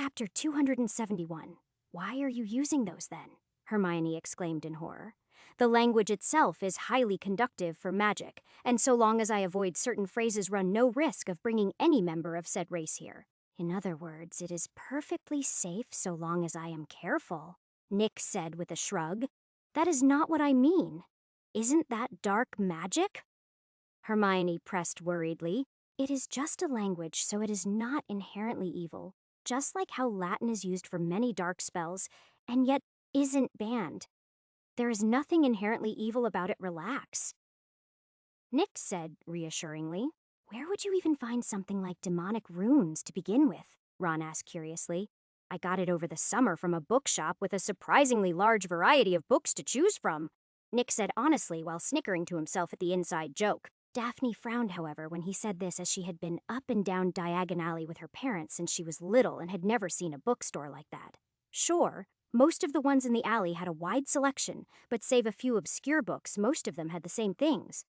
Chapter 271. Why are you using those then? Hermione exclaimed in horror. The language itself is highly conductive for magic, and so long as I avoid certain phrases run no risk of bringing any member of said race here. In other words, it is perfectly safe so long as I am careful, Nick said with a shrug. That is not what I mean. Isn't that dark magic? Hermione pressed worriedly. It is just a language, so it is not inherently evil, just like how Latin is used for many dark spells, and yet isn't banned. There is nothing inherently evil about it, relax. Nick said reassuringly. Where would you even find something like demonic runes to begin with? Ron asked curiously. I got it over the summer from a bookshop with a surprisingly large variety of books to choose from, Nick said honestly while snickering to himself at the inside joke. Daphne frowned, however, when he said this, as she had been up and down Diagon Alley with her parents since she was little and had never seen a bookstore like that. Sure, most of the ones in the alley had a wide selection, but save a few obscure books, most of them had the same things.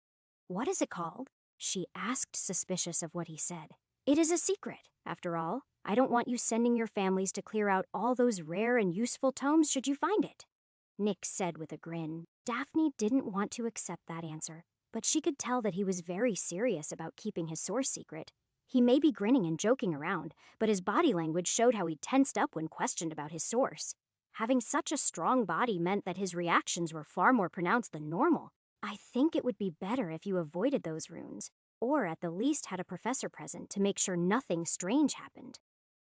What is it called? She asked, suspicious of what he said. It is a secret, after all. I don't want you sending your families to clear out all those rare and useful tomes should you find it, Nick said with a grin. Daphne didn't want to accept that answer, but she could tell that he was very serious about keeping his source secret. He may be grinning and joking around, but his body language showed how he tensed up when questioned about his source. Having such a strong body meant that his reactions were far more pronounced than normal. I think it would be better if you avoided those runes, or at the least had a professor present to make sure nothing strange happened,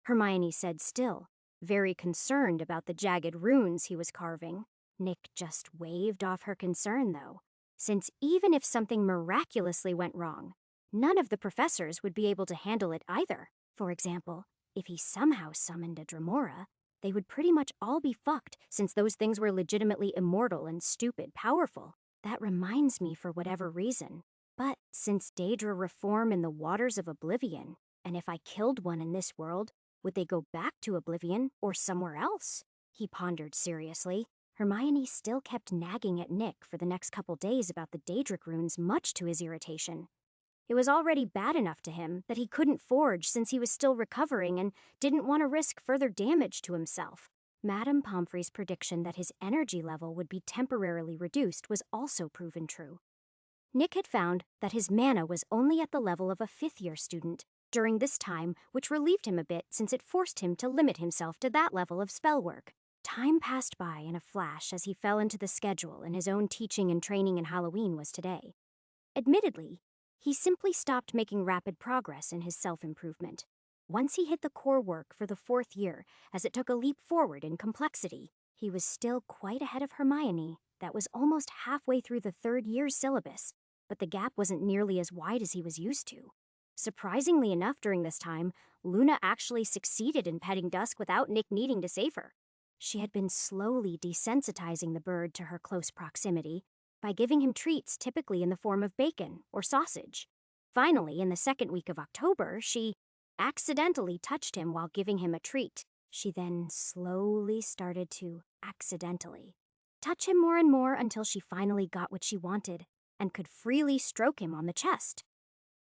Hermione said still, very concerned about the jagged runes he was carving. Nick just waved off her concern, though, since even if something miraculously went wrong, none of the professors would be able to handle it either. For example, if he somehow summoned a Dremora, they would pretty much all be fucked, since those things were legitimately immortal and stupid powerful. That reminds me, for whatever reason. But since Daedra reform in the waters of Oblivion, and if I killed one in this world, would they go back to Oblivion or somewhere else? He pondered seriously. Hermione still kept nagging at Nick for the next couple days about the Daedric runes, much to his irritation. It was already bad enough to him that he couldn't forge since he was still recovering and didn't want to risk further damage to himself. Madame Pomfrey's prediction that his energy level would be temporarily reduced was also proven true. Nick had found that his mana was only at the level of a fifth-year student during this time, which relieved him a bit since it forced him to limit himself to that level of spell work. Time passed by in a flash as he fell into the schedule, and his own teaching and training in Halloween was today. Admittedly, he simply stopped making rapid progress in his self-improvement. Once he hit the core work for the fourth year, as it took a leap forward in complexity, he was still quite ahead of Hermione. That was almost halfway through the third year's syllabus, but the gap wasn't nearly as wide as he was used to. Surprisingly enough, during this time, Luna actually succeeded in petting Dusk without Nick needing to save her. She had been slowly desensitizing the bird to her close proximity by giving him treats typically in the form of bacon or sausage. Finally, in the second week of October, she accidentally touched him while giving him a treat. She then slowly started to accidentally touch him more and more until she finally got what she wanted and could freely stroke him on the chest.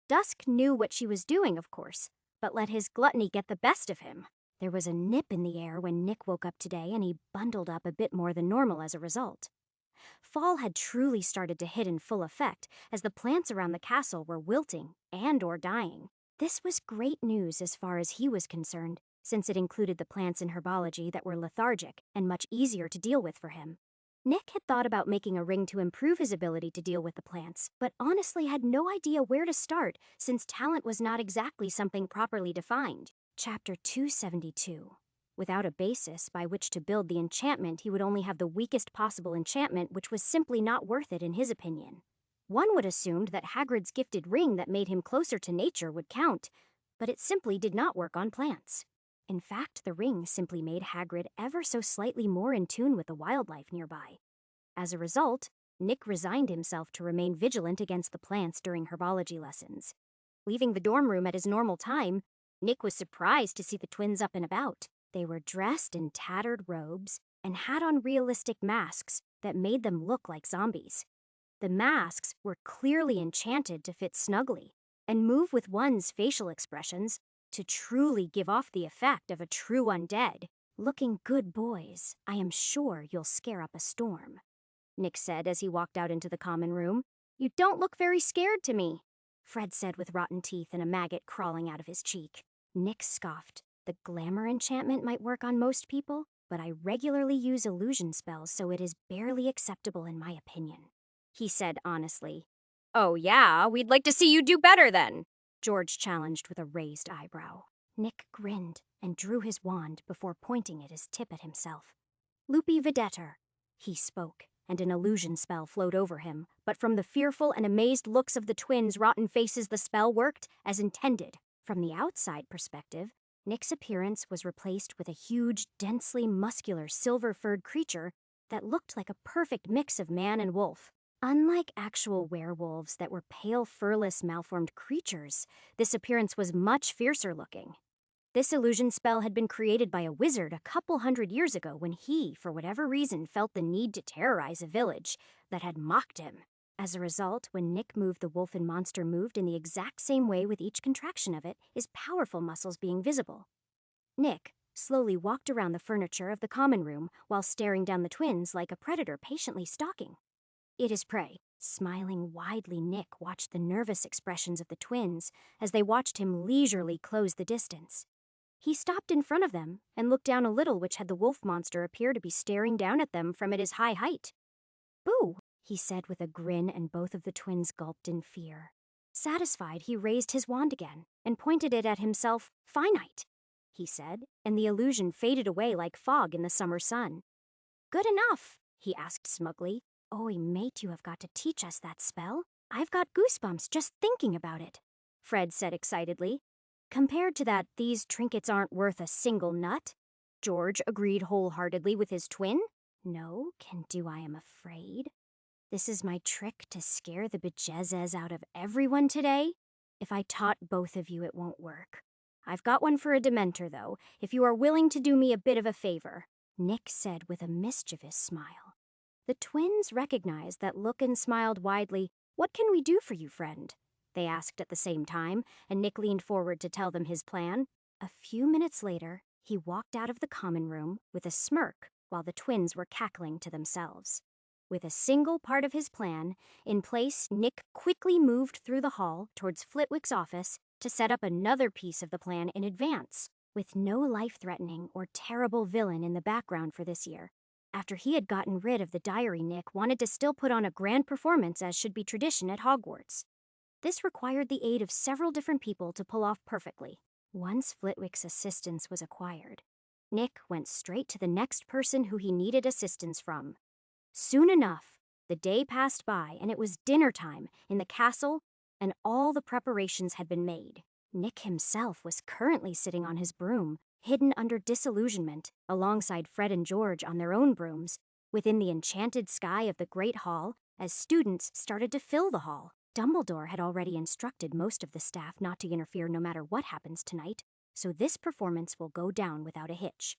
Dusk knew what she was doing, of course, but let his gluttony get the best of him. There was a nip in the air when Nick woke up today, and he bundled up a bit more than normal as a result. Fall had truly started to hit in full effect, as the plants around the castle were wilting and/or dying. This was great news as far as he was concerned, since it included the plants in herbology that were lethargic and much easier to deal with for him. Nick had thought about making a ring to improve his ability to deal with the plants, but honestly had no idea where to start, since talent was not exactly something properly defined. Chapter 272. Without a basis by which to build the enchantment, he would only have the weakest possible enchantment, which was simply not worth it in his opinion. One would assume that Hagrid's gifted ring that made him closer to nature would count, but it simply did not work on plants. In fact, the ring simply made Hagrid ever so slightly more in tune with the wildlife nearby. As a result, Nick resigned himself to remain vigilant against the plants during herbology lessons. Leaving the dorm room at his normal time, Nick was surprised to see the twins up and about. They were dressed in tattered robes and had on realistic masks that made them look like zombies. The masks were clearly enchanted to fit snugly and move with one's facial expressions, to truly give off the effect of a true undead. Looking good boys, I am sure you'll scare up a storm, Nick said as he walked out into the common room. You don't look very scared to me, Fred said with rotten teeth and a maggot crawling out of his cheek. Nick scoffed. The glamour enchantment might work on most people, but I regularly use illusion spells, so it is barely acceptable in my opinion, he said honestly. Oh yeah, we'd like to see you do better then, George challenged with a raised eyebrow. Nick grinned and drew his wand before pointing it as tip at himself. Lupi Videtur, he spoke, and an illusion spell flowed over him, but from the fearful and amazed looks of the twins' rotten faces, the spell worked as intended. From the outside perspective, Nick's appearance was replaced with a huge, densely muscular, silver-furred creature that looked like a perfect mix of man and wolf. Unlike actual werewolves that were pale, furless, malformed creatures, this appearance was much fiercer looking. This illusion spell had been created by a wizard a couple hundred years ago when he, for whatever reason, felt the need to terrorize a village that had mocked him. As a result, when Nick moved, the wolf and monster moved in the exact same way, with each contraction of it, his powerful muscles being visible. Nick slowly walked around the furniture of the common room while staring down the twins like a predator patiently stalking his prey. Smiling widely, Nick watched the nervous expressions of the twins as they watched him leisurely close the distance. He stopped in front of them and looked down a little, which had the wolf monster appear to be staring down at them from at his high height. Boo, he said with a grin, and both of the twins gulped in fear. Satisfied, he raised his wand again and pointed it at himself. Finite, he said, and the illusion faded away like fog in the summer sun. Good enough, he asked smugly. Oi, mate, you have got to teach us that spell. I've got goosebumps just thinking about it, Fred said excitedly. Compared to that, these trinkets aren't worth a single nut, George agreed wholeheartedly with his twin. No can do, I am afraid. This is my trick to scare the bejesus out of everyone today. If I taught both of you, it won't work. I've got one for a Dementor, though, if you are willing to do me a bit of a favor, Nick said with a mischievous smile. The twins recognized that look and smiled widely. What can we do for you, friend? They asked at the same time, and Nick leaned forward to tell them his plan. A few minutes later, he walked out of the common room with a smirk while the twins were cackling to themselves. With a single part of his plan in place, Nick quickly moved through the hall towards Flitwick's office to set up another piece of the plan in advance, with no life-threatening or terrible villain in the background for this year. After he had gotten rid of the diary, Nick wanted to still put on a grand performance, as should be tradition at Hogwarts. This required the aid of several different people to pull off perfectly. Once Flitwick's assistance was acquired, Nick went straight to the next person who he needed assistance from. Soon enough, the day passed by and it was dinner time in the castle, and all the preparations had been made. Nick himself was currently sitting on his broom, hidden under disillusionment, alongside Fred and George on their own brooms, within the enchanted sky of the Great Hall, as students started to fill the hall. Dumbledore had already instructed most of the staff not to interfere no matter what happens tonight, so this performance will go down without a hitch.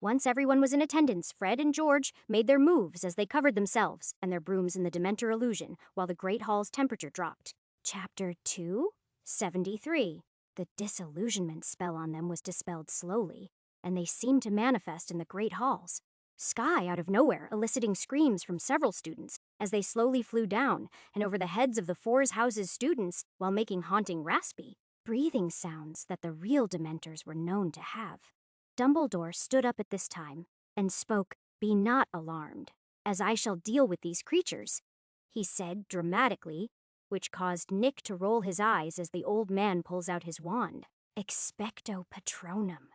Once everyone was in attendance, Fred and George made their moves as they covered themselves and their brooms in the Dementor illusion while the Great Hall's temperature dropped. Chapter 273. The disillusionment spell on them was dispelled slowly, and they seemed to manifest in the Great Halls. Sky out of nowhere, eliciting screams from several students as they slowly flew down and over the heads of the Fours Houses students while making haunting raspy breathing sounds that the real Dementors were known to have. Dumbledore stood up at this time and spoke. Be not alarmed, as I shall deal with these creatures, he said dramatically, which caused Nick to roll his eyes as the old man pulls out his wand. Expecto Patronum,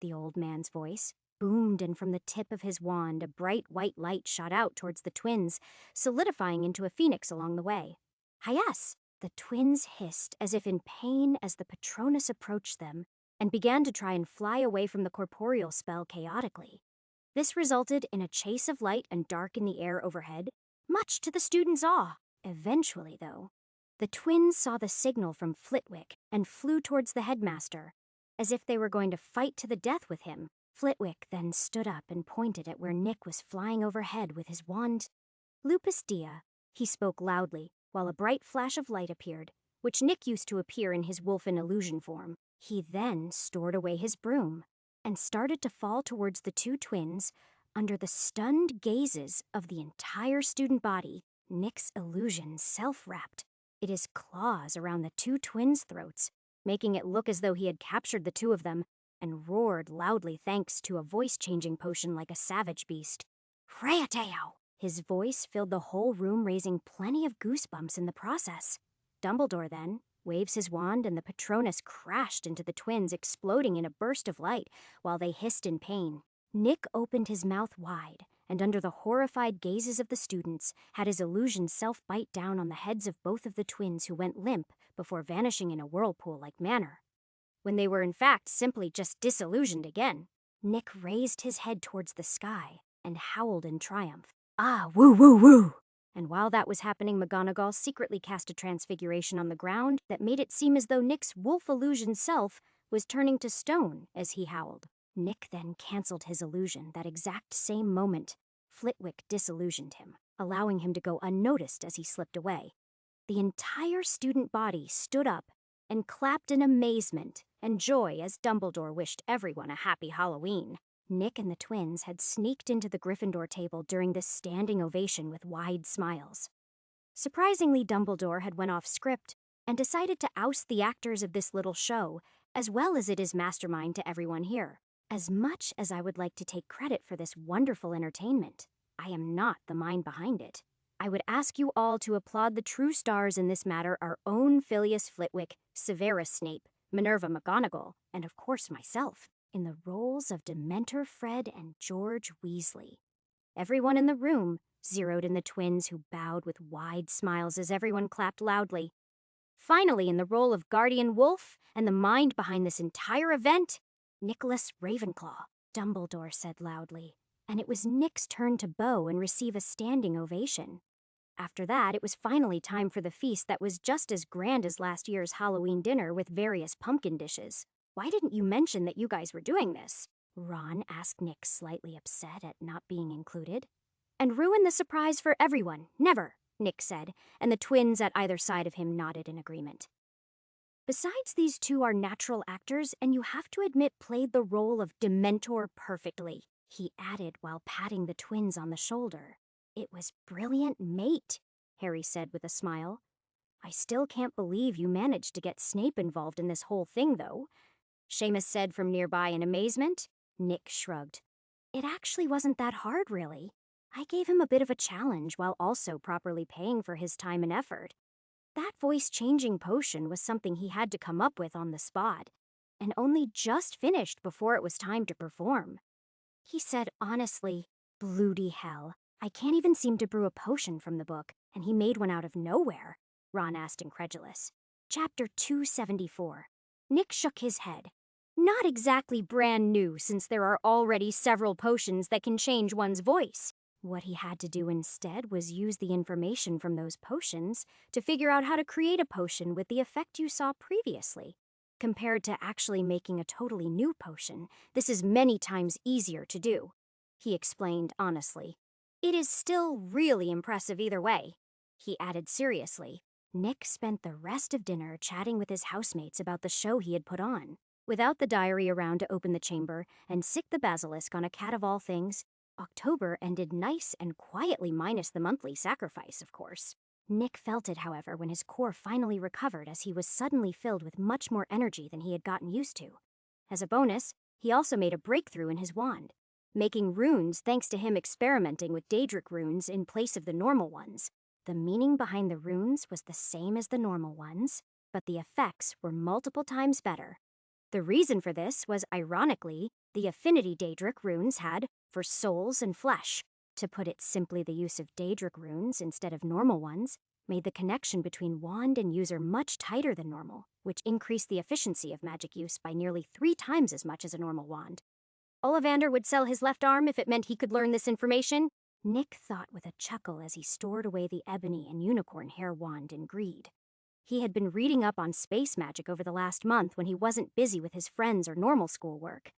the old man's voice boomed, and from the tip of his wand a bright white light shot out towards the twins, solidifying into a phoenix along the way. Hi-yes! The twins hissed as if in pain as the Patronus approached them and began to try and fly away from the corporeal spell chaotically. This resulted in a chase of light and dark in the air overhead, much to the students' awe. Eventually, though, the twins saw the signal from Flitwick and flew towards the headmaster, as if they were going to fight to the death with him. Flitwick then stood up and pointed at where Nick was flying overhead with his wand. Lupus Dia, he spoke loudly, while a bright flash of light appeared, which Nick used to appear in his wolfen illusion form. He then stored away his broom and started to fall towards the two twins under the stunned gazes of the entire student body. Nick's illusion self-wrapped. It is claws around the two twins' throats, making it look as though he had captured the two of them and roared loudly thanks to a voice-changing potion like a savage beast. Rheateo! His voice filled the whole room, raising plenty of goosebumps in the process. Dumbledore then waves his wand and the Patronus crashed into the twins, exploding in a burst of light while they hissed in pain. Nick opened his mouth wide, and under the horrified gazes of the students, had his illusion self bite down on the heads of both of the twins, who went limp before vanishing in a whirlpool-like manner. When they were in fact simply just disillusioned again, Nick raised his head towards the sky and howled in triumph. Ah, woo woo woo! And while that was happening, McGonagall secretly cast a transfiguration on the ground that made it seem as though Nick's wolf illusion self was turning to stone as he howled. Nick then cancelled his illusion that exact same moment. Flitwick disillusioned him, allowing him to go unnoticed as he slipped away. The entire student body stood up and clapped in amazement and joy as Dumbledore wished everyone a happy Halloween. Nick and the twins had sneaked into the Gryffindor table during this standing ovation with wide smiles. Surprisingly, Dumbledore had went off script and decided to oust the actors of this little show, as well as it is mastermind to everyone here. As much as I would like to take credit for this wonderful entertainment, I am not the mind behind it. I would ask you all to applaud the true stars in this matter, our own Filius Flitwick, Severus Snape, Minerva McGonagall, and of course myself, in the roles of Dementor Fred and George Weasley. Everyone in the room zeroed in the twins, who bowed with wide smiles as everyone clapped loudly. Finally, in the role of Guardian Wolf and the mind behind this entire event, Nicholas Ravenclaw, Dumbledore said loudly, and it was Nick's turn to bow and receive a standing ovation. After that, it was finally time for the feast that was just as grand as last year's Halloween dinner with various pumpkin dishes. Why didn't you mention that you guys were doing this? Ron asked Nick, slightly upset at not being included. And ruin the surprise for everyone. Never, Nick said, and the twins at either side of him nodded in agreement. Besides, these two are natural actors, and you have to admit played the role of Dementor perfectly, he added while patting the twins on the shoulder. It was brilliant, mate, Harry said with a smile. I still can't believe you managed to get Snape involved in this whole thing, though, Seamus said from nearby in amazement. Nick shrugged. It actually wasn't that hard, really. I gave him a bit of a challenge while also properly paying for his time and effort. That voice-changing potion was something he had to come up with on the spot, and only just finished before it was time to perform. He said honestly, bloody hell, I can't even seem to brew a potion from the book, and he made one out of nowhere, Ron asked incredulous. Chapter 274. Nick shook his head. Not exactly brand new, since there are already several potions that can change one's voice. What he had to do instead was use the information from those potions to figure out how to create a potion with the effect you saw previously. Compared to actually making a totally new potion, this is many times easier to do, he explained honestly. It is still really impressive either way, he added seriously. Nick spent the rest of dinner chatting with his housemates about the show he had put on. Without the diary around to open the chamber and sick the basilisk on a cat of all things, October ended nice and quietly, minus the monthly sacrifice, of course. Nick felt it, however, when his core finally recovered, as he was suddenly filled with much more energy than he had gotten used to. As a bonus, he also made a breakthrough in his wand, making runes thanks to him experimenting with Daedric runes in place of the normal ones. The meaning behind the runes was the same as the normal ones, but the effects were multiple times better. The reason for this was, ironically, the affinity Daedric runes had for souls and flesh. To put it simply, the use of Daedric runes instead of normal ones made the connection between wand and user much tighter than normal, which increased the efficiency of magic use by nearly 3 times as much as a normal wand. Ollivander would sell his left arm if it meant he could learn this information, Nick thought with a chuckle as he stored away the ebony and unicorn hair wand in greed. He had been reading up on space magic over the last month when he wasn't busy with his friends or normal schoolwork.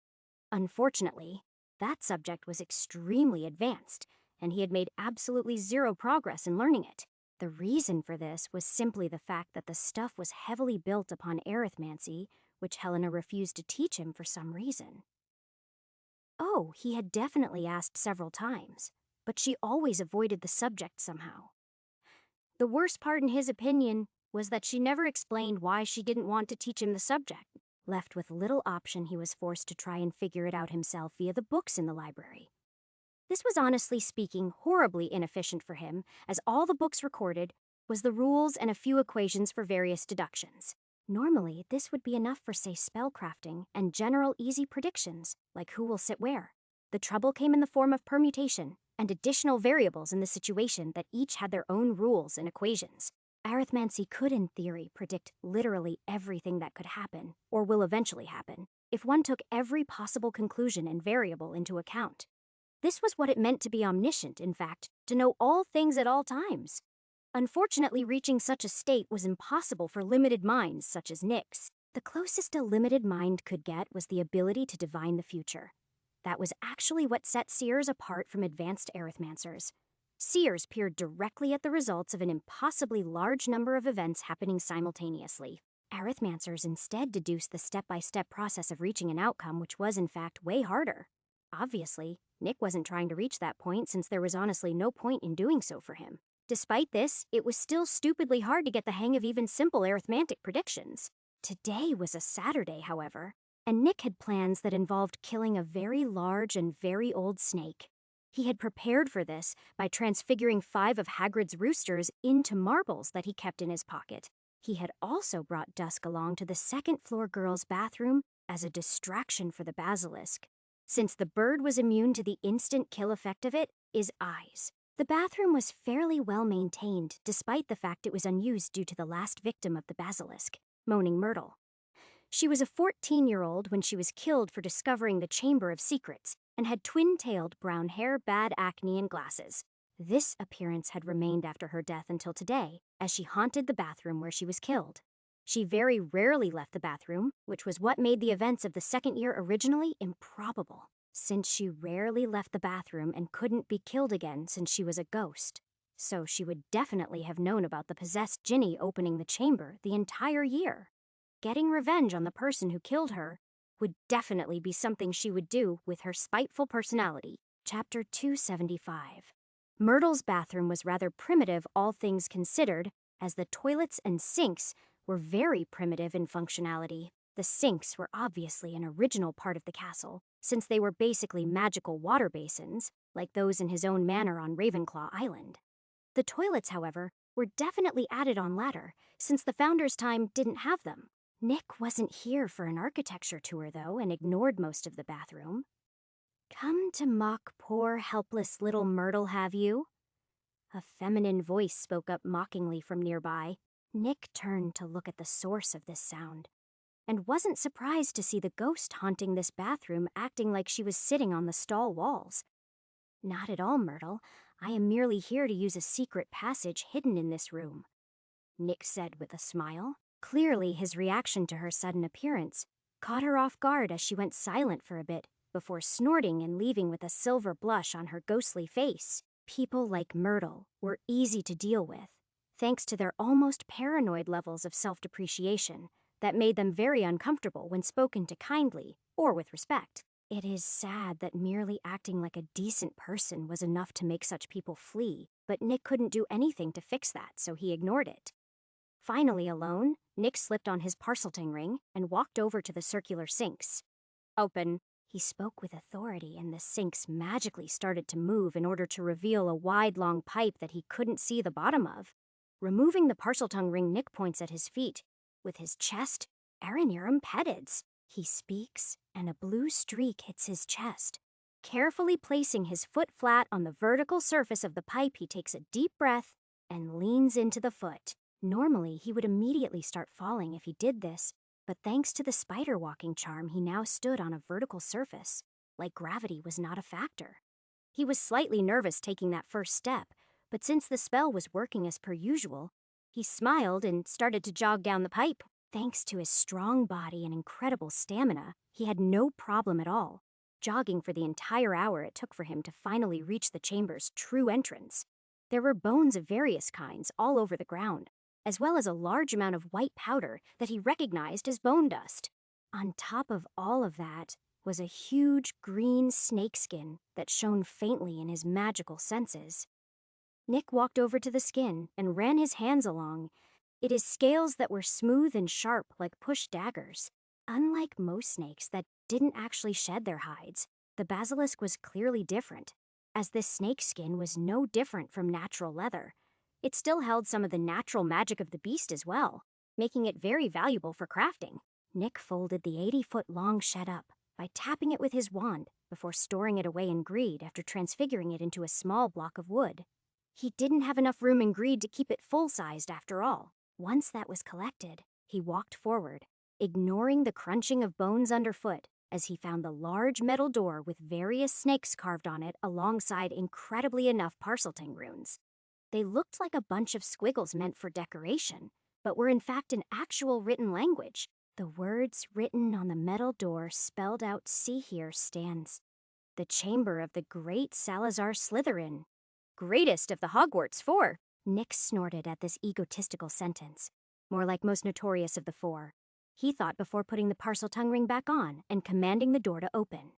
Unfortunately, that subject was extremely advanced, and he had made absolutely zero progress in learning it. The reason for this was simply the fact that the stuff was heavily built upon arithmancy, which Helena refused to teach him for some reason. Oh, he had definitely asked several times, but she always avoided the subject somehow. The worst part, in his opinion, was that she never explained why she didn't want to teach him the subject. Left with little option, he was forced to try and figure it out himself via the books in the library. This was, honestly speaking, horribly inefficient for him, as all the books recorded was the rules and a few equations for various deductions. Normally, this would be enough for, say, spellcrafting and general easy predictions, like who will sit where. The trouble came in the form of permutation and additional variables in the situation that each had their own rules and equations. Arithmancy could, in theory, predict literally everything that could happen, or will eventually happen, if one took every possible conclusion and variable into account. This was what it meant to be omniscient, in fact, to know all things at all times. Unfortunately, reaching such a state was impossible for limited minds such as Nick's. The closest a limited mind could get was the ability to divine the future. That was actually what set seers apart from advanced arithmancers. Seers peered directly at the results of an impossibly large number of events happening simultaneously. Arithmancers instead deduced the step-by-step process of reaching an outcome, which was in fact way harder. Obviously, Nick wasn't trying to reach that point, since there was honestly no point in doing so for him. Despite this, it was still stupidly hard to get the hang of even simple arithmetic predictions. Today was a Saturday, however, and Nick had plans that involved killing a very large and very old snake. He had prepared for this by transfiguring 5 of Hagrid's roosters into marbles that he kept in his pocket. He had also brought Dusk along to the second-floor girls' bathroom as a distraction for the basilisk. Since the bird was immune to the instant kill effect of its eyes. The bathroom was fairly well maintained, despite the fact it was unused due to the last victim of the basilisk, Moaning Myrtle. She was a 14-year-old when she was killed for discovering the Chamber of Secrets, and had twin-tailed brown hair, bad acne, and glasses. This appearance had remained after her death until today, as she haunted the bathroom where she was killed. She very rarely left the bathroom, which was what made the events of the second year originally improbable, since she rarely left the bathroom and couldn't be killed again since she was a ghost. So she would definitely have known about the possessed Ginny opening the chamber the entire year. Getting revenge on the person who killed her would definitely be something she would do with her spiteful personality. Chapter 275. Myrtle's bathroom was rather primitive, all things considered, as the toilets and sinks were very primitive in functionality. The sinks were obviously an original part of the castle, since they were basically magical water basins, like those in his own manor on Ravenclaw Island. The toilets, however, were definitely added on later, since the Founder's time didn't have them. Nick wasn't here for an architecture tour, though, and ignored most of the bathroom. "Come to mock poor, helpless little Myrtle, have you?" A feminine voice spoke up mockingly from nearby. Nick turned to look at the source of this sound, and wasn't surprised to see the ghost haunting this bathroom acting like she was sitting on the stall walls. "Not at all, Myrtle. I am merely here to use a secret passage hidden in this room," Nick said with a smile. Clearly, his reaction to her sudden appearance caught her off guard, as she went silent for a bit before snorting and leaving with a silver blush on her ghostly face. People like Myrtle were easy to deal with, thanks to their almost paranoid levels of self-depreciation that made them very uncomfortable when spoken to kindly or with respect. It is sad that merely acting like a decent person was enough to make such people flee, but Nick couldn't do anything to fix that, so he ignored it. Finally alone, Nick slipped on his parselting ring and walked over to the circular sinks. "Open." He spoke with authority, and the sinks magically started to move in order to reveal a wide, long pipe that he couldn't see the bottom of. Removing the parseltongue ring, Nick points at his feet. With his chest, Aranerum Petids. He speaks, and a blue streak hits his chest. Carefully placing his foot flat on the vertical surface of the pipe, he takes a deep breath and leans into the foot. Normally, he would immediately start falling if he did this, but thanks to the spider walking charm, he now stood on a vertical surface, like gravity was not a factor. He was slightly nervous taking that first step, but since the spell was working as per usual, he smiled and started to jog down the pipe. Thanks to his strong body and incredible stamina, he had no problem at all, jogging for the entire hour it took for him to finally reach the chamber's true entrance. There were bones of various kinds all over the ground, as well as a large amount of white powder that he recognized as bone dust. On top of all of that was a huge green snakeskin that shone faintly in his magical senses. Nick walked over to the skin and ran his hands along. It is scales that were smooth and sharp like push daggers. Unlike most snakes that didn't actually shed their hides, the basilisk was clearly different, as this snake skin was no different from natural leather. It still held some of the natural magic of the beast as well, making it very valuable for crafting. Nick folded the 80-foot-long shed up by tapping it with his wand before storing it away in greed after transfiguring it into a small block of wood. He didn't have enough room in greed to keep it full-sized after all. Once that was collected, he walked forward, ignoring the crunching of bones underfoot as he found the large metal door with various snakes carved on it alongside incredibly enough Parseltang runes. They looked like a bunch of squiggles meant for decoration, but were in fact an actual written language. The words written on the metal door spelled out "See here stands the chamber of the great Salazar Slytherin, greatest of the Hogwarts Four." Nick snorted at this egotistical sentence, more like most notorious of the four. He thought before putting the Parseltongue ring back on and commanding the door to open.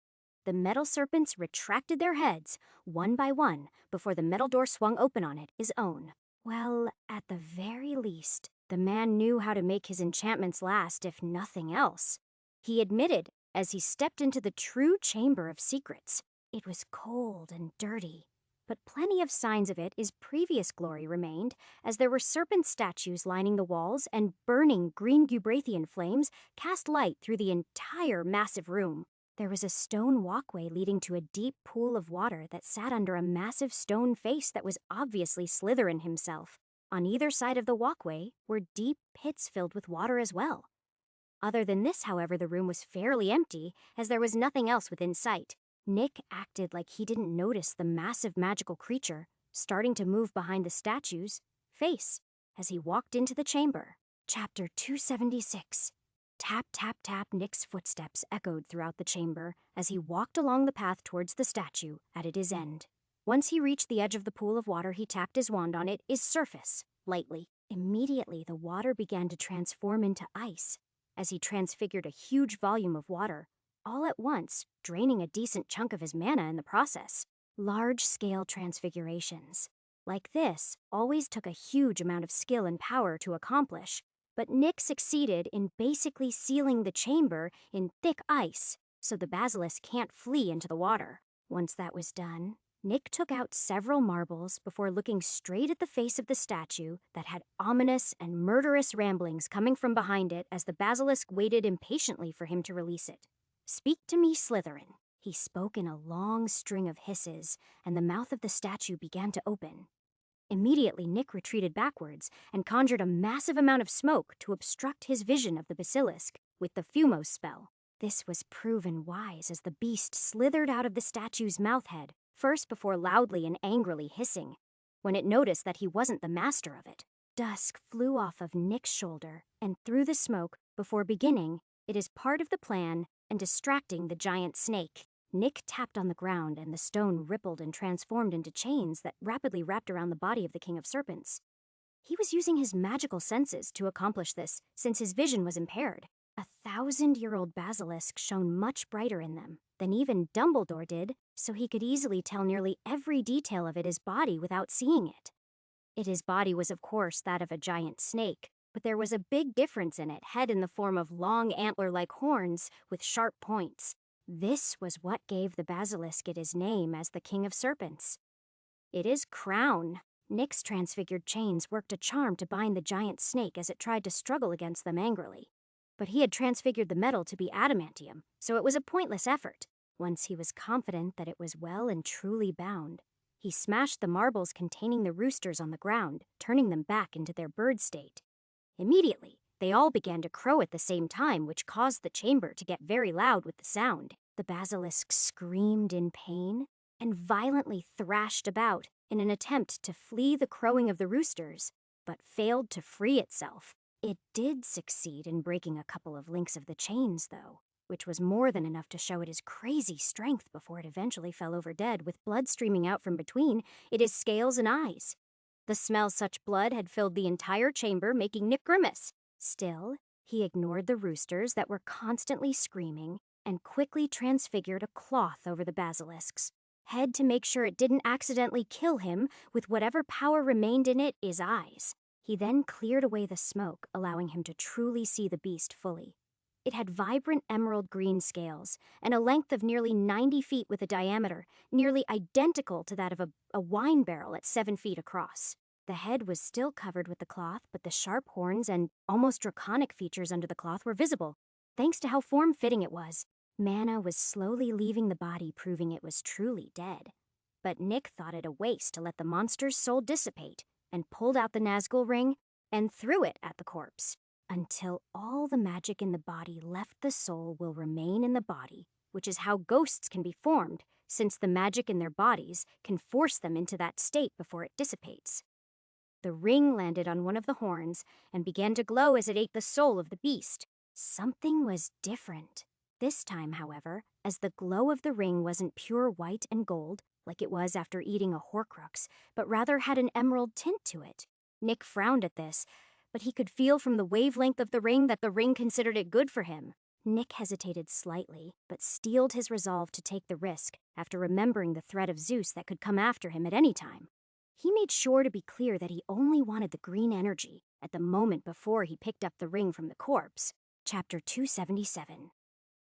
The metal serpents retracted their heads, one by one, before the metal door swung open on it, his own. Well, at the very least, the man knew how to make his enchantments last, if nothing else. He admitted as he stepped into the true Chamber of Secrets. It was cold and dirty, but plenty of signs of it his previous glory remained, as there were serpent statues lining the walls and burning green Gubrathian flames cast light through the entire massive room. There was a stone walkway leading to a deep pool of water that sat under a massive stone face that was obviously Slytherin himself. On either side of the walkway were deep pits filled with water as well. Other than this, however, the room was fairly empty, as there was nothing else within sight. Nick acted like he didn't notice the massive magical creature starting to move behind the statue's face as he walked into the chamber. Chapter 276. Tap, tap, tap, Nick's footsteps echoed throughout the chamber as he walked along the path towards the statue at its end. Once he reached the edge of the pool of water, he tapped his wand on its surface, lightly. Immediately, the water began to transform into ice as he transfigured a huge volume of water, all at once, draining a decent chunk of his mana in the process. Large-scale transfigurations like this always took a huge amount of skill and power to accomplish, but Nick succeeded in basically sealing the chamber in thick ice so the basilisk can't flee into the water. Once that was done, Nick took out several marbles before looking straight at the face of the statue that had ominous and murderous ramblings coming from behind it as the basilisk waited impatiently for him to release it. "Speak to me, Slytherin." He spoke in a long string of hisses, and the mouth of the statue began to open. Immediately, Nick retreated backwards and conjured a massive amount of smoke to obstruct his vision of the basilisk with the Fumos spell. This was proven wise as the beast slithered out of the statue's mouth head, first before loudly and angrily hissing, when it noticed that he wasn't the master of it. Dusk flew off of Nick's shoulder and through the smoke before beginning, it is part of the plan, and distracting the giant snake. Nick tapped on the ground and the stone rippled and transformed into chains that rapidly wrapped around the body of the King of Serpents. He was using his magical senses to accomplish this, since his vision was impaired. 1,000-year-old basilisk shone much brighter in them than even Dumbledore did, so he could easily tell nearly every detail of its body without seeing it. Its body was of course that of a giant snake, but there was a big difference in it, head in the form of long antler-like horns with sharp points. This was what gave the basilisk its name as the King of Serpents. Its crown. Nick's transfigured chains worked a charm to bind the giant snake as it tried to struggle against them angrily. But he had transfigured the metal to be adamantium, so it was a pointless effort. Once he was confident that it was well and truly bound, he smashed the marbles containing the roosters on the ground, turning them back into their bird state. Immediately, they all began to crow at the same time, which caused the chamber to get very loud with the sound. The basilisk screamed in pain and violently thrashed about in an attempt to flee the crowing of the roosters, but failed to free itself. It did succeed in breaking a couple of links of the chains, though, which was more than enough to show its crazy strength before it eventually fell over dead with blood streaming out from between its scales and eyes. The smell such blood had filled the entire chamber, making Nick grimace. Still, He ignored the roosters that were constantly screaming and quickly transfigured a cloth over the basilisks. Head to make sure it didn't accidentally kill him with whatever power remained in it, his eyes. He then cleared away the smoke, allowing him to truly see the beast fully. It had vibrant emerald green scales and a length of nearly 90 feet with a diameter nearly identical to that of a wine barrel at 7 feet across. The head was still covered with the cloth, but the sharp horns and almost draconic features under the cloth were visible, thanks to how form-fitting it was. Mana was slowly leaving the body, proving it was truly dead. But Nick thought it a waste to let the monster's soul dissipate, and pulled out the Nazgul ring and threw it at the corpse. Until all the magic in the body left, the soul will remain in the body, which is how ghosts can be formed, since the magic in their bodies can force them into that state before it dissipates. The ring landed on one of the horns and began to glow as it ate the soul of the beast. Something was different. This time, however, as the glow of the ring wasn't pure white and gold, like it was after eating a Horcrux, but rather had an emerald tint to it. Nick frowned at this, but he could feel from the wavelength of the ring that the ring considered it good for him. Nick hesitated slightly, but steeled his resolve to take the risk after remembering the threat of Zeus that could come after him at any time. He made sure to be clear that he only wanted the green energy at the moment before he picked up the ring from the corpse. Chapter 277.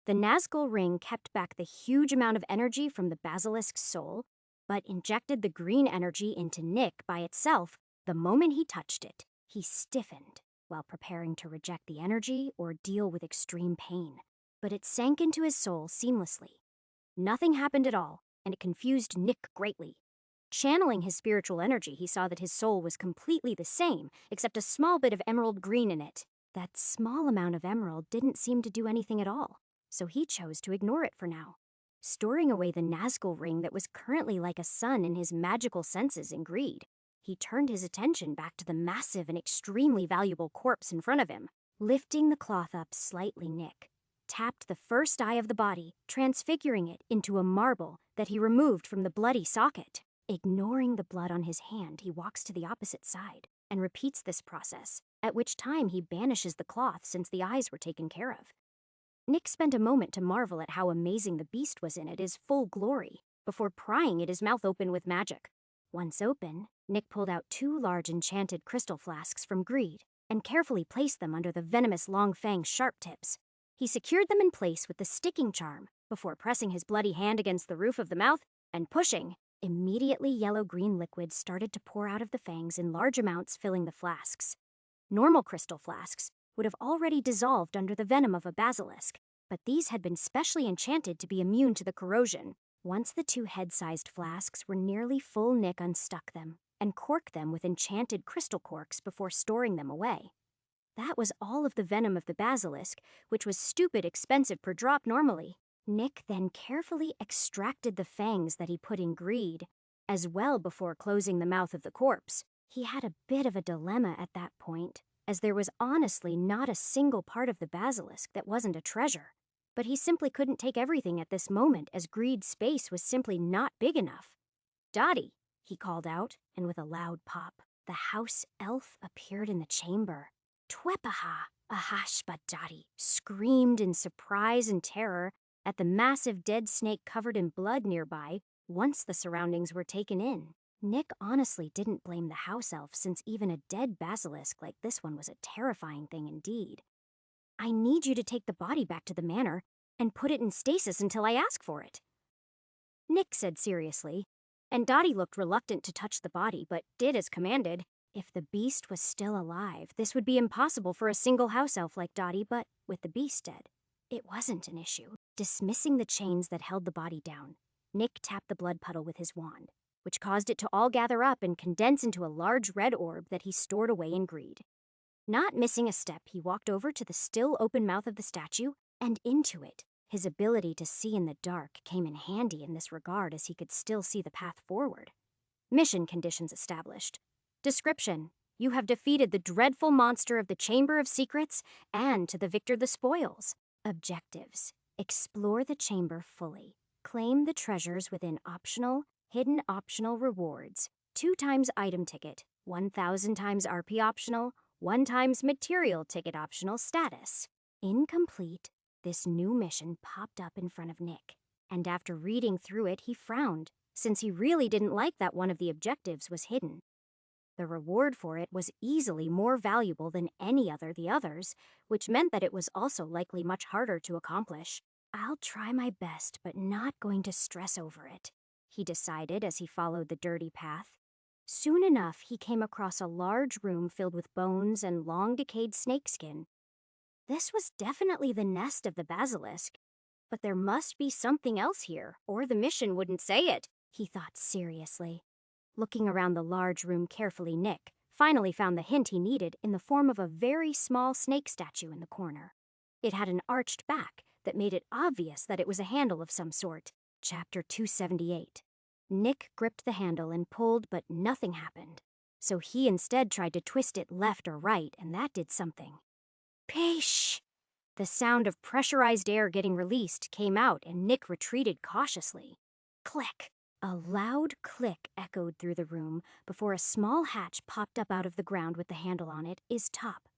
The Nazgul ring kept back the huge amount of energy from the basilisk's soul, but injected the green energy into Nick by itself the moment he touched it. He stiffened while preparing to reject the energy or deal with extreme pain, but it sank into his soul seamlessly. Nothing happened at all, and it confused Nick greatly. Channeling his spiritual energy, he saw that his soul was completely the same, except a small bit of emerald green in it. That small amount of emerald didn't seem to do anything at all, so he chose to ignore it for now, storing away the Nazgul ring that was currently like a sun in his magical senses in greed. He turned his attention back to the massive and extremely valuable corpse in front of him. Lifting the cloth up slightly, Nick tapped the first eye of the body, transfiguring it into a marble that he removed from the bloody socket. Ignoring the blood on his hand, he walks to the opposite side and repeats this process, at which time he banishes the cloth since the eyes were taken care of. Nick spent a moment to marvel at how amazing the beast was in his full glory, before prying at his mouth open with magic. Once open, Nick pulled out 2 large enchanted crystal flasks from greed and carefully placed them under the venomous long-fanged sharp tips. He secured them in place with the sticking charm before pressing his bloody hand against the roof of the mouth and pushing. Immediately, yellow-green liquid started to pour out of the fangs in large amounts, filling the flasks. Normal crystal flasks would have already dissolved under the venom of a basilisk, but these had been specially enchanted to be immune to the corrosion. Once the 2 head-sized flasks were nearly full, Nick unstuck them and corked them with enchanted crystal corks before storing them away. That was all of the venom of the basilisk, which was stupid expensive per drop normally. Nick then carefully extracted the fangs that he put in greed, as well before closing the mouth of the corpse. He had a bit of a dilemma at that point, as there was honestly not a single part of the basilisk that wasn't a treasure. But he simply couldn't take everything at this moment, as greed's space was simply not big enough. "Dottie," he called out, and with a loud pop, the house elf appeared in the chamber. "Twepaha!" Ahashbadati screamed in surprise and terror at the massive dead snake covered in blood nearby once the surroundings were taken in. Nick honestly didn't blame the house elf, since even a dead basilisk like this one was a terrifying thing indeed. "I need you to take the body back to the manor and put it in stasis until I ask for it," Nick said seriously, and Dottie looked reluctant to touch the body but did as commanded. If the beast was still alive, this would be impossible for a single house elf like Dottie, but with the beast dead, it wasn't an issue. Dismissing the chains that held the body down, Nick tapped the blood puddle with his wand, which caused it to all gather up and condense into a large red orb that he stored away in greed. Not missing a step, he walked over to the still open mouth of the statue and into it. His ability to see in the dark came in handy in this regard, as he could still see the path forward. Mission conditions established. Description: you have defeated the dreadful monster of the Chamber of Secrets and to the victor the spoils. Objectives: explore the chamber fully. Claim the treasures within optional, hidden optional rewards. 2 times item ticket, 1,000 times RP optional, 1 times material ticket optional status. Incomplete. This new mission popped up in front of Nick, and after reading through it, he frowned, since he really didn't like that one of the objectives was hidden. The reward for it was easily more valuable than any other the others, which meant that it was also likely much harder to accomplish. I'll try my best, but not going to stress over it, he decided as he followed the dirty path. Soon enough, he came across a large room filled with bones and long decayed snakeskin. This was definitely the nest of the basilisk, but there must be something else here, or the mission wouldn't say it, he thought seriously. Looking around the large room carefully, Nick finally found the hint he needed in the form of a very small snake statue in the corner. It had an arched back that made it obvious that it was a handle of some sort. Chapter 278. Nick gripped the handle and pulled, but nothing happened. So he instead tried to twist it left or right, and that did something. Pish! The sound of pressurized air getting released came out, and Nick retreated cautiously. Click! A loud click echoed through the room before a small hatch popped up out of the ground with the handle on it, his top.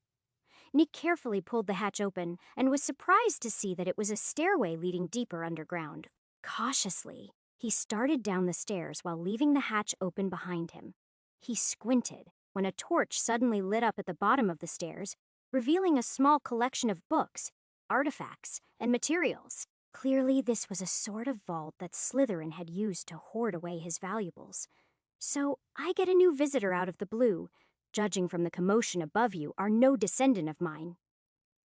Nick carefully pulled the hatch open and was surprised to see that it was a stairway leading deeper underground. Cautiously, he started down the stairs while leaving the hatch open behind him. He squinted when a torch suddenly lit up at the bottom of the stairs, revealing a small collection of books, artifacts, and materials. Clearly, this was a sort of vault that Slytherin had used to hoard away his valuables. So, I get a new visitor out of the blue. Judging from the commotion above you, are no descendant of mine.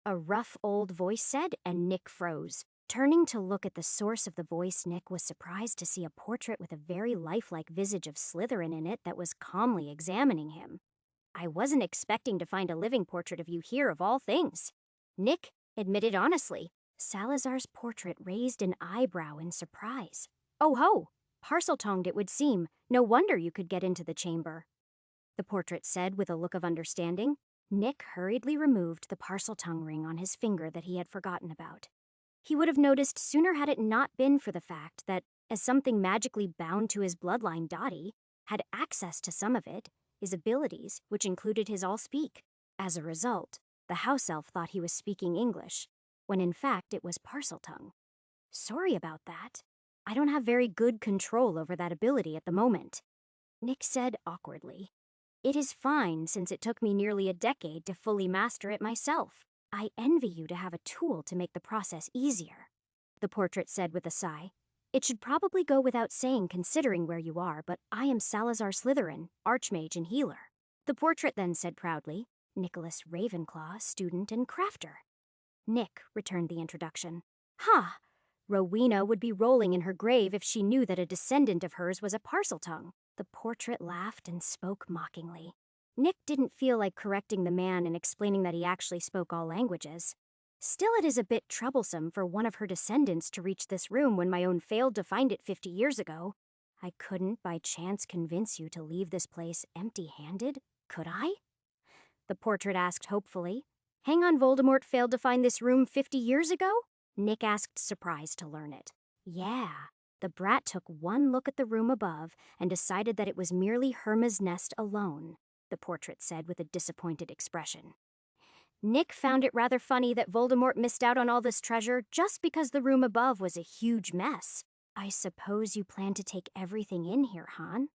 A rough old voice said, and Nick froze. Turning to look at the source of the voice, Nick was surprised to see a portrait with a very lifelike visage of Slytherin in it that was calmly examining him. I wasn't expecting to find a living portrait of you here of all things, Nick admitted honestly. Salazar's portrait raised an eyebrow in surprise. Oh ho! Parseltongued it would seem. No wonder you could get into the chamber, the portrait said with a look of understanding. Nick hurriedly removed the Parseltongue ring on his finger that he had forgotten about. He would have noticed sooner had it not been for the fact that, as something magically bound to his bloodline, Dottie had access to some of it, his abilities, which included his all-speak. As a result, the house elf thought he was speaking English, when in fact it was Parseltongue. Sorry about that. I don't have very good control over that ability at the moment, Nick said awkwardly. It is fine since it took me nearly a decade to fully master it myself. I envy you to have a tool to make the process easier, the portrait said with a sigh. It should probably go without saying considering where you are, but I am Salazar Slytherin, Archmage and Healer. The portrait then said proudly, Nicholas Ravenclaw, student and crafter. Nick returned the introduction. Ha! Rowena would be rolling in her grave if she knew that a descendant of hers was a Parseltongue. The portrait laughed and spoke mockingly. Nick didn't feel like correcting the man and explaining that he actually spoke all languages. Still, it is a bit troublesome for one of her descendants to reach this room when my own failed to find it 50 years ago. I couldn't by chance convince you to leave this place empty-handed, could I? The portrait asked hopefully. Hang on, Voldemort failed to find this room 50 years ago? Nick asked, surprised to learn it. Yeah. The brat took one look at the room above and decided that it was merely Herma's nest alone, the portrait said with a disappointed expression. Nick found it rather funny that Voldemort missed out on all this treasure just because the room above was a huge mess. I suppose you plan to take everything in here, Han?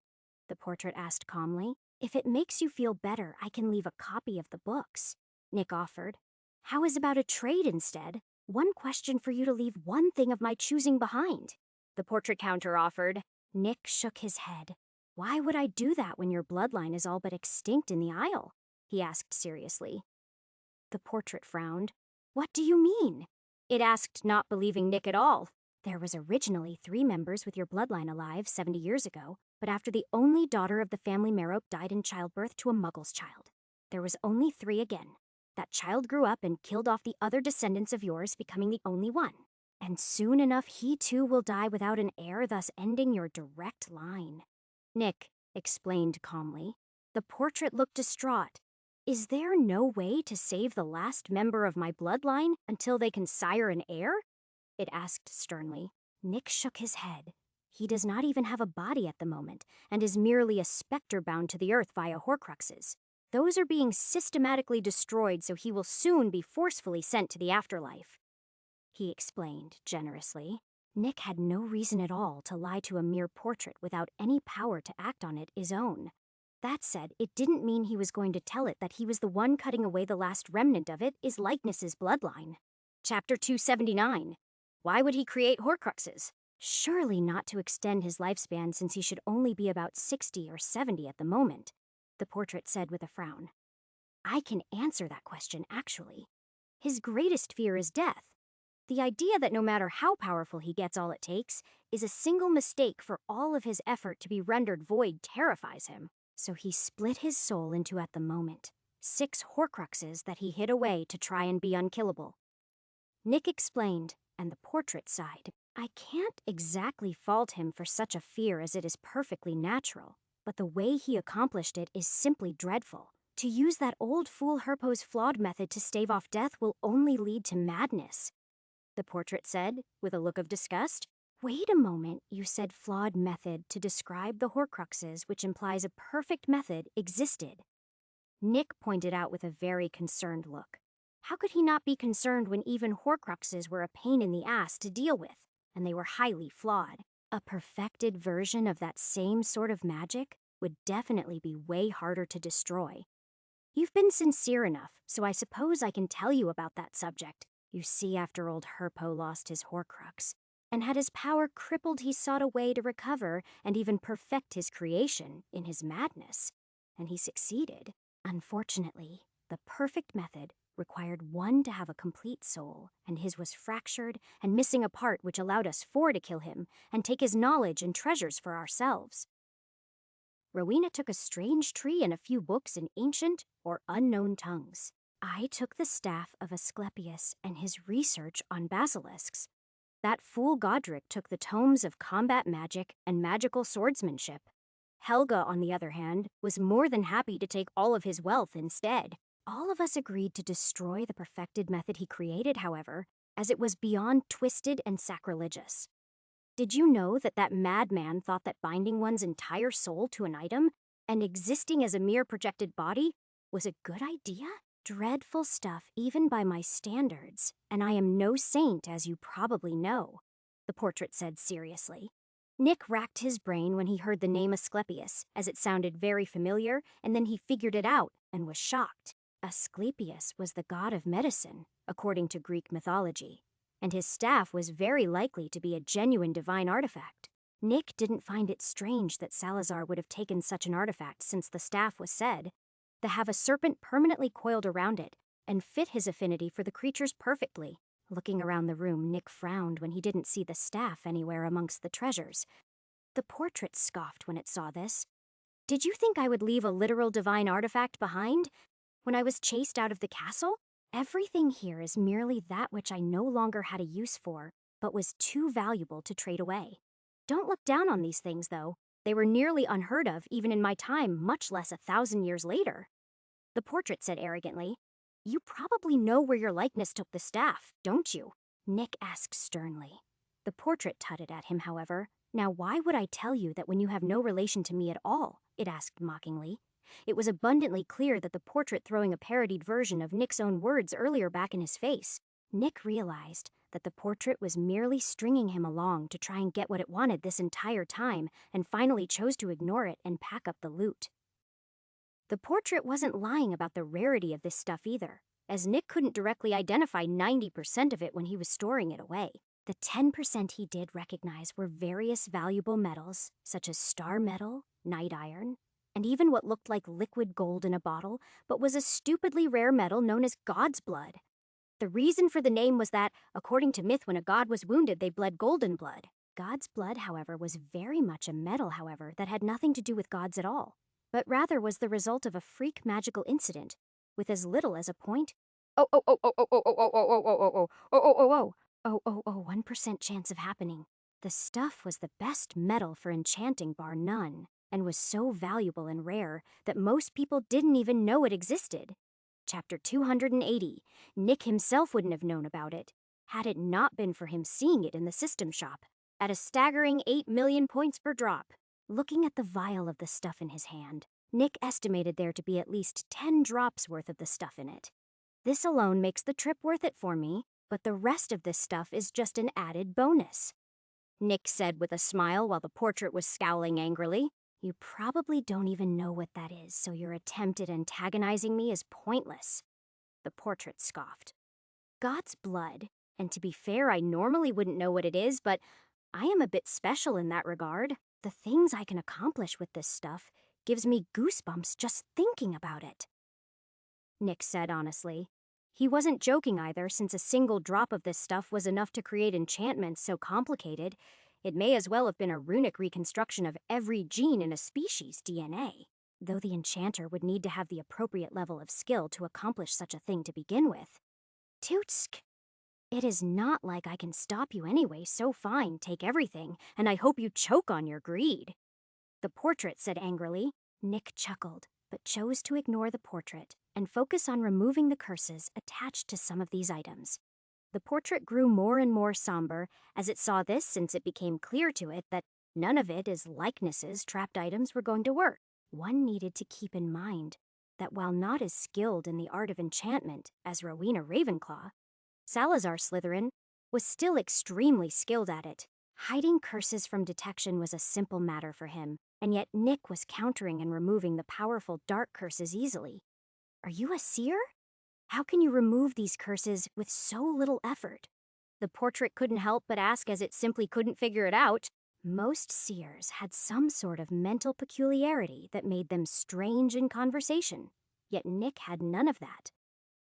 The portrait asked calmly. If it makes you feel better, I can leave a copy of the books, Nick offered. How is about a trade instead? One question for you to leave one thing of my choosing behind, the portrait counter offered. Nick shook his head. Why would I do that when your bloodline is all but extinct in the Isle? He asked seriously. The portrait frowned. What do you mean? It asked, not believing Nick at all. There was originally 3 members with your bloodline alive 70 years ago, but after the only daughter of the family Merope died in childbirth to a Muggle's child, there was only 3 again. That child grew up and killed off the other descendants of yours, becoming the only one. And soon enough he too will die without an heir, thus ending your direct line, Nick explained calmly. The portrait looked distraught. Is there no way to save the last member of my bloodline until they can sire an heir? It asked sternly. Nick shook his head. He does not even have a body at the moment, and is merely a specter bound to the earth via Horcruxes. Those are being systematically destroyed so he will soon be forcefully sent to the afterlife. He explained generously. Nick had no reason at all to lie to a mere portrait without any power to act on it his own. That said, it didn't mean he was going to tell it that he was the one cutting away the last remnant of it, his likeness's bloodline. Chapter 279. Why would he create Horcruxes? Surely not to extend his lifespan, since he should only be about 60 or 70 at the moment, the portrait said with a frown. I can answer that question, actually. His greatest fear is death. The idea that no matter how powerful he gets, all it takes is a single mistake for all of his effort to be rendered void terrifies him. So he split his soul into, at the moment, 6 Horcruxes that he hid away to try and be unkillable. Nick explained, and the portrait sighed. I can't exactly fault him for such a fear, as it is perfectly natural, but the way he accomplished it is simply dreadful. To use that old fool Herpo's flawed method to stave off death will only lead to madness, the portrait said, with a look of disgust. Wait a moment, you said flawed method to describe the Horcruxes, which implies a perfect method existed. Nick pointed out with a very concerned look. How could he not be concerned when even Horcruxes were a pain in the ass to deal with, and they were highly flawed? A perfected version of that same sort of magic would definitely be way harder to destroy. You've been sincere enough, so I suppose I can tell you about that subject. You see, after old Herpo lost his Horcrux, and had his power crippled, he sought a way to recover and even perfect his creation in his madness. And he succeeded. Unfortunately, the perfect method required one to have a complete soul, and his was fractured and missing a part, which allowed us 4 to kill him and take his knowledge and treasures for ourselves. Rowena took a strange tree and a few books in ancient or unknown tongues. I took the staff of Asclepius and his research on basilisks. That fool Godric took the tomes of combat magic and magical swordsmanship. Helga, on the other hand, was more than happy to take all of his wealth instead. All of us agreed to destroy the perfected method he created, however, as it was beyond twisted and sacrilegious. Did you know that that madman thought that binding one's entire soul to an item and existing as a mere projected body was a good idea? Dreadful stuff, even by my standards, and I am no saint, as you probably know, the portrait said seriously. Nick racked his brain when he heard the name Asclepius, as it sounded very familiar, and then he figured it out and was shocked. Asclepius was the god of medicine, according to Greek mythology, and his staff was very likely to be a genuine divine artifact. Nick didn't find it strange that Salazar would have taken such an artifact, since the staff was said to have a serpent permanently coiled around it and fit his affinity for the creatures perfectly. Looking around the room, Nick frowned when he didn't see the staff anywhere amongst the treasures. The portrait scoffed when it saw this. Did you think I would leave a literal divine artifact behind when I was chased out of the castle? Everything here is merely that which I no longer had a use for, but was too valuable to trade away. Don't look down on these things, though. They were nearly unheard of even in my time, much less 1,000 years later. The portrait said arrogantly. You probably know where your likeness took the staff, don't you? Nick asked sternly. The portrait tutted at him, however. Now why would I tell you that when you have no relation to me at all? It asked mockingly. It was abundantly clear that the portrait throwing a parodied version of Nick's own words earlier back in his face. Nick realized that the portrait was merely stringing him along to try and get what it wanted this entire time, and finally chose to ignore it and pack up the loot. The portrait wasn't lying about the rarity of this stuff either, as Nick couldn't directly identify 90% of it when he was storing it away. The 10% he did recognize were various valuable metals, such as star metal, night iron, and even what looked like liquid gold in a bottle, but was a stupidly rare metal known as God's blood. The reason for the name was that, according to myth, when a god was wounded, they bled golden blood. God's blood, however, was very much a metal, that had nothing to do with gods at all, but rather was the result of a freak magical incident, with as little as a point. 1% chance of happening. The stuff was the best metal for enchanting, bar none, and was so valuable and rare that most people didn't even know it existed. Chapter 280. Nick himself wouldn't have known about it, had it not been for him seeing it in the system shop, at a staggering 8 million points per drop. Looking at the vial of the stuff in his hand, Nick estimated there to be at least 10 drops worth of the stuff in it. This alone makes the trip worth it for me, but the rest of this stuff is just an added bonus. Nick said with a smile while the portrait was scowling angrily. You probably don't even know what that is, so your attempt at antagonizing me is pointless. The portrait scoffed. God's blood, and to be fair, I normally wouldn't know what it is, but I am a bit special in that regard. The things I can accomplish with this stuff gives me goosebumps just thinking about it. Nick said honestly. He wasn't joking either, since a single drop of this stuff was enough to create enchantments so complicated, it may as well have been a runic reconstruction of every gene in a species' DNA, though the enchanter would need to have the appropriate level of skill to accomplish such a thing to begin with. Tootsk! It is not like I can stop you anyway, so fine, take everything, and I hope you choke on your greed. The portrait said angrily. Nick chuckled, but chose to ignore the portrait and focus on removing the curses attached to some of these items. The portrait grew more and more somber as it saw this, since it became clear to it that none of it as likenesses trapped items were going to work. One needed to keep in mind that while not as skilled in the art of enchantment as Rowena Ravenclaw, Salazar Slytherin was still extremely skilled at it. Hiding curses from detection was a simple matter for him, and yet Nick was countering and removing the powerful dark curses easily. Are you a seer? How can you remove these curses with so little effort? The portrait couldn't help but ask, as it simply couldn't figure it out. Most seers had some sort of mental peculiarity that made them strange in conversation, yet Nick had none of that.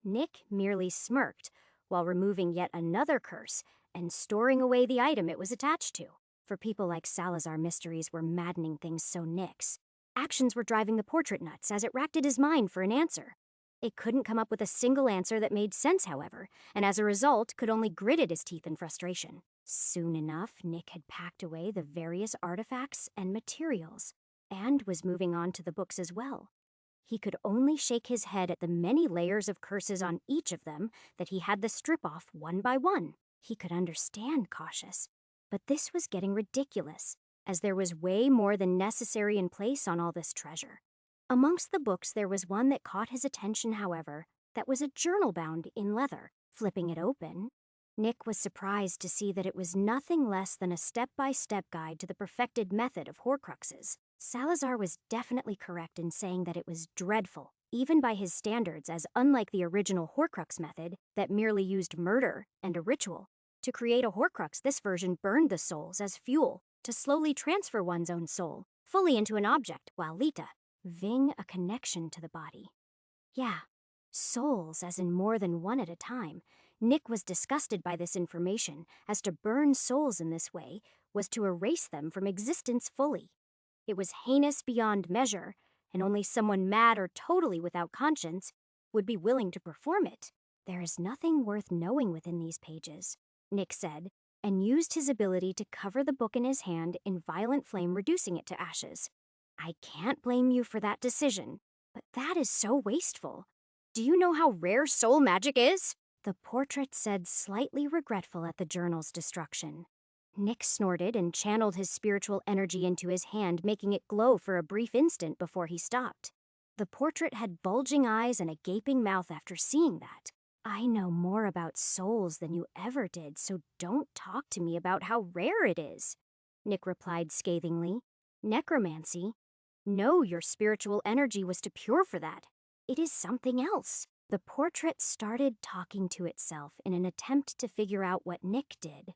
Nick merely smirked while removing yet another curse and storing away the item it was attached to. For people like Salazar, mysteries were maddening things, so Nick's actions were driving the portrait nuts as it racked at his mind for an answer. It couldn't come up with a single answer that made sense, however, and as a result could only grit at his teeth in frustration. Soon enough, Nick had packed away the various artifacts and materials, and was moving on to the books as well. He could only shake his head at the many layers of curses on each of them that he had to strip off one by one. He could understand cautious, but this was getting ridiculous, as there was way more than necessary in place on all this treasure. Amongst the books there was one that caught his attention, however, that was a journal bound in leather. Flipping it open, Nick was surprised to see that it was nothing less than a step-by-step guide to the perfected method of Horcruxes. Salazar was definitely correct in saying that it was dreadful, even by his standards, as unlike the original Horcrux method that merely used murder and a ritual. To create a Horcrux, this version burned the souls as fuel to slowly transfer one's own soul fully into an object, while Lita Ving a connection to the body. Yeah, souls as in more than one at a time. Nick was disgusted by this information, as to burn souls in this way was to erase them from existence fully. It was heinous beyond measure, and only someone mad or totally without conscience would be willing to perform it. There is nothing worth knowing within these pages, Nick said, and used his ability to cover the book in his hand in violent flame, reducing it to ashes. I can't blame you for that decision, but that is so wasteful. Do you know how rare soul magic is? The portrait said, slightly regretful at the journal's destruction. Nick snorted and channeled his spiritual energy into his hand, making it glow for a brief instant before he stopped. The portrait had bulging eyes and a gaping mouth after seeing that. I know more about souls than you ever did, so don't talk to me about how rare it is, Nick replied scathingly. Necromancy? No, your spiritual energy was too pure for that. It is something else. The portrait started talking to itself in an attempt to figure out what Nick did.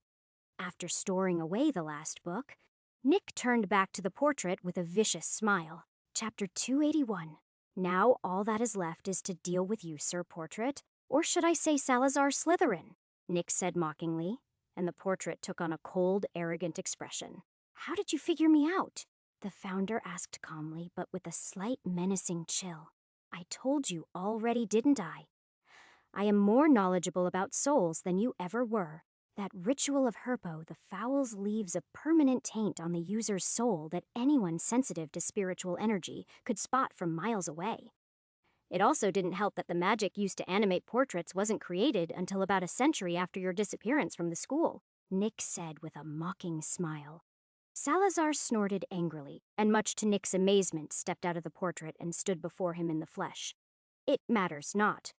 After storing away the last book, Nick turned back to the portrait with a vicious smile. Chapter 281. Now all that is left is to deal with you, Sir Portrait. Or should I say Salazar Slytherin? Nick said mockingly, and the portrait took on a cold, arrogant expression. How did you figure me out? The founder asked calmly, but with a slight menacing chill. I told you already, didn't I? I am more knowledgeable about souls than you ever were. That ritual of Herpo, the fowls, leaves a permanent taint on the user's soul that anyone sensitive to spiritual energy could spot from miles away. It also didn't help that the magic used to animate portraits wasn't created until about a century after your disappearance from the school, Nick said with a mocking smile. Salazar snorted angrily, and much to Nick's amazement, stepped out of the portrait and stood before him in the flesh. It matters not.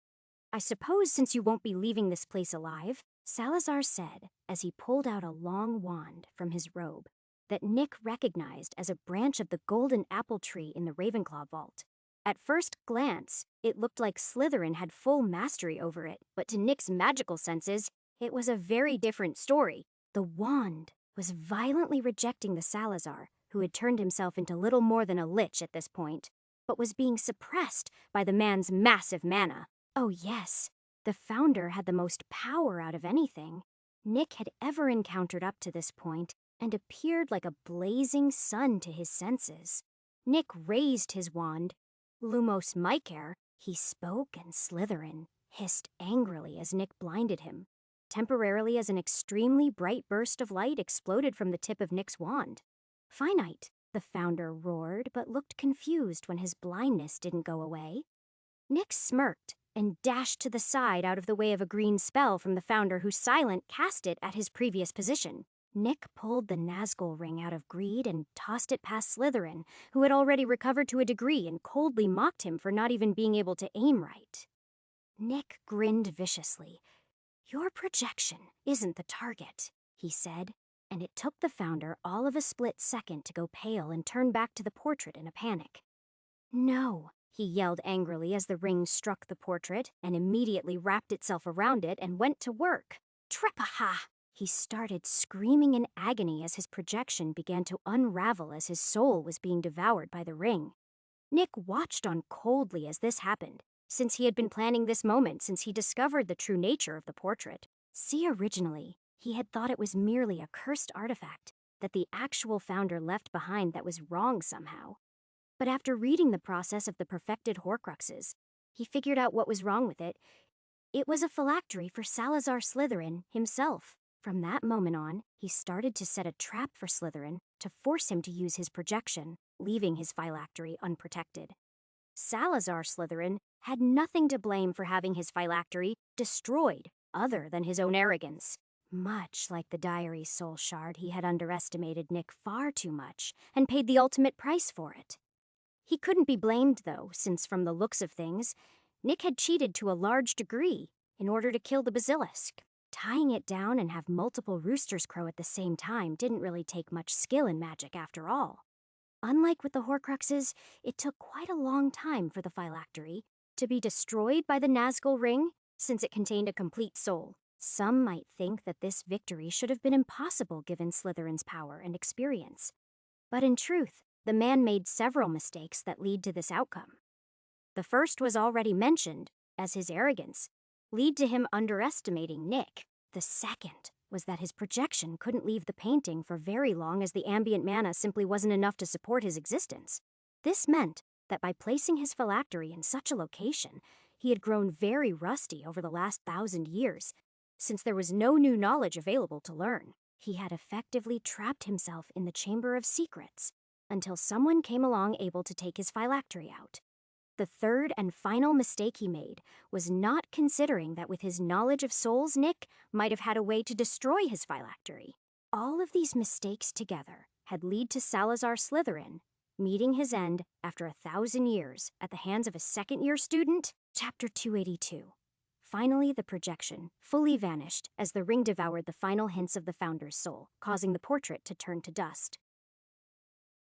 I suppose since you won't be leaving this place alive, Salazar said as he pulled out a long wand from his robe that Nick recognized as a branch of the golden apple tree in the Ravenclaw vault. At first glance, it looked like Slytherin had full mastery over it, but to Nick's magical senses, it was a very different story. The wand was violently rejecting the Salazar, who had turned himself into little more than a lich at this point, but was being suppressed by the man's massive mana. Oh yes, the Founder had the most power out of anything Nick had ever encountered up to this point, and appeared like a blazing sun to his senses. Nick raised his wand. Lumos Micer, he spoke, and Slytherin hissed angrily as Nick blinded him. Temporarily, as an extremely bright burst of light exploded from the tip of Nick's wand. Finite, the Founder roared, but looked confused when his blindness didn't go away. Nick smirked and dashed to the side out of the way of a green spell from the Founder, who silent cast it at his previous position. Nick pulled the Nazgul ring out of greed and tossed it past Slytherin, who had already recovered to a degree and coldly mocked him for not even being able to aim right. Nick grinned viciously. Your projection isn't the target, he said, and it took the Founder all of a split second to go pale and turn back to the portrait in a panic. No, he yelled angrily as the ring struck the portrait and immediately wrapped itself around it and went to work. Trepaha! He started screaming in agony as his projection began to unravel as his soul was being devoured by the ring. Nick watched on coldly as this happened, since he had been planning this moment since he discovered the true nature of the portrait. See, originally, he had thought it was merely a cursed artifact that the actual Founder left behind that was wrong somehow. But after reading the process of the perfected Horcruxes, he figured out what was wrong with it. It was a phylactery for Salazar Slytherin himself. From that moment on, he started to set a trap for Slytherin to force him to use his projection, leaving his phylactery unprotected. Salazar Slytherin had nothing to blame for having his phylactery destroyed other than his own arrogance. Much like the Diary's soul shard, he had underestimated Nick far too much and paid the ultimate price for it. He couldn't be blamed, though, since from the looks of things, Nick had cheated to a large degree in order to kill the basilisk. Tying it down and have multiple roosters crow at the same time didn't really take much skill in magic after all. Unlike with the Horcruxes, it took quite a long time for the phylactery to be destroyed by the Nazgul ring, since it contained a complete soul. Some might think that this victory should have been impossible given Slytherin's power and experience. But in truth, the man made several mistakes that lead to this outcome. The first was already mentioned, as his arrogance lead to him underestimating Nick. The second was that his projection couldn't leave the painting for very long, as the ambient mana simply wasn't enough to support his existence. This meant that by placing his phylactery in such a location, he had grown very rusty over the last 1,000 years, since there was no new knowledge available to learn. He had effectively trapped himself in the Chamber of Secrets until someone came along able to take his phylactery out. The third and final mistake he made was not considering that with his knowledge of souls, Nick might have had a way to destroy his phylactery. All of these mistakes together had led to Salazar Slytherin meeting his end after 1,000 years at the hands of a second-year student. Chapter 282. Finally, the projection fully vanished as the ring devoured the final hints of the Founder's soul, causing the portrait to turn to dust.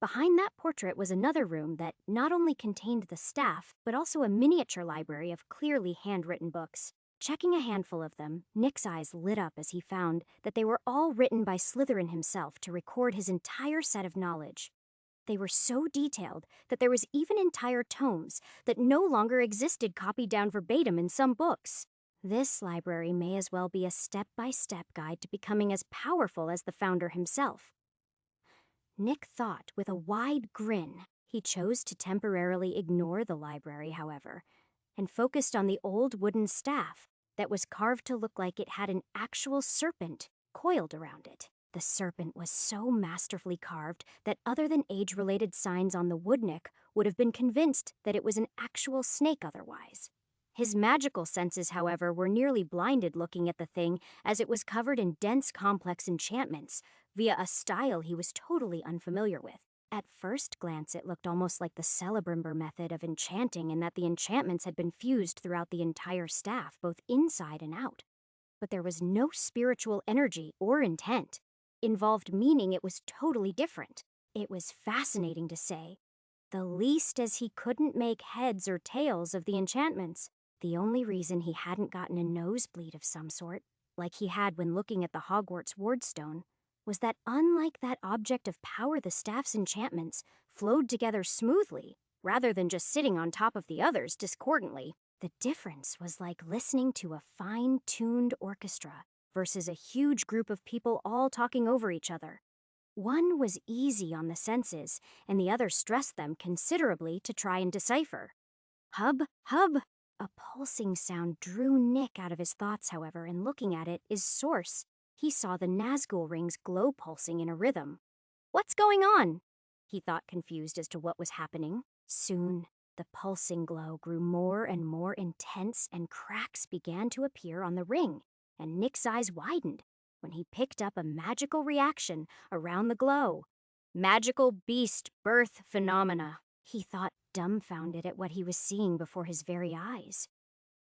Behind that portrait was another room that not only contained the staff, but also a miniature library of clearly handwritten books. Checking a handful of them, Nick's eyes lit up as he found that they were all written by Slytherin himself to record his entire set of knowledge. They were so detailed that there was even entire tomes that no longer existed copied down verbatim in some books. This library may as well be a step-by-step guide to becoming as powerful as the Founder himself. Nick thought with a wide grin. He chose to temporarily ignore the library, however, and focused on the old wooden staff that was carved to look like it had an actual serpent coiled around it. The serpent was so masterfully carved that other than age-related signs on the woodnick would have been convinced that it was an actual snake otherwise. His magical senses, however, were nearly blinded looking at the thing, as it was covered in dense, complex enchantments, via a style he was totally unfamiliar with. At first glance, it looked almost like the Celebrimber method of enchanting in that the enchantments had been fused throughout the entire staff, both inside and out. But there was no spiritual energy or intent involved, meaning it was totally different. It was fascinating to say, the least as he couldn't make heads or tails of the enchantments. The only reason he hadn't gotten a nosebleed of some sort, like he had when looking at the Hogwarts Wardstone, was that unlike that object of power, the staff's enchantments flowed together smoothly, rather than just sitting on top of the others discordantly. The difference was like listening to a fine-tuned orchestra versus a huge group of people all talking over each other. One was easy on the senses, and the other stressed them considerably to try and decipher. Hub, hub! A pulsing sound drew Nick out of his thoughts, however, and looking at it, his source, he saw the Nazgul rings glow pulsing in a rhythm. What's going on? He thought, confused as to what was happening. Soon, the pulsing glow grew more and more intense, and cracks began to appear on the ring, and Nick's eyes widened when he picked up a magical reaction around the glow. Magical beast birth phenomena, he thought, dumbfounded at what he was seeing before his very eyes.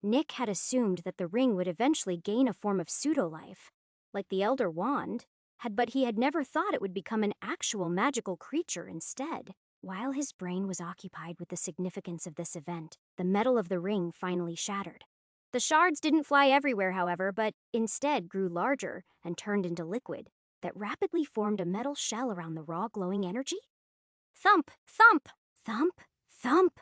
Nick had assumed that the ring would eventually gain a form of pseudo-life, like the Elder Wand, but he had never thought it would become an actual magical creature instead. While his brain was occupied with the significance of this event, the metal of the ring finally shattered. The shards didn't fly everywhere, however, but instead grew larger and turned into liquid that rapidly formed a metal shell around the raw glowing energy. Thump, thump, thump, thump.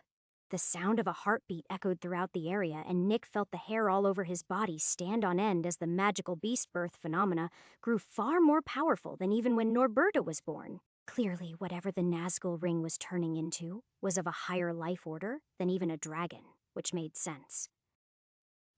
The sound of a heartbeat echoed throughout the area, and Nick felt the hair all over his body stand on end as the magical beast birth phenomena grew far more powerful than even when Norberta was born. Clearly, whatever the Nazgul ring was turning into was of a higher life order than even a dragon, which made sense.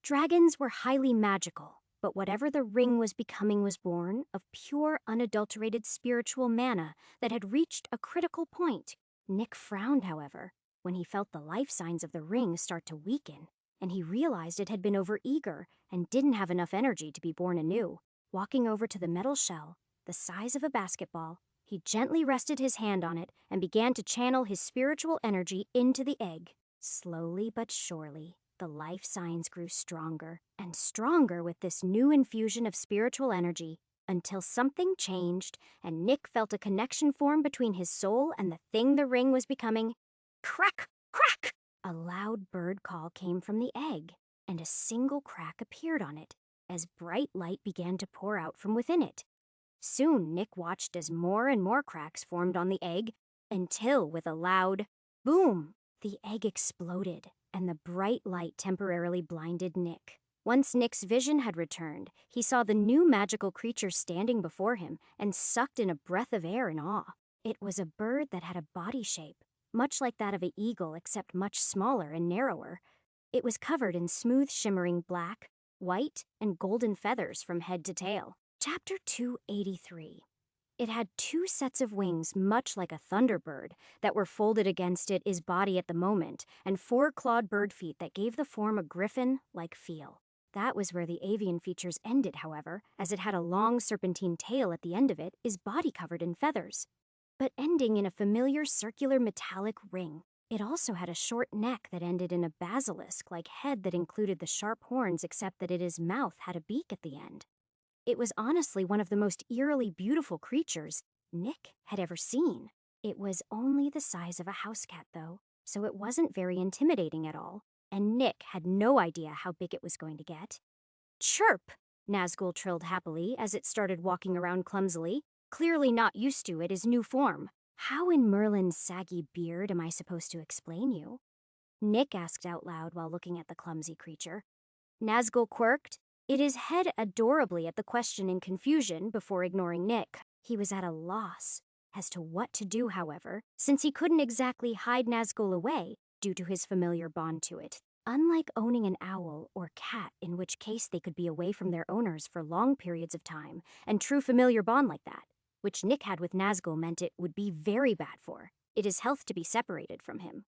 Dragons were highly magical, but whatever the ring was becoming was born of pure, unadulterated spiritual mana that had reached a critical point. Nick frowned, however, when he felt the life signs of the ring start to weaken, and he realized it had been overeager and didn't have enough energy to be born anew. Walking over to the metal shell, the size of a basketball, he gently rested his hand on it and began to channel his spiritual energy into the egg. Slowly but surely, the life signs grew stronger and stronger with this new infusion of spiritual energy, until something changed and Nick felt a connection form between his soul and the thing the ring was becoming. Crack! Crack! A loud bird call came from the egg, and a single crack appeared on it as bright light began to pour out from within it. Soon Nick watched as more and more cracks formed on the egg, until with a loud boom, the egg exploded, and the bright light temporarily blinded Nick. Once Nick's vision had returned, he saw the new magical creature standing before him and sucked in a breath of air in awe. It was a bird that had a body shape much like that of an eagle, except much smaller and narrower. It was covered in smooth, shimmering black, white, and golden feathers from head to tail. Chapter 283. It had 2 sets of wings, much like a thunderbird, that were folded against his body at the moment, and 4 clawed bird feet that gave the form a griffin-like feel. That was where the avian features ended, however, as it had a long serpentine tail at the end of it, his body covered in feathers, but ending in a familiar circular metallic ring. It also had a short neck that ended in a basilisk-like head that included the sharp horns, except that his mouth had a beak at the end. It was honestly one of the most eerily beautiful creatures Nick had ever seen. It was only the size of a house cat, though, so it wasn't very intimidating at all, and Nick had no idea how big it was going to get. Chirp! Nazgul trilled happily as it started walking around clumsily, clearly not used to its new form. How in Merlin's saggy beard am I supposed to explain you? Nick asked out loud while looking at the clumsy creature. Nazgul quirked, his head adorably at the question in confusion before ignoring Nick. He was at a loss as to what to do, however, since he couldn't exactly hide Nazgul away due to his familiar bond to it. Unlike owning an owl or cat, in which case they could be away from their owners for long periods of time, and true familiar bond like that, which Nick had with Nazgul, meant it would be very bad for his health to be separated from him.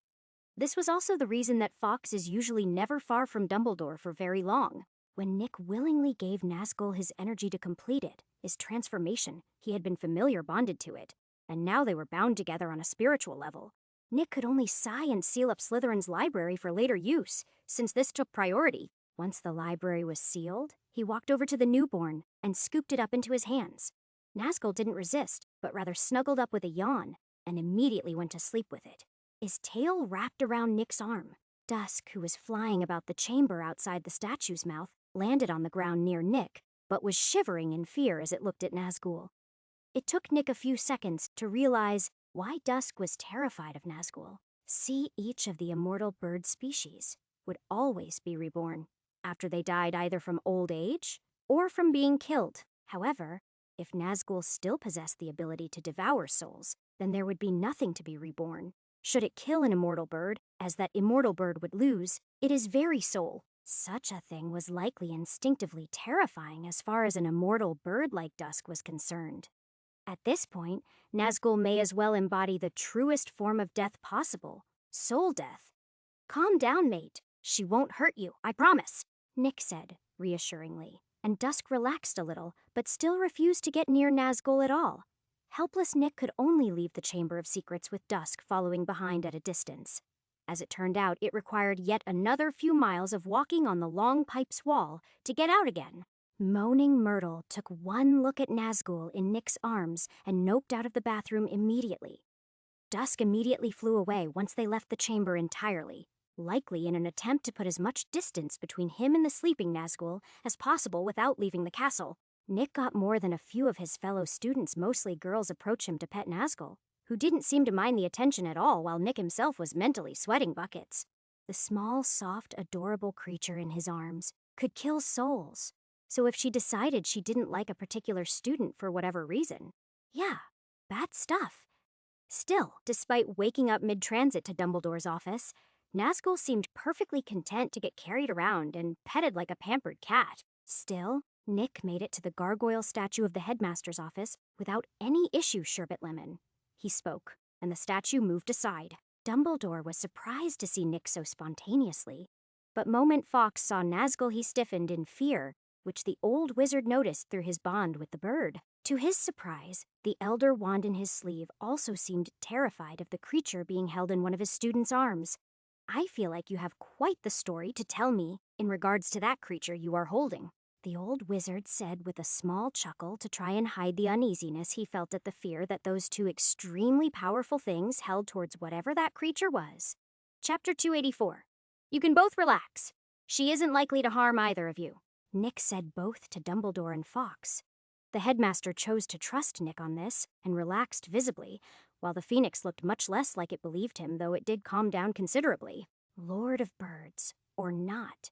This was also the reason that Fawkes is usually never far from Dumbledore for very long. When Nick willingly gave Nazgul his energy to complete it, his transformation. He had been familiar bonded to it, and now they were bound together on a spiritual level. Nick could only sigh and seal up Slytherin's library for later use, since this took priority. Once the library was sealed, he walked over to the newborn and scooped it up into his hands. Nazgul didn't resist, but rather snuggled up with a yawn and immediately went to sleep with it, his tail wrapped around Nick's arm. Dusk, who was flying about the chamber outside the statue's mouth, landed on the ground near Nick, but was shivering in fear as it looked at Nazgul. It took Nick a few seconds to realize why Dusk was terrified of Nazgul. See, each of the immortal bird species would always be reborn, after they died either from old age or from being killed. However, if Nazgul still possessed the ability to devour souls, then there would be nothing to be reborn. Should it kill an immortal bird, as that immortal bird would lose, its very soul. Such a thing was likely instinctively terrifying as far as an immortal bird like Dusk was concerned. At this point, Nazgul may as well embody the truest form of death possible, soul death. "Calm down, mate. She won't hurt you, I promise," Nick said, reassuringly, and Dusk relaxed a little, but still refused to get near Nazgul at all. Helpless Nick could only leave the Chamber of Secrets with Dusk following behind at a distance. As it turned out, it required yet another few miles of walking on the long pipe's wall to get out again. Moaning Myrtle took one look at Nazgul in Nick's arms and noped out of the bathroom immediately. Dusk immediately flew away once they left the chamber entirely, likely in an attempt to put as much distance between him and the sleeping Nazgul as possible without leaving the castle. Nick got more than a few of his fellow students, mostly girls, approach him to pet Nazgul, who didn't seem to mind the attention at all while Nick himself was mentally sweating buckets. The small, soft, adorable creature in his arms could kill souls. So if she decided she didn't like a particular student for whatever reason, yeah, bad stuff. Still, despite waking up mid-transit to Dumbledore's office, Nazgul seemed perfectly content to get carried around and petted like a pampered cat. Still, Nick made it to the gargoyle statue of the headmaster's office without any issue, Sherbet Lemon. He spoke, and the statue moved aside. Dumbledore was surprised to see Nick so spontaneously, but moment Fawkes saw Nazgul, he stiffened in fear, which the old wizard noticed through his bond with the bird. To his surprise, the elder wand in his sleeve also seemed terrified of the creature being held in one of his students' arms. "I feel like you have quite the story to tell me in regards to that creature you are holding," the old wizard said with a small chuckle to try and hide the uneasiness he felt at the fear that those two extremely powerful things held towards whatever that creature was. Chapter 284. You can both relax. She isn't likely to harm either of you. Nick said both to Dumbledore and Fawkes. The headmaster chose to trust Nick on this and relaxed visibly, while the phoenix looked much less like it believed him, though it did calm down considerably. Lord of Birds, or not,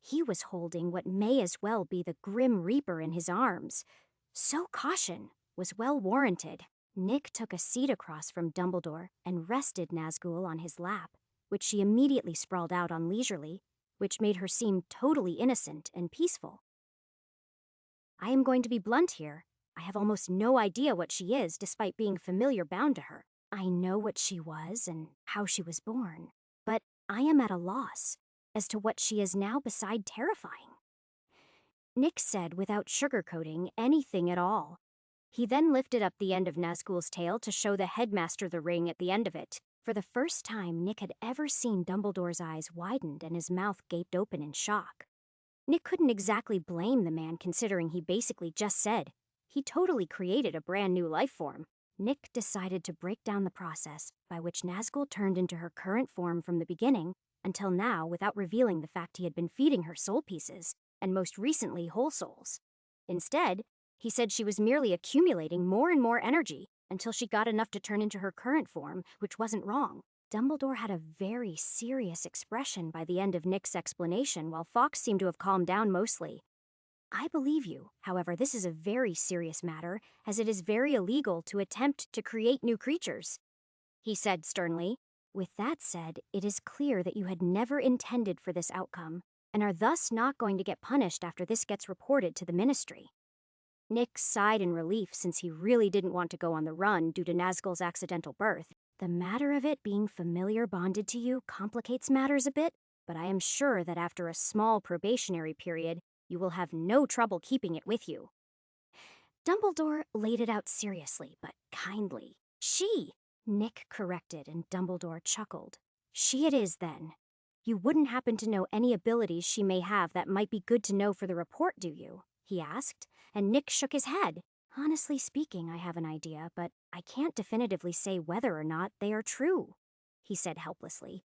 he was holding what may as well be the Grim Reaper in his arms. So caution was well warranted. Nick took a seat across from Dumbledore and rested Nazgul on his lap, which she immediately sprawled out on leisurely, which made her seem totally innocent and peaceful. "I am going to be blunt here. I have almost no idea what she is, despite being familiar bound to her. I know what she was and how she was born, but I am at a loss as to what she is now beside terrifying," Nick said without sugarcoating anything at all. He then lifted up the end of Nazgul's tail to show the headmaster the ring at the end of it. For the first time Nick had ever seen Dumbledore's eyes widened and his mouth gaped open in shock. Nick couldn't exactly blame the man, considering he basically just said he totally created a brand new life form. Nick decided to break down the process by which Nazgul turned into her current form from the beginning until now without revealing the fact he had been feeding her soul pieces, and most recently whole souls. Instead, he said she was merely accumulating more and more energy until she got enough to turn into her current form, which wasn't wrong. Dumbledore had a very serious expression by the end of Nick's explanation, while Fawkes seemed to have calmed down mostly. "I believe you. However, this is a very serious matter, as it is very illegal to attempt to create new creatures," he said sternly. "With that said, it is clear that you had never intended for this outcome, and are thus not going to get punished after this gets reported to the Ministry." Nick sighed in relief, since he really didn't want to go on the run due to Nazgul's accidental birth. "The matter of it being familiar bonded to you complicates matters a bit, but I am sure that after a small probationary period, you will have no trouble keeping it with you." Dumbledore laid it out seriously, but kindly. She, Nick corrected, and Dumbledore chuckled. She it is, then. You wouldn't happen to know any abilities she may have that might be good to know for the report, do you? He asked, and Nick shook his head. Honestly speaking, I have an idea, but I can't definitively say whether or not they are true, he said helplessly.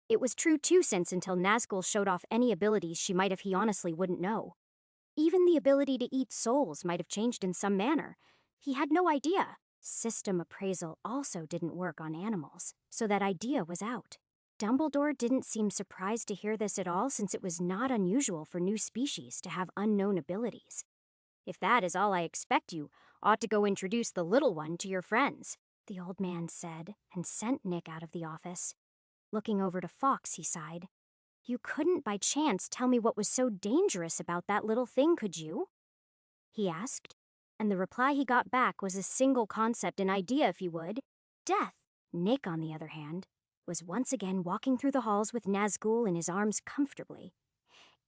It was true 2 cents until Nazgul showed off any abilities she might have he honestly wouldn't know. Even the ability to eat souls might have changed in some manner. He had no idea. System appraisal also didn't work on animals, so that idea was out. Dumbledore didn't seem surprised to hear this at all, since it was not unusual for new species to have unknown abilities. If that is all I expect, you ought to go introduce the little one to your friends, the old man said, and sent Nick out of the office. Looking over to Fawkes, he sighed. You couldn't by chance tell me what was so dangerous about that little thing, could you? He asked, and the reply he got back was a single concept, an idea if you would. Death. Nick, on the other hand, was once again walking through the halls with Nazgul in his arms comfortably.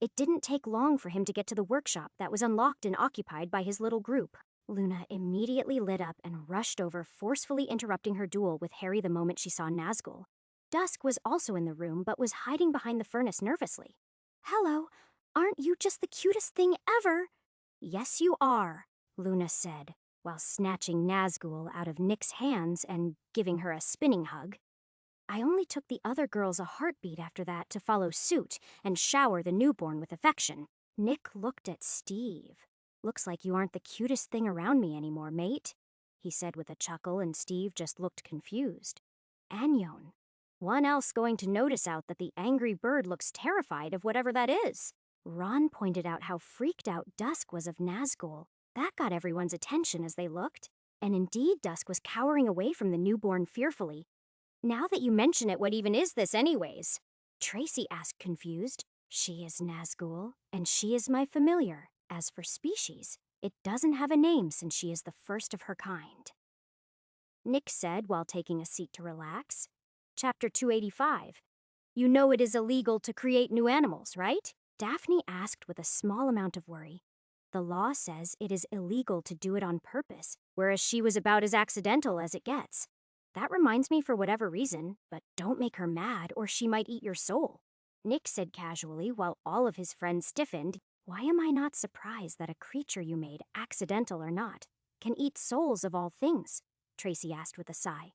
It didn't take long for him to get to the workshop that was unlocked and occupied by his little group. Luna immediately lit up and rushed over, forcefully interrupting her duel with Harry the moment she saw Nazgul. Dusk was also in the room, but was hiding behind the furnace nervously. Hello, aren't you just the cutest thing ever? Yes, you are, Luna said, while snatching Nazgul out of Nick's hands and giving her a spinning hug. I only took the other girls a heartbeat after that to follow suit and shower the newborn with affection. Nick looked at Steve. Looks like you aren't the cutest thing around me anymore, mate, he said with a chuckle, and Steve just looked confused. Anion. One else going to notice out that the angry bird looks terrified of whatever that is. Ron pointed out how freaked out Dusk was of Nazgul. That got everyone's attention as they looked, and indeed Dusk was cowering away from the newborn fearfully. Now that you mention it, what even is this anyways? Tracy asked, confused. She is Nazgul, and she is my familiar. As for species, it doesn't have a name since she is the first of her kind, Nick said while taking a seat to relax. Chapter 285. You know it is illegal to create new animals, right? Daphne asked with a small amount of worry. The law says it is illegal to do it on purpose, whereas she was about as accidental as it gets. That reminds me for whatever reason, but don't make her mad or she might eat your soul, Nick said casually while all of his friends stiffened. Why am I not surprised that a creature you made, accidental or not, can eat souls of all things? Tracy asked with a sigh.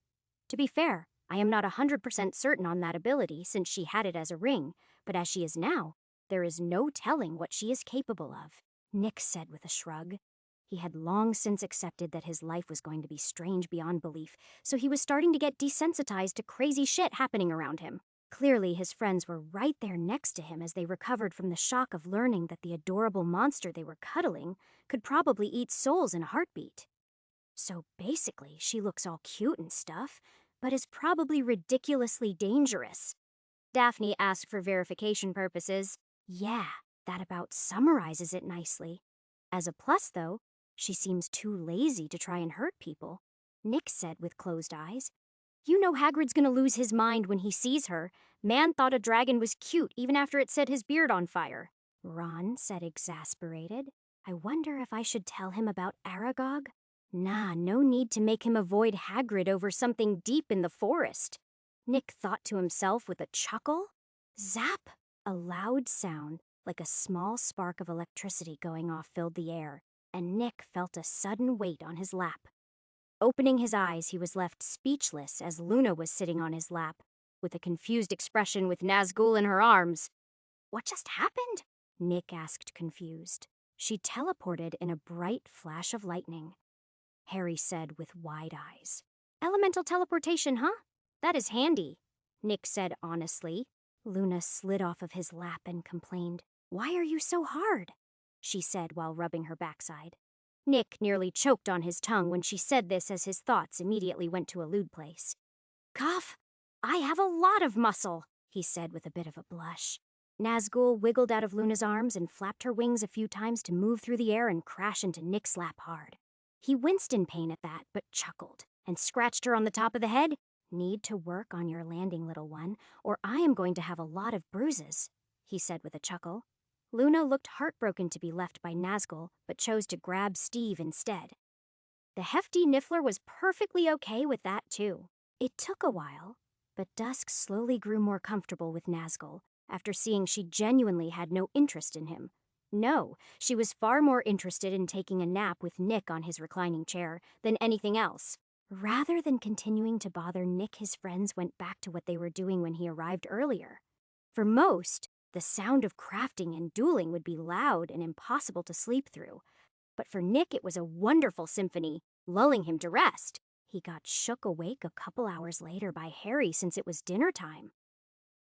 To be fair, I am not 100% certain on that ability since she had it as a ring, but as she is now, there is no telling what she is capable of, Nick said with a shrug. He had long since accepted that his life was going to be strange beyond belief, so he was starting to get desensitized to crazy shit happening around him. Clearly, his friends were right there next to him as they recovered from the shock of learning that the adorable monster they were cuddling could probably eat souls in a heartbeat. So basically, she looks all cute and stuff, but is probably ridiculously dangerous, Daphne asked for verification purposes. Yeah, that about summarizes it nicely. As a plus, though, she seems too lazy to try and hurt people, Nick said with closed eyes. You know Hagrid's gonna lose his mind when he sees her. Man thought a dragon was cute even after it set his beard on fire, Ron said, exasperated. I wonder if I should tell him about Aragog? Nah, no need to make him avoid Hagrid over something deep in the forest, Nick thought to himself with a chuckle. Zap! A loud sound, like a small spark of electricity going off, filled the air, and Nick felt a sudden weight on his lap. Opening his eyes, he was left speechless as Luna was sitting on his lap, with a confused expression with Nazgul in her arms. What just happened? Nick asked, confused. She teleported in a bright flash of lightning, Harry said with wide eyes. Elemental teleportation, huh? That is handy, Nick said honestly. Luna slid off of his lap and complained. Why are you so hard? She said while rubbing her backside. Nick nearly choked on his tongue when she said this as his thoughts immediately went to a lewd place. Cough! I have a lot of muscle, he said with a bit of a blush. Nazgul wiggled out of Luna's arms and flapped her wings a few times to move through the air and crash into Nick's lap hard. He winced in pain at that, but chuckled and scratched her on the top of the head. Need to work on your landing, little one, or I am going to have a lot of bruises, he said with a chuckle. Luna looked heartbroken to be left by Nazgul, but chose to grab Steve instead. The hefty Niffler was perfectly okay with that too. It took a while, but Dusk slowly grew more comfortable with Nazgul after seeing she genuinely had no interest in him. No, she was far more interested in taking a nap with Nick on his reclining chair than anything else. Rather than continuing to bother Nick, his friends went back to what they were doing when he arrived earlier. For most, the sound of crafting and dueling would be loud and impossible to sleep through. But for Nick, it was a wonderful symphony, lulling him to rest. He got shook awake a couple hours later by Harry since it was dinner time.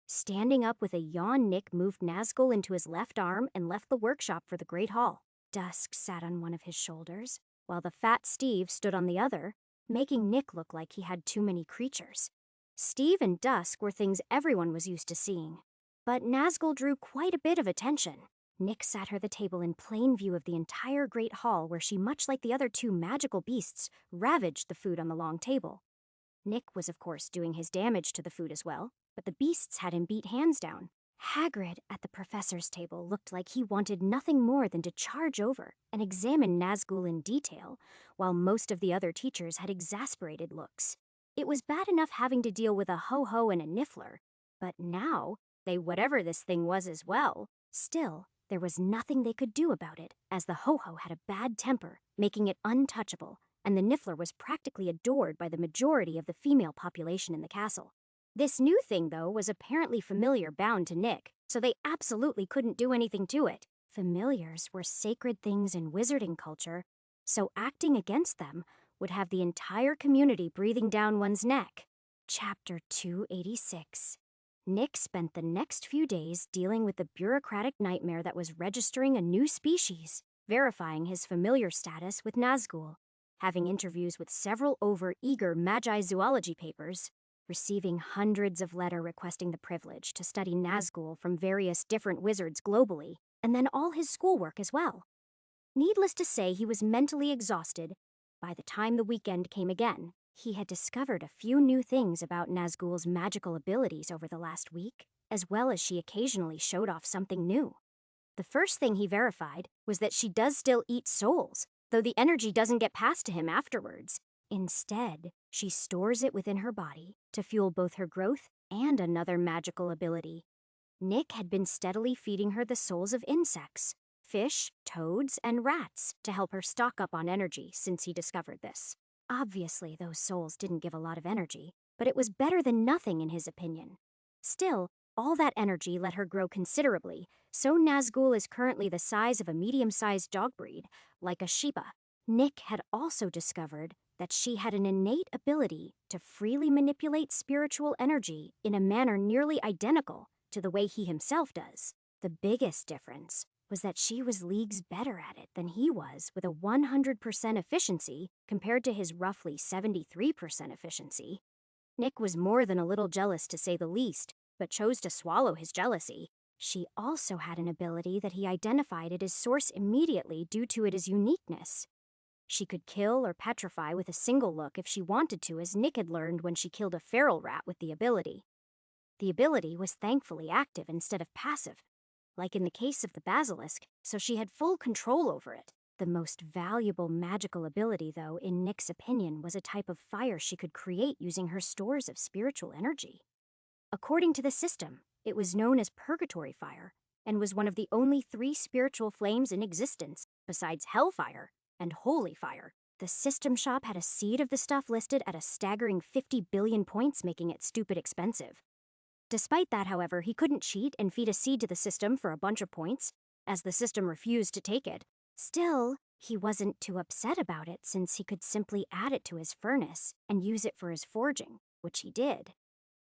Standing up with a yawn, Nick moved Nazgul into his left arm and left the workshop for the Great Hall. Dusk sat on one of his shoulders, while the fat Steve stood on the other, making Nick look like he had too many creatures. Steve and Dusk were things everyone was used to seeing, but Nazgul drew quite a bit of attention. Nick sat her the table in plain view of the entire Great Hall where she, much like the other two magical beasts, ravaged the food on the long table. Nick was, of course, doing his damage to the food as well, but the beasts had him beat hands down. Hagrid at the professor's table looked like he wanted nothing more than to charge over and examine Nazgul in detail, while most of the other teachers had exasperated looks. It was bad enough having to deal with a Ho-Ho and a Niffler, but now they whatever this thing was as well. Still, there was nothing they could do about it, as the Ho-Ho had a bad temper, making it untouchable, and the Niffler was practically adored by the majority of the female population in the castle. This new thing, though, was apparently familiar bound to Nick, so they absolutely couldn't do anything to it. Familiars were sacred things in wizarding culture, so acting against them would have the entire community breathing down one's neck. Chapter 286. Nick spent the next few days dealing with the bureaucratic nightmare that was registering a new species, verifying his familiar status with Nazgul, having interviews with several over-eager Magi zoology papers, receiving hundreds of letters requesting the privilege to study Nazgul from various different wizards globally, and then all his schoolwork as well. Needless to say, he was mentally exhausted. By the time the weekend came again, he had discovered a few new things about Nazgul's magical abilities over the last week, as well as she occasionally showed off something new. The first thing he verified was that she does still eat souls, though the energy doesn't get passed to him afterwards. Instead, she stores it within her body to fuel both her growth and another magical ability. Nick had been steadily feeding her the souls of insects, fish, toads, and rats to help her stock up on energy since he discovered this. Obviously, those souls didn't give a lot of energy, but it was better than nothing in his opinion. Still, all that energy let her grow considerably, so Nazgul is currently the size of a medium-sized dog breed, like a Shiba. Nick had also discovered that she had an innate ability to freely manipulate spiritual energy in a manner nearly identical to the way he himself does. The biggest difference was that she was leagues better at it than he was, with a 100% efficiency compared to his roughly 73% efficiency. Nick was more than a little jealous, to say the least, but chose to swallow his jealousy. She also had an ability that he identified at his source immediately due to its uniqueness. She could kill or petrify with a single look if she wanted to, as Nick had learned when she killed a feral rat with the ability. The ability was thankfully active instead of passive, like in the case of the basilisk, so she had full control over it. The most valuable magical ability, though, in Nick's opinion, was a type of fire she could create using her stores of spiritual energy. According to the system, it was known as Purgatory Fire, and was one of the only 3 spiritual flames in existence, besides Hellfire and Holy Fire. The system shop had a seed of the stuff listed at a staggering 50 billion points, making it stupid expensive. Despite that, however, he couldn't cheat and feed a seed to the system for a bunch of points, as the system refused to take it. Still, he wasn't too upset about it, since he could simply add it to his furnace and use it for his forging, which he did.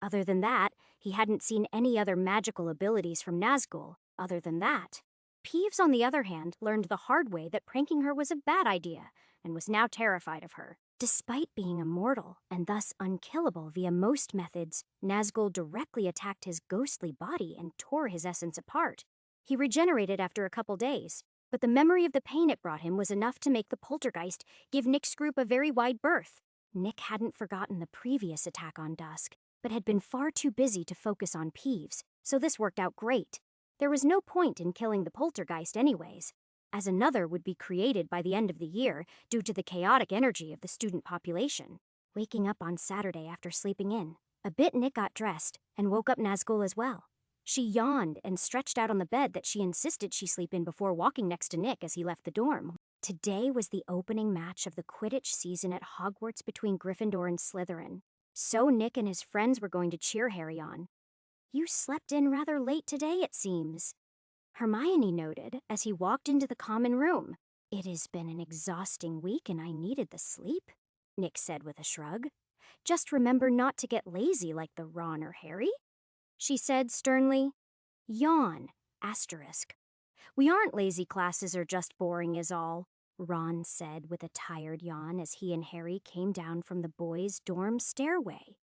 Other than that, he hadn't seen any other magical abilities from Nazgul. Other than that, Peeves, on the other hand, learned the hard way that pranking her was a bad idea, and was now terrified of her. Despite being immortal, and thus unkillable via most methods, Nazgul directly attacked his ghostly body and tore his essence apart. He regenerated after a couple days, but the memory of the pain it brought him was enough to make the poltergeist give Nick's group a very wide berth. Nick hadn't forgotten the previous attack on Dusk, but had been far too busy to focus on Peeves, so this worked out great. There was no point in killing the poltergeist anyways. as another would be created by the end of the year due to the chaotic energy of the student population. Waking up on Saturday after sleeping in, a bit Nick got dressed and woke up Nazgul as well. She yawned and stretched out on the bed that she insisted she sleep in before walking next to Nick as he left the dorm. Today was the opening match of the Quidditch season at Hogwarts between Gryffindor and Slytherin. So Nick and his friends were going to cheer Harry on. "You slept in rather late today, it seems," Hermione noted as he walked into the common room. "It has been an exhausting week and I needed the sleep," Nick said with a shrug. "Just remember not to get lazy like the Ron or Harry," she said sternly. Yawn, asterisk. "We aren't lazy, classes are just boring is all," Ron said with a tired yawn as he and Harry came down from the boys' dorm stairway.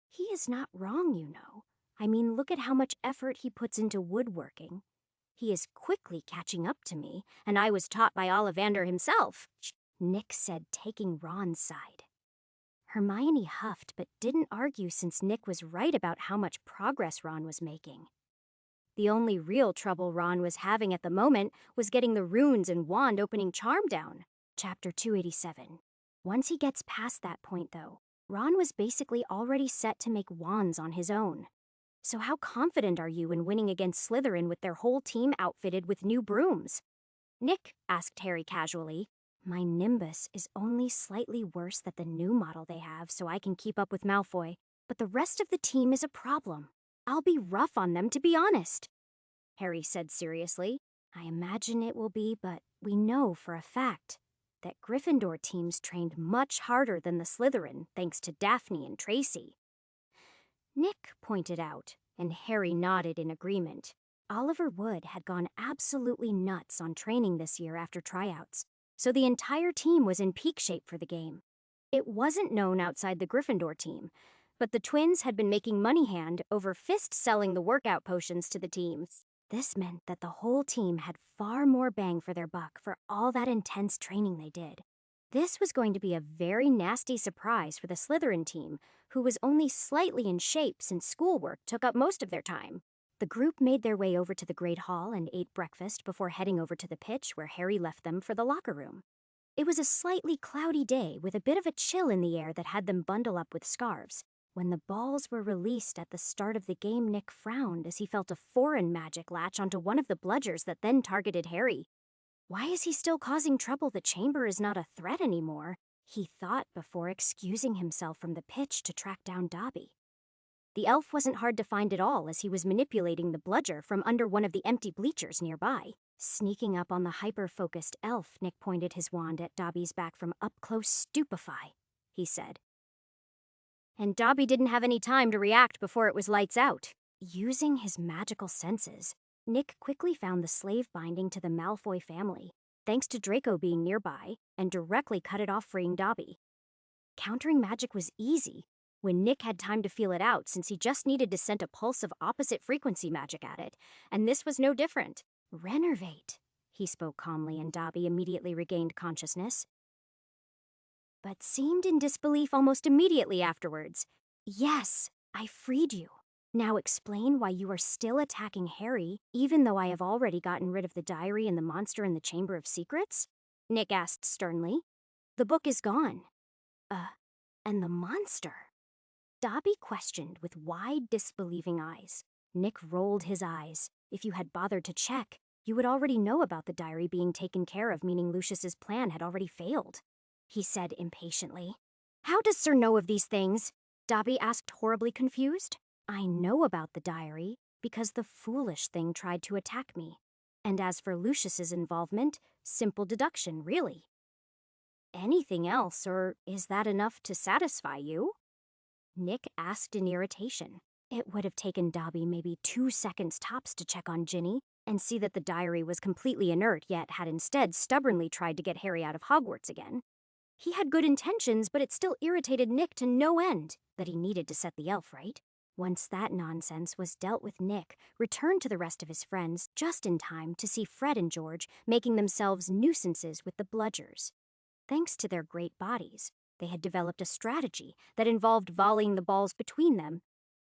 "He is not wrong, you know. I mean, look at how much effort he puts into woodworking. He is quickly catching up to me, and I was taught by Ollivander himself," Nick said, taking Ron's side. Hermione huffed but didn't argue since Nick was right about how much progress Ron was making. The only real trouble Ron was having at the moment was getting the runes and wand opening charm down. Chapter 287. Once he gets past that point, though, Ron was basically already set to make wands on his own. "So how confident are you in winning against Slytherin with their whole team outfitted with new brooms?" Nick asked Harry casually. "My Nimbus is only slightly worse than the new model they have, so I can keep up with Malfoy, but the rest of the team is a problem. I'll be rough on them, to be honest," Harry said seriously. "I imagine it will be, but we know for a fact that Gryffindor teams trained much harder than the Slytherin, thanks to Daphne and Tracy," Nick pointed out, and Harry nodded in agreement. Oliver Wood had gone absolutely nuts on training this year after tryouts, so the entire team was in peak shape for the game. It wasn't known outside the Gryffindor team, but the twins had been making money hand over fist selling the workout potions to the teams. This meant that the whole team had far more bang for their buck for all that intense training they did. This was going to be a very nasty surprise for the Slytherin team, who was only slightly in shape since schoolwork took up most of their time. The group made their way over to the Great Hall and ate breakfast before heading over to the pitch where Harry left them for the locker room. It was a slightly cloudy day with a bit of a chill in the air that had them bundle up with scarves. When the balls were released at the start of the game, Nick frowned as he felt a foreign magic latch onto one of the bludgers that then targeted Harry. Why is he still causing trouble? The chamber is not a threat anymore, he thought before excusing himself from the pitch to track down Dobby. The elf wasn't hard to find at all as he was manipulating the bludger from under one of the empty bleachers nearby. Sneaking up on the hyper-focused elf, Nick pointed his wand at Dobby's back from up close. "Stupefy," he said. And Dobby didn't have any time to react before it was lights out. Using his magical senses, Nick quickly found the slave binding to the Malfoy family, thanks to Draco being nearby, and directly cut it off, freeing Dobby. Countering magic was easy when Nick had time to feel it out, since he just needed to send a pulse of opposite frequency magic at it, and this was no different. "Renervate," he spoke calmly, and Dobby immediately regained consciousness, but seemed in disbelief almost immediately afterwards. "Yes, I freed you. Now explain why you are still attacking Harry, even though I have already gotten rid of the diary and the monster in the Chamber of Secrets?" Nick asked sternly. "The book is gone." And the monster?" Dobby questioned with wide, disbelieving eyes. Nick rolled his eyes. "If you had bothered to check, you would already know about the diary being taken care of, meaning Lucius's plan had already failed," he said impatiently. "How does Sir know of these things?" Dobby asked, horribly confused. "I know about the diary because the foolish thing tried to attack me. And as for Lucius's involvement, simple deduction, really." "Anything else, or is that enough to satisfy you?" Nick asked in irritation. It would have taken Dobby maybe 2 seconds tops to check on Ginny and see that the diary was completely inert, yet had instead stubbornly tried to get Harry out of Hogwarts again. He had good intentions, but it still irritated Nick to no end that he needed to set the elf right. Once that nonsense was dealt with, Nick returned to the rest of his friends just in time to see Fred and George making themselves nuisances with the bludgers. Thanks to their great bodies, they had developed a strategy that involved volleying the balls between them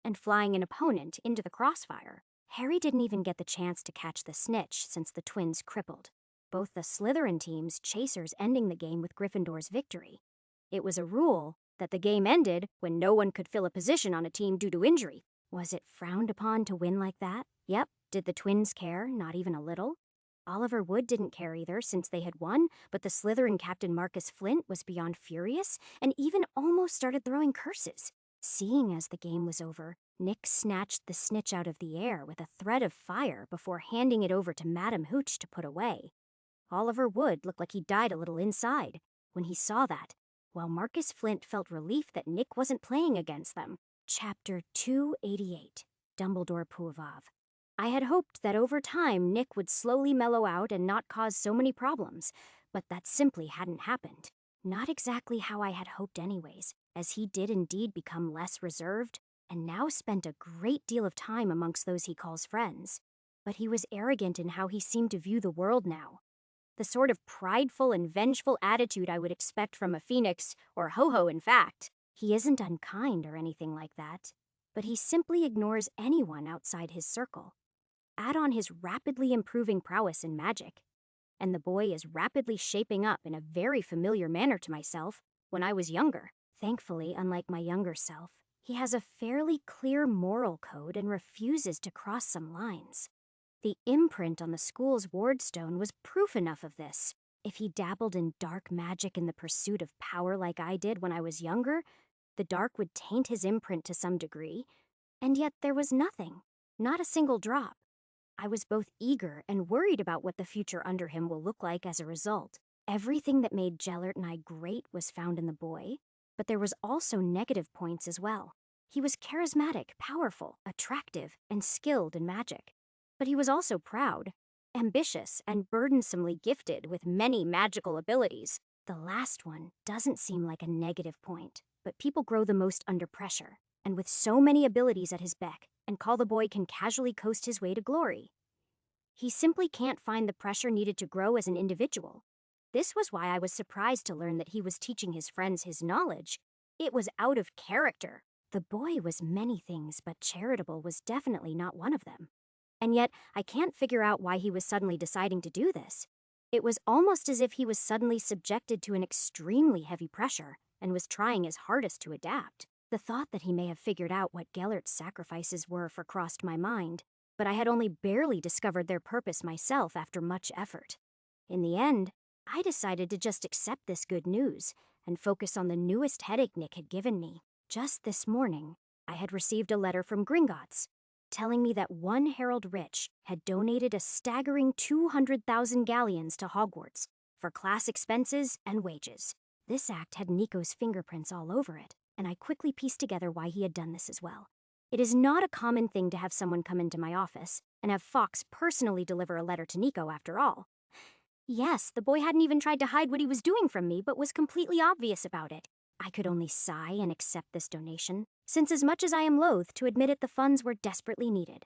and flying an opponent into the crossfire. Harry didn't even get the chance to catch the snitch since the twins crippled. both the Slytherin team's chasers ending the game with Gryffindor's victory. It was a rule that the game ended when no one could fill a position on a team due to injury. Was it frowned upon to win like that? Yep. Did the twins care? Not even a little. Oliver Wood didn't care either, since they had won, but the Slytherin captain Marcus Flint was beyond furious and even almost started throwing curses. Seeing as the game was over, Nick snatched the snitch out of the air with a thread of fire before handing it over to Madam Hooch to put away. Oliver Wood looked like he died a little inside when he saw that, while Marcus Flint felt relief that Nick wasn't playing against them. Chapter 288, Dumbledore Puavav. I had hoped that over time Nick would slowly mellow out and not cause so many problems, but that simply hadn't happened. Not exactly how I had hoped anyways, as he did indeed become less reserved, and now spent a great deal of time amongst those he calls friends. But he was arrogant in how he seemed to view the world now. The sort of prideful and vengeful attitude I would expect from a phoenix, or Ho-Ho in fact. He isn't unkind or anything like that, but he simply ignores anyone outside his circle. Add on his rapidly improving prowess in magic, and the boy is rapidly shaping up in a very familiar manner to myself when I was younger. Thankfully, unlike my younger self, he has a fairly clear moral code and refuses to cross some lines. The imprint on the school's wardstone was proof enough of this. If he dabbled in dark magic in the pursuit of power like I did when I was younger, the dark would taint his imprint to some degree, and yet there was nothing, not a single drop. I was both eager and worried about what the future under him will look like as a result. Everything that made Gellert and I great was found in the boy, but there was also negative points as well. He was charismatic, powerful, attractive, and skilled in magic. But he was also proud, ambitious, and burdensomely gifted with many magical abilities. The last one doesn't seem like a negative point, but people grow the most under pressure, and with so many abilities at his beck, and Call the Boy can casually coast his way to glory. He simply can't find the pressure needed to grow as an individual. This was why I was surprised to learn that he was teaching his friends his knowledge. It was out of character. The boy was many things, but charitable was definitely not one of them. And yet, I can't figure out why he was suddenly deciding to do this. It was almost as if he was suddenly subjected to an extremely heavy pressure and was trying his hardest to adapt. The thought that he may have figured out what Gellert's sacrifices were crossed my mind, but I had only barely discovered their purpose myself after much effort. In the end, I decided to just accept this good news and focus on the newest headache Nick had given me. Just this morning, I had received a letter from Gringotts, telling me that one Harold Rich had donated a staggering 200,000 galleons to Hogwarts for class expenses and wages. This act had Nico's fingerprints all over it, and I quickly pieced together why he had done this as well. It is not a common thing to have someone come into my office and have Fawkes personally deliver a letter to Nico after all. Yes, the boy hadn't even tried to hide what he was doing from me, but was completely obvious about it. I could only sigh and accept this donation, since as much as I am loath to admit it, the funds were desperately needed.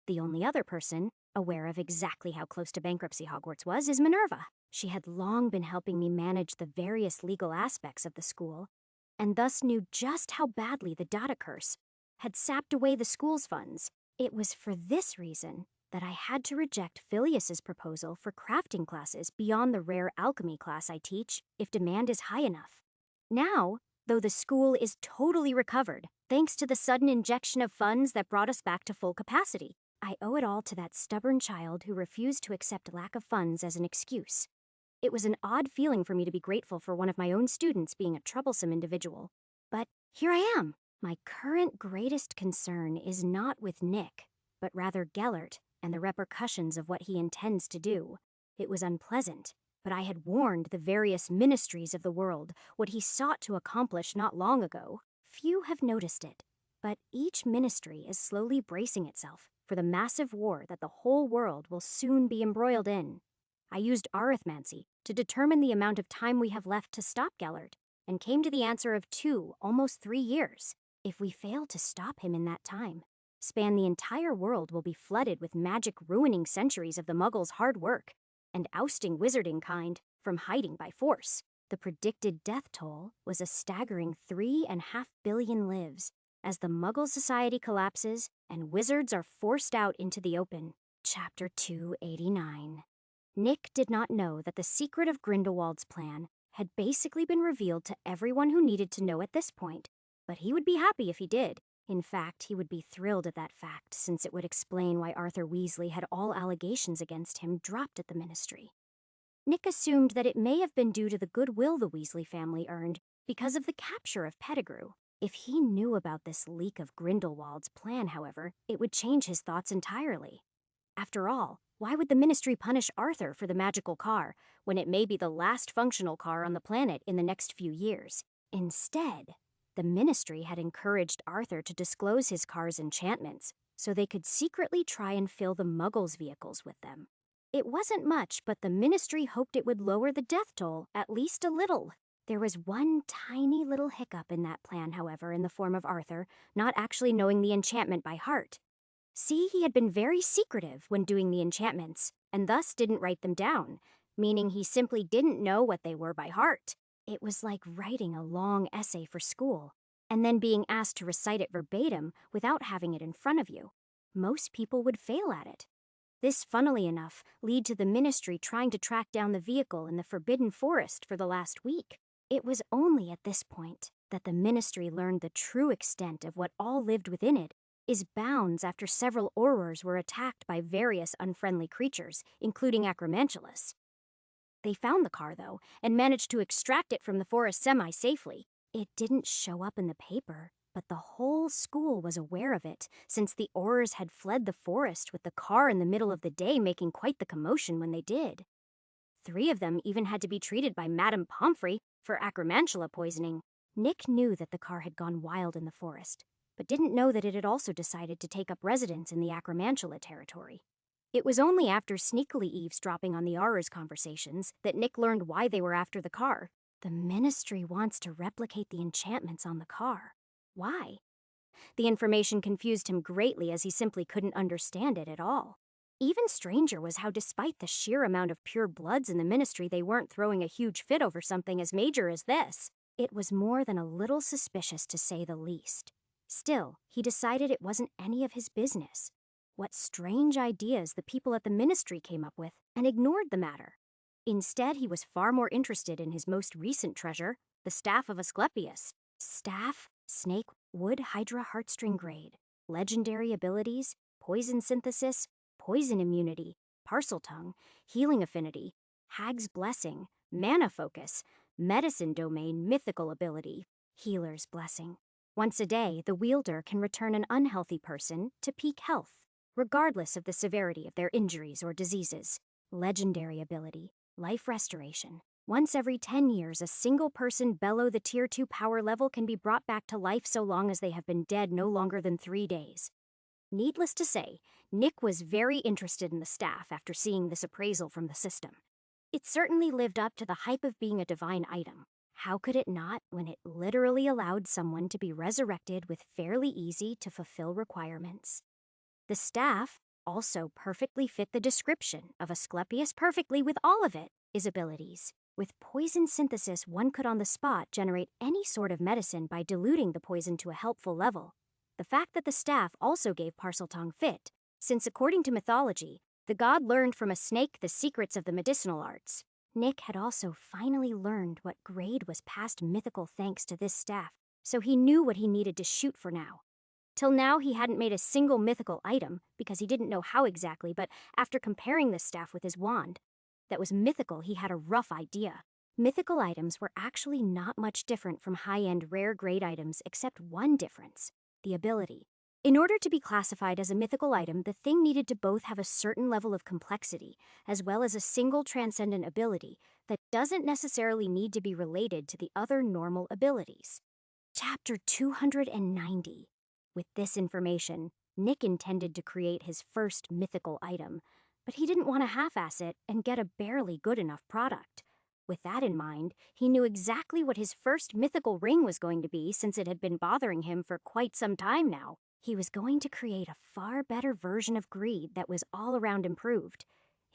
The only other person aware of exactly how close to bankruptcy Hogwarts was is Minerva. She had long been helping me manage the various legal aspects of the school, and thus knew just how badly the Data Curse had sapped away the school's funds. It was for this reason that I had to reject Phileas's proposal for crafting classes beyond the rare alchemy class I teach if demand is high enough. Now, though the school is totally recovered, thanks to the sudden injection of funds that brought us back to full capacity, I owe it all to that stubborn child who refused to accept lack of funds as an excuse. It was an odd feeling for me to be grateful for one of my own students being a troublesome individual. But here I am. My current greatest concern is not with Nick, but rather Gellert and the repercussions of what he intends to do. It was unpleasant, but I had warned the various ministries of the world what he sought to accomplish not long ago. Few have noticed it, but each ministry is slowly bracing itself for the massive war that the whole world will soon be embroiled in. I used arithmancy to determine the amount of time we have left to stop Gellert, and came to the answer of 2, almost 3 years. If we fail to stop him in that time, the entire world will be flooded with magic ruining centuries of the Muggles' hard work, and ousting wizarding kind from hiding by force. The predicted death toll was a staggering 3.5 billion lives, as the Muggle society collapses and wizards are forced out into the open. Chapter 289. Nick did not know that the secret of Grindelwald's plan had basically been revealed to everyone who needed to know at this point, but he would be happy if he did. In fact, he would be thrilled at that fact, since it would explain why Arthur Weasley had all allegations against him dropped at the Ministry. Nick assumed that it may have been due to the goodwill the Weasley family earned because of the capture of Pettigrew. If he knew about this leak of Grindelwald's plan, however, it would change his thoughts entirely. After all, why would the Ministry punish Arthur for the magical car when it may be the last functional car on the planet in the next few years? Instead, the Ministry had encouraged Arthur to disclose his car's enchantments so they could secretly try and fill the Muggles' vehicles with them. It wasn't much, but the Ministry hoped it would lower the death toll at least a little. There was one tiny little hiccup in that plan, however, in the form of Arthur not actually knowing the enchantment by heart. See, he had been very secretive when doing the enchantments, and thus didn't write them down, meaning he simply didn't know what they were by heart. It was like writing a long essay for school, and then being asked to recite it verbatim without having it in front of you. Most people would fail at it. This, funnily enough, led to the Ministry trying to track down the vehicle in the Forbidden Forest for the last week. It was only at this point that the Ministry learned the true extent of what all lived within it is bounds after several Aurors were attacked by various unfriendly creatures, including Acromantulas. They found the car, though, and managed to extract it from the forest semi-safely. It didn't show up in the paper, but the whole school was aware of it, since the Aurors had fled the forest with the car in the middle of the day, making quite the commotion when they did. 3 of them even had to be treated by Madame Pomfrey for acromantula poisoning. Nick knew that the car had gone wild in the forest, but didn't know that it had also decided to take up residence in the acromantula territory. It was only after sneakily eavesdropping on the Aurors' conversations that Nick learned why they were after the car. The Ministry wants to replicate the enchantments on the car. Why? The information confused him greatly, as he simply couldn't understand it at all. Even stranger was how, despite the sheer amount of pure bloods in the Ministry, they weren't throwing a huge fit over something as major as this. It was more than a little suspicious, to say the least. Still, he decided it wasn't any of his business. What strange ideas the people at the Ministry came up with, and ignored the matter. Instead, he was far more interested in his most recent treasure, the Staff of Asclepius. Staff, snake, wood, hydra, heartstring grade. Legendary abilities, poison synthesis, poison immunity, Parseltongue, healing affinity, Hag's blessing, mana focus, medicine domain, mythical ability, healer's blessing. Once a day, the wielder can return an unhealthy person to peak health, regardless of the severity of their injuries or diseases. Legendary ability, life restoration. Once every 10 years, a single person below the Tier 2 power level can be brought back to life so long as they have been dead no longer than 3 days. Needless to say, Nick was very interested in the staff after seeing this appraisal from the system. It certainly lived up to the hype of being a divine item. How could it not, when it literally allowed someone to be resurrected with fairly easy to fulfill requirements? The staff also perfectly fit the description of Asclepius, perfectly with all of its abilities. With poison synthesis, one could on the spot generate any sort of medicine by diluting the poison to a helpful level. The fact that the staff also gave Parseltongue fit, since according to mythology, the god learned from a snake the secrets of the medicinal arts. Nick had also finally learned what grade was past mythical thanks to this staff, so he knew what he needed to shoot for now. Till now, he hadn't made a single mythical item, because he didn't know how exactly, but after comparing the staff with his wand that was mythical, he had a rough idea. Mythical items were actually not much different from high-end rare grade items, except one difference: the ability. In order to be classified as a mythical item, the thing needed to both have a certain level of complexity, as well as a single transcendent ability that doesn't necessarily need to be related to the other normal abilities. Chapter 290. With this information, Nick intended to create his first mythical item, but he didn't want to half-ass it and get a barely good enough product. With that in mind, he knew exactly what his first mythical ring was going to be, since it had been bothering him for quite some time now. He was going to create a far better version of greed that was all around improved.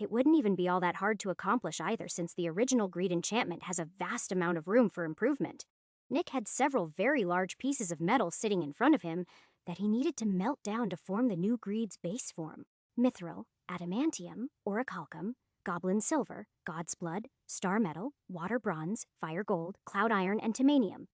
It wouldn't even be all that hard to accomplish either, since the original greed enchantment has a vast amount of room for improvement. Nick had several very large pieces of metal sitting in front of him that he needed to melt down to form the new greed's base form: mithril, adamantium, orichalcum, goblin silver, god's blood, star metal, water bronze, fire gold, cloud iron, and timanium.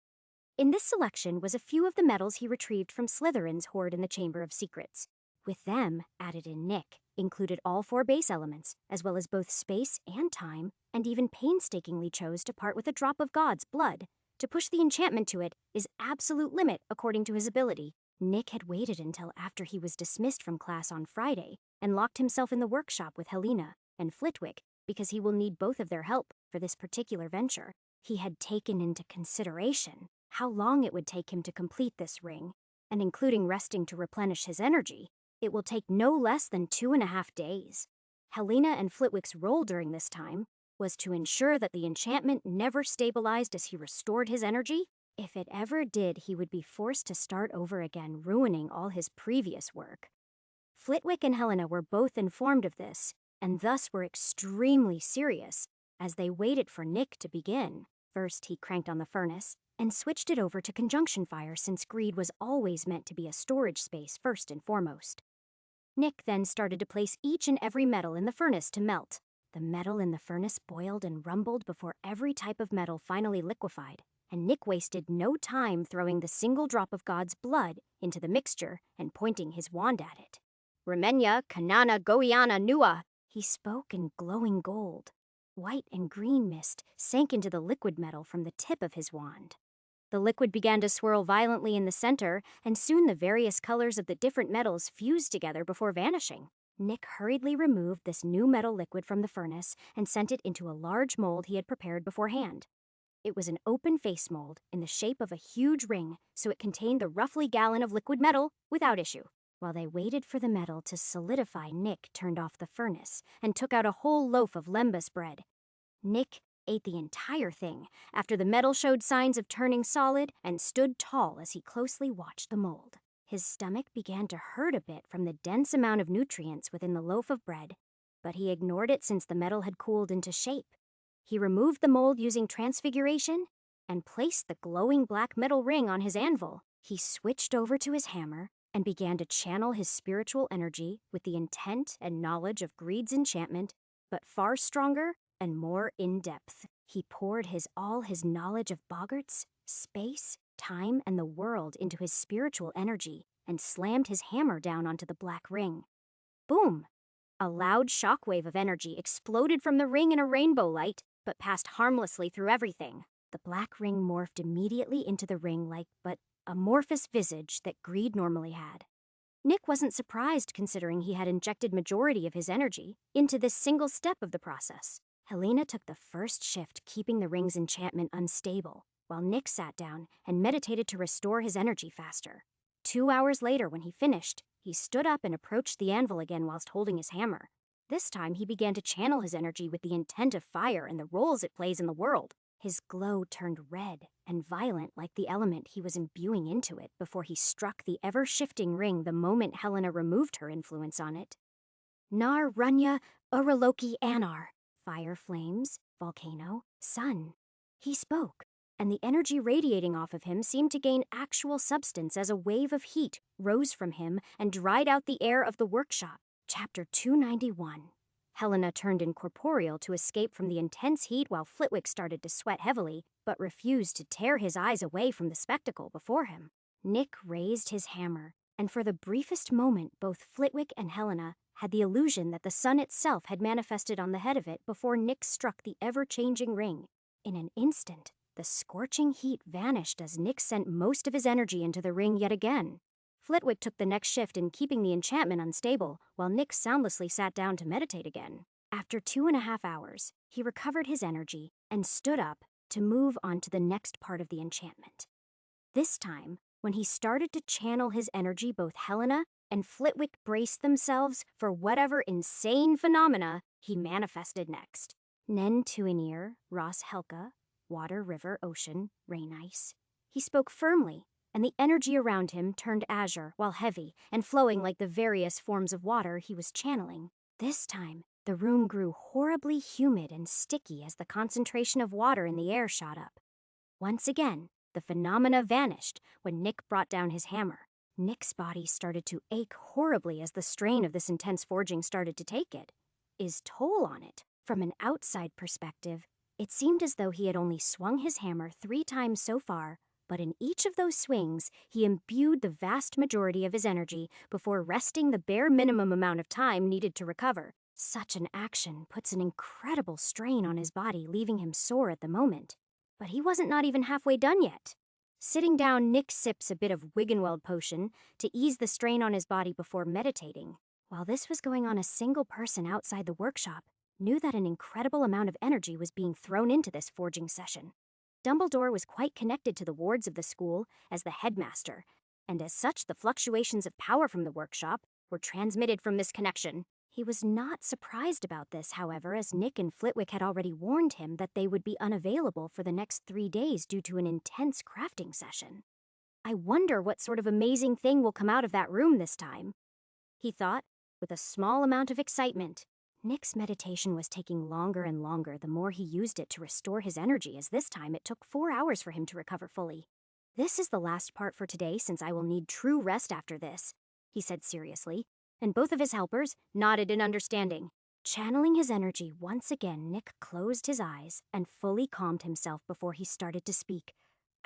In this selection was a few of the metals he retrieved from Slytherin's hoard in the Chamber of Secrets. With them, added in Nick, included all 4 base elements, as well as both space and time, and even painstakingly chose to part with a drop of God's blood. To push the enchantment to it is absolute limit according to his ability. Nick had waited until after he was dismissed from class on Friday and locked himself in the workshop with Helena and Flitwick because he will need both of their help for this particular venture. He had taken into consideration how long it would take him to complete this ring, and including resting to replenish his energy, it will take no less than 2.5 days. Helena and Flitwick's role during this time was to ensure that the enchantment never stabilized as he restored his energy. If it ever did, he would be forced to start over again, ruining all his previous work. Flitwick and Helena were both informed of this, and thus were extremely serious as they waited for Nick to begin. First, he cranked on the furnace and switched it over to conjunction fire since greed was always meant to be a storage space first and foremost. Nick then started to place each and every metal in the furnace to melt. The metal in the furnace boiled and rumbled before every type of metal finally liquefied, and Nick wasted no time throwing the single drop of God's blood into the mixture and pointing his wand at it. Remenya Kanana Goiana Nua, he spoke in glowing gold. White and green mist sank into the liquid metal from the tip of his wand. The liquid began to swirl violently in the center, and soon the various colors of the different metals fused together before vanishing. Nick hurriedly removed this new metal liquid from the furnace and sent it into a large mold he had prepared beforehand. It was an open face mold in the shape of a huge ring, so it contained the roughly gallon of liquid metal without issue. While they waited for the metal to solidify, Nick turned off the furnace and took out a whole loaf of lembas bread. Nick ate the entire thing after the metal showed signs of turning solid and stood tall as he closely watched the mold. His stomach began to hurt a bit from the dense amount of nutrients within the loaf of bread, but he ignored it since the metal had cooled into shape. He removed the mold using transfiguration and placed the glowing black metal ring on his anvil. He switched over to his hammer and began to channel his spiritual energy with the intent and knowledge of greed's enchantment, but far stronger and more in-depth. He poured all his knowledge of boggarts, space, time, and the world into his spiritual energy and slammed his hammer down onto the black ring. Boom! A loud shockwave of energy exploded from the ring in a rainbow light, but passed harmlessly through everything. The black ring morphed immediately into the ring like but amorphous visage that greed normally had. Nick wasn't surprised considering he had injected majority of his energy into this single step of the process. Helena took the first shift, keeping the ring's enchantment unstable, while Nick sat down and meditated to restore his energy faster. 2 hours later, when he finished, he stood up and approached the anvil again whilst holding his hammer. This time he began to channel his energy with the intent of fire and the roles it plays in the world. His glow turned red and violent like the element he was imbuing into it before he struck the ever-shifting ring the moment Helena removed her influence on it. Nar Runya Uraloki Anar. Fire, flames, volcano, sun. He spoke, and the energy radiating off of him seemed to gain actual substance as a wave of heat rose from him and dried out the air of the workshop. Chapter 291. Helena turned incorporeal to escape from the intense heat while Flitwick started to sweat heavily, but refused to tear his eyes away from the spectacle before him. Nick raised his hammer, and for the briefest moment both Flitwick and Helena had the illusion that the sun itself had manifested on the head of it before Nick struck the ever-changing ring. In an instant, the scorching heat vanished as Nick sent most of his energy into the ring yet again. Flitwick took the next shift in keeping the enchantment unstable, while Nick soundlessly sat down to meditate again. After 2.5 hours, he recovered his energy and stood up to move on to the next part of the enchantment. This time, when he started to channel his energy, both Helena and Flitwick braced themselves for whatever insane phenomena he manifested next. Nen Tuinir, Ross Helka, water, river, ocean, rain ice. He spoke firmly, and the energy around him turned azure while heavy and flowing like the various forms of water he was channeling. This time, the room grew horribly humid and sticky as the concentration of water in the air shot up. Once again, the phenomena vanished when Nick brought down his hammer. Nick's body started to ache horribly as the strain of this intense forging started to take his toll on it. From an outside perspective, it seemed as though he had only swung his hammer 3 times so far, but in each of those swings, he imbued the vast majority of his energy before resting the bare minimum amount of time needed to recover. Such an action puts an incredible strain on his body, leaving him sore at the moment. But he wasn't not even halfway done yet. Sitting down, Nick sips a bit of Wiggenweld potion to ease the strain on his body before meditating. While this was going on, a single person outside the workshop knew that an incredible amount of energy was being thrown into this forging session. Dumbledore was quite connected to the wards of the school as the headmaster, and as such the fluctuations of power from the workshop were transmitted from this connection. He was not surprised about this, however, as Nick and Flitwick had already warned him that they would be unavailable for the next 3 days due to an intense crafting session. I wonder what sort of amazing thing will come out of that room this time, he thought, with a small amount of excitement. Nick's meditation was taking longer and longer the more he used it to restore his energy, as this time it took 4 hours for him to recover fully. This is the last part for today, since I will need true rest after this, he said seriously, and both of his helpers nodded in understanding. Channeling his energy once again, Nick closed his eyes and fully calmed himself before he started to speak.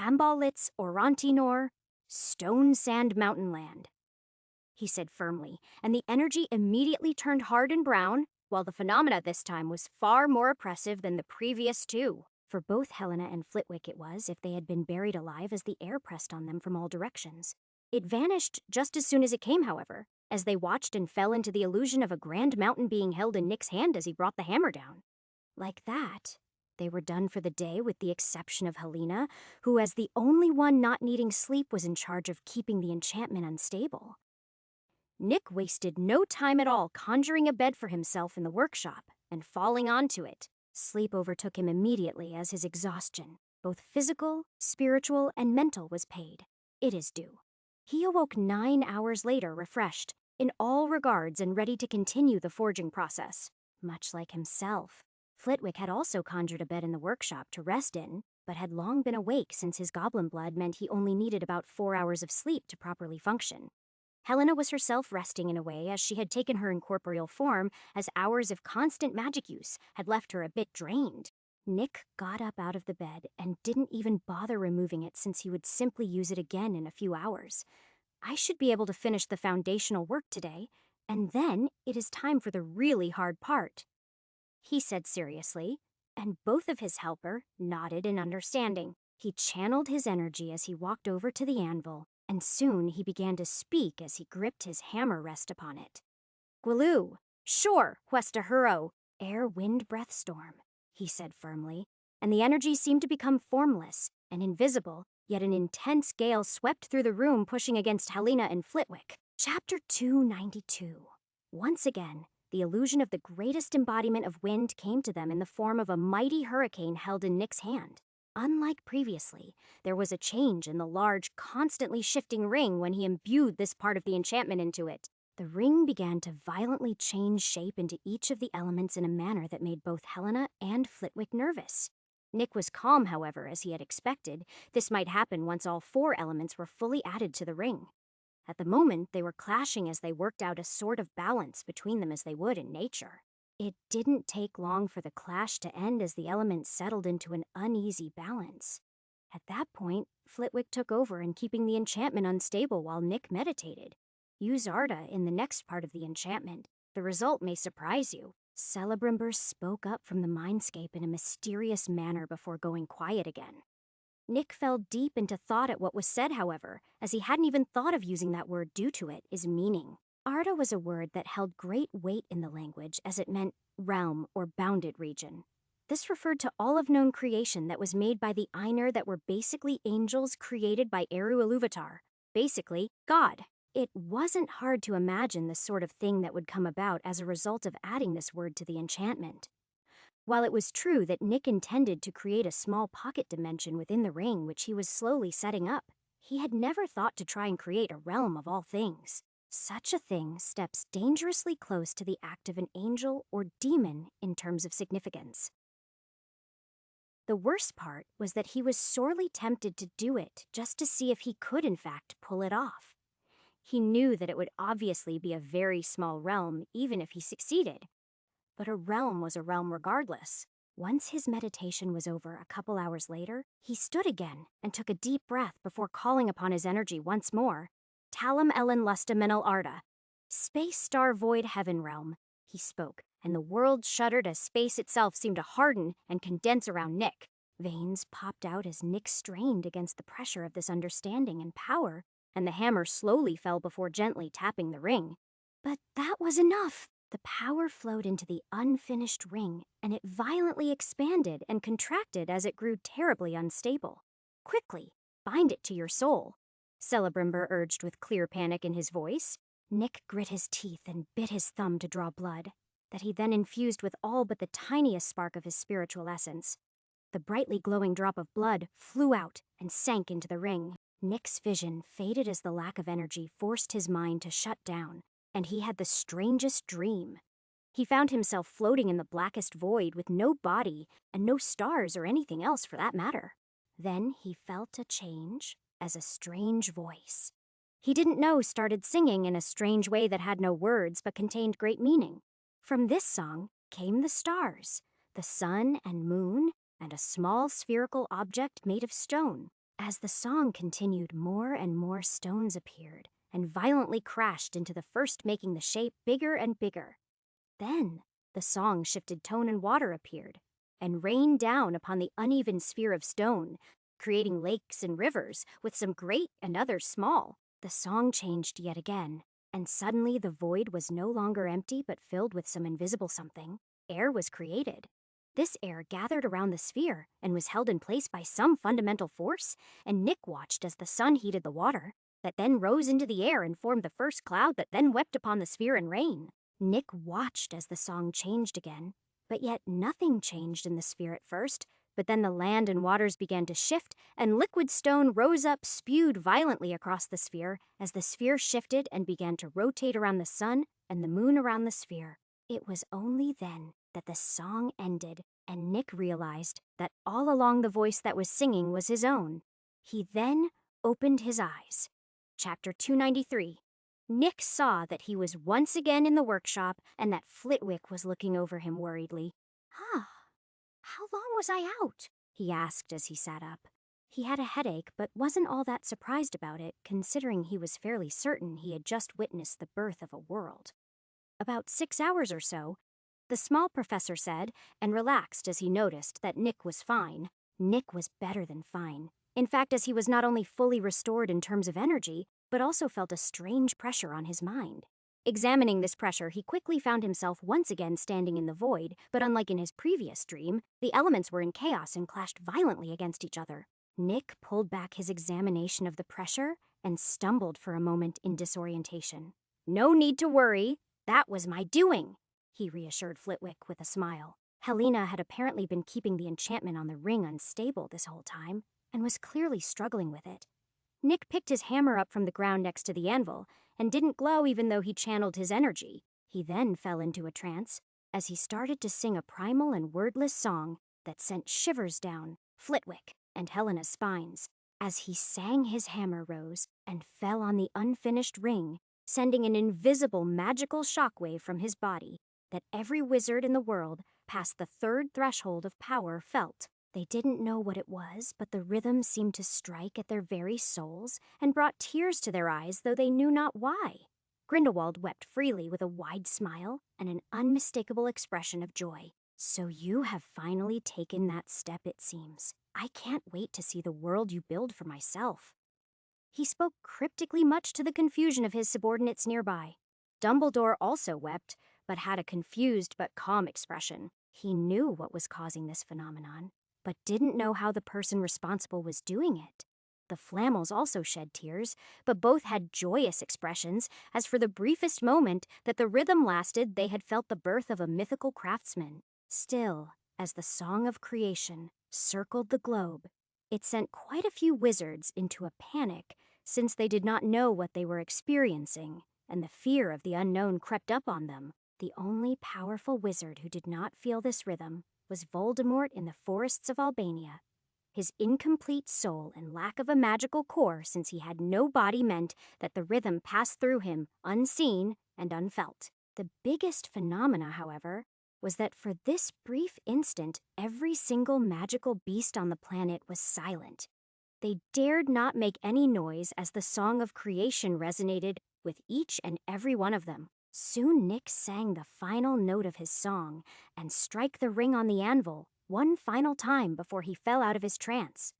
Ambalit's Orontinor, Stone Sand Mountain Land, he said firmly, and the energy immediately turned hard and brown, while the phenomena this time was far more oppressive than the previous 2. For both Helena and Flitwick it was if they had been buried alive, as the air pressed on them from all directions. It vanished just as soon as it came, however, as they watched and fell into the illusion of a grand mountain being held in Nick's hand as he brought the hammer down. Like that, they were done for the day, with the exception of Helena, who, as the only one not needing sleep, was in charge of keeping the enchantment unstable. Nick wasted no time at all conjuring a bed for himself in the workshop and falling onto it. Sleep overtook him immediately, as his exhaustion, both physical, spiritual, and mental, was paid. It is due. He awoke 9 hours later, refreshed in all regards and ready to continue the forging process. Much like himself, Flitwick had also conjured a bed in the workshop to rest in, but had long been awake, since his goblin blood meant he only needed about 4 hours of sleep to properly function. Helena was herself resting in a way, as she had taken her incorporeal form, as hours of constant magic use had left her a bit drained. Nick got up out of the bed and didn't even bother removing it, since he would simply use it again in a few hours. I should be able to finish the foundational work today, and then it is time for the really hard part, he said seriously, and both of his helper nodded in understanding. He channeled his energy as he walked over to the anvil, and soon he began to speak as he gripped his hammer rest upon it. Gwiloo, sure, Huestahuro, air wind breath storm, he said firmly, and the energy seemed to become formless and invisible, yet an intense gale swept through the room, pushing against Helena and Flitwick. Chapter 292. Once again, the illusion of the greatest embodiment of wind came to them in the form of a mighty hurricane held in Nick's hand. Unlike previously, there was a change in the large, constantly shifting ring when he imbued this part of the enchantment into it. The ring began to violently change shape into each of the elements in a manner that made both Helena and Flitwick nervous. Nick was calm, however, as he had expected. This might happen once all 4 elements were fully added to the ring. At the moment, they were clashing as they worked out a sort of balance between them, as they would in nature. It didn't take long for the clash to end, as the elements settled into an uneasy balance. At that point, Flitwick took over in keeping the enchantment unstable while Nick meditated. Use Arda in the next part of the enchantment. The result may surprise you. Celebrimbor spoke up from the mindscape in a mysterious manner before going quiet again. Nick fell deep into thought at what was said, however, as he hadn't even thought of using that word due to its meaning. Arda was a word that held great weight in the language, as it meant realm or bounded region. This referred to all of known creation that was made by the Ainur, that were basically angels created by Eru Iluvatar. Basically, God. It wasn't hard to imagine the sort of thing that would come about as a result of adding this word to the enchantment. While it was true that Nick intended to create a small pocket dimension within the ring, which he was slowly setting up, he had never thought to try and create a realm of all things. Such a thing steps dangerously close to the act of an angel or demon in terms of significance. The worst part was that he was sorely tempted to do it just to see if he could in fact pull it off. He knew that it would obviously be a very small realm even if he succeeded. but a realm was a realm regardless. Once his meditation was over a couple hours later, he stood again and took a deep breath before calling upon his energy once more. Talam Ellen Lusta Menel Arda. Space Star Void Heaven Realm, he spoke, and the world shuddered as space itself seemed to harden and condense around Nick. Veins popped out as Nick strained against the pressure of this understanding and power, and the hammer slowly fell before gently tapping the ring. But that was enough. The power flowed into the unfinished ring, and it violently expanded and contracted as it grew terribly unstable. Quickly, bind it to your soul, Celebrimber urged with clear panic in his voice. Nick grit his teeth and bit his thumb to draw blood, that he then infused with all but the tiniest spark of his spiritual essence. The brightly glowing drop of blood flew out and sank into the ring. Nick's vision faded as the lack of energy forced his mind to shut down, and he had the strangest dream. He found himself floating in the blackest void with no body and no stars or anything else for that matter. Then he felt a change as a strange voice he didn't know started singing in a strange way that had no words but contained great meaning. From this song came the stars, the sun and moon, and a small spherical object made of stone. As the song continued, more and more stones appeared and violently crashed into the first, making the shape bigger and bigger. Then the song shifted tone and water appeared and rained down upon the uneven sphere of stone, creating lakes and rivers, with some great and others small. The song changed yet again, and suddenly the void was no longer empty but filled with some invisible something. Air was created. This air gathered around the sphere and was held in place by some fundamental force, and Nick watched as the sun heated the water, that then rose into the air and formed the first cloud that then wept upon the sphere in rain. Nick watched as the song changed again, but yet nothing changed in the sphere at first. But then the land and waters began to shift, and liquid stone rose up, spewed violently across the sphere as the sphere shifted and began to rotate around the sun and the moon around the sphere. It was only then that the song ended, and Nick realized that all along the voice that was singing was his own. He then opened his eyes. Chapter 293. Nick saw that he was once again in the workshop and that Flitwick was looking over him worriedly. How long was I out? He asked as he sat up. He had a headache, but wasn't all that surprised about it, considering he was fairly certain he had just witnessed the birth of a world. About 6 hours or so, the small professor said, and relaxed as he noticed that Nick was fine. Nick was better than fine. In fact, as he was not only fully restored in terms of energy, but also felt a strange pressure on his mind. Examining this pressure, he quickly found himself once again standing in the void, but unlike in his previous dream, the elements were in chaos and clashed violently against each other. Nick pulled back his examination of the pressure and stumbled for a moment in disorientation. "No need to worry. That was my doing," he reassured Flitwick with a smile. Helena had apparently been keeping the enchantment on the ring unstable this whole time, and was clearly struggling with it. Nick picked his hammer up from the ground next to the anvil, and didn't glow even though he channeled his energy. He then fell into a trance as he started to sing a primal and wordless song that sent shivers down Flitwick and Helena's spines. As he sang, his hammer rose and fell on the unfinished ring, sending an invisible magical shockwave from his body that every wizard in the world past the third threshold of power felt. They didn't know what it was, but the rhythm seemed to strike at their very souls and brought tears to their eyes, though they knew not why. Grindelwald wept freely with a wide smile and an unmistakable expression of joy. "So you have finally taken that step, it seems. I can't wait to see the world you build for myself." He spoke cryptically, much to the confusion of his subordinates nearby. Dumbledore also wept, but had a confused but calm expression. He knew what was causing this phenomenon, but didn't know how the person responsible was doing it. The Flammels also shed tears, but both had joyous expressions, as for the briefest moment that the rhythm lasted they had felt the birth of a mythical craftsman. Still, as the song of creation circled the globe, it sent quite a few wizards into a panic, since they did not know what they were experiencing, and the fear of the unknown crept up on them. The only powerful wizard who did not feel this rhythm was Voldemort in the forests of Albania. His incomplete soul and lack of a magical core, since he had no body, meant that the rhythm passed through him unseen and unfelt. The biggest phenomena, however, was that for this brief instant, every single magical beast on the planet was silent. They dared not make any noise as the song of creation resonated with each and every one of them. Soon Nick sang the final note of his song and struck the ring on the anvil one final time before he fell out of his trance.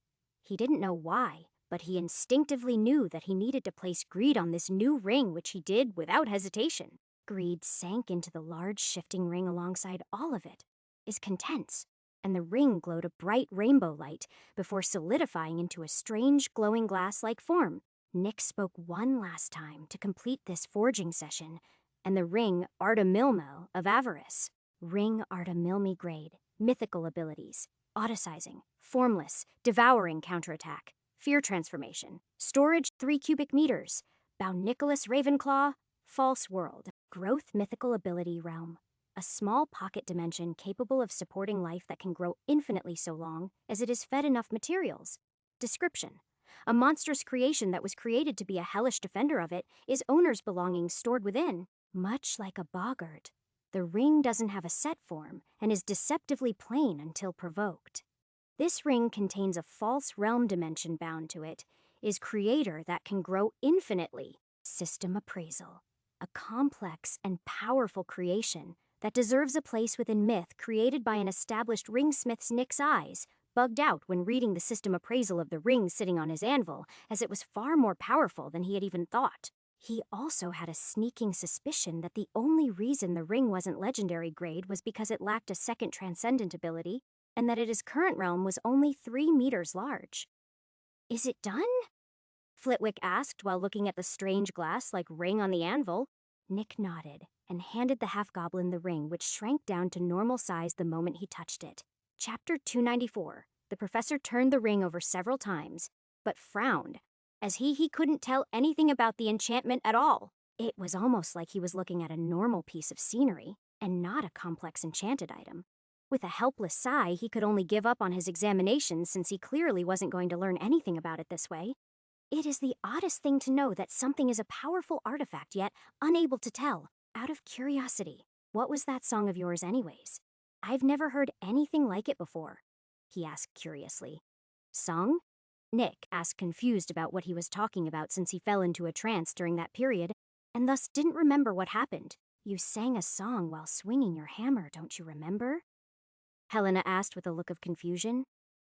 He didn't know why, but he instinctively knew that he needed to place Greed on this new ring, which he did without hesitation. Greed sank into the large shifting ring alongside all of it, is contents, and the ring glowed a bright rainbow light before solidifying into a strange glowing glass-like form. Nick spoke one last time to complete this forging session, and the ring Artemilmo of Avarice. Ring Artemilmi grade, mythical abilities, autosizing, formless, devouring counterattack, fear transformation, storage 3 cubic meters, bound Nicholas Ravenclaw, false world, growth mythical ability realm. A small pocket dimension capable of supporting life that can grow infinitely so long as it is fed enough materials. Description: a monstrous creation that was created to be a hellish defender of it is owner's belongings stored within. Much like a boggart, the ring doesn't have a set form and is deceptively plain until provoked. This ring contains a false realm dimension bound to it, is creator that can grow infinitely. System appraisal: a complex and powerful creation that deserves a place within myth created by an established ringsmith's Nick's eyes bugged out when reading the system appraisal of the ring sitting on his anvil, as it was far more powerful than he had even thought. He also had a sneaking suspicion that the only reason the ring wasn't legendary grade was because it lacked a second transcendent ability, and that its current realm was only 3 meters large. "Is it done?" Flitwick asked while looking at the strange glass-like ring on the anvil. Nick nodded and handed the half-goblin the ring, which shrank down to normal size the moment he touched it. Chapter 294. The professor turned the ring over several times, but frowned, as he couldn't tell anything about the enchantment at all. It was almost like he was looking at a normal piece of scenery, and not a complex enchanted item. With a helpless sigh, he could only give up on his examination since he clearly wasn't going to learn anything about it this way. It is the oddest thing to know that something is a powerful artifact, yet unable to tell. Out of curiosity, what was that song of yours anyways? I've never heard anything like it before, he asked curiously. Song? Nick asked, confused about what he was talking about since he fell into a trance during that period, and thus didn't remember what happened. You sang a song while swinging your hammer, don't you remember? Helena asked with a look of confusion.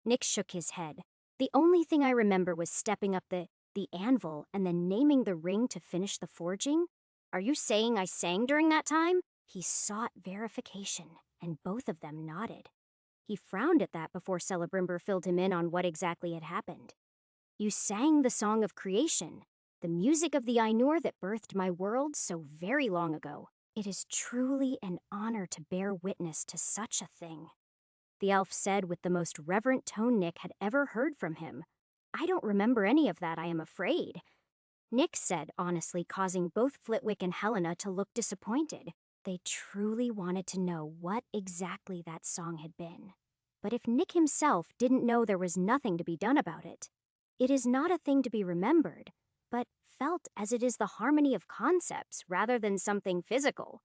Nick shook his head. The only thing I remember was stepping up the anvil and then naming the ring to finish the forging. Are you saying I sang during that time? He sought verification, and both of them nodded. He frowned at that before Celebrimber filled him in on what exactly had happened. You sang the song of creation, the music of the Ainur that birthed my world so very long ago. It is truly an honor to bear witness to such a thing, the elf said with the most reverent tone Nick had ever heard from him. I don't remember any of that, I am afraid, Nick said honestly, causing both Flitwick and Helena to look disappointed. They truly wanted to know what exactly that song had been. But if Nick himself didn't know there was nothing to be done about it, it is not a thing to be remembered, but felt as it is the harmony of concepts rather than something physical,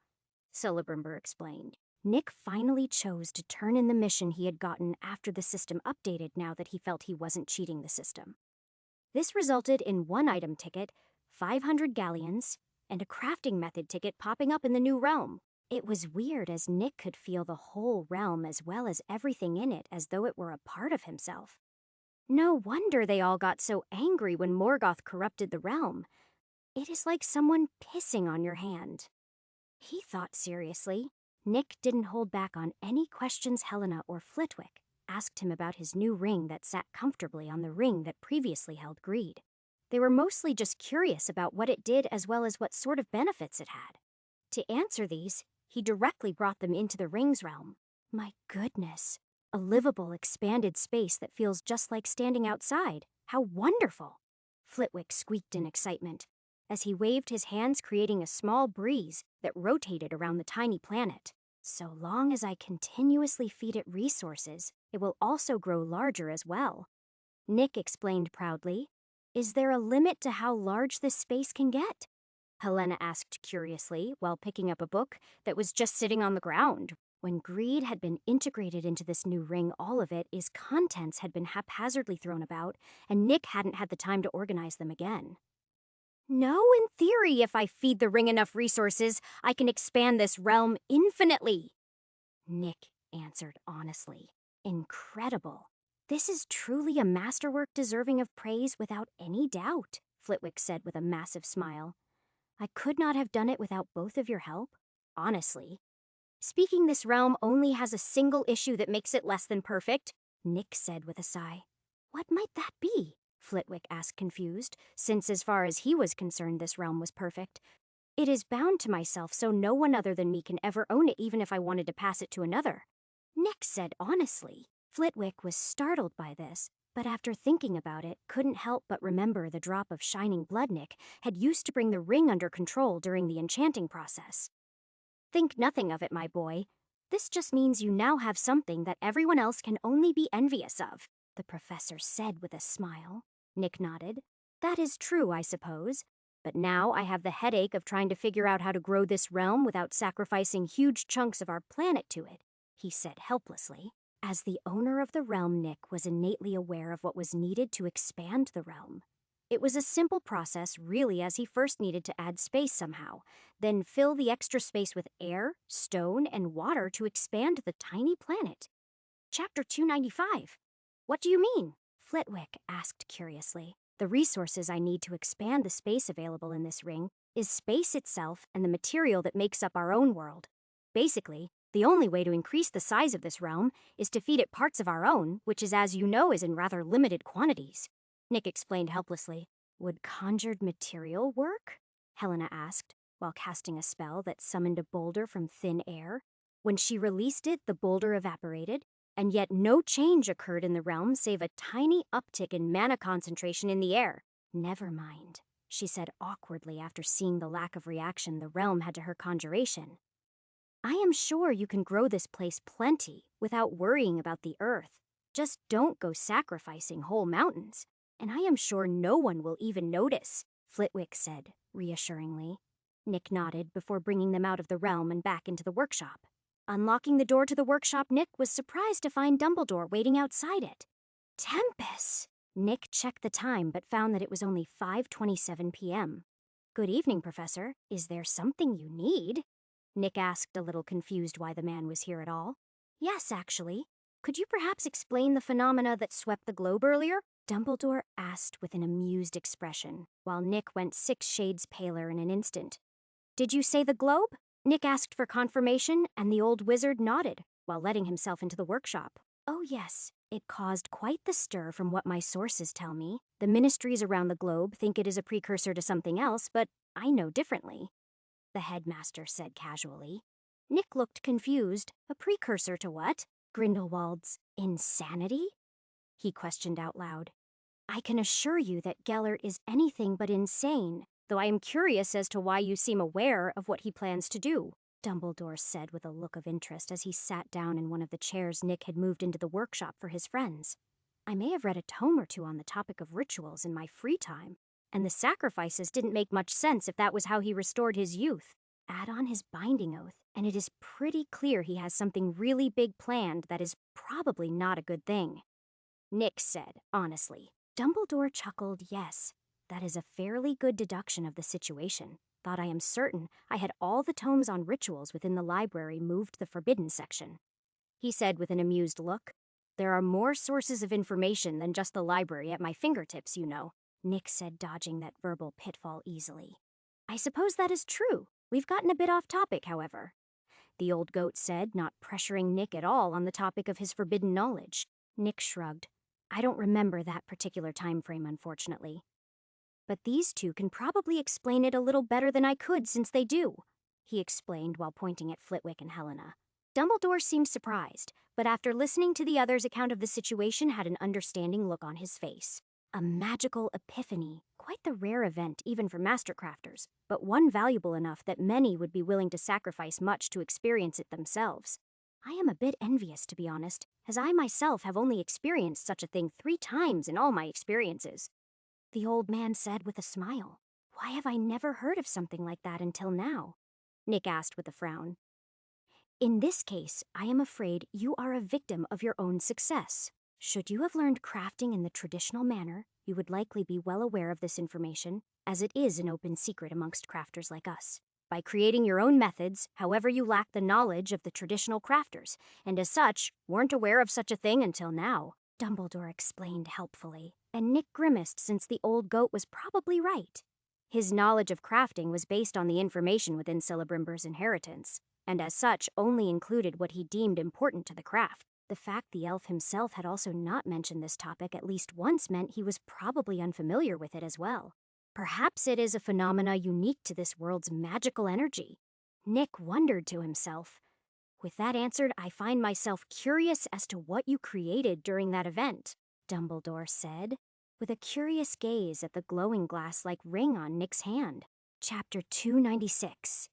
Celebrimber explained. Nick finally chose to turn in the mission he had gotten after the system updated now that he felt he wasn't cheating the system. This resulted in 1 item ticket, 500 galleons, and a crafting method ticket popping up in the new realm. It was weird as Nick could feel the whole realm as well as everything in it as though it were a part of himself. No wonder they all got so angry when Morgoth corrupted the realm. It is like someone pissing on your hand, he thought seriously. Nick didn't hold back on any questions Helena or Flitwick asked him about his new ring that sat comfortably on the ring that previously held Greed. They were mostly just curious about what it did as well as what sort of benefits it had. To answer these, he directly brought them into the ring's realm. My goodness, a livable, expanded space that feels just like standing outside. How wonderful! Flitwick squeaked in excitement as he waved his hands, creating a small breeze that rotated around the tiny planet. So long as I continuously feed it resources, it will also grow larger as well, Nick explained proudly. Is there a limit to how large this space can get? Helena asked curiously while picking up a book that was just sitting on the ground. When greed had been integrated into this new ring, all of its contents had been haphazardly thrown about, and Nick hadn't had the time to organize them again. No, in theory, if I feed the ring enough resources, I can expand this realm infinitely, Nick answered honestly. Incredible. This is truly a masterwork deserving of praise without any doubt, Flitwick said with a massive smile. I could not have done it without both of your help, honestly. Speaking this realm only has a single issue that makes it less than perfect, Nick said with a sigh. What might that be? Flitwick asked confused, since as far as he was concerned this realm was perfect. It is bound to myself, so no one other than me can ever own it even if I wanted to pass it to another. Nick said honestly. Flitwick was startled by this, but after thinking about it, couldn't help but remember the drop of shining blood Nick had used to bring the ring under control during the enchanting process. Think nothing of it, my boy. This just means you now have something that everyone else can only be envious of, the professor said with a smile. Nick nodded. That is true, I suppose. But now I have the headache of trying to figure out how to grow this realm without sacrificing huge chunks of our planet to it, he said helplessly. As the owner of the realm, Nick was innately aware of what was needed to expand the realm. It was a simple process, really, as he first needed to add space somehow, then fill the extra space with air, stone, and water to expand the tiny planet. Chapter 295. What do you mean? Flitwick asked curiously. The resources I need to expand the space available in this ring is space itself and the material that makes up our own world. Basically, the only way to increase the size of this realm is to feed it parts of our own, which is, as you know, is in rather limited quantities. Nick explained helplessly. Would conjured material work? Helena asked, while casting a spell that summoned a boulder from thin air. When she released it, the boulder evaporated, and yet no change occurred in the realm save a tiny uptick in mana concentration in the air. Never mind, she said awkwardly after seeing the lack of reaction the realm had to her conjuration. I am sure you can grow this place plenty without worrying about the earth. Just don't go sacrificing whole mountains. And I am sure no one will even notice, Flitwick said, reassuringly. Nick nodded before bringing them out of the realm and back into the workshop. Unlocking the door to the workshop, Nick was surprised to find Dumbledore waiting outside it. Tempus! Nick checked the time but found that it was only 5:27 p.m. Good evening, Professor. Is there something you need? Nick asked, a little confused why the man was here at all. Yes, actually. Could you perhaps explain the phenomena that swept the globe earlier? Dumbledore asked with an amused expression, while Nick went 6 shades paler in an instant. Did you say the globe? Nick asked for confirmation, and the old wizard nodded, while letting himself into the workshop. Oh yes, it caused quite the stir from what my sources tell me. The ministries around the globe think it is a precursor to something else, but I know differently, the headmaster said casually. Nick looked confused. A precursor to what? Grindelwald's insanity? He questioned out loud. I can assure you that Gellert is anything but insane, though I am curious as to why you seem aware of what he plans to do, Dumbledore said with a look of interest as he sat down in one of the chairs Nick had moved into the workshop for his friends. I may have read a tome or two on the topic of rituals in my free time, and the sacrifices didn't make much sense if that was how he restored his youth. Add on his binding oath, and it is pretty clear he has something really big planned that is probably not a good thing, Nick said, honestly. Dumbledore chuckled, yes. That is a fairly good deduction of the situation. Thought I am certain I had all the tomes on rituals within the library moved to the forbidden section. He said with an amused look. There are more sources of information than just the library at my fingertips, you know, Nick said, dodging that verbal pitfall easily. I suppose that is true. We've gotten a bit off topic, however, the old goat said, not pressuring Nick at all on the topic of his forbidden knowledge. Nick shrugged. I don't remember that particular time frame, unfortunately. But these two can probably explain it a little better than I could since they do, he explained while pointing at Flitwick and Helena. Dumbledore seemed surprised, but after listening to the others' account of the situation had an understanding look on his face. A magical epiphany, quite the rare event even for mastercrafters, but one valuable enough that many would be willing to sacrifice much to experience it themselves. I am a bit envious, to be honest, as I myself have only experienced such a thing 3 times in all my experiences, the old man said with a smile. Why have I never heard of something like that until now? Nick asked with a frown. In this case, I am afraid you are a victim of your own success. Should you have learned crafting in the traditional manner, you would likely be well aware of this information, as it is an open secret amongst crafters like us. By creating your own methods, however, you lack the knowledge of the traditional crafters, and as such, weren't aware of such a thing until now, Dumbledore explained helpfully, and Nick grimaced since the old goat was probably right. His knowledge of crafting was based on the information within Celebrimber's inheritance, and as such only included what he deemed important to the craft. The fact the elf himself had also not mentioned this topic at least once meant he was probably unfamiliar with it as well. Perhaps it is a phenomena unique to this world's magical energy. Nick wondered to himself. With that answered, I find myself curious as to what you created during that event, Dumbledore said, with a curious gaze at the glowing glass-like ring on Nick's hand. Chapter 296.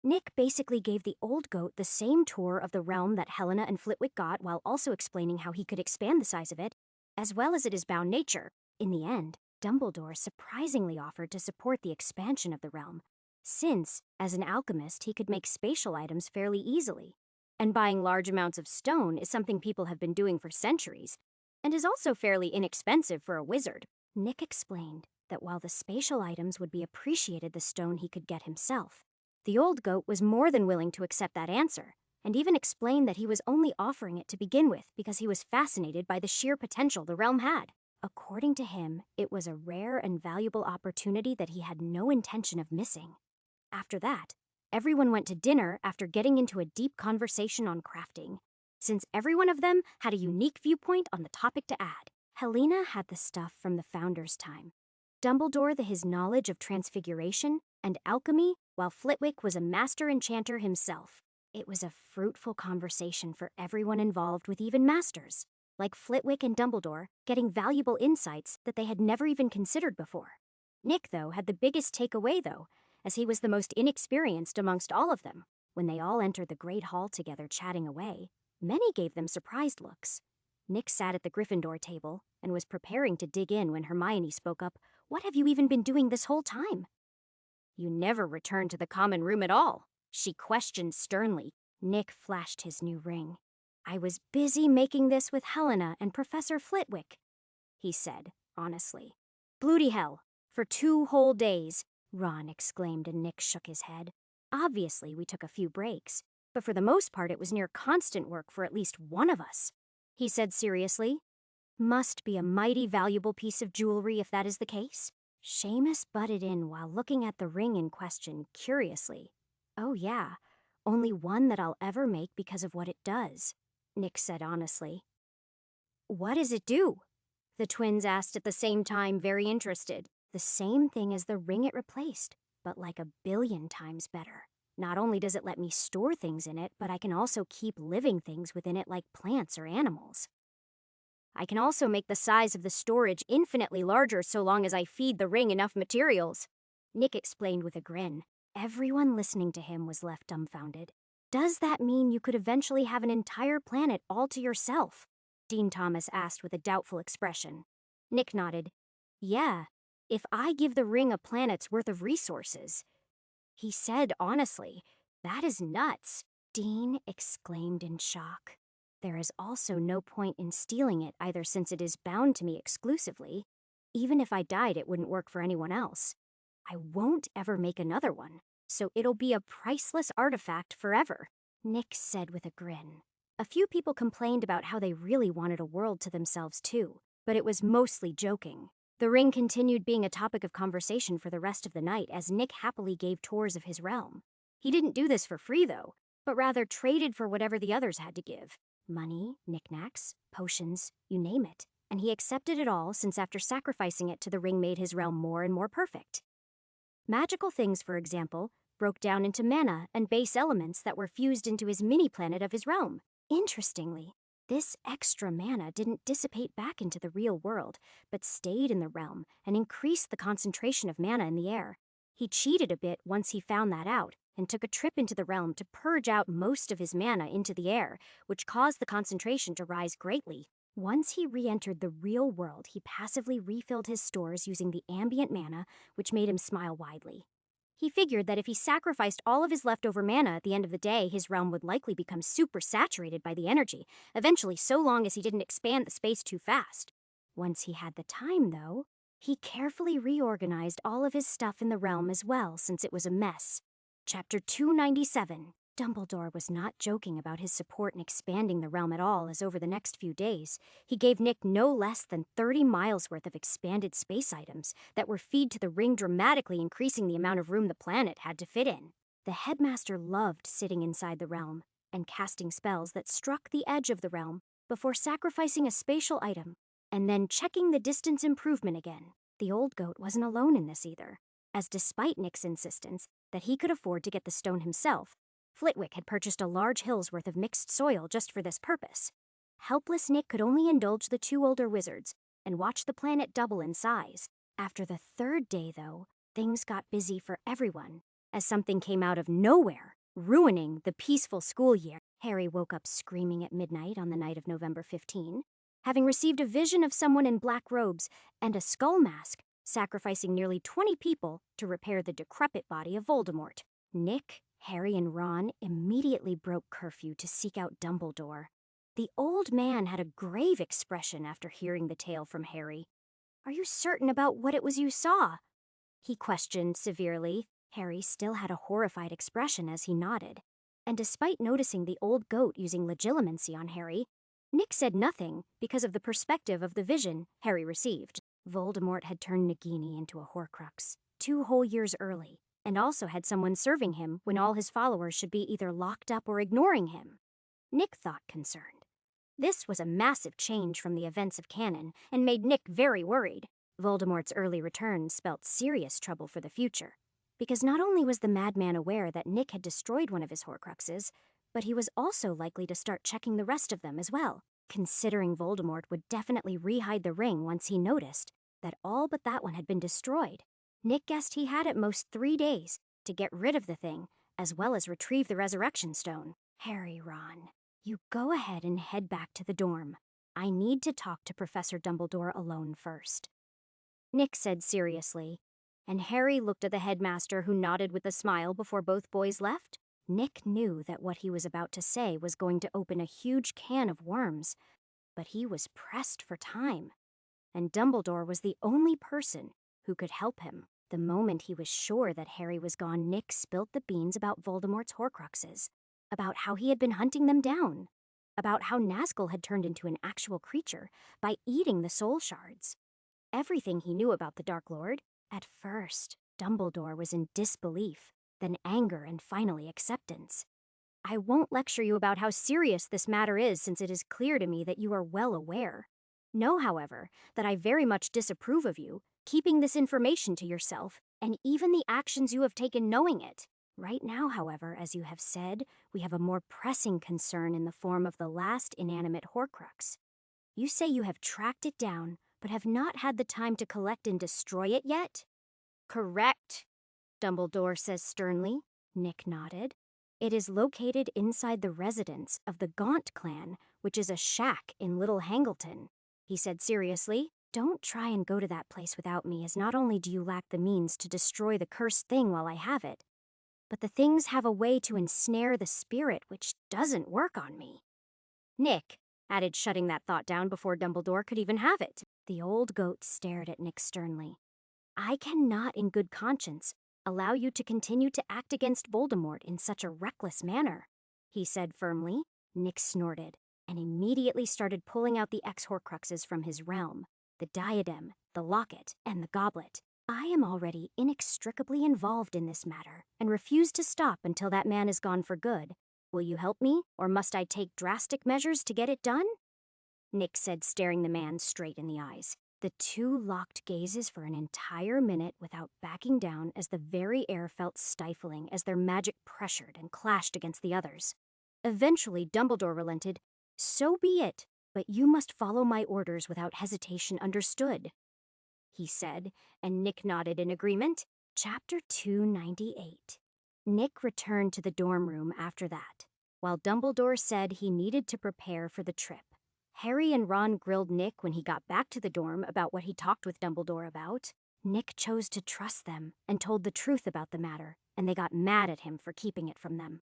Nick basically gave the old goat the same tour of the realm that Helena and Flitwick got while also explaining how he could expand the size of it, as well as it is bound nature. In the end, Dumbledore surprisingly offered to support the expansion of the realm, since, as an alchemist, he could make spatial items fairly easily. And buying large amounts of stone is something people have been doing for centuries, and is also fairly inexpensive for a wizard. Nick explained that while the spatial items would be appreciated the stone he could get himself, the old goat was more than willing to accept that answer, and even explained that he was only offering it to begin with because he was fascinated by the sheer potential the realm had. According to him, it was a rare and valuable opportunity that he had no intention of missing. After that, everyone went to dinner after getting into a deep conversation on crafting, since every one of them had a unique viewpoint on the topic to add. Helena had the stuff from the Founder's time, Dumbledore his knowledge of transfiguration and alchemy, while Flitwick was a master enchanter himself. It was a fruitful conversation for everyone involved, with even masters, like Flitwick and Dumbledore, getting valuable insights that they had never even considered before. Nick, though, had the biggest takeaway, as he was the most inexperienced amongst all of them. When they all entered the Great Hall together chatting away, many gave them surprised looks. Nick sat at the Gryffindor table and was preparing to dig in when Hermione spoke up. "What have you even been doing this whole time?" "You never returned to the common room at all," she questioned sternly. Nick flashed his new ring. "I was busy making this with Helena and Professor Flitwick," he said, honestly. "Bloody hell, for 2 whole days," Ron exclaimed, and Nick shook his head. "Obviously, we took a few breaks, but for the most part it was near constant work for at least one of us," he said seriously. "Must be a mighty valuable piece of jewelry if that is the case." Seamus butted in while looking at the ring in question curiously. "Oh yeah, only one that I'll ever make because of what it does," Nick said honestly. "What does it do?" the twins asked at the same time, very interested. "The same thing as the ring it replaced, but like 1,000,000,000 times better. Not only does it let me store things in it, but I can also keep living things within it like plants or animals. I can also make the size of the storage infinitely larger so long as I feed the ring enough materials," Nick explained with a grin. Everyone listening to him was left dumbfounded. "Does that mean you could eventually have an entire planet all to yourself?" Dean Thomas asked with a doubtful expression. Nick nodded. "Yeah, if I give the ring a planet's worth of resources." He said honestly, "That is nuts." Dean exclaimed in shock. "There is also no point in stealing it either, since it is bound to me exclusively. Even if I died, it wouldn't work for anyone else. I won't ever make another one, so it'll be a priceless artifact forever," Nick said with a grin. A few people complained about how they really wanted a world to themselves too, but it was mostly joking. The ring continued being a topic of conversation for the rest of the night as Nick happily gave tours of his realm. He didn't do this for free, though, but rather traded for whatever the others had to give. Money, knickknacks, potions, you name it. And he accepted it all, since after sacrificing it to the ring made his realm more and more perfect. Magical things, for example, broke down into mana and base elements that were fused into his mini-planet of his realm. Interestingly, this extra mana didn't dissipate back into the real world, but stayed in the realm and increased the concentration of mana in the air. He cheated a bit once he found that out, and took a trip into the realm to purge out most of his mana into the air, which caused the concentration to rise greatly. Once he re-entered the real world, he passively refilled his stores using the ambient mana, which made him smile widely. He figured that if he sacrificed all of his leftover mana at the end of the day, his realm would likely become super saturated by the energy, eventually so long as he didn't expand the space too fast. Once he had the time, though, he carefully reorganized all of his stuff in the realm as well, since it was a mess. Chapter 297. Dumbledore was not joking about his support in expanding the realm at all, as over the next few days, he gave Nick no less than 30 miles worth of expanded space items that were fed to the ring, dramatically increasing the amount of room the planet had to fit in. The headmaster loved sitting inside the realm and casting spells that struck the edge of the realm before sacrificing a spatial item and then checking the distance improvement again. The old goat wasn't alone in this either, as despite Nick's insistence that he could afford to get the stone himself, Flitwick had purchased a large hill's worth of mixed soil just for this purpose. Helpless Nick could only indulge the two older wizards and watch the planet double in size. After the third day, though, things got busy for everyone, as something came out of nowhere, ruining the peaceful school year. Harry woke up screaming at midnight on the night of November 15, having received a vision of someone in black robes and a skull mask, sacrificing nearly 20 people to repair the decrepit body of Voldemort. Nick, Harry, and Ron immediately broke curfew to seek out Dumbledore. The old man had a grave expression after hearing the tale from Harry. "Are you certain about what it was you saw?" he questioned severely. Harry still had a horrified expression as he nodded, and despite noticing the old goat using legilimency on Harry, Nick said nothing because of the perspective of the vision Harry received. Voldemort had turned Nagini into a Horcrux 2 whole years early, and also had someone serving him when all his followers should be either locked up or ignoring him. Nick thought concerned. This was a massive change from the events of canon and made Nick very worried. Voldemort's early return spelt serious trouble for the future, because not only was the madman aware that Nick had destroyed one of his Horcruxes, but he was also likely to start checking the rest of them as well, considering Voldemort would definitely re-hide the ring once he noticed that all but that one had been destroyed. Nick guessed he had at most 3 days to get rid of the thing, as well as retrieve the Resurrection Stone. Harry, Ron, you go ahead and head back to the dorm. I need to talk to Professor Dumbledore alone first, Nick said seriously, and Harry looked at the headmaster, who nodded with a smile before both boys left. Nick knew that what he was about to say was going to open a huge can of worms, but he was pressed for time, and Dumbledore was the only person who could help him. The moment he was sure that Harry was gone, Nick spilt the beans about Voldemort's Horcruxes, about how he had been hunting them down, about how Nazgul had turned into an actual creature by eating the soul shards. Everything he knew about the Dark Lord. At first, Dumbledore was in disbelief, then anger, and finally acceptance. I won't lecture you about how serious this matter is, since it is clear to me that you are well aware. Know, however, that I very much disapprove of you keeping this information to yourself, and even the actions you have taken knowing it. Right now, however, as you have said, we have a more pressing concern in the form of the last inanimate Horcrux. You say you have tracked it down, but have not had the time to collect and destroy it yet? Correct, Dumbledore says sternly. Nick nodded. It is located inside the residence of the Gaunt clan, which is a shack in Little Hangleton, he said seriously. Don't try and go to that place without me, as not only do you lack the means to destroy the cursed thing while I have it, but the things have a way to ensnare the spirit which doesn't work on me. Nick added, shutting that thought down before Dumbledore could even have it. The old goat stared at Nick sternly. I cannot in good conscience allow you to continue to act against Voldemort in such a reckless manner, he said firmly. Nick snorted and immediately started pulling out the ex-Horcruxes from his realm. The diadem, the locket, and the goblet. I am already inextricably involved in this matter and refuse to stop until that man is gone for good. Will you help me, or must I take drastic measures to get it done? Nick said, staring the man straight in the eyes. The two locked gazes for an entire minute without backing down, as the very air felt stifling as their magic pressured and clashed against the others. Eventually, Dumbledore relented. So be it, but you must follow my orders without hesitation, understood? He said, and Nick nodded in agreement. Chapter 298. Nick returned to the dorm room after that, while Dumbledore said he needed to prepare for the trip. Harry and Ron grilled Nick when he got back to the dorm about what he talked with Dumbledore about. Nick chose to trust them and told the truth about the matter, and they got mad at him for keeping it from them.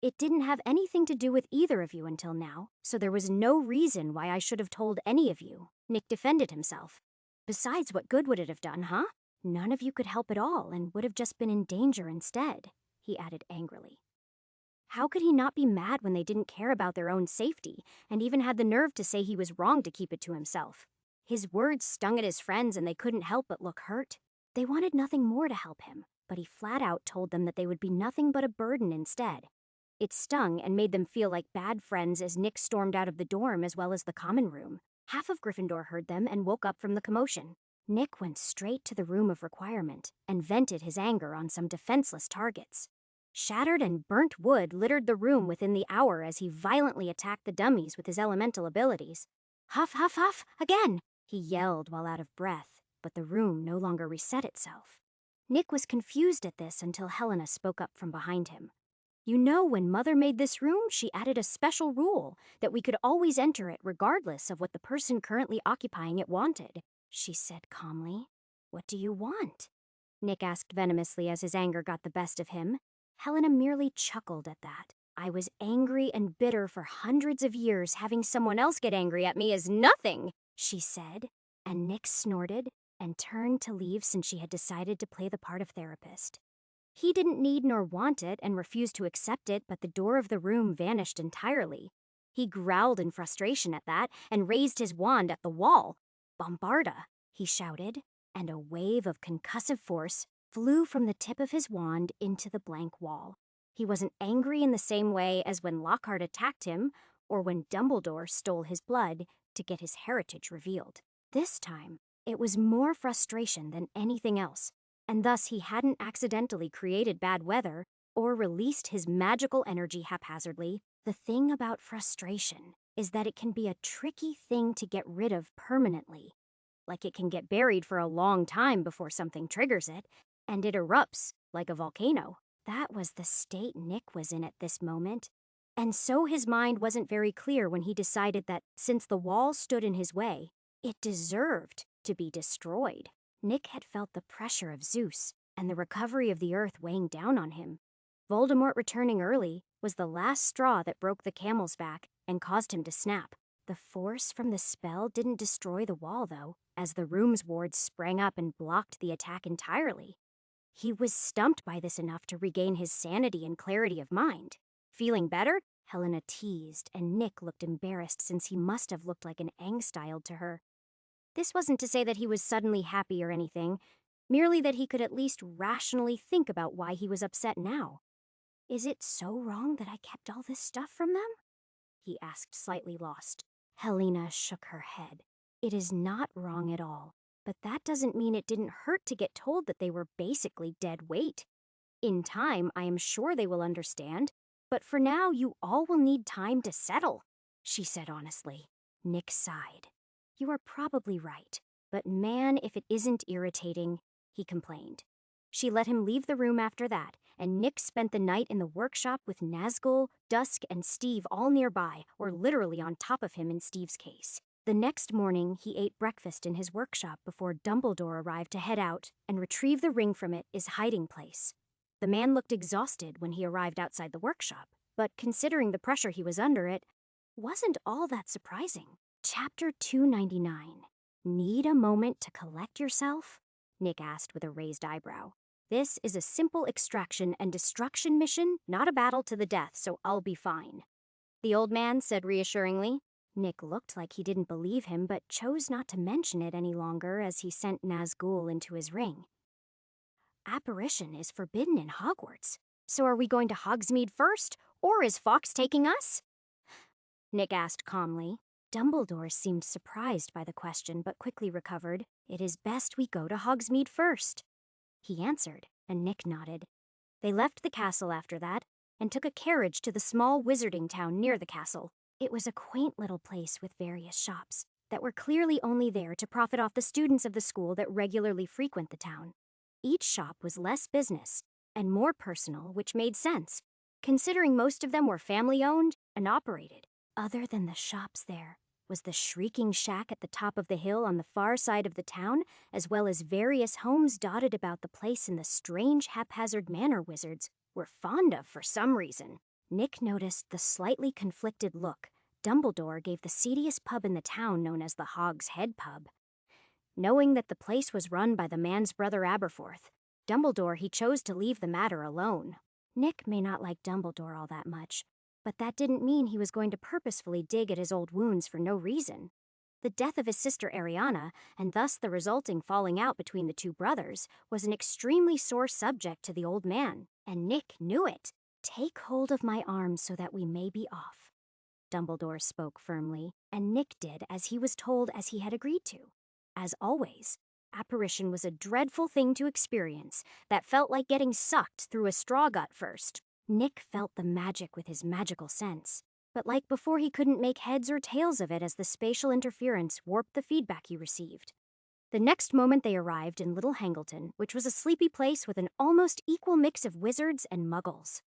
It didn't have anything to do with either of you until now, so there was no reason why I should have told any of you, Nick defended himself. Besides, what good would it have done, huh? None of you could help at all and would have just been in danger instead, he added angrily. How could he not be mad when they didn't care about their own safety and even had the nerve to say he was wrong to keep it to himself? His words stung at his friends and they couldn't help but look hurt. They wanted nothing more to help him, but he flat out told them that they would be nothing but a burden instead. It stung and made them feel like bad friends as Nick stormed out of the dorm as well as the common room. Half of Gryffindor heard them and woke up from the commotion. Nick went straight to the room of requirement and vented his anger on some defenseless targets. Shattered and burnt wood littered the room within the hour as he violently attacked the dummies with his elemental abilities. Huff, huff, huff, again, he yelled while out of breath, but the room no longer reset itself. Nick was confused at this until Helena spoke up from behind him. You know, when Mother made this room, she added a special rule that we could always enter it regardless of what the person currently occupying it wanted, she said calmly. What do you want? Nick asked venomously as his anger got the best of him. Helena merely chuckled at that. I was angry and bitter for hundreds of years. Having someone else get angry at me is nothing, she said. And Nick snorted and turned to leave since she had decided to play the part of therapist. He didn't need nor want it and refused to accept it, but the door of the room vanished entirely. He growled in frustration at that and raised his wand at the wall. Bombarda, he shouted, and a wave of concussive force flew from the tip of his wand into the blank wall. He wasn't angry in the same way as when Lockhart attacked him or when Dumbledore stole his blood to get his heritage revealed. This time, it was more frustration than anything else, and thus he hadn't accidentally created bad weather or released his magical energy haphazardly. The thing about frustration is that it can be a tricky thing to get rid of permanently. Like it can get buried for a long time before something triggers it, and it erupts like a volcano. That was the state Nick was in at this moment. And so his mind wasn't very clear when he decided that since the wall stood in his way, it deserved to be destroyed. Nick had felt the pressure of Zeus and the recovery of the earth weighing down on him. Voldemort returning early was the last straw that broke the camel's back and caused him to snap. The force from the spell didn't destroy the wall, though, as the room's wards sprang up and blocked the attack entirely. He was stumped by this enough to regain his sanity and clarity of mind. Feeling better? Helena teased, and Nick looked embarrassed since he must have looked like an Angschild to her. This wasn't to say that he was suddenly happy or anything, merely that he could at least rationally think about why he was upset now. Is it so wrong that I kept all this stuff from them? He asked, slightly lost. Helena shook her head. It is not wrong at all. But that doesn't mean it didn't hurt to get told that they were basically dead weight. In time, I am sure they will understand, but for now you all will need time to settle, she said honestly. Nick sighed. You are probably right, but man, if it isn't irritating, he complained. She let him leave the room after that, and Nick spent the night in the workshop with Nazgul, Dusk, and Steve all nearby, or literally on top of him in Steve's case. The next morning, he ate breakfast in his workshop before Dumbledore arrived to head out and retrieve the ring from his hiding place. The man looked exhausted when he arrived outside the workshop, but considering the pressure he was under, it wasn't all that surprising. Chapter 299. Need a moment to collect yourself? Nick asked with a raised eyebrow. This is a simple extraction and destruction mission, not a battle to the death, so I'll be fine, the old man said reassuringly. Nick looked like he didn't believe him, but chose not to mention it any longer as he sent Nazgul into his ring. Apparition is forbidden in Hogwarts, so are we going to Hogsmeade first, or is Fawkes taking us? Nick asked calmly. Dumbledore seemed surprised by the question, but quickly recovered. It is best we go to Hogsmeade first, he answered, and Nick nodded. They left the castle after that, and took a carriage to the small wizarding town near the castle. It was a quaint little place with various shops that were clearly only there to profit off the students of the school that regularly frequent the town. Each shop was less business and more personal, which made sense, considering most of them were family-owned and operated. Other than the shops there, was the shrieking shack at the top of the hill on the far side of the town, as well as various homes dotted about the place in the strange, haphazard manner wizards were fond of for some reason. Nick noticed the slightly conflicted look Dumbledore gave the seediest pub in the town known as the Hog's Head Pub. Knowing that the place was run by the man's brother Aberforth, he chose to leave the matter alone. Nick may not like Dumbledore all that much, but that didn't mean he was going to purposefully dig at his old wounds for no reason. The death of his sister Ariana, and thus the resulting falling out between the two brothers, was an extremely sore subject to the old man, and Nick knew it. "Take hold of my arm so that we may be off," Dumbledore spoke firmly, and Nick did as he was told as he had agreed to. As always, apparition was a dreadful thing to experience that felt like getting sucked through a straw gut first. Nick felt the magic with his magical sense, but like before he couldn't make heads or tails of it as the spatial interference warped the feedback he received. The next moment they arrived in Little Hangleton, which was a sleepy place with an almost equal mix of wizards and muggles.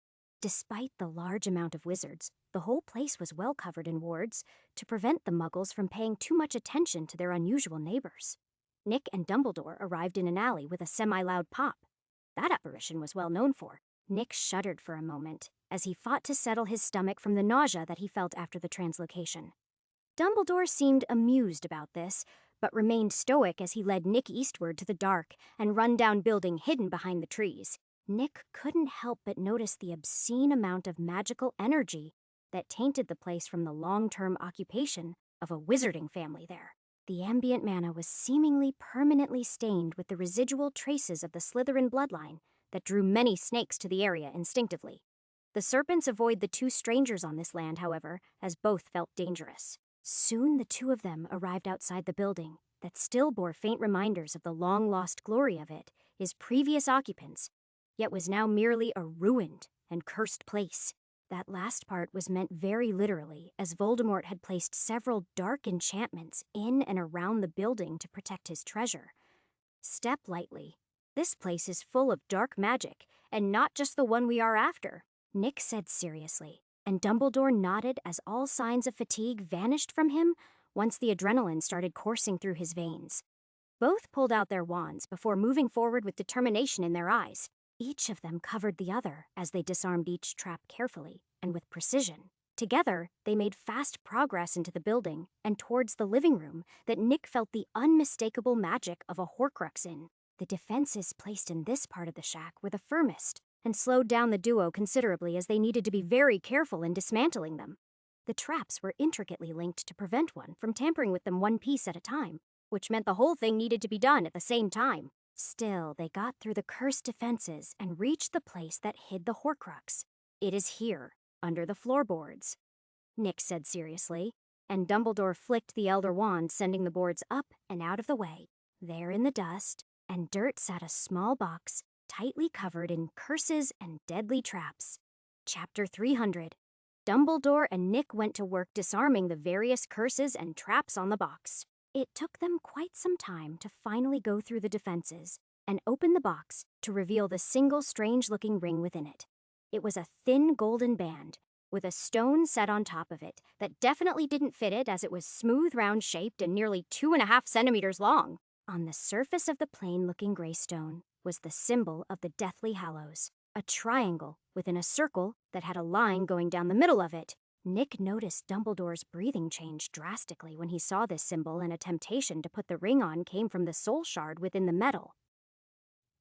Despite the large amount of wizards, the whole place was well covered in wards to prevent the muggles from paying too much attention to their unusual neighbors. Nick and Dumbledore arrived in an alley with a semi-loud pop. That apparition was well known for. Nick shuddered for a moment as he fought to settle his stomach from the nausea that he felt after the translocation. Dumbledore seemed amused about this, but remained stoic as he led Nick eastward to the dark and run-down building hidden behind the trees. Nick couldn't help but notice the obscene amount of magical energy that tainted the place from the long-term occupation of a wizarding family there. The ambient mana was seemingly permanently stained with the residual traces of the Slytherin bloodline that drew many snakes to the area instinctively. The serpents avoid the two strangers on this land, however, as both felt dangerous. Soon the two of them arrived outside the building that still bore faint reminders of the long-lost glory of it, his previous occupants, yet was now merely a ruined and cursed place. That last part was meant very literally, as Voldemort had placed several dark enchantments in and around the building to protect his treasure. Step lightly. This place is full of dark magic, and not just the one we are after, Nick said seriously, and Dumbledore nodded as all signs of fatigue vanished from him once the adrenaline started coursing through his veins. Both pulled out their wands before moving forward with determination in their eyes. Each of them covered the other as they disarmed each trap carefully and with precision. Together, they made fast progress into the building and towards the living room that Nick felt the unmistakable magic of a Horcrux in. The defenses placed in this part of the shack were the firmest and slowed down the duo considerably as they needed to be very careful in dismantling them. The traps were intricately linked to prevent one from tampering with them one piece at a time, which meant the whole thing needed to be done at the same time. Still, they got through the cursed defenses and reached the place that hid the Horcrux. "It is here, under the floorboards," Nick said seriously, and Dumbledore flicked the Elder Wand, sending the boards up and out of the way. There in the dust and dirt sat a small box, tightly covered in curses and deadly traps. Chapter 300. Dumbledore and Nick went to work disarming the various curses and traps on the box. It took them quite some time to finally go through the defenses and open the box to reveal the single strange-looking ring within it. It was a thin golden band with a stone set on top of it that definitely didn't fit it as it was smooth, round-shaped and nearly 2.5 centimeters long. On the surface of the plain-looking gray stone was the symbol of the Deathly Hallows, a triangle within a circle that had a line going down the middle of it. Nick noticed Dumbledore's breathing change drastically when he saw this symbol, and a temptation to put the ring on came from the soul shard within the metal.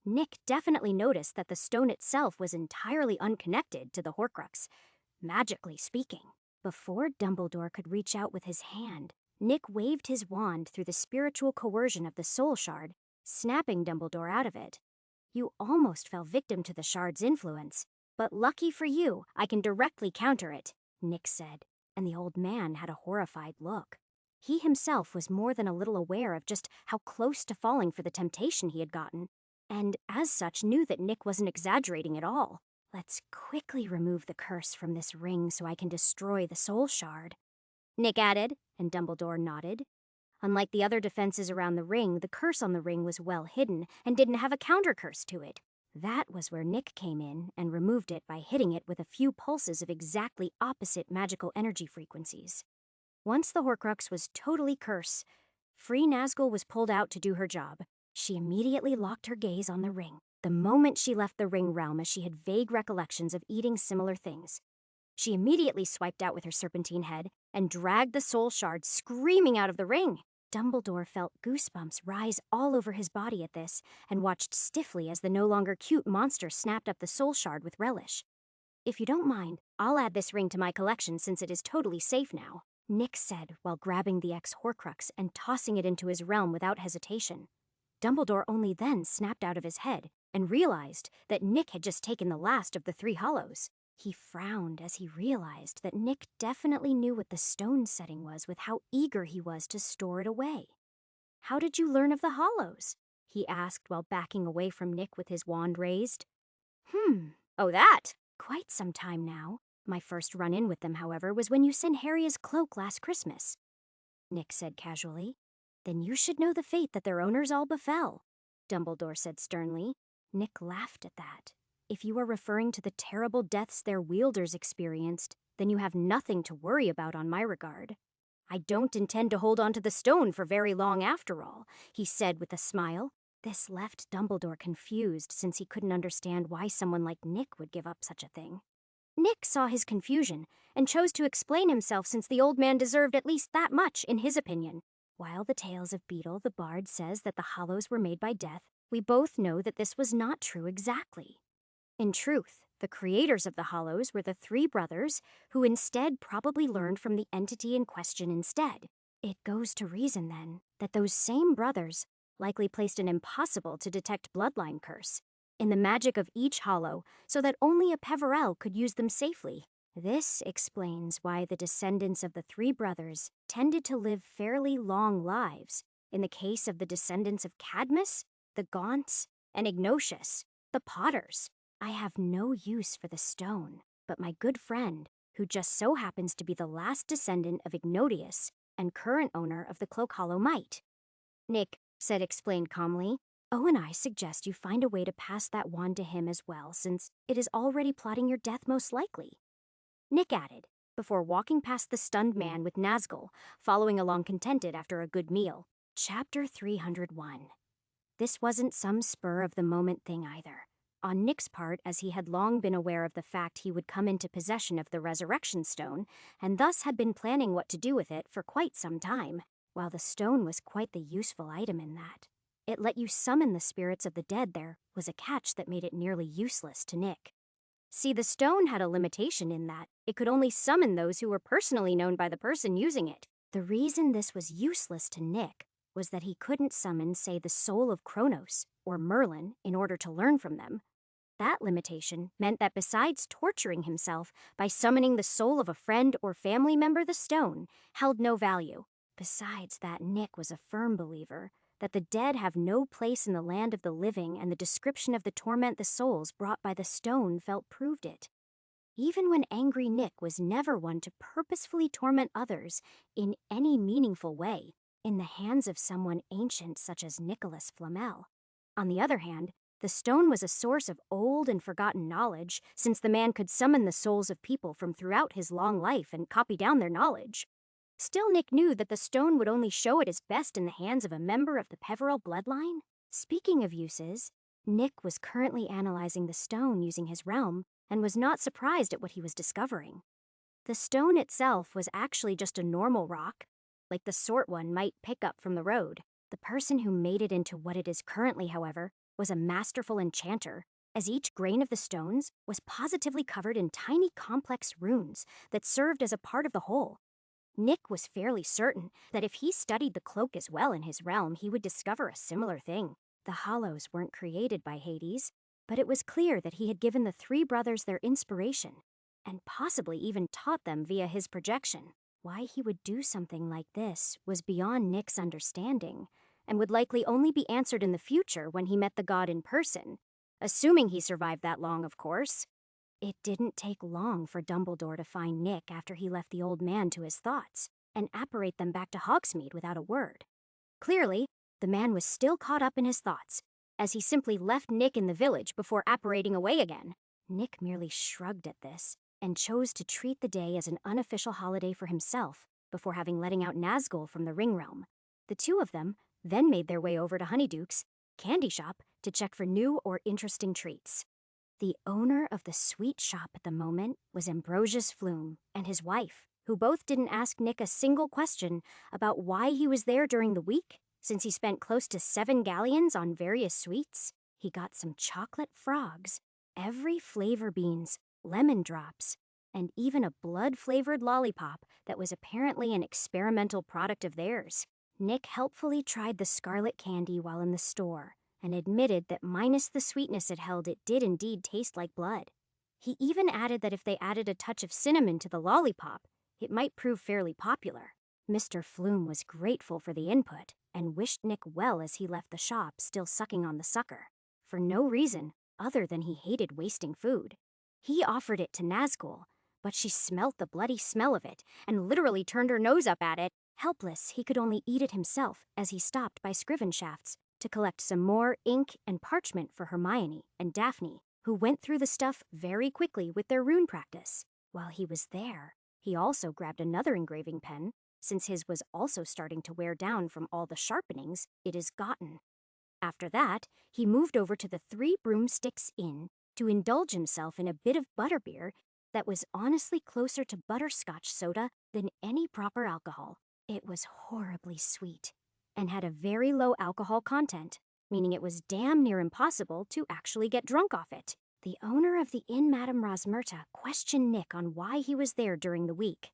Nick definitely noticed that the stone itself was entirely unconnected to the Horcrux, magically speaking. Before Dumbledore could reach out with his hand, Nick waved his wand through the spiritual coercion of the soul shard, snapping Dumbledore out of it. "You almost fell victim to the shard's influence, but lucky for you, I can directly counter it," Nick said, and the old man had a horrified look. He himself was more than a little aware of just how close to falling for the temptation he had gotten, and as such knew that Nick wasn't exaggerating at all. "Let's quickly remove the curse from this ring so I can destroy the soul shard," Nick added, and Dumbledore nodded. Unlike the other defenses around the ring, the curse on the ring was well hidden and didn't have a counter curse to it. That was where Nick came in and removed it by hitting it with a few pulses of exactly opposite magical energy frequencies. Once the Horcrux was totally free, Nazgul was pulled out to do her job. She immediately locked her gaze on the ring, the moment she left the ring realm, as she had vague recollections of eating similar things. She immediately swiped out with her serpentine head and dragged the soul shard screaming out of the ring. Dumbledore felt goosebumps rise all over his body at this and watched stiffly as the no longer cute monster snapped up the soul shard with relish. "If you don't mind, I'll add this ring to my collection since it is totally safe now," Nick said while grabbing the ex-Horcrux and tossing it into his realm without hesitation. Dumbledore only then snapped out of his head and realized that Nick had just taken the last of the 3 hollows. He frowned as he realized that Nick definitely knew what the stone setting was with how eager he was to store it away. "How did you learn of the hollows?" he asked while backing away from Nick with his wand raised. Oh, that? Quite some time now. My first run-in with them, however, was when you sent Harry his cloak last Christmas," Nick said casually. "Then you should know the fate that their owners all befell," Dumbledore said sternly. Nick laughed at that. "If you are referring to the terrible deaths their wielders experienced, then you have nothing to worry about on my regard. I don't intend to hold on to the stone for very long after all," he said with a smile. This left Dumbledore confused since he couldn't understand why someone like Nick would give up such a thing. Nick saw his confusion and chose to explain himself since the old man deserved at least that much in his opinion. "While the tales of Beedle the Bard says that the hollows were made by death, we both know that this was not true exactly. In truth, the creators of the hollows were the 3 brothers who instead probably learned from the entity in question instead. It goes to reason, then, that those same brothers likely placed an impossible-to-detect bloodline curse in the magic of each hollow so that only a Peverell could use them safely. This explains why the descendants of the 3 brothers tended to live fairly long lives in the case of the descendants of Cadmus, the Gaunts, and Ignatius, the Potters. I have no use for the stone, but my good friend, who just so happens to be the last descendant of Ignatius and current owner of the Cloak Hollow, might," Nick said explained calmly. "And I suggest you find a way to pass that wand to him as well, since it is already plotting your death most likely," Nick added, before walking past the stunned man with Nazgul, following along contented after a good meal. Chapter 301. This wasn't some spur-of-the-moment thing either. On Nick's part, as he had long been aware of the fact he would come into possession of the Resurrection Stone, and thus had been planning what to do with it for quite some time. While the stone was quite the useful item in that it let you summon the spirits of the dead, there was a catch that made it nearly useless to Nick. See, the stone had a limitation in that it could only summon those who were personally known by the person using it. The reason this was useless to Nick was that he couldn't summon, say, the soul of Kronos or Merlin in order to learn from them. That limitation meant that besides torturing himself by summoning the soul of a friend or family member, the stone held no value. Besides that, Nick was a firm believer that the dead have no place in the land of the living, and the description of the torment the souls brought by the stone felt proved it. Even when angry Nick was never one to purposefully torment others in any meaningful way in the hands of someone ancient such as Nicholas Flamel. On the other hand, the stone was a source of old and forgotten knowledge, since the man could summon the souls of people from throughout his long life and copy down their knowledge. Still, Nick knew that the stone would only show at its best in the hands of a member of the Peverell bloodline. Speaking of uses, Nick was currently analyzing the stone using his realm and was not surprised at what he was discovering. The stone itself was actually just a normal rock, like the sort one might pick up from the road. The person who made it into what it is currently, however, was a masterful enchanter, as each grain of the stones was positively covered in tiny complex runes that served as a part of the whole. Nick was fairly certain that if he studied the cloak as well in his realm, he would discover a similar thing. The hollows weren't created by Hades, but it was clear that he had given the 3 brothers their inspiration, and possibly even taught them via his projection. Why he would do something like this was beyond Nick's understanding, and would likely only be answered in the future when he met the god in person, assuming he survived that long, of course. It didn't take long for Dumbledore to find Nick after he left the old man to his thoughts, and apparate them back to Hogsmeade without a word. Clearly, the man was still caught up in his thoughts, as he simply left Nick in the village before apparating away again. Nick merely shrugged at this, and chose to treat the day as an unofficial holiday for himself, before letting out Nazgul from the ring realm. The two of them then made their way over to Honeyduke's candy shop to check for new or interesting treats. The owner of the sweet shop at the moment was Ambrosius Flume and his wife, who both didn't ask Nick a single question about why he was there during the week, since he spent close to 7 galleons on various sweets. He got some chocolate frogs, every flavor beans, lemon drops, and even a blood-flavored lollipop that was apparently an experimental product of theirs. Nick helpfully tried the scarlet candy while in the store, and admitted that minus the sweetness it held, it did indeed taste like blood. He even added that if they added a touch of cinnamon to the lollipop, it might prove fairly popular. Mr. Flume was grateful for the input and wished Nick well as he left the shop, still sucking on the sucker, for no reason other than he hated wasting food. He offered it to Nazgul, but she smelt the bloody smell of it and literally turned her nose up at it. Helpless, he could only eat it himself as he stopped by Scrivenshafts to collect some more ink and parchment for Hermione and Daphne, who went through the stuff very quickly with their rune practice. While he was there, he also grabbed another engraving pen, since his was also starting to wear down from all the sharpenings it has gotten. After that, he moved over to the Three Broomsticks Inn to indulge himself in a bit of butterbeer that was honestly closer to butterscotch soda than any proper alcohol. It was horribly sweet and had a very low alcohol content, meaning it was damn near impossible to actually get drunk off it. The owner of the inn, Madame Rosmerta, questioned Nick on why he was there during the week.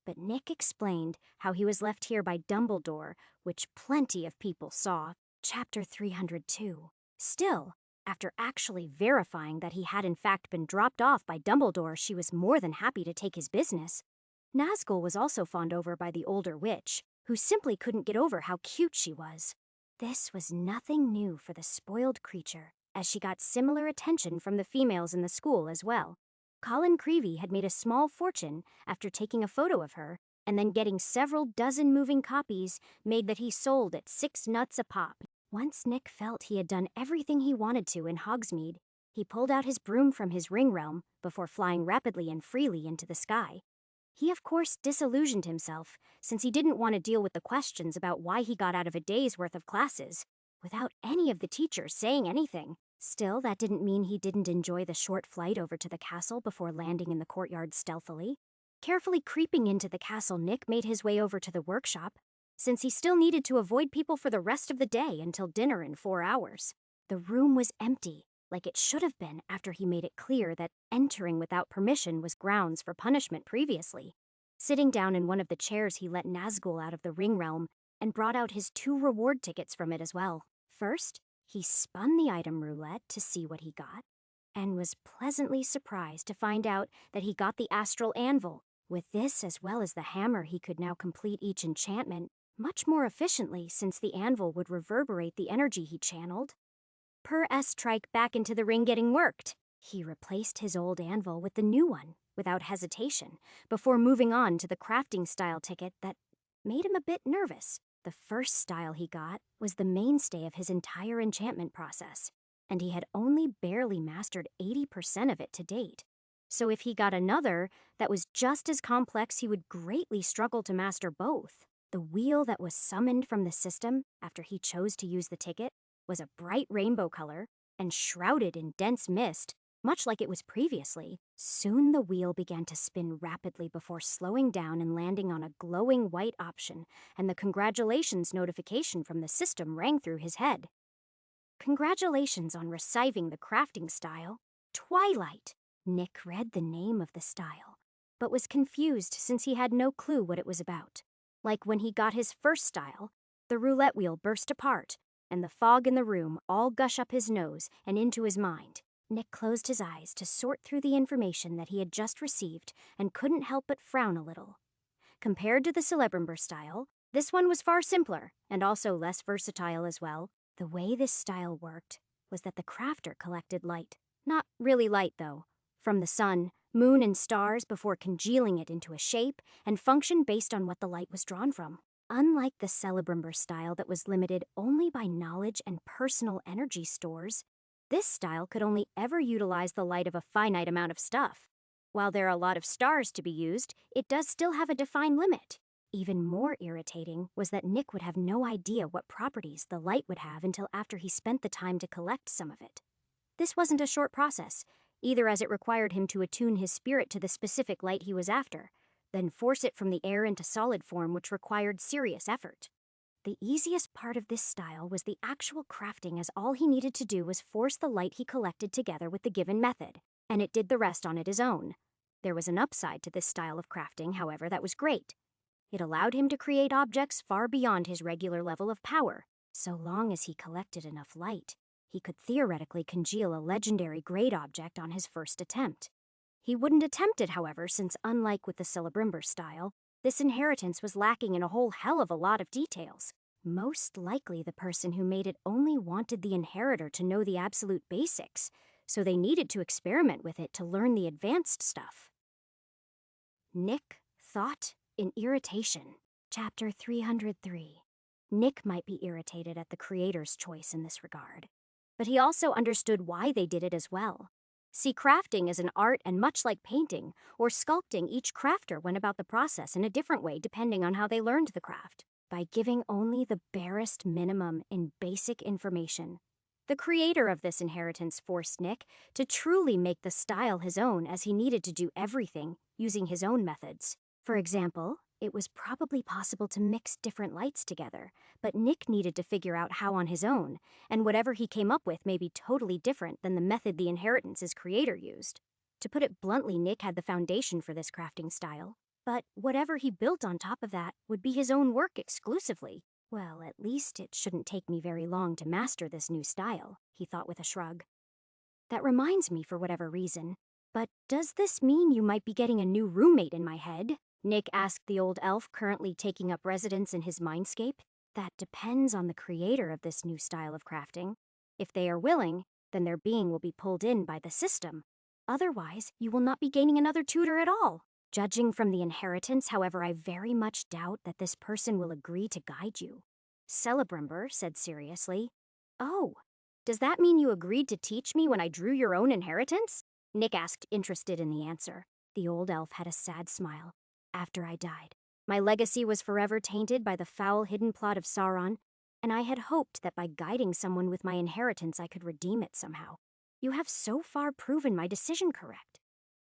But Nick explained how he was left here by Dumbledore, which plenty of people saw. Chapter 302. Still, after actually verifying that he had in fact been dropped off by Dumbledore, she was more than happy to take his business. Nazgul was also fawned over by the older witch, who simply couldn't get over how cute she was. This was nothing new for the spoiled creature, as she got similar attention from the females in the school as well. Colin Creevey had made a small fortune after taking a photo of her, and then getting several dozen moving copies made that he sold at 6 nuts a pop. Once Nick felt he had done everything he wanted to in Hogsmeade, he pulled out his broom from his ring realm before flying rapidly and freely into the sky. He of course disillusioned himself, since he didn't want to deal with the questions about why he got out of a day's worth of classes, without any of the teachers saying anything. Still, that didn't mean he didn't enjoy the short flight over to the castle before landing in the courtyard stealthily. Carefully creeping into the castle, Nick made his way over to the workshop, since he still needed to avoid people for the rest of the day until dinner in 4 hours. The room was empty, like it should have been after he made it clear that entering without permission was grounds for punishment previously. Sitting down in one of the chairs, he let Nazgul out of the ring realm and brought out his 2 reward tickets from it as well. First, he spun the item roulette to see what he got, and was pleasantly surprised to find out that he got the astral anvil. With this, as well as the hammer, he could now complete each enchantment much more efficiently, since the anvil would reverberate the energy he channeled. Per S-Trike back into the ring getting worked. He replaced his old anvil with the new one without hesitation, before moving on to the crafting style ticket that made him a bit nervous. The first style he got was the mainstay of his entire enchantment process, and he had only barely mastered 80% of it to date. So if he got another that was just as complex, he would greatly struggle to master both. The wheel that was summoned from the system after he chose to use the ticket was a bright rainbow color and shrouded in dense mist, much like it was previously. Soon the wheel began to spin rapidly before slowing down and landing on a glowing white option, and the congratulations notification from the system rang through his head. Congratulations on receiving the crafting style, Twilight. Nick read the name of the style, but was confused since he had no clue what it was about. Like when he got his first style, the roulette wheel burst apart, and the fog in the room all gush up his nose and into his mind. Nick closed his eyes to sort through the information that he had just received and couldn't help but frown a little. Compared to the Celebrimbor style, this one was far simpler and also less versatile as well. The way this style worked was that the crafter collected light, not really light though, from the sun, moon, and stars before congealing it into a shape and functioned based on what the light was drawn from. Unlike the Celebrimbor style that was limited only by knowledge and personal energy stores, this style could only ever utilize the light of a finite amount of stuff. While there are a lot of stars to be used, it does still have a defined limit. Even more irritating was that Nick would have no idea what properties the light would have until after he spent the time to collect some of it. This wasn't a short process, either, as it required him to attune his spirit to the specific light he was after, then force it from the air into solid form, which required serious effort. The easiest part of this style was the actual crafting, as all he needed to do was force the light he collected together with the given method, and it did the rest on its own. There was an upside to this style of crafting, however, that was great. It allowed him to create objects far beyond his regular level of power. So long as he collected enough light, he could theoretically congeal a legendary grade object on his first attempt. He wouldn't attempt it, however, since unlike with the Celebrimbor style, this inheritance was lacking in a whole hell of a lot of details. Most likely the person who made it only wanted the inheritor to know the absolute basics, so they needed to experiment with it to learn the advanced stuff. Nick, Thought in Irritation. Chapter 303. Nick might be irritated at the creator's choice in this regard, but he also understood why they did it as well. See, crafting is an art, and much like painting or sculpting, each crafter went about the process in a different way depending on how they learned the craft. By giving only the barest minimum in basic information, the creator of this inheritance forced Nick to truly make the style his own, as he needed to do everything using his own methods. For example, it was probably possible to mix different lights together, but Nick needed to figure out how on his own, and whatever he came up with may be totally different than the method the inheritance's creator used. To put it bluntly, Nick had the foundation for this crafting style, but whatever he built on top of that would be his own work exclusively. Well, at least it shouldn't take me very long to master this new style, he thought with a shrug. That reminds me, for whatever reason, but does this mean you might be getting a new roommate in my head? Nick asked the old elf currently taking up residence in his mindscape. That depends on the creator of this new style of crafting. If they are willing, then their being will be pulled in by the system. Otherwise, you will not be gaining another tutor at all. Judging from the inheritance, however, I very much doubt that this person will agree to guide you. Celebrimbor said seriously. Oh, does that mean you agreed to teach me when I drew your own inheritance? Nick asked, interested in the answer. The old elf had a sad smile. After I died, my legacy was forever tainted by the foul hidden plot of Sauron, and I had hoped that by guiding someone with my inheritance I could redeem it somehow. You have so far proven my decision correct,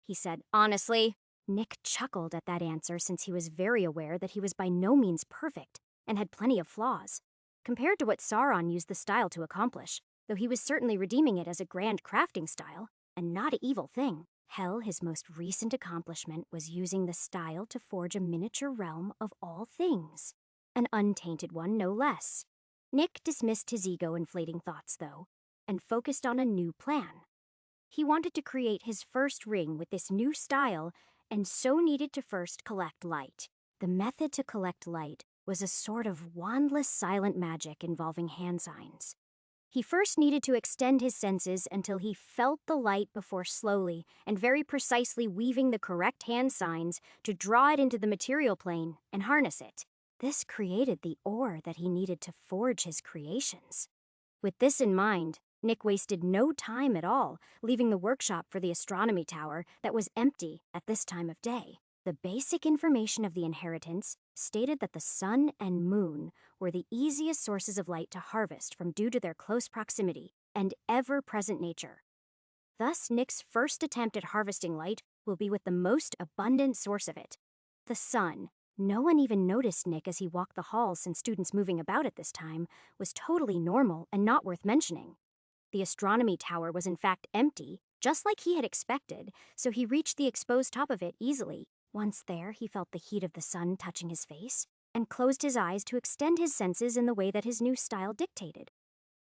he said. Honestly, Nick chuckled at that answer, since he was very aware that he was by no means perfect and had plenty of flaws. Compared to what Sauron used the style to accomplish, though he was certainly redeeming it as a grand crafting style, and not an evil thing. Hell, his most recent accomplishment was using the style to forge a miniature realm of all things. An untainted one, no less. Nick dismissed his ego-inflating thoughts, though, and focused on a new plan. He wanted to create his first ring with this new style, and so needed to first collect light. The method to collect light was a sort of wandless silent magic involving hand signs. He first needed to extend his senses until he felt the light before slowly and very precisely weaving the correct hand signs to draw it into the material plane and harness it. This created the ore that he needed to forge his creations. With this in mind, Nick wasted no time at all, leaving the workshop for the astronomy tower that was empty at this time of day. The basic information of the inheritance stated that the sun and moon were the easiest sources of light to harvest from due to their close proximity and ever-present nature. Thus, Nick's first attempt at harvesting light will be with the most abundant source of it, the sun. No one even noticed Nick as he walked the halls, since students moving about at this time was totally normal and not worth mentioning. The astronomy tower was in fact empty, just like he had expected, so he reached the exposed top of it easily. Once there, he felt the heat of the sun touching his face, and closed his eyes to extend his senses in the way that his new style dictated.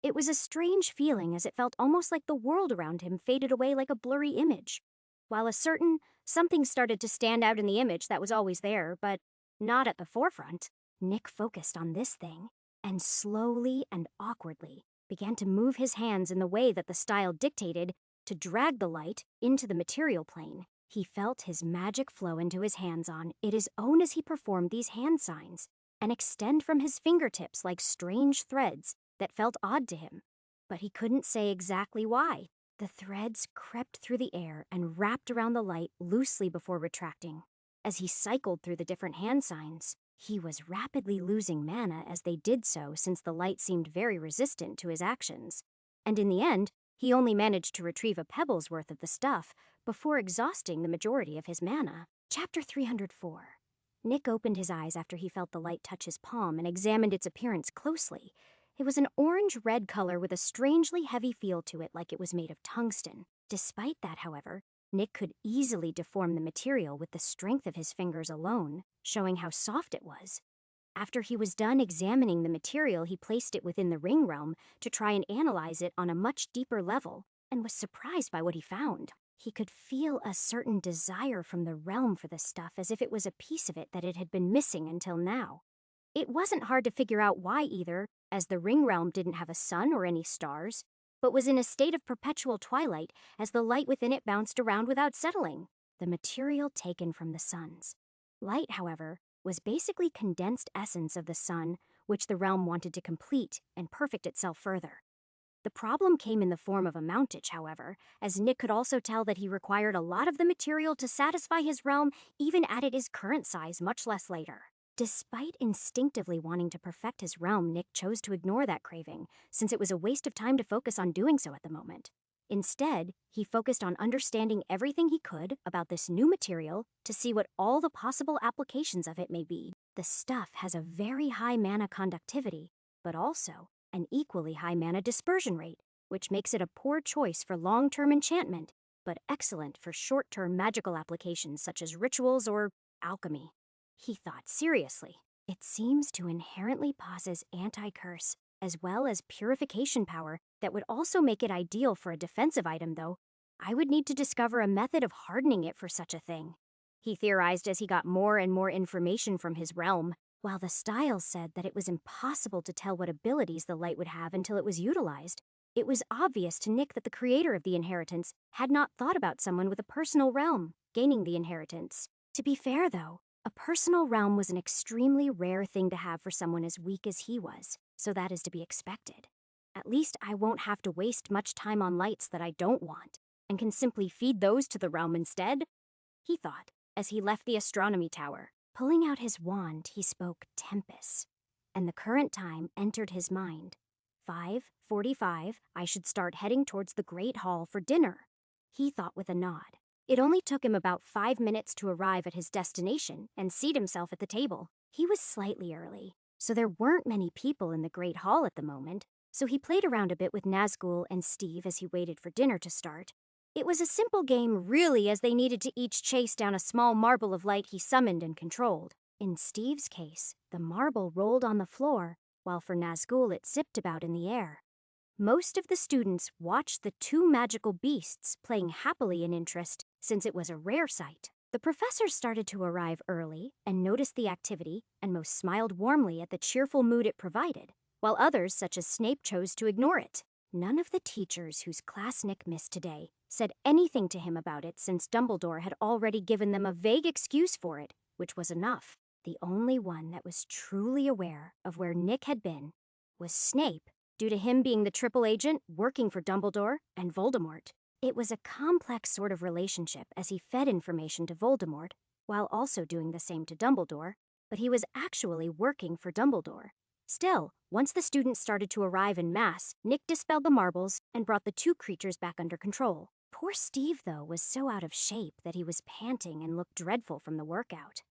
It was a strange feeling, as it felt almost like the world around him faded away like a blurry image, while a certain something started to stand out in the image that was always there, but not at the forefront. Nick focused on this thing, and slowly and awkwardly began to move his hands in the way that the style dictated to drag the light into the material plane. He felt his magic flow into his hands on its own as he performed these hand signs, and extend from his fingertips like strange threads that felt odd to him. But he couldn't say exactly why. The threads crept through the air and wrapped around the light loosely before retracting. As he cycled through the different hand signs, He was rapidly losing mana as they did so, since the light seemed very resistant to his actions. And in the end, he only managed to retrieve a pebble's worth of the stuff before exhausting the majority of his mana. Chapter 304. Nick opened his eyes after he felt the light touch his palm and examined its appearance closely. It was an orange-red color with a strangely heavy feel to it, like it was made of tungsten. Despite that, however, Nick could easily deform the material with the strength of his fingers alone, showing how soft it was. After he was done examining the material, he placed it within the ring realm to try and analyze it on a much deeper level, and was surprised by what he found. He could feel a certain desire from the realm for the stuff, as if it was a piece of it that it had been missing until now. It wasn't hard to figure out why either, as the ring realm didn't have a sun or any stars, but was in a state of perpetual twilight as the light within it bounced around without settling. The material taken from the suns. Light, however, was basically condensed essence of the sun, which the realm wanted to complete and perfect itself further. The problem came in the form of a mountage, however, as Nick could also tell that he required a lot of the material to satisfy his realm, even at its current size, much less later. Despite instinctively wanting to perfect his realm, Nick chose to ignore that craving, since it was a waste of time to focus on doing so at the moment. Instead, he focused on understanding everything he could about this new material to see what all the possible applications of it may be. The stuff has a very high mana conductivity, but also an equally high mana dispersion rate, which makes it a poor choice for long-term enchantment, but excellent for short-term magical applications such as rituals or alchemy. He thought seriously. It seems to inherently possess anti-curse, as well as purification power that would also make it ideal for a defensive item, though. I would need to discover a method of hardening it for such a thing, he theorized as he got more and more information from his realm, while the style said that it was impossible to tell what abilities the light would have until it was utilized. It was obvious to Nick that the creator of the inheritance had not thought about someone with a personal realm gaining the inheritance. To be fair, though, a personal realm was an extremely rare thing to have for someone as weak as he was, so that is to be expected. At least I won't have to waste much time on lights that I don't want, and can simply feed those to the realm instead, he thought, as he left the astronomy tower. Pulling out his wand, he spoke Tempest, and the current time entered his mind. 5:45, I should start heading towards the Great Hall for dinner, he thought with a nod. It only took him about 5 minutes to arrive at his destination and seat himself at the table. He was slightly early, so there weren't many people in the Great Hall at the moment, so he played around a bit with Nazgul and Steve as he waited for dinner to start. It was a simple game, really, as they needed to each chase down a small marble of light he summoned and controlled. In Steve's case, the marble rolled on the floor, while for Nazgul it zipped about in the air. Most of the students watched the two magical beasts playing happily in interest, since it was a rare sight. The professor started to arrive early and noticed the activity, and most smiled warmly at the cheerful mood it provided, while others, such as Snape, chose to ignore it. None of the teachers whose class Nick missed today said anything to him about it, since Dumbledore had already given them a vague excuse for it, which was enough. The only one that was truly aware of where Nick had been was Snape, due to him being the triple agent working for Dumbledore and Voldemort. It was a complex sort of relationship, as he fed information to Voldemort while also doing the same to Dumbledore, but he was actually working for Dumbledore. Still, once the students started to arrive en masse, Nick dispelled the marbles and brought the two creatures back under control. Poor Steve, though, was so out of shape that he was panting and looked dreadful from the workout.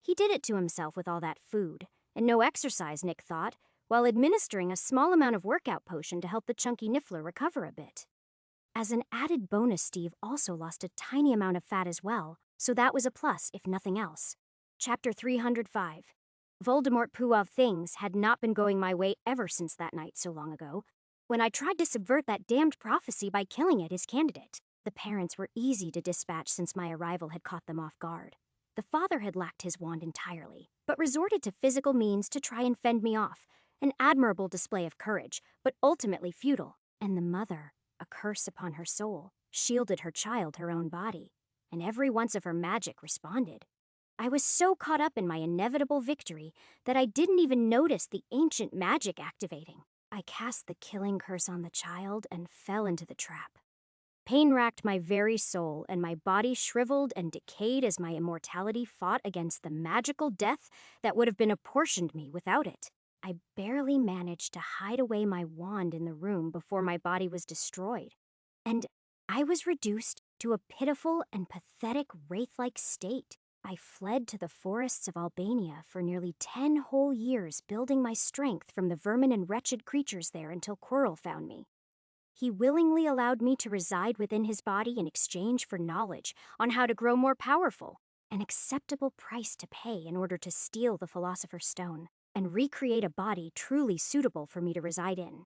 He did it to himself with all that food, and no exercise, Nick thought, while administering a small amount of workout potion to help the chunky niffler recover a bit. As an added bonus, Steve also lost a tiny amount of fat as well, so that was a plus, if nothing else. Chapter 305. Voldemort Pooh of Things had not been going my way ever since that night so long ago, when I tried to subvert that damned prophecy by killing it as candidate. The parents were easy to dispatch since my arrival had caught them off guard. The father had lacked his wand entirely, but resorted to physical means to try and fend me off, an admirable display of courage, but ultimately futile. And the mother, a curse upon her soul, shielded her child her own body, and every once of her magic responded. I was so caught up in my inevitable victory that I didn't even notice the ancient magic activating. I cast the killing curse on the child and fell into the trap. Pain racked my very soul, and my body shriveled and decayed as my immortality fought against the magical death that would have been apportioned me without it. I barely managed to hide away my wand in the room before my body was destroyed, and I was reduced to a pitiful and pathetic wraith-like state. I fled to the forests of Albania for nearly 10 whole years, building my strength from the vermin and wretched creatures there until Quirrell found me. He willingly allowed me to reside within his body in exchange for knowledge on how to grow more powerful, an acceptable price to pay in order to steal the Philosopher's Stone and recreate a body truly suitable for me to reside in.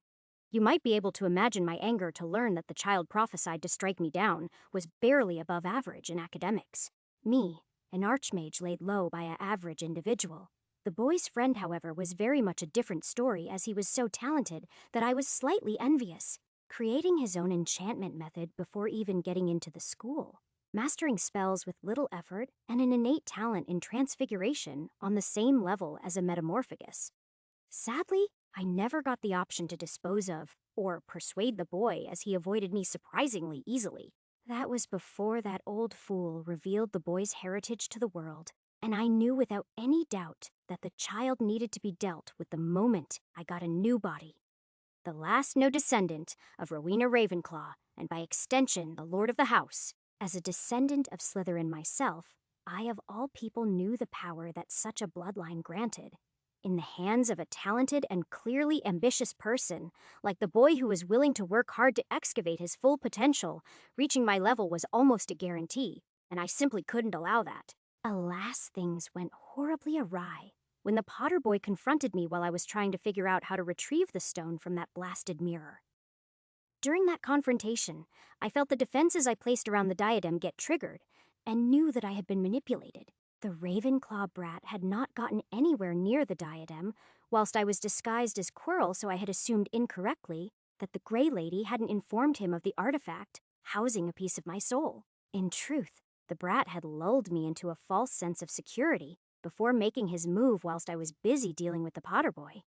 You might be able to imagine my anger to learn that the child prophesied to strike me down was barely above average in academics. Me, an archmage laid low by an average individual. The boy's friend, however, was very much a different story, as he was so talented that I was slightly envious. Creating his own enchantment method before even getting into the school, mastering spells with little effort, and an innate talent in transfiguration on the same level as a metamorphagus. Sadly, I never got the option to dispose of or persuade the boy, as he avoided me surprisingly easily. That was before that old fool revealed the boy's heritage to the world, and I knew without any doubt that the child needed to be dealt with the moment I got a new body. The last no descendant of Rowena Ravenclaw, and by extension the Lord of the House. As a descendant of Slytherin myself, I of all people knew the power that such a bloodline granted. In the hands of a talented and clearly ambitious person, like the boy who was willing to work hard to excavate his full potential, reaching my level was almost a guarantee, and I simply couldn't allow that. Alas, things went horribly awry when the Potter boy confronted me while I was trying to figure out how to retrieve the stone from that blasted mirror. During that confrontation, I felt the defenses I placed around the diadem get triggered, and knew that I had been manipulated. The Ravenclaw brat had not gotten anywhere near the diadem, whilst I was disguised as Quirrell, so I had assumed incorrectly that the Grey Lady hadn't informed him of the artifact housing a piece of my soul. In truth, the brat had lulled me into a false sense of security before making his move whilst I was busy dealing with the Potter boy.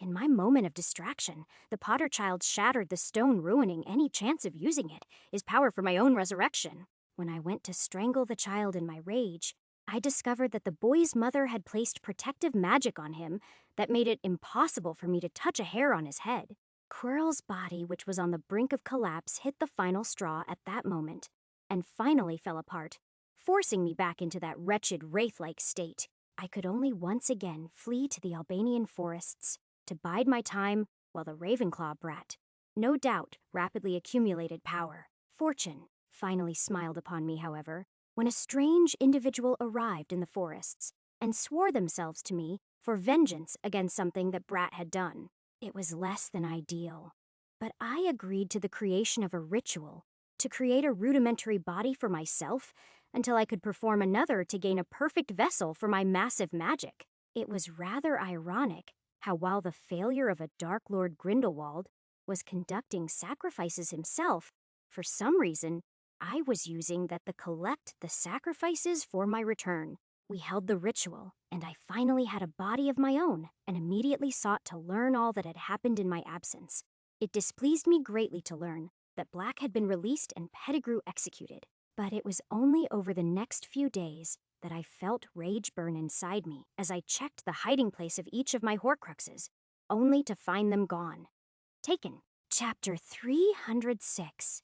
In my moment of distraction, the Potter child shattered the stone, ruining any chance of using it, his power for my own resurrection. When I went to strangle the child in my rage, I discovered that the boy's mother had placed protective magic on him that made it impossible for me to touch a hair on his head. Quirrell's body, which was on the brink of collapse, hit the final straw at that moment, and finally fell apart, forcing me back into that wretched wraith-like state. I could only once again flee to the Albanian forests to bide my time while the Ravenclaw brat, no doubt, rapidly accumulated power. Fortune finally smiled upon me, however, when a strange individual arrived in the forests and swore themselves to me for vengeance against something that Brat had done. It was less than ideal, but I agreed to the creation of a ritual to create a rudimentary body for myself until I could perform another to gain a perfect vessel for my massive magic. It was rather ironic how, while the failure of a Dark Lord Grindelwald was conducting sacrifices himself, for some reason, I was using that to collect the sacrifices for my return. We held the ritual, and I finally had a body of my own, and immediately sought to learn all that had happened in my absence. It displeased me greatly to learn that Black had been released and Pettigrew executed, but it was only over the next few days that I felt rage burn inside me as I checked the hiding place of each of my Horcruxes, only to find them gone. Taken. Chapter 306.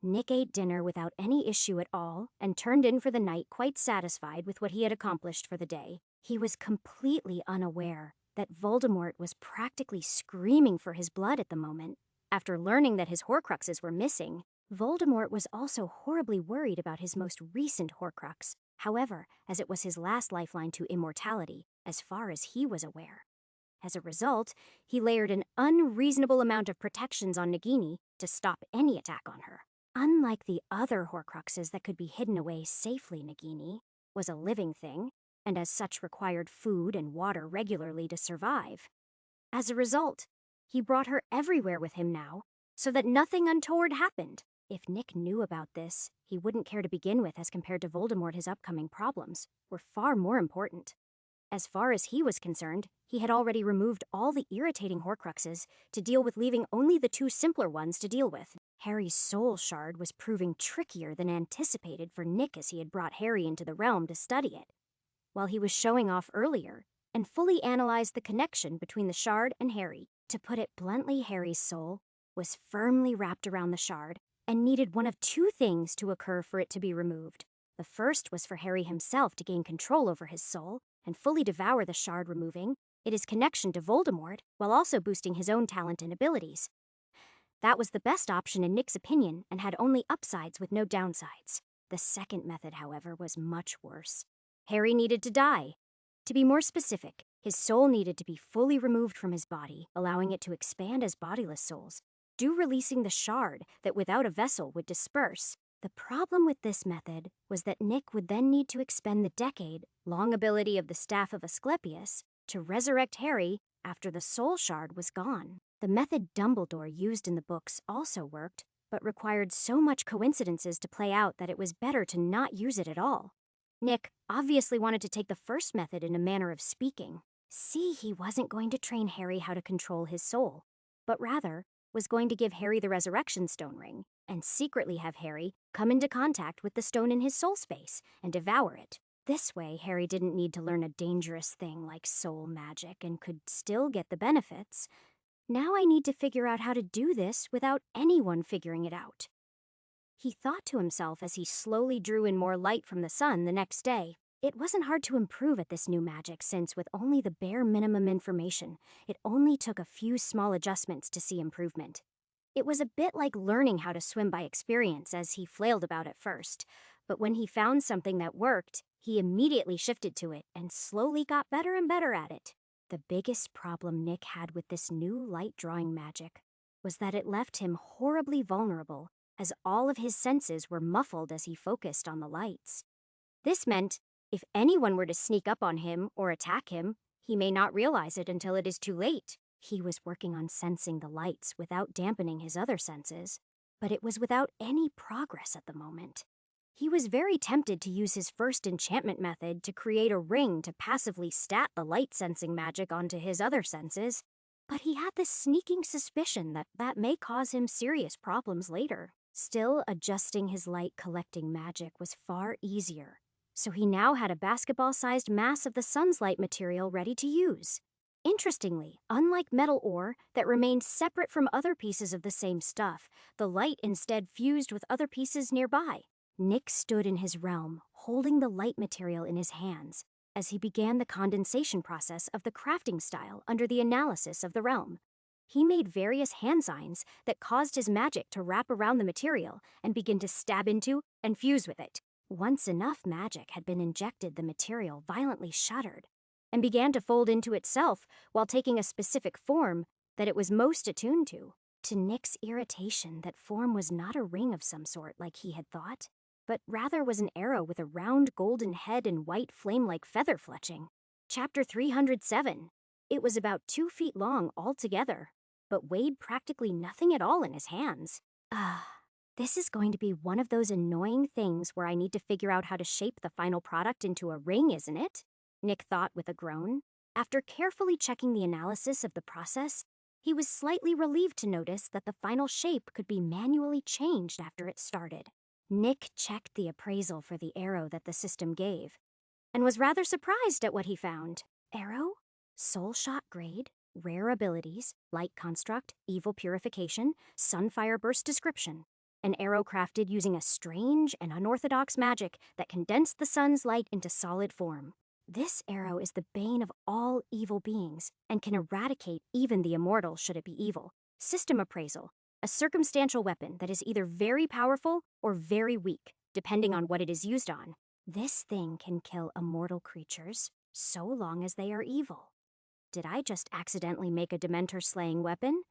Nick ate dinner without any issue at all and turned in for the night quite satisfied with what he had accomplished for the day. He was completely unaware that Voldemort was practically screaming for his blood at the moment. After learning that his Horcruxes were missing, Voldemort was also horribly worried about his most recent Horcrux. However, as it was his last lifeline to immortality, as far as he was aware. As a result, he layered an unreasonable amount of protections on Nagini to stop any attack on her. Unlike the other Horcruxes that could be hidden away safely, Nagini was a living thing, and as such required food and water regularly to survive. As a result, he brought her everywhere with him now, so that nothing untoward happened. If Nick knew about this, he wouldn't care to begin with, as compared to Voldemort, his upcoming problems were far more important. As far as he was concerned, he had already removed all the irritating Horcruxes to deal with, leaving only the two simpler ones to deal with. Harry's soul shard was proving trickier than anticipated for Nick as he had brought Harry into the realm to study it. While he was showing off earlier, and fully analyzed the connection between the shard and Harry. To put it bluntly, Harry's soul was firmly wrapped around the shard and needed one of two things to occur for it to be removed. The first was for Harry himself to gain control over his soul and fully devour the shard, removing its connection to Voldemort while also boosting his own talent and abilities. That was the best option in Nick's opinion and had only upsides with no downsides. The second method, however, was much worse. Harry needed to die. To be more specific, his soul needed to be fully removed from his body, allowing it to expand as bodiless souls, releasing the shard that without a vessel would disperse. The problem with this method was that Nick would then need to expend the decade-long ability of the Staff of Asclepius to resurrect Harry after the soul shard was gone. The method Dumbledore used in the books also worked, but required so much coincidences to play out that it was better to not use it at all. Nick obviously wanted to take the first method in a manner of speaking. See, he wasn't going to train Harry how to control his soul, but rather was going to give Harry the Resurrection Stone ring and secretly have Harry come into contact with the stone in his soul space and devour it. This way, Harry didn't need to learn a dangerous thing like soul magic and could still get the benefits. Now I need to figure out how to do this without anyone figuring it out. He thought to himself as he slowly drew in more light from the sun the next day. It wasn't hard to improve at this new magic since with only the bare minimum information, it only took a few small adjustments to see improvement. It was a bit like learning how to swim by experience as he flailed about at first, but when he found something that worked, he immediately shifted to it and slowly got better and better at it. The biggest problem Nick had with this new light drawing magic was that it left him horribly vulnerable, as all of his senses were muffled as he focused on the lights. This meant if anyone were to sneak up on him or attack him, he may not realize it until it is too late. He was working on sensing the lights without dampening his other senses, but it was without any progress at the moment. He was very tempted to use his first enchantment method to create a ring to passively stat the light-sensing magic onto his other senses, but he had this sneaking suspicion that may cause him serious problems later. Still, adjusting his light-collecting magic was far easier, so he now had a basketball-sized mass of the sun's light material ready to use. Interestingly, unlike metal ore that remained separate from other pieces of the same stuff, the light instead fused with other pieces nearby. Nick stood in his realm, holding the light material in his hands, as he began the condensation process of the crafting style under the analysis of the realm. He made various hand signs that caused his magic to wrap around the material and begin to stab into and fuse with it. Once enough magic had been injected, the material violently shuddered and began to fold into itself while taking a specific form that it was most attuned to. To Nick's irritation, that form was not a ring of some sort like he had thought, but rather was an arrow with a round golden head and white flame-like feather fletching. Chapter 307. It was about 2 feet long altogether, but weighed practically nothing at all in his hands. This is going to be one of those annoying things where I need to figure out how to shape the final product into a ring, isn't it? Nick thought with a groan. After carefully checking the analysis of the process, he was slightly relieved to notice that the final shape could be manually changed after it started. Nick checked the appraisal for the arrow that the system gave, and was rather surprised at what he found. Arrow? Soul shot grade? Rare abilities, light construct, evil purification, sunfire burst description. An arrow crafted using a strange and unorthodox magic that condensed the sun's light into solid form. This arrow is the bane of all evil beings and can eradicate even the immortal should it be evil. System appraisal. A circumstantial weapon that is either very powerful or very weak, depending on what it is used on. This thing can kill immortal creatures so long as they are evil. Did I just accidentally make a Dementor-slaying weapon?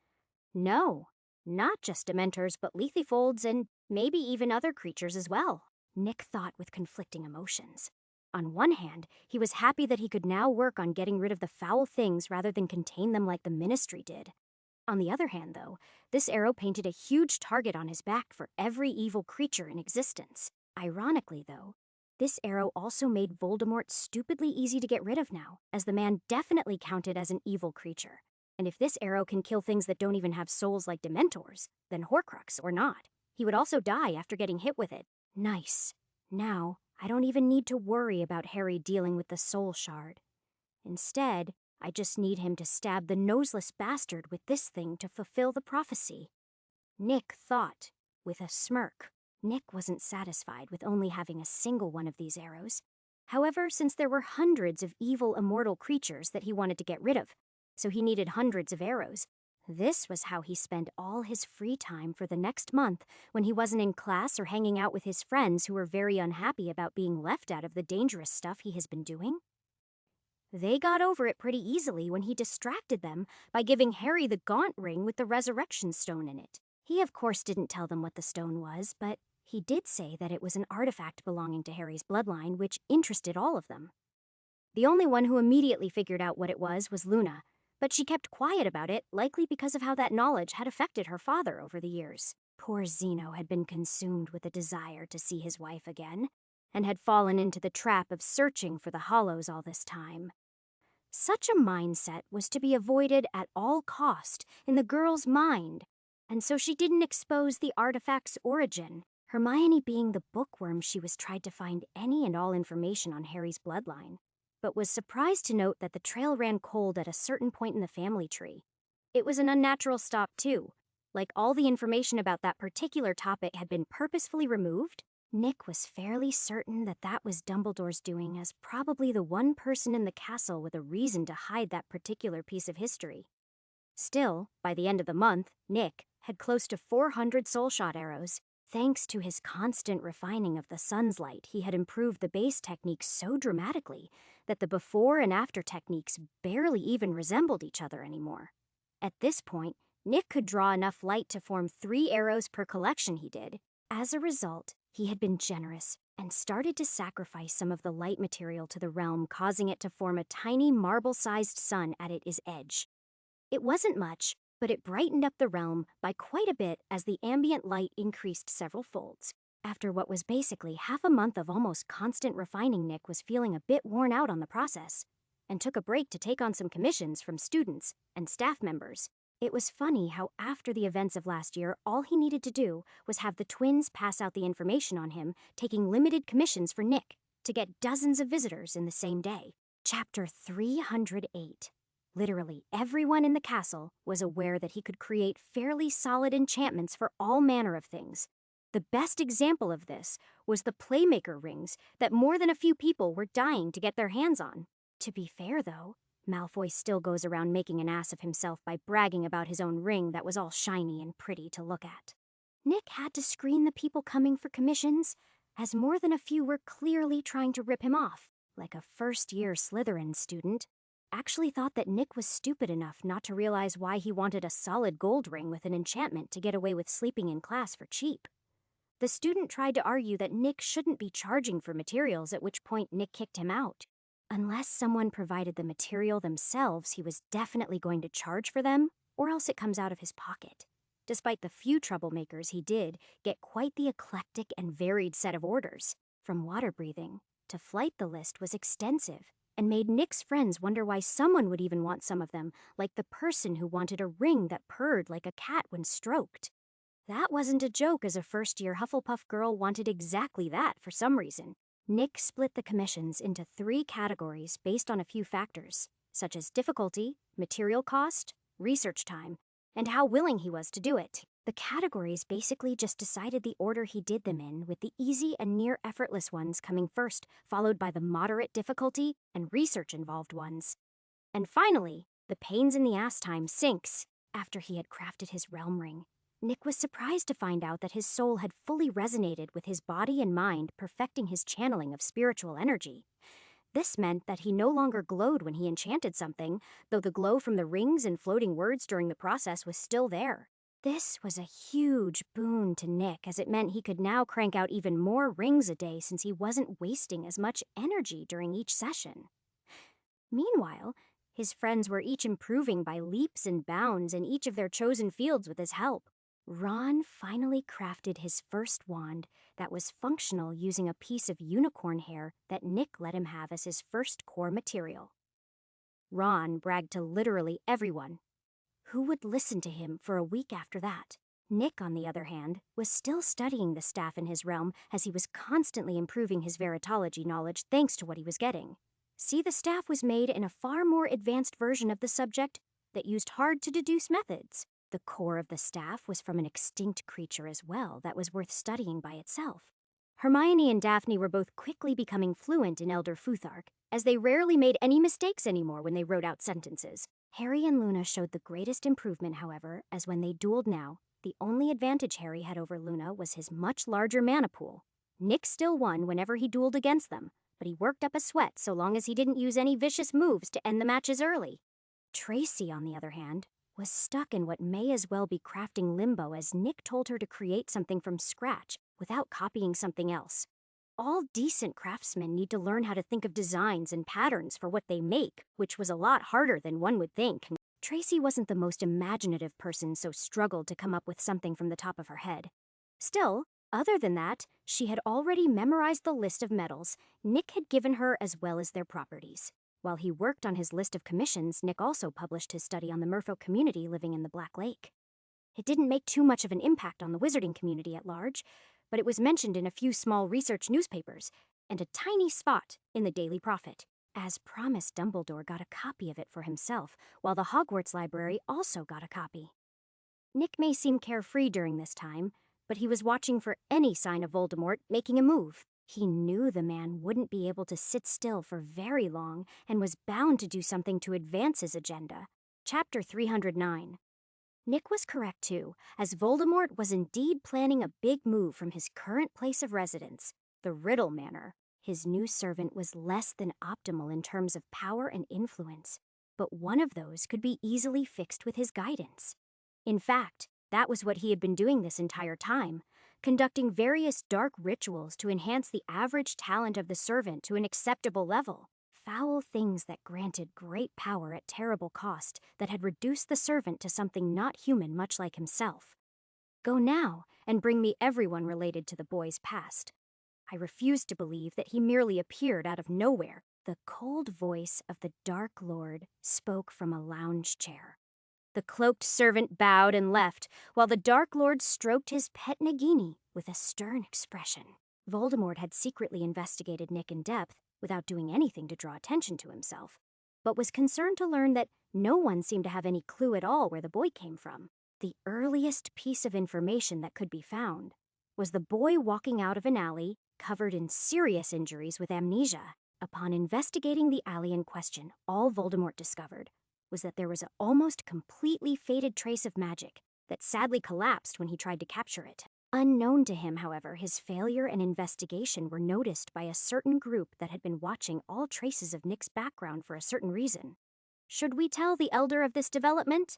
No, not just Dementors, but Lethifolds and maybe even other creatures as well. Nick thought with conflicting emotions. On one hand, he was happy that he could now work on getting rid of the foul things rather than contain them like the Ministry did. On the other hand, though, this arrow painted a huge target on his back for every evil creature in existence. Ironically, though, this arrow also made Voldemort stupidly easy to get rid of now, as the man definitely counted as an evil creature. And if this arrow can kill things that don't even have souls like Dementors, then Horcrux or not, he would also die after getting hit with it. Nice. Now, I don't even need to worry about Harry dealing with the soul shard. Instead, I just need him to stab the noseless bastard with this thing to fulfill the prophecy. Nick thought, with a smirk. Nick wasn't satisfied with only having a single one of these arrows. However, since there were hundreds of evil immortal creatures that he wanted to get rid of, so he needed hundreds of arrows, this was how he spent all his free time for the next month when he wasn't in class or hanging out with his friends who were very unhappy about being left out of the dangerous stuff he has been doing. They got over it pretty easily when he distracted them by giving Harry the gaunt ring with the resurrection stone in it. He, of course, didn't tell them what the stone was, but he did say that it was an artifact belonging to Harry's bloodline, which interested all of them. The only one who immediately figured out what it was Luna, but she kept quiet about it, likely because of how that knowledge had affected her father over the years. Poor Zeno had been consumed with a desire to see his wife again, and had fallen into the trap of searching for the Hollows all this time. Such a mindset was to be avoided at all cost in the girl's mind, and so she didn't expose the artifact's origin. Hermione being the bookworm, she was tried to find any and all information on Harry's bloodline, but was surprised to note that the trail ran cold at a certain point in the family tree. It was an unnatural stop too. Like all the information about that particular topic had been purposefully removed, Nick was fairly certain that that was Dumbledore's doing, as probably the one person in the castle with a reason to hide that particular piece of history. Still, by the end of the month, Nick had close to 400 soul shot arrows. Thanks to his constant refining of the sun's light, he had improved the base technique so dramatically that the before and after techniques barely even resembled each other anymore. At this point, Nick could draw enough light to form 3 arrows per collection he did. As a result, he had been generous and started to sacrifice some of the light material to the realm, causing it to form a tiny marble-sized sun at its edge. It wasn't much, but it brightened up the realm by quite a bit as the ambient light increased several folds. After what was basically half a month of almost constant refining, Nick was feeling a bit worn out on the process, and took a break to take on some commissions from students and staff members. It was funny how after the events of last year, all he needed to do was have the twins pass out the information on him, taking limited commissions for Nick, to get dozens of visitors in the same day. Chapter 308. Literally everyone in the castle was aware that he could create fairly solid enchantments for all manner of things. The best example of this was the Playmaker rings that more than a few people were dying to get their hands on. To be fair, though, Malfoy still goes around making an ass of himself by bragging about his own ring that was all shiny and pretty to look at. Nick had to screen the people coming for commissions, as more than a few were clearly trying to rip him off, like a first-year Slytherin student. Actually thought that Nick was stupid enough not to realize why he wanted a solid gold ring with an enchantment to get away with sleeping in class for cheap. The student tried to argue that Nick shouldn't be charging for materials, at which point Nick kicked him out. Unless someone provided the material themselves, he was definitely going to charge for them, or else it comes out of his pocket. Despite the few troublemakers, he did get quite the eclectic and varied set of orders. From water breathing to flight, the list was extensive, and made Nick's friends wonder why someone would even want some of them, like the person who wanted a ring that purred like a cat when stroked. That wasn't a joke, as a first-year Hufflepuff girl wanted exactly that for some reason. Nick split the commissions into 3 categories based on a few factors, such as difficulty, material cost, research time, and how willing he was to do it. The categories basically just decided the order he did them in, with the easy and near effortless ones coming first, followed by the moderate difficulty and research-involved ones. And finally, the pains-in-the-ass time sinks after he had crafted his realm ring. Nick was surprised to find out that his soul had fully resonated with his body and mind, perfecting his channeling of spiritual energy. This meant that he no longer glowed when he enchanted something, though the glow from the rings and floating words during the process was still there. This was a huge boon to Nick, as it meant he could now crank out even more rings a day since he wasn't wasting as much energy during each session. Meanwhile, his friends were each improving by leaps and bounds in each of their chosen fields with his help. Ron finally crafted his first wand that was functional using a piece of unicorn hair that Nick let him have as his first core material. Ron bragged to literally everyone Who would listen to him for a week after that? Nick, on the other hand, was still studying the staff in his realm as he was constantly improving his veritology knowledge thanks to what he was getting. See, the staff was made in a far more advanced version of the subject that used hard-to-deduce methods. The core of the staff was from an extinct creature as well that was worth studying by itself. Hermione and Daphne were both quickly becoming fluent in Elder Futhark, as they rarely made any mistakes anymore when they wrote out sentences. Harry and Luna showed the greatest improvement, however, as when they dueled now, the only advantage Harry had over Luna was his much larger mana pool. Nick still won whenever he dueled against them, but he worked up a sweat so long as he didn't use any vicious moves to end the matches early. Tracy, on the other hand, was stuck in what may as well be crafting limbo as Nick told her to create something from scratch without copying something else. All decent craftsmen need to learn how to think of designs and patterns for what they make, which was a lot harder than one would think. Tracy wasn't the most imaginative person, so struggled to come up with something from the top of her head. Still, other than that, she had already memorized the list of medals Nick had given her as well as their properties. While he worked on his list of commissions, Nick also published his study on the merfolk community living in the Black Lake. It didn't make too much of an impact on the wizarding community at large, but it was mentioned in a few small research newspapers and a tiny spot in the Daily Prophet. As promised, Dumbledore got a copy of it for himself, while the Hogwarts library also got a copy. Nick may seem carefree during this time, but he was watching for any sign of Voldemort making a move. He knew the man wouldn't be able to sit still for very long and was bound to do something to advance his agenda. Chapter 309. Nick was correct too, as Voldemort was indeed planning a big move from his current place of residence, the Riddle Manor. His new servant was less than optimal in terms of power and influence, but one of those could be easily fixed with his guidance. In fact, that was what he had been doing this entire time, conducting various dark rituals to enhance the average talent of the servant to an acceptable level. Foul things that granted great power at terrible cost that had reduced the servant to something not human, much like himself. Go now and bring me everyone related to the boy's past. I refused to believe that he merely appeared out of nowhere. The cold voice of the Dark Lord spoke from a lounge chair. The cloaked servant bowed and left, while the Dark Lord stroked his pet Nagini with a stern expression. Voldemort had secretly investigated Nick in depth without doing anything to draw attention to himself, but was concerned to learn that no one seemed to have any clue at all where the boy came from. The earliest piece of information that could be found was the boy walking out of an alley covered in serious injuries with amnesia. Upon investigating the alley in question, all Voldemort discovered was that there was an almost completely faded trace of magic that sadly collapsed when he tried to capture it. Unknown to him, however, his failure and investigation were noticed by a certain group that had been watching all traces of Nick's background for a certain reason. Should we tell the Elder of this development?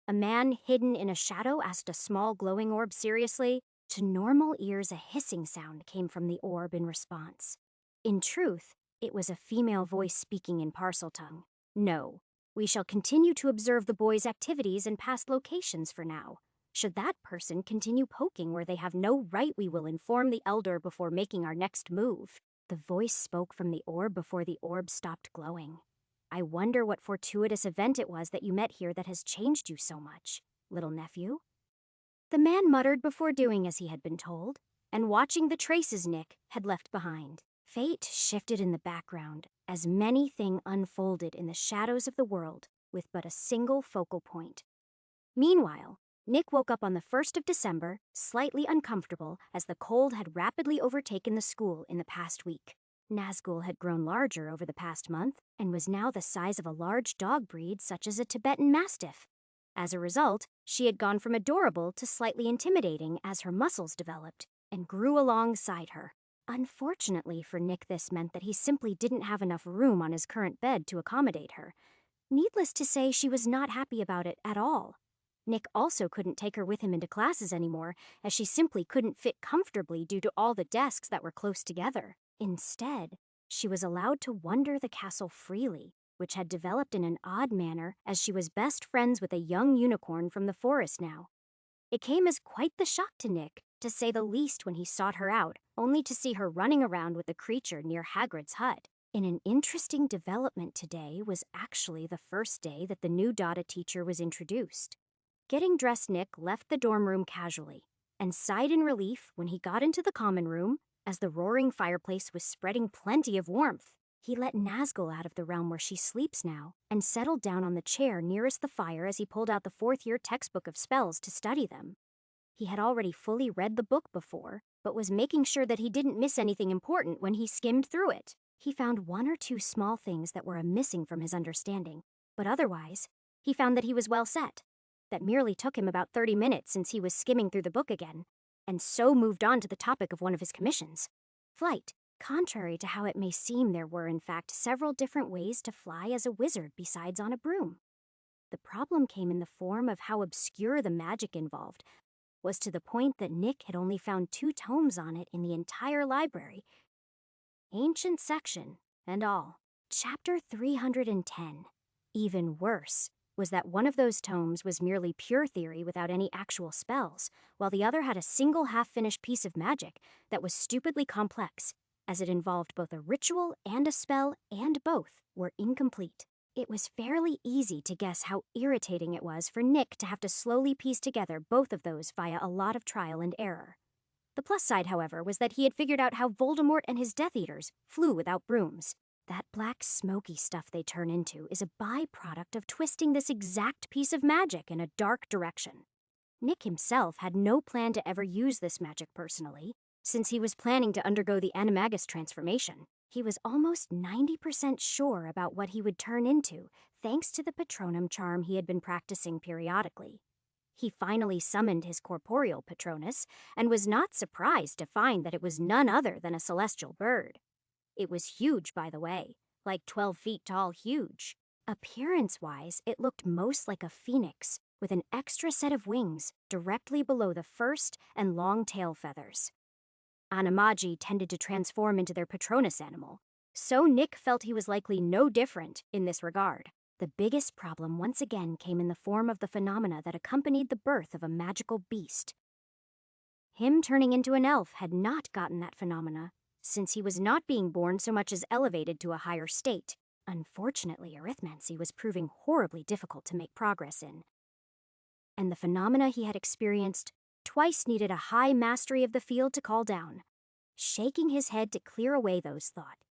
A man hidden in a shadow asked a small glowing orb seriously. To normal ears, a hissing sound came from the orb in response. In truth, it was a female voice speaking in Parseltongue. No, we shall continue to observe the boy's activities and past locations for now. Should that person continue poking where they have no right, we will inform the Elder before making our next move. The voice spoke from the orb before the orb stopped glowing. I wonder what fortuitous event it was that you met here that has changed you so much, little nephew. The man muttered before doing as he had been told, and watching the traces Nick had left behind. Fate shifted in the background as many things unfolded in the shadows of the world with but a single focal point. Meanwhile, Nick woke up on the 1st of December, slightly uncomfortable as the cold had rapidly overtaken the school in the past week. Nazgul had grown larger over the past month and was now the size of a large dog breed such as a Tibetan Mastiff. As a result, she had gone from adorable to slightly intimidating as her muscles developed and grew alongside her. Unfortunately for Nick, this meant that he simply didn't have enough room on his current bed to accommodate her. Needless to say, she was not happy about it at all. Nick also couldn't take her with him into classes anymore, as she simply couldn't fit comfortably due to all the desks that were close together. Instead, she was allowed to wander the castle freely, which had developed in an odd manner as she was best friends with a young unicorn from the forest now. It came as quite the shock to Nick, to say the least, when he sought her out, only to see her running around with the creature near Hagrid's hut. In an interesting development today was actually the first day that the new Dada teacher was introduced. Getting dressed, Nick left the dorm room casually and sighed in relief when he got into the common room as the roaring fireplace was spreading plenty of warmth. He let Nazgul out of the realm where she sleeps now and settled down on the chair nearest the fire as he pulled out the fourth-year textbook of spells to study them. He had already fully read the book before, but was making sure that he didn't miss anything important when he skimmed through it. He found one or two small things that were missing from his understanding, but otherwise, he found that he was well set. That merely took him about 30 minutes since he was skimming through the book again, and so moved on to the topic of one of his commissions, flight. Contrary to how it may seem, there were in fact several different ways to fly as a wizard besides on a broom. The problem came in the form of how obscure the magic involved was to the point that Nick had only found 2 tomes on it in the entire library, ancient section and all. Chapter 310. Even worse was that one of those tomes was merely pure theory without any actual spells, while the other had a single half-finished piece of magic that was stupidly complex, as it involved both a ritual and a spell, and both were incomplete. It was fairly easy to guess how irritating it was for Nick to have to slowly piece together both of those via a lot of trial and error. The plus side, however, was that he had figured out how Voldemort and his Death Eaters flew without brooms. That black smoky stuff they turn into is a byproduct of twisting this exact piece of magic in a dark direction. Nick himself had no plan to ever use this magic personally, since he was planning to undergo the Animagus transformation. He was almost 90% sure about what he would turn into, thanks to the Patronum charm he had been practicing periodically. He finally summoned his corporeal Patronus, and was not surprised to find that it was none other than a celestial bird. It was huge, by the way, like 12 feet tall huge. Appearance-wise, it looked most like a phoenix, with an extra set of wings directly below the first and long tail feathers. Animagi tended to transform into their Patronus animal, so Nick felt he was likely no different in this regard. The biggest problem once again came in the form of the phenomena that accompanied the birth of a magical beast. Him turning into an elf had not gotten that phenomena, since he was not being born so much as elevated to a higher state. Unfortunately, arithmancy was proving horribly difficult to make progress in, and the phenomena he had experienced twice needed a high mastery of the field to call down. Shaking his head to clear away those thoughts,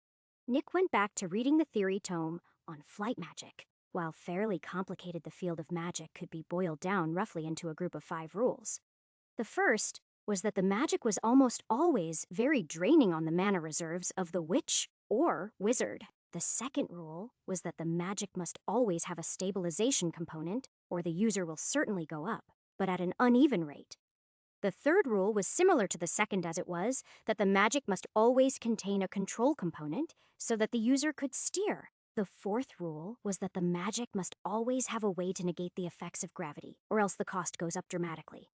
Nick went back to reading the theory tome on flight magic. While fairly complicated, the field of magic could be boiled down roughly into a group of 5 rules. The first was that the magic was almost always very draining on the mana reserves of the witch or wizard. The second rule was that the magic must always have a stabilization component, or the user will certainly go up, but at an uneven rate. The third rule was similar to the second, as it was that the magic must always contain a control component so that the user could steer. The fourth rule was that the magic must always have a way to negate the effects of gravity, or else the cost goes up dramatically.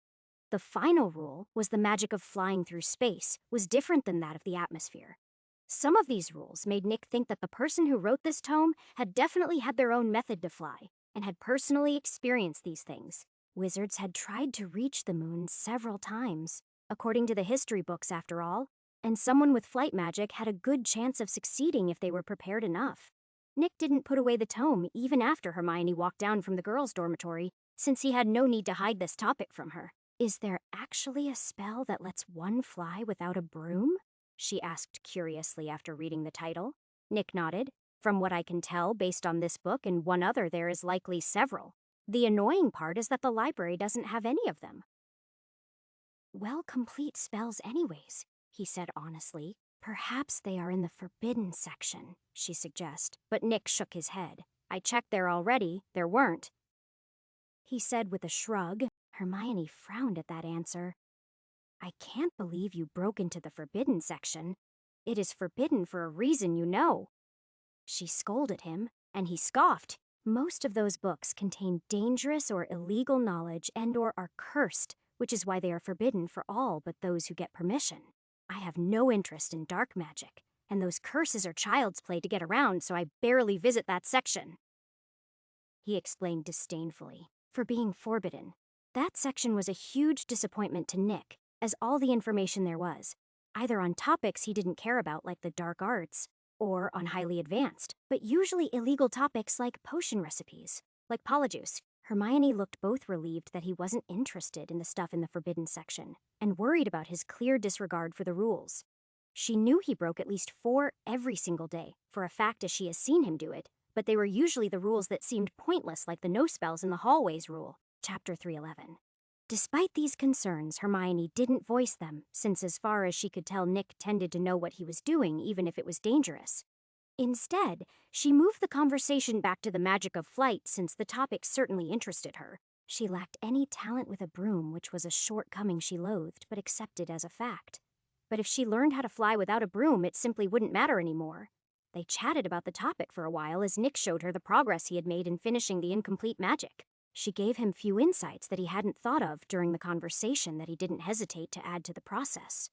The final rule was the magic of flying through space was different than that of the atmosphere. Some of these rules made Nick think that the person who wrote this tome had definitely had their own method to fly, and had personally experienced these things. Wizards had tried to reach the moon several times, according to the history books after all, and someone with flight magic had a good chance of succeeding if they were prepared enough. Nick didn't put away the tome even after Hermione walked down from the girls' dormitory, since he had no need to hide this topic from her. "Is there actually a spell that lets one fly without a broom?" she asked curiously after reading the title. Nick nodded. "From what I can tell, based on this book and one other, there is likely several. The annoying part is that the library doesn't have any of them." "Well, complete spells anyways," he said honestly. "Perhaps they are in the forbidden section," she suggested, but Nick shook his head. "I checked there already. There weren't," he said with a shrug. Hermione frowned at that answer. "I can't believe you broke into the forbidden section. It is forbidden for a reason, you know." She scolded him, and he scoffed. "Most of those books contain dangerous or illegal knowledge and/or are cursed, which is why they are forbidden for all but those who get permission. I have no interest in dark magic, and those curses are child's play to get around, so I barely visit that section," he explained disdainfully. For being forbidden, that section was a huge disappointment to Nick, as all the information there was, either on topics he didn't care about like the dark arts, or on highly advanced, but usually illegal topics like potion recipes, like Polyjuice. Hermione looked both relieved that he wasn't interested in the stuff in the forbidden section, and worried about his clear disregard for the rules. She knew he broke at least 4 every single day, for a fact as she has seen him do it, but they were usually the rules that seemed pointless, like the no spells in the hallways rule, Chapter 311. Despite these concerns, Hermione didn't voice them, since as far as she could tell, Nick tended to know what he was doing, even if it was dangerous. Instead, she moved the conversation back to the magic of flight, since the topic certainly interested her. She lacked any talent with a broom, which was a shortcoming she loathed, but accepted as a fact. But if she learned how to fly without a broom, it simply wouldn't matter anymore. They chatted about the topic for a while as Nick showed her the progress he had made in finishing the incomplete magic. She gave him few insights that he hadn't thought of during the conversation that he didn't hesitate to add to the process.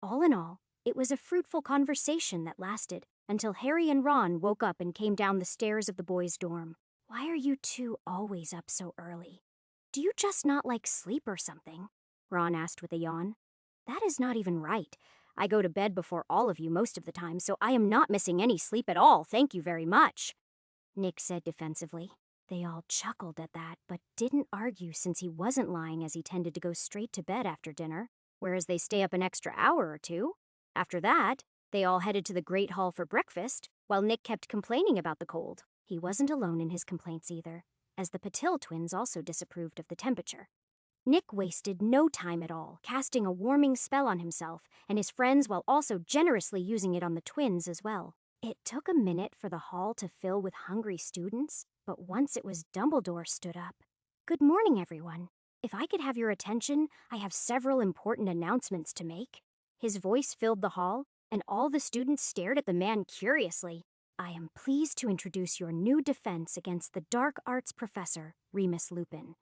All in all, it was a fruitful conversation that lasted until Harry and Ron woke up and came down the stairs of the boys' dorm. "Why are you two always up so early? Do you just not like sleep or something?" Ron asked with a yawn. "That is not even right. I go to bed before all of you most of the time, so I am not missing any sleep at all, thank you very much," Nick said defensively. They all chuckled at that, but didn't argue since he wasn't lying, as he tended to go straight to bed after dinner, whereas they stay up an extra hour or two. After that, they all headed to the Great Hall for breakfast, while Nick kept complaining about the cold. He wasn't alone in his complaints either, as the Patil twins also disapproved of the temperature. Nick wasted no time at all, casting a warming spell on himself and his friends while also generously using it on the twins as well. It took a minute for the hall to fill with hungry students, but once it was, Dumbledore stood up. "Good morning, everyone. If I could have your attention, I have several important announcements to make." His voice filled the hall, and all the students stared at the man curiously. "I am pleased to introduce your new defense against the dark arts professor, Remus Lupin,"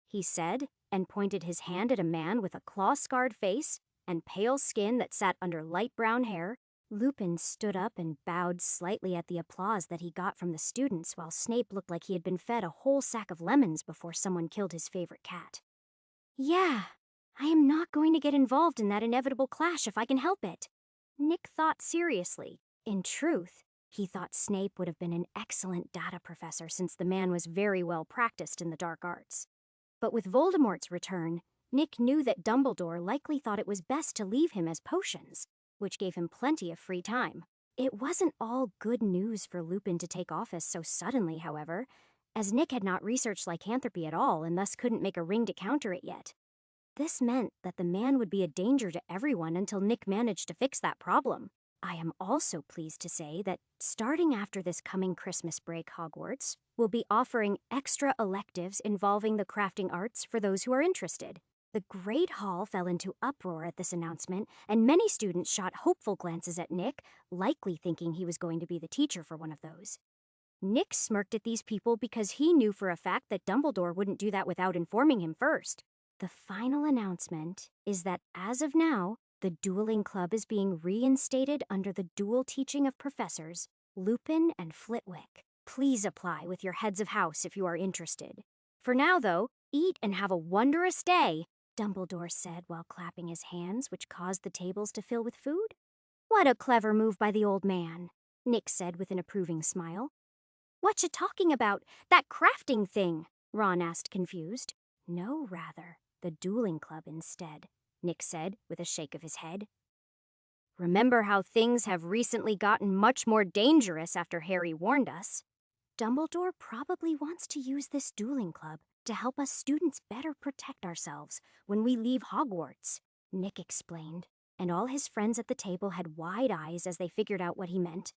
he said, and pointed his hand at a man with a claw-scarred face and pale skin that sat under light brown hair. Lupin stood up and bowed slightly at the applause that he got from the students, while Snape looked like he had been fed a whole sack of lemons before someone killed his favorite cat. "Yeah, I am not going to get involved in that inevitable clash if I can help it," Nick thought seriously. In truth, he thought Snape would have been an excellent data professor, since the man was very well practiced in the dark arts. But with Voldemort's return, Nick knew that Dumbledore likely thought it was best to leave him as potions, which gave him plenty of free time. It wasn't all good news for Lupin to take office so suddenly, however, as Nick had not researched lycanthropy at all and thus couldn't make a ring to counter it yet. This meant that the man would be a danger to everyone until Nick managed to fix that problem. I am also pleased to say that starting after this coming Christmas break, Hogwarts will be offering extra electives involving the crafting arts for those who are interested. The Great Hall fell into uproar at this announcement, and many students shot hopeful glances at Nick, likely thinking he was going to be the teacher for one of those. Nick smirked at these people because he knew for a fact that Dumbledore wouldn't do that without informing him first. The final announcement is that as of now, the Dueling Club is being reinstated under the dual teaching of Professors Lupin and Flitwick. Please apply with your heads of house if you are interested. For now, though, eat and have a wondrous day, Dumbledore said while clapping his hands, which caused the tables to fill with food. "What a clever move by the old man," Nick said with an approving smile. "What you talking about? That crafting thing?" Ron asked, confused. "No, rather, the Dueling Club instead," Nick said with a shake of his head. "Remember how things have recently gotten much more dangerous after Harry warned us. Dumbledore probably wants to use this Dueling Club to help us students better protect ourselves when we leave Hogwarts," Nick explained, and all his friends at the table had wide eyes as they figured out what he meant.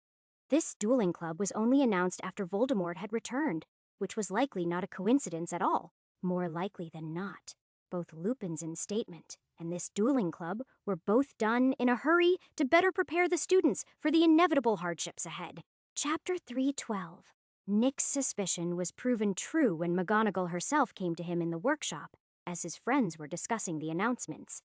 This Dueling Club was only announced after Voldemort had returned, which was likely not a coincidence at all. More likely than not, both Lupin's instatement and this Dueling Club were both done in a hurry to better prepare the students for the inevitable hardships ahead. Chapter 312. Nick's suspicion was proven true when McGonagall herself came to him in the workshop as his friends were discussing the announcements.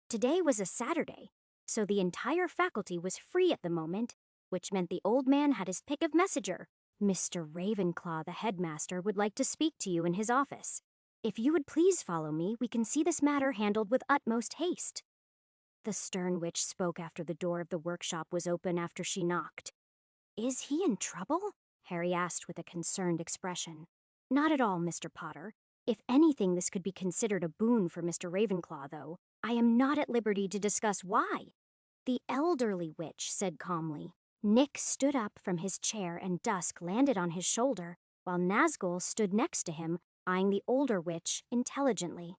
Today was a Saturday, so the entire faculty was free at the moment, which meant the old man had his pick of messenger. "Mr. Ravenclaw, the headmaster, would like to speak to you in his office. If you would please follow me, we can see this matter handled with utmost haste." The stern witch spoke after the door of the workshop was open after she knocked. "Is he in trouble?" Harry asked with a concerned expression. "Not at all, Mr. Potter. If anything, this could be considered a boon for Mr. Ravenclaw, though. I am not at liberty to discuss why." The elderly witch said calmly. Nick stood up from his chair and dusk landed on his shoulder, while Nazgul stood next to him, eyeing the older witch intelligently.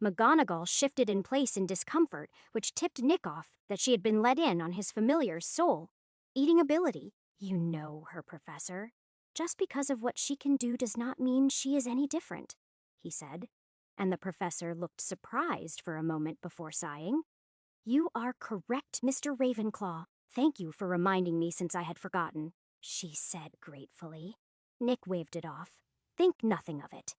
McGonagall shifted in place in discomfort, which tipped Nick off that she had been let in on his familiar's soul eating ability. "You know her, Professor. Just because of what she can do does not mean she is any different," he said, and the professor looked surprised for a moment before sighing. "You are correct, Mr. Ravenclaw. Thank you for reminding me since I had forgotten," she said gratefully. Nick waved it off. "Think nothing of it.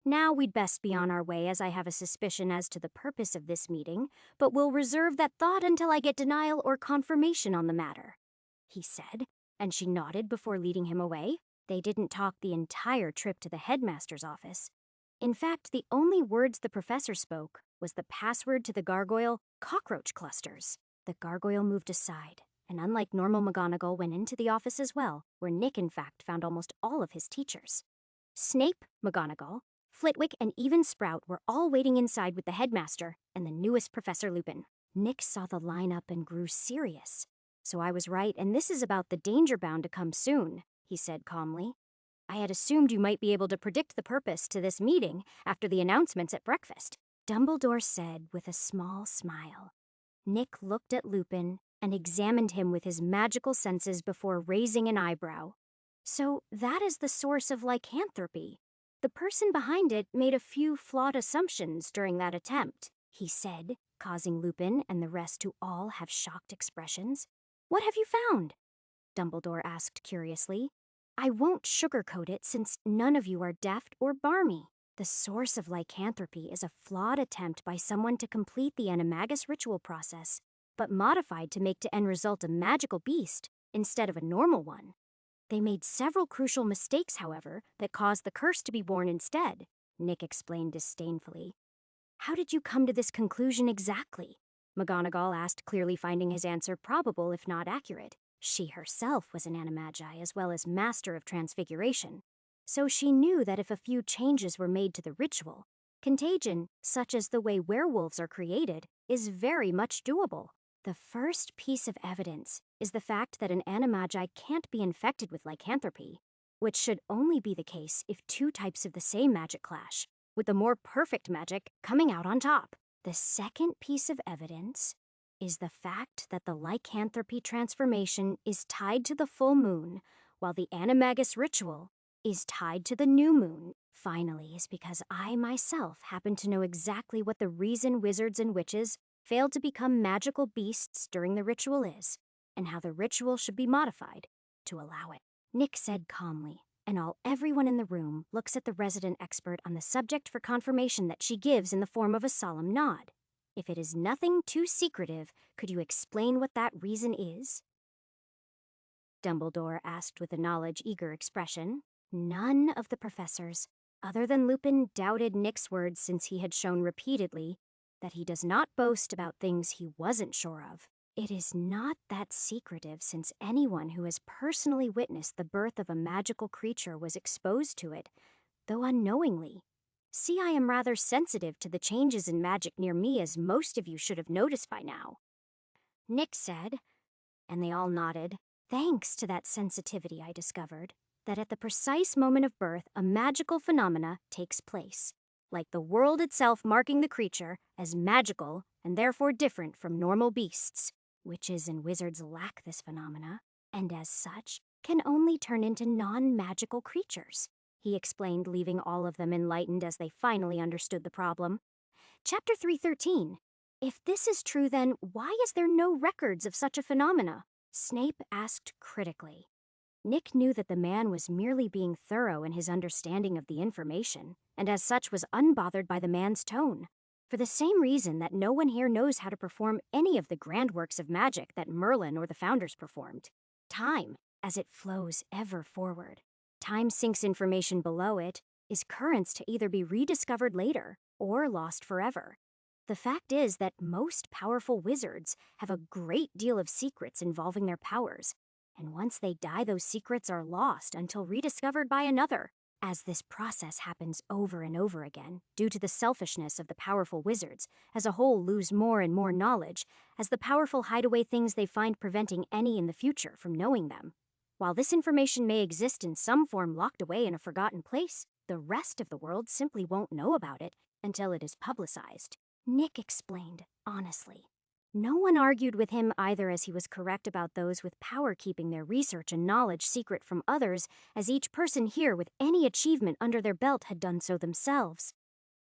Now we'd best be on our way, as I have a suspicion as to the purpose of this meeting, but we'll reserve that thought until I get denial or confirmation on the matter," he said, and she nodded before leading him away. They didn't talk the entire trip to the headmaster's office. In fact, the only words the professor spoke was the password to the gargoyle cockroach clusters. The gargoyle moved aside, and unlike normal, McGonagall went into the office as well, where Nick in fact found almost all of his teachers. Snape, McGonagall, Flitwick, and even Sprout were all waiting inside with the headmaster and the newest Professor Lupin. Nick saw the lineup and grew serious. "So I was right, and this is about the danger bound to come soon," he said calmly. "I had assumed you might be able to predict the purpose to this meeting after the announcements at breakfast," Dumbledore said with a small smile. Nick looked at Lupin and examined him with his magical senses before raising an eyebrow. "So that is the source of lycanthropy. The person behind it made a few flawed assumptions during that attempt," he said, causing Lupin and the rest to all have shocked expressions. "What have you found?" Dumbledore asked curiously. "I won't sugarcoat it since none of you are deft or barmy. The source of lycanthropy is a flawed attempt by someone to complete the animagus ritual process, but modified to make the end result a magical beast instead of a normal one. They made several crucial mistakes, however, that caused the curse to be born instead," Nick explained disdainfully. "How did you come to this conclusion exactly?" McGonagall asked, clearly finding his answer probable if not accurate. She herself was an animagi as well as master of transfiguration, so she knew that if a few changes were made to the ritual, contagion, such as the way werewolves are created, is very much doable. The first piece of evidence is the fact that an animagi can't be infected with lycanthropy, which should only be the case if two types of the same magic clash, with the more perfect magic coming out on top. The second piece of evidence is the fact that the lycanthropy transformation is tied to the full moon, while the animagus ritual is tied to the new moon. Finally, is because I myself happen to know exactly what the reason wizards and witches failed to become magical beasts during the ritual is, and how the ritual should be modified to allow it," Nick said calmly, and everyone in the room looks at the resident expert on the subject for confirmation that she gives in the form of a solemn nod. "If it is nothing too secretive, could you explain what that reason is?" Dumbledore asked with a knowledge-eager expression. None of the professors, other than Lupin, doubted Nick's words since he had shown repeatedly that he does not boast about things he wasn't sure of. It is not that secretive since anyone who has personally witnessed the birth of a magical creature was exposed to it, though unknowingly. See, I am rather sensitive to the changes in magic near me, as most of you should have noticed by now," Nick said, and they all nodded. "Thanks to that sensitivity, I discovered that at the precise moment of birth, a magical phenomena takes place, like the world itself marking the creature as magical and therefore different from normal beasts. Witches and wizards lack this phenomena, and as such, can only turn into non-magical creatures," he explained, leaving all of them enlightened as they finally understood the problem. Chapter 313. If this is true, then why is there no records of such a phenomena? Snape asked critically. Nick knew that the man was merely being thorough in his understanding of the information, and as such was unbothered by the man's tone, for the same reason that no one here knows how to perform any of the grand works of magic that Merlin or the Founders performed. Time, as it flows ever forward. Time sinks information below it, is currents to either be rediscovered later or lost forever. The fact is that most powerful wizards have a great deal of secrets involving their powers, and once they die, those secrets are lost until rediscovered by another. As this process happens over and over again, due to the selfishness of the powerful wizards, as a whole lose more and more knowledge, as the powerful hide away things they find preventing any in the future from knowing them. While this information may exist in some form locked away in a forgotten place, the rest of the world simply won't know about it until it is publicized. Nick explained, honestly. No one argued with him either, as he was correct about those with power keeping their research and knowledge secret from others, as each person here with any achievement under their belt had done so themselves.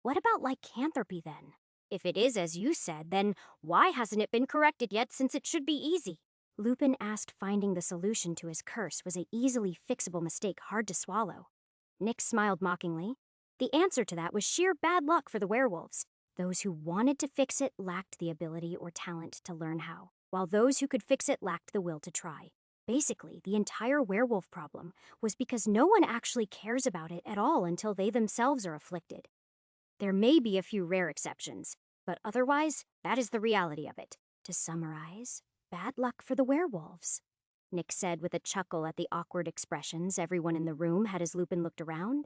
What about lycanthropy then? If it is as you said, then why hasn't it been corrected yet, since it should be easy? Lupin asked, finding the solution to his curse was an easily fixable mistake hard to swallow. Nick smiled mockingly. The answer to that was sheer bad luck for the werewolves. Those who wanted to fix it lacked the ability or talent to learn how, while those who could fix it lacked the will to try. Basically, the entire werewolf problem was because no one actually cares about it at all until they themselves are afflicted. There may be a few rare exceptions, but otherwise, that is the reality of it. To summarize, bad luck for the werewolves, Nick said with a chuckle at the awkward expressions everyone in the room had as Lupin looked around.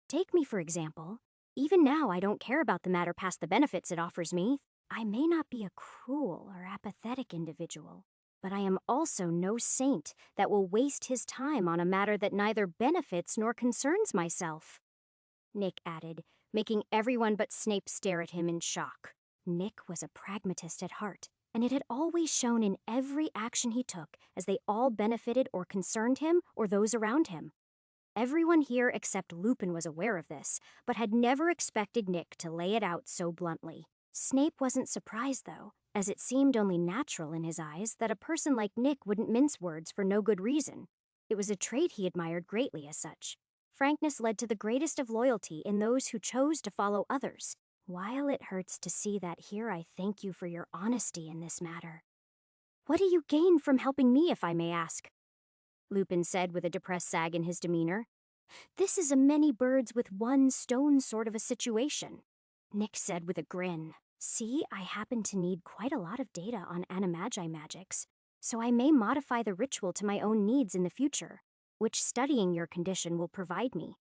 Take me, for example. Even now, I don't care about the matter past the benefits it offers me. I may not be a cruel or apathetic individual, but I am also no saint that will waste his time on a matter that neither benefits nor concerns myself. Nick added, making everyone but Snape stare at him in shock. Nick was a pragmatist at heart, and it had always shown in every action he took, as they all benefited or concerned him or those around him. Everyone here except Lupin was aware of this, but had never expected Nick to lay it out so bluntly. Snape wasn't surprised, though, as it seemed only natural in his eyes that a person like Nick wouldn't mince words for no good reason. It was a trait he admired greatly as such. Frankness led to the greatest of loyalty in those who chose to follow others. While it hurts to see that here, I thank you for your honesty in this matter. What do you gain from helping me, if I may ask? Lupin said with a depressed sag in his demeanor. This is a many birds with one stone sort of a situation, Nick said with a grin. See, I happen to need quite a lot of data on animagi magics, so I may modify the ritual to my own needs in the future, which studying your condition will provide me.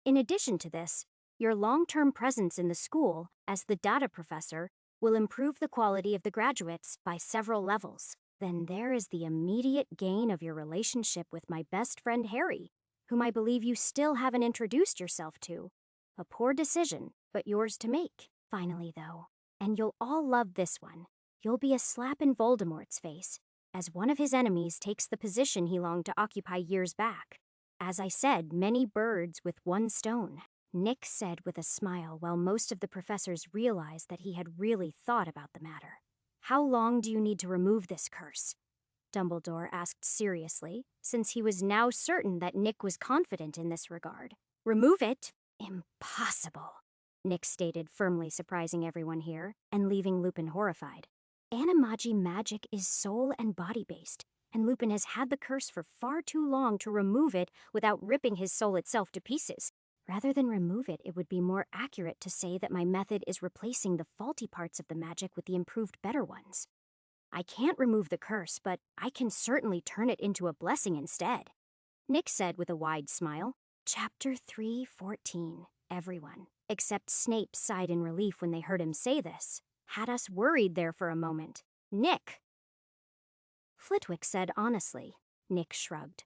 In addition to this, your long-term presence in the school as the data professor will improve the quality of the graduates by several levels. Then there is the immediate gain of your relationship with my best friend Harry, whom I believe you still haven't introduced yourself to. A poor decision, but yours to make. Finally, though, and you'll all love this one, you'll be a slap in Voldemort's face, as one of his enemies takes the position he longed to occupy years back. As I said, many birds with one stone, Nick said with a smile, while most of the professors realized that he had really thought about the matter. How long do you need to remove this curse? Dumbledore asked seriously, since he was now certain that Nick was confident in this regard. Remove it? Impossible, Nick stated, firmly surprising everyone here, and leaving Lupin horrified. Animagi magic is soul and body-based, and Lupin has had the curse for far too long to remove it without ripping his soul itself to pieces. Rather than remove it, it would be more accurate to say that my method is replacing the faulty parts of the magic with the improved better ones. I can't remove the curse, but I can certainly turn it into a blessing instead, Nick said with a wide smile. Chapter 3:14. Everyone, except Snape, sighed in relief when they heard him say this. Had us worried there for a moment. Nick! Flitwick said honestly. Nick shrugged.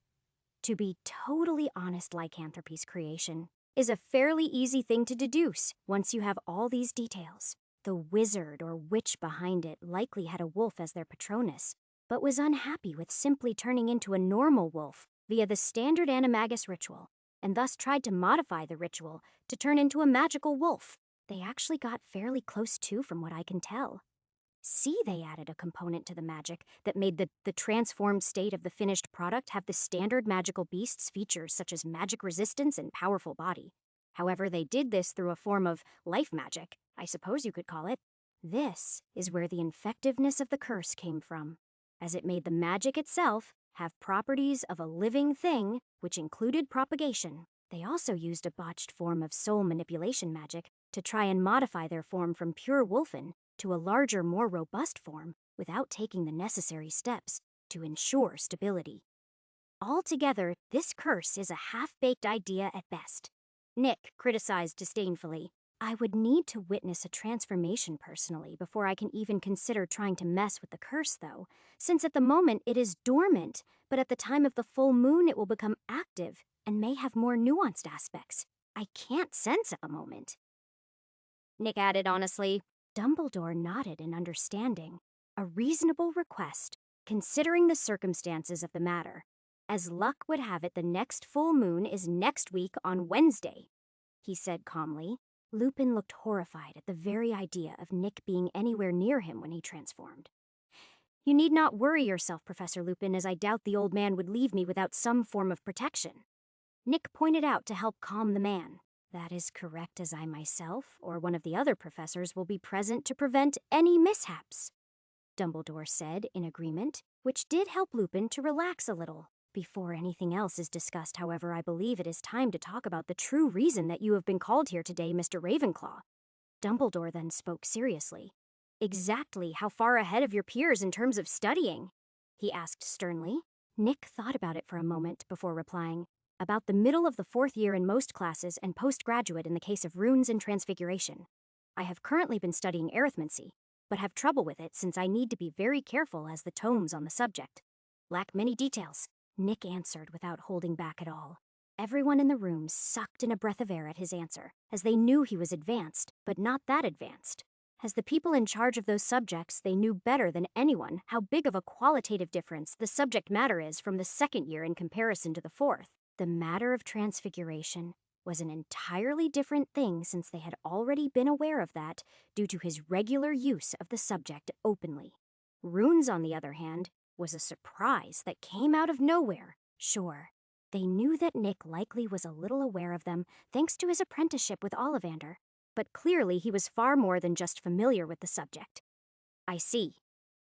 To be totally honest, lycanthropy's creation is a fairly easy thing to deduce once you have all these details. The wizard or witch behind it likely had a wolf as their patronus, but was unhappy with simply turning into a normal wolf via the standard animagus ritual, and thus tried to modify the ritual to turn into a magical wolf. They actually got fairly close too, from what I can tell. See, they added a component to the magic that made the transformed state of the finished product have the standard magical beast's features such as magic resistance and powerful body. However, they did this through a form of life magic, I suppose you could call it. This is where the infectiveness of the curse came from, as it made the magic itself have properties of a living thing, which included propagation. They also used a botched form of soul manipulation magic to try and modify their form from pure wolfen to a larger, more robust form without taking the necessary steps to ensure stability. Altogether, this curse is a half-baked idea at best. Nick criticized disdainfully. I would need to witness a transformation personally before I can even consider trying to mess with the curse, though, since at the moment it is dormant, but at the time of the full moon it will become active and may have more nuanced aspects I can't sense at the moment. Nick added honestly. Dumbledore nodded in understanding. A reasonable request, considering the circumstances of the matter. As luck would have it, the next full moon is next week on Wednesday, he said calmly. Lupin looked horrified at the very idea of Nick being anywhere near him when he transformed. You need not worry yourself, Professor Lupin, as I doubt the old man would leave me without some form of protection. Nick pointed out to help calm the man. That is correct, as I myself, or one of the other professors, will be present to prevent any mishaps, Dumbledore said in agreement, which did help Lupin to relax a little. Before anything else is discussed, however, I believe it is time to talk about the true reason that you have been called here today, Mr. Ravenclaw. Dumbledore then spoke seriously. Exactly how far ahead of your peers in terms of studying? He asked sternly. Nick thought about it for a moment before replying. About the middle of the 4th year in most classes and postgraduate in the case of runes and transfiguration. I have currently been studying arithmancy, but have trouble with it since I need to be very careful as the tomes on the subject lack many details, Nick answered without holding back at all. Everyone in the room sucked in a breath of air at his answer, as they knew he was advanced, but not that advanced. As the people in charge of those subjects, they knew better than anyone how big of a qualitative difference the subject matter is from the 2nd year in comparison to the 4th. The matter of transfiguration was an entirely different thing since they had already been aware of that due to his regular use of the subject openly. Runes, on the other hand, was a surprise that came out of nowhere. Sure, they knew that Nick likely was a little aware of them thanks to his apprenticeship with Ollivander, but clearly he was far more than just familiar with the subject. I see.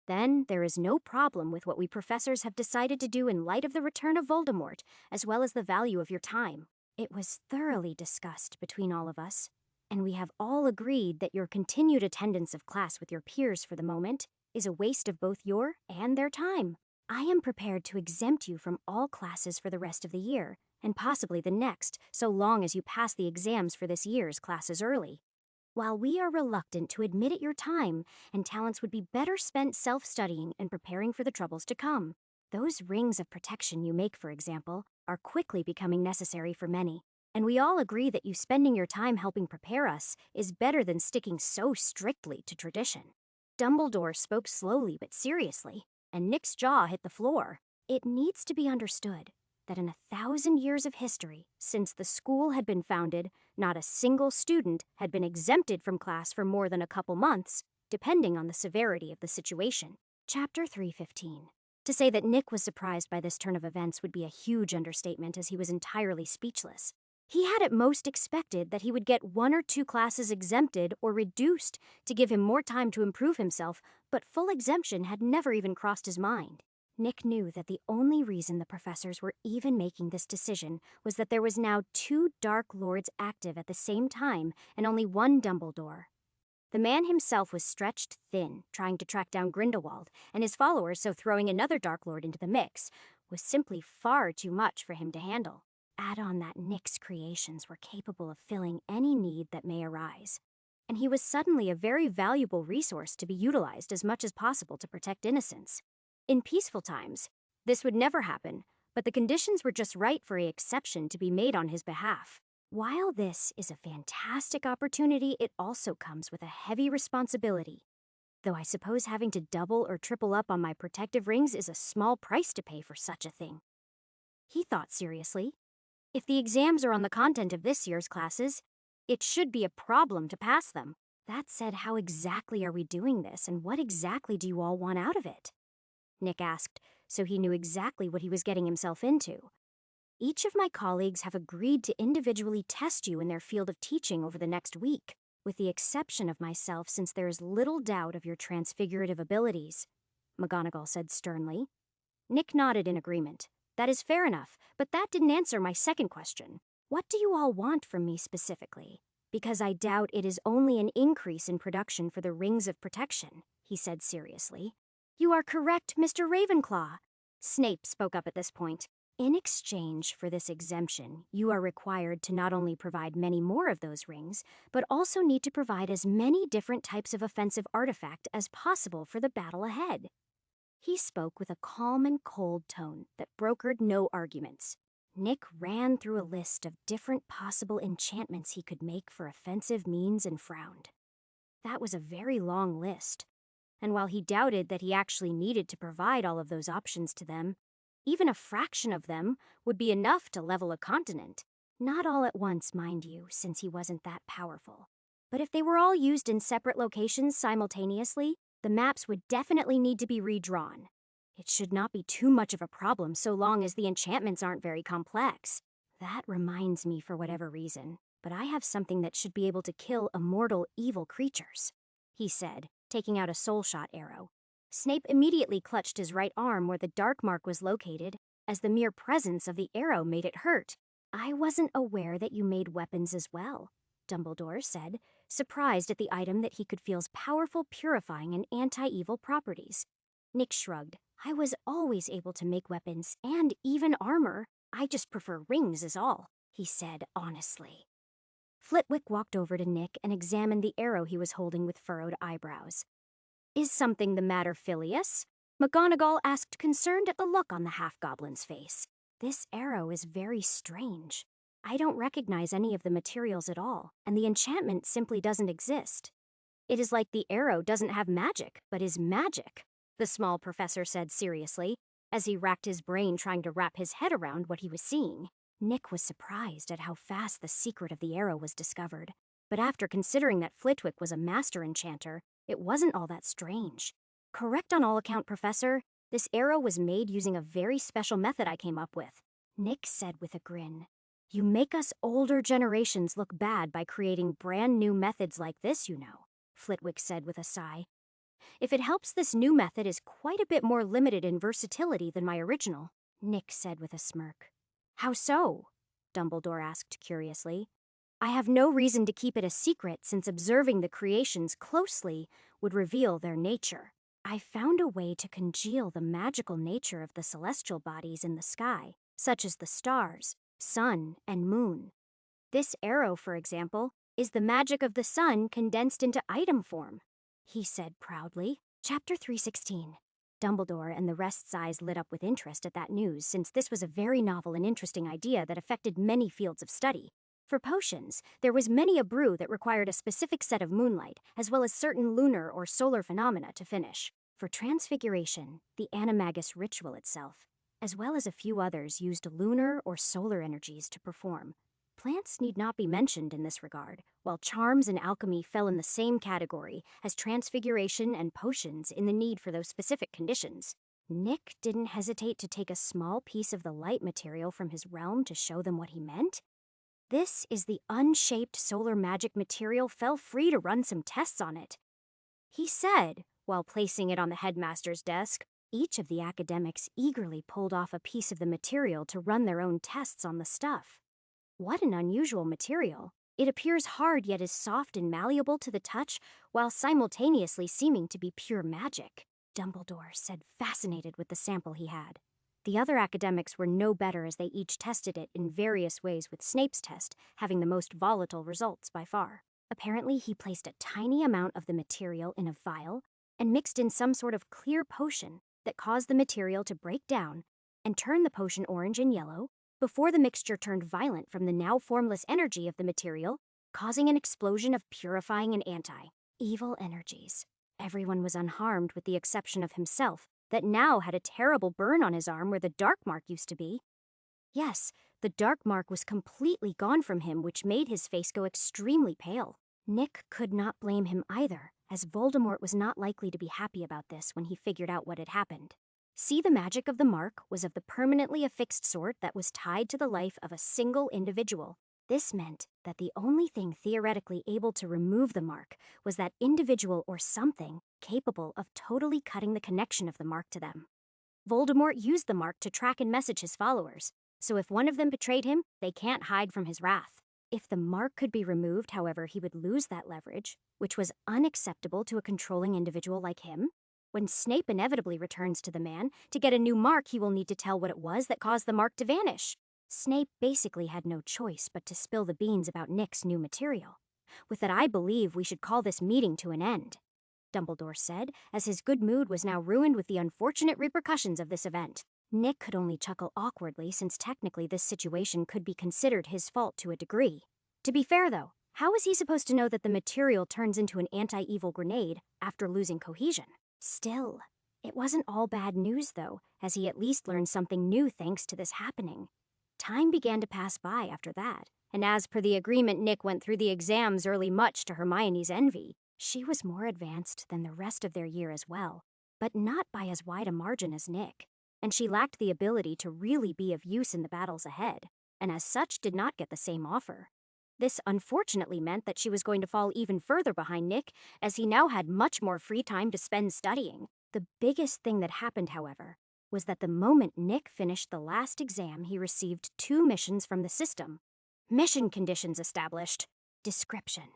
Then there is no problem with what we professors have decided to do in light of the return of Voldemort, as well as the value of your time. It was thoroughly discussed between all of us, and we have all agreed that your continued attendance of class with your peers for the moment is a waste of both your and their time. I am prepared to exempt you from all classes for the rest of the year, and possibly the next, so long as you pass the exams for this year's classes early. While we are reluctant to admit it, your time and talents would be better spent self-studying and preparing for the troubles to come. Those rings of protection you make, for example, are quickly becoming necessary for many, and we all agree that you spending your time helping prepare us is better than sticking so strictly to tradition. Dumbledore spoke slowly but seriously, and Nick's jaw hit the floor. It needs to be understood that in 1,000 years of history, since the school had been founded, not a single student had been exempted from class for more than a couple months, depending on the severity of the situation. Chapter 315. To say that Nick was surprised by this turn of events would be a huge understatement, as he was entirely speechless. He had at most expected that he would get 1 or 2 classes exempted or reduced to give him more time to improve himself, but full exemption had never even crossed his mind. Nick knew that the only reason the professors were even making this decision was that there was now 2 Dark Lords active at the same time and only 1 Dumbledore. The man himself was stretched thin, trying to track down Grindelwald, and his followers, so throwing another Dark Lord into the mix was simply far too much for him to handle. Add on that Nick's creations were capable of filling any need that may arise, and he was suddenly a very valuable resource to be utilized as much as possible to protect innocence. In peaceful times, this would never happen, but the conditions were just right for an exception to be made on his behalf. While this is a fantastic opportunity, it also comes with a heavy responsibility. Though I suppose having to double or triple up on my protective rings is a small price to pay for such a thing. He thought seriously. If the exams are on the content of this year's classes, it should be a problem to pass them. That said, how exactly are we doing this, and what exactly do you all want out of it? Nick asked, so he knew exactly what he was getting himself into. Each of my colleagues have agreed to individually test you in their field of teaching over the next week, with the exception of myself, since there is little doubt of your transfigurative abilities, McGonagall said sternly. Nick nodded in agreement. That is fair enough, but that didn't answer my second question. What do you all want from me specifically? Because I doubt it is only an increase in production for the rings of protection, he said seriously. You are correct, Mr. Ravenclaw. Snape spoke up at this point. In exchange for this exemption, you are required to not only provide many more of those rings, but also need to provide as many different types of offensive artifact as possible for the battle ahead. He spoke with a calm and cold tone that brokered no arguments. Nick ran through a list of different possible enchantments he could make for offensive means and frowned. That was a very long list, and while he doubted that he actually needed to provide all of those options to them, even a fraction of them would be enough to level a continent. Not all at once, mind you, since he wasn't that powerful. But if they were all used in separate locations simultaneously, the maps would definitely need to be redrawn. It should not be too much of a problem so long as the enchantments aren't very complex. That reminds me for whatever reason, but I have something that should be able to kill immortal evil creatures, he said, taking out a soul shot arrow. Snape immediately clutched his right arm where the dark mark was located, as the mere presence of the arrow made it hurt. I wasn't aware that you made weapons as well, Dumbledore said, surprised at the item that he could feel's powerful purifying and anti-evil properties. Nick shrugged. I was always able to make weapons and even armor. I just prefer rings is all, he said honestly. Flitwick walked over to Nick and examined the arrow he was holding with furrowed eyebrows. Is something the matter, Phileas? McGonagall asked, concerned at the look on the half-goblin's face. This arrow is very strange. I don't recognize any of the materials at all, and the enchantment simply doesn't exist. It is like the arrow doesn't have magic, but is magic, the small professor said seriously, as he racked his brain trying to wrap his head around what he was seeing. Nick was surprised at how fast the secret of the arrow was discovered, but after considering that Flitwick was a master enchanter, it wasn't all that strange. Correct on all account, Professor. This arrow was made using a very special method I came up with, Nick said with a grin. You make us older generations look bad by creating brand new methods like this, you know, Flitwick said with a sigh. If it helps, this new method is quite a bit more limited in versatility than my original, Nick said with a smirk. How so? Dumbledore asked curiously. I have no reason to keep it a secret since observing the creations closely would reveal their nature. I found a way to congeal the magical nature of the celestial bodies in the sky, such as the stars, sun, and moon. This arrow, for example, is the magic of the sun condensed into item form, he said proudly. Chapter 316. Dumbledore and the rest's eyes lit up with interest at that news, since this was a very novel and interesting idea that affected many fields of study. For potions, there was many a brew that required a specific set of moonlight, as well as certain lunar or solar phenomena to finish. For transfiguration, the animagus ritual itself, as well as a few others, used lunar or solar energies to perform. Plants need not be mentioned in this regard, while charms and alchemy fell in the same category as transfiguration and potions in the need for those specific conditions. Nick didn't hesitate to take a small piece of the light material from his realm to show them what he meant. This is the unshaped solar magic material. Feel free to run some tests on it, he said, while placing it on the headmaster's desk. Each of the academics eagerly pulled off a piece of the material to run their own tests on the stuff. What an unusual material. It appears hard yet is soft and malleable to the touch, while simultaneously seeming to be pure magic, Dumbledore said, fascinated with the sample he had. The other academics were no better, as they each tested it in various ways, with Snape's test having the most volatile results by far. Apparently, he placed a tiny amount of the material in a vial and mixed in some sort of clear potion that caused the material to break down and turn the potion orange and yellow before the mixture turned violent from the now formless energy of the material, causing an explosion of purifying and anti-evil energies. Everyone was unharmed with the exception of himself, that now had a terrible burn on his arm where the dark mark used to be. Yes, the dark mark was completely gone from him, which made his face go extremely pale. Nick could not blame him either, as Voldemort was not likely to be happy about this when he figured out what had happened. See, the magic of the mark was of the permanently affixed sort that was tied to the life of a single individual. This meant that the only thing theoretically able to remove the mark was that individual or something capable of totally cutting the connection of the mark to them. Voldemort used the mark to track and message his followers, so if one of them betrayed him, they can't hide from his wrath. If the mark could be removed, however, he would lose that leverage, which was unacceptable to a controlling individual like him. When Snape inevitably returns to the man, to get a new mark, he will need to tell what it was that caused the mark to vanish. Snape basically had no choice but to spill the beans about Nick's new material. With that, I believe we should call this meeting to an end, Dumbledore said, as his good mood was now ruined with the unfortunate repercussions of this event. Nick could only chuckle awkwardly since technically this situation could be considered his fault to a degree. To be fair though, how was he supposed to know that the material turns into an anti-evil grenade after losing cohesion? Still, it wasn't all bad news though, as he at least learned something new thanks to this happening. Time began to pass by after that, and as per the agreement, Nick went through the exams early, much to Hermione's envy. She was more advanced than the rest of their year as well, but not by as wide a margin as Nick, and she lacked the ability to really be of use in the battles ahead, and as such did not get the same offer. This unfortunately meant that she was going to fall even further behind Nick, as he now had much more free time to spend studying. The biggest thing that happened, however, was that the moment Nick finished the last exam, he received 2 missions from the system. Mission conditions established. Description: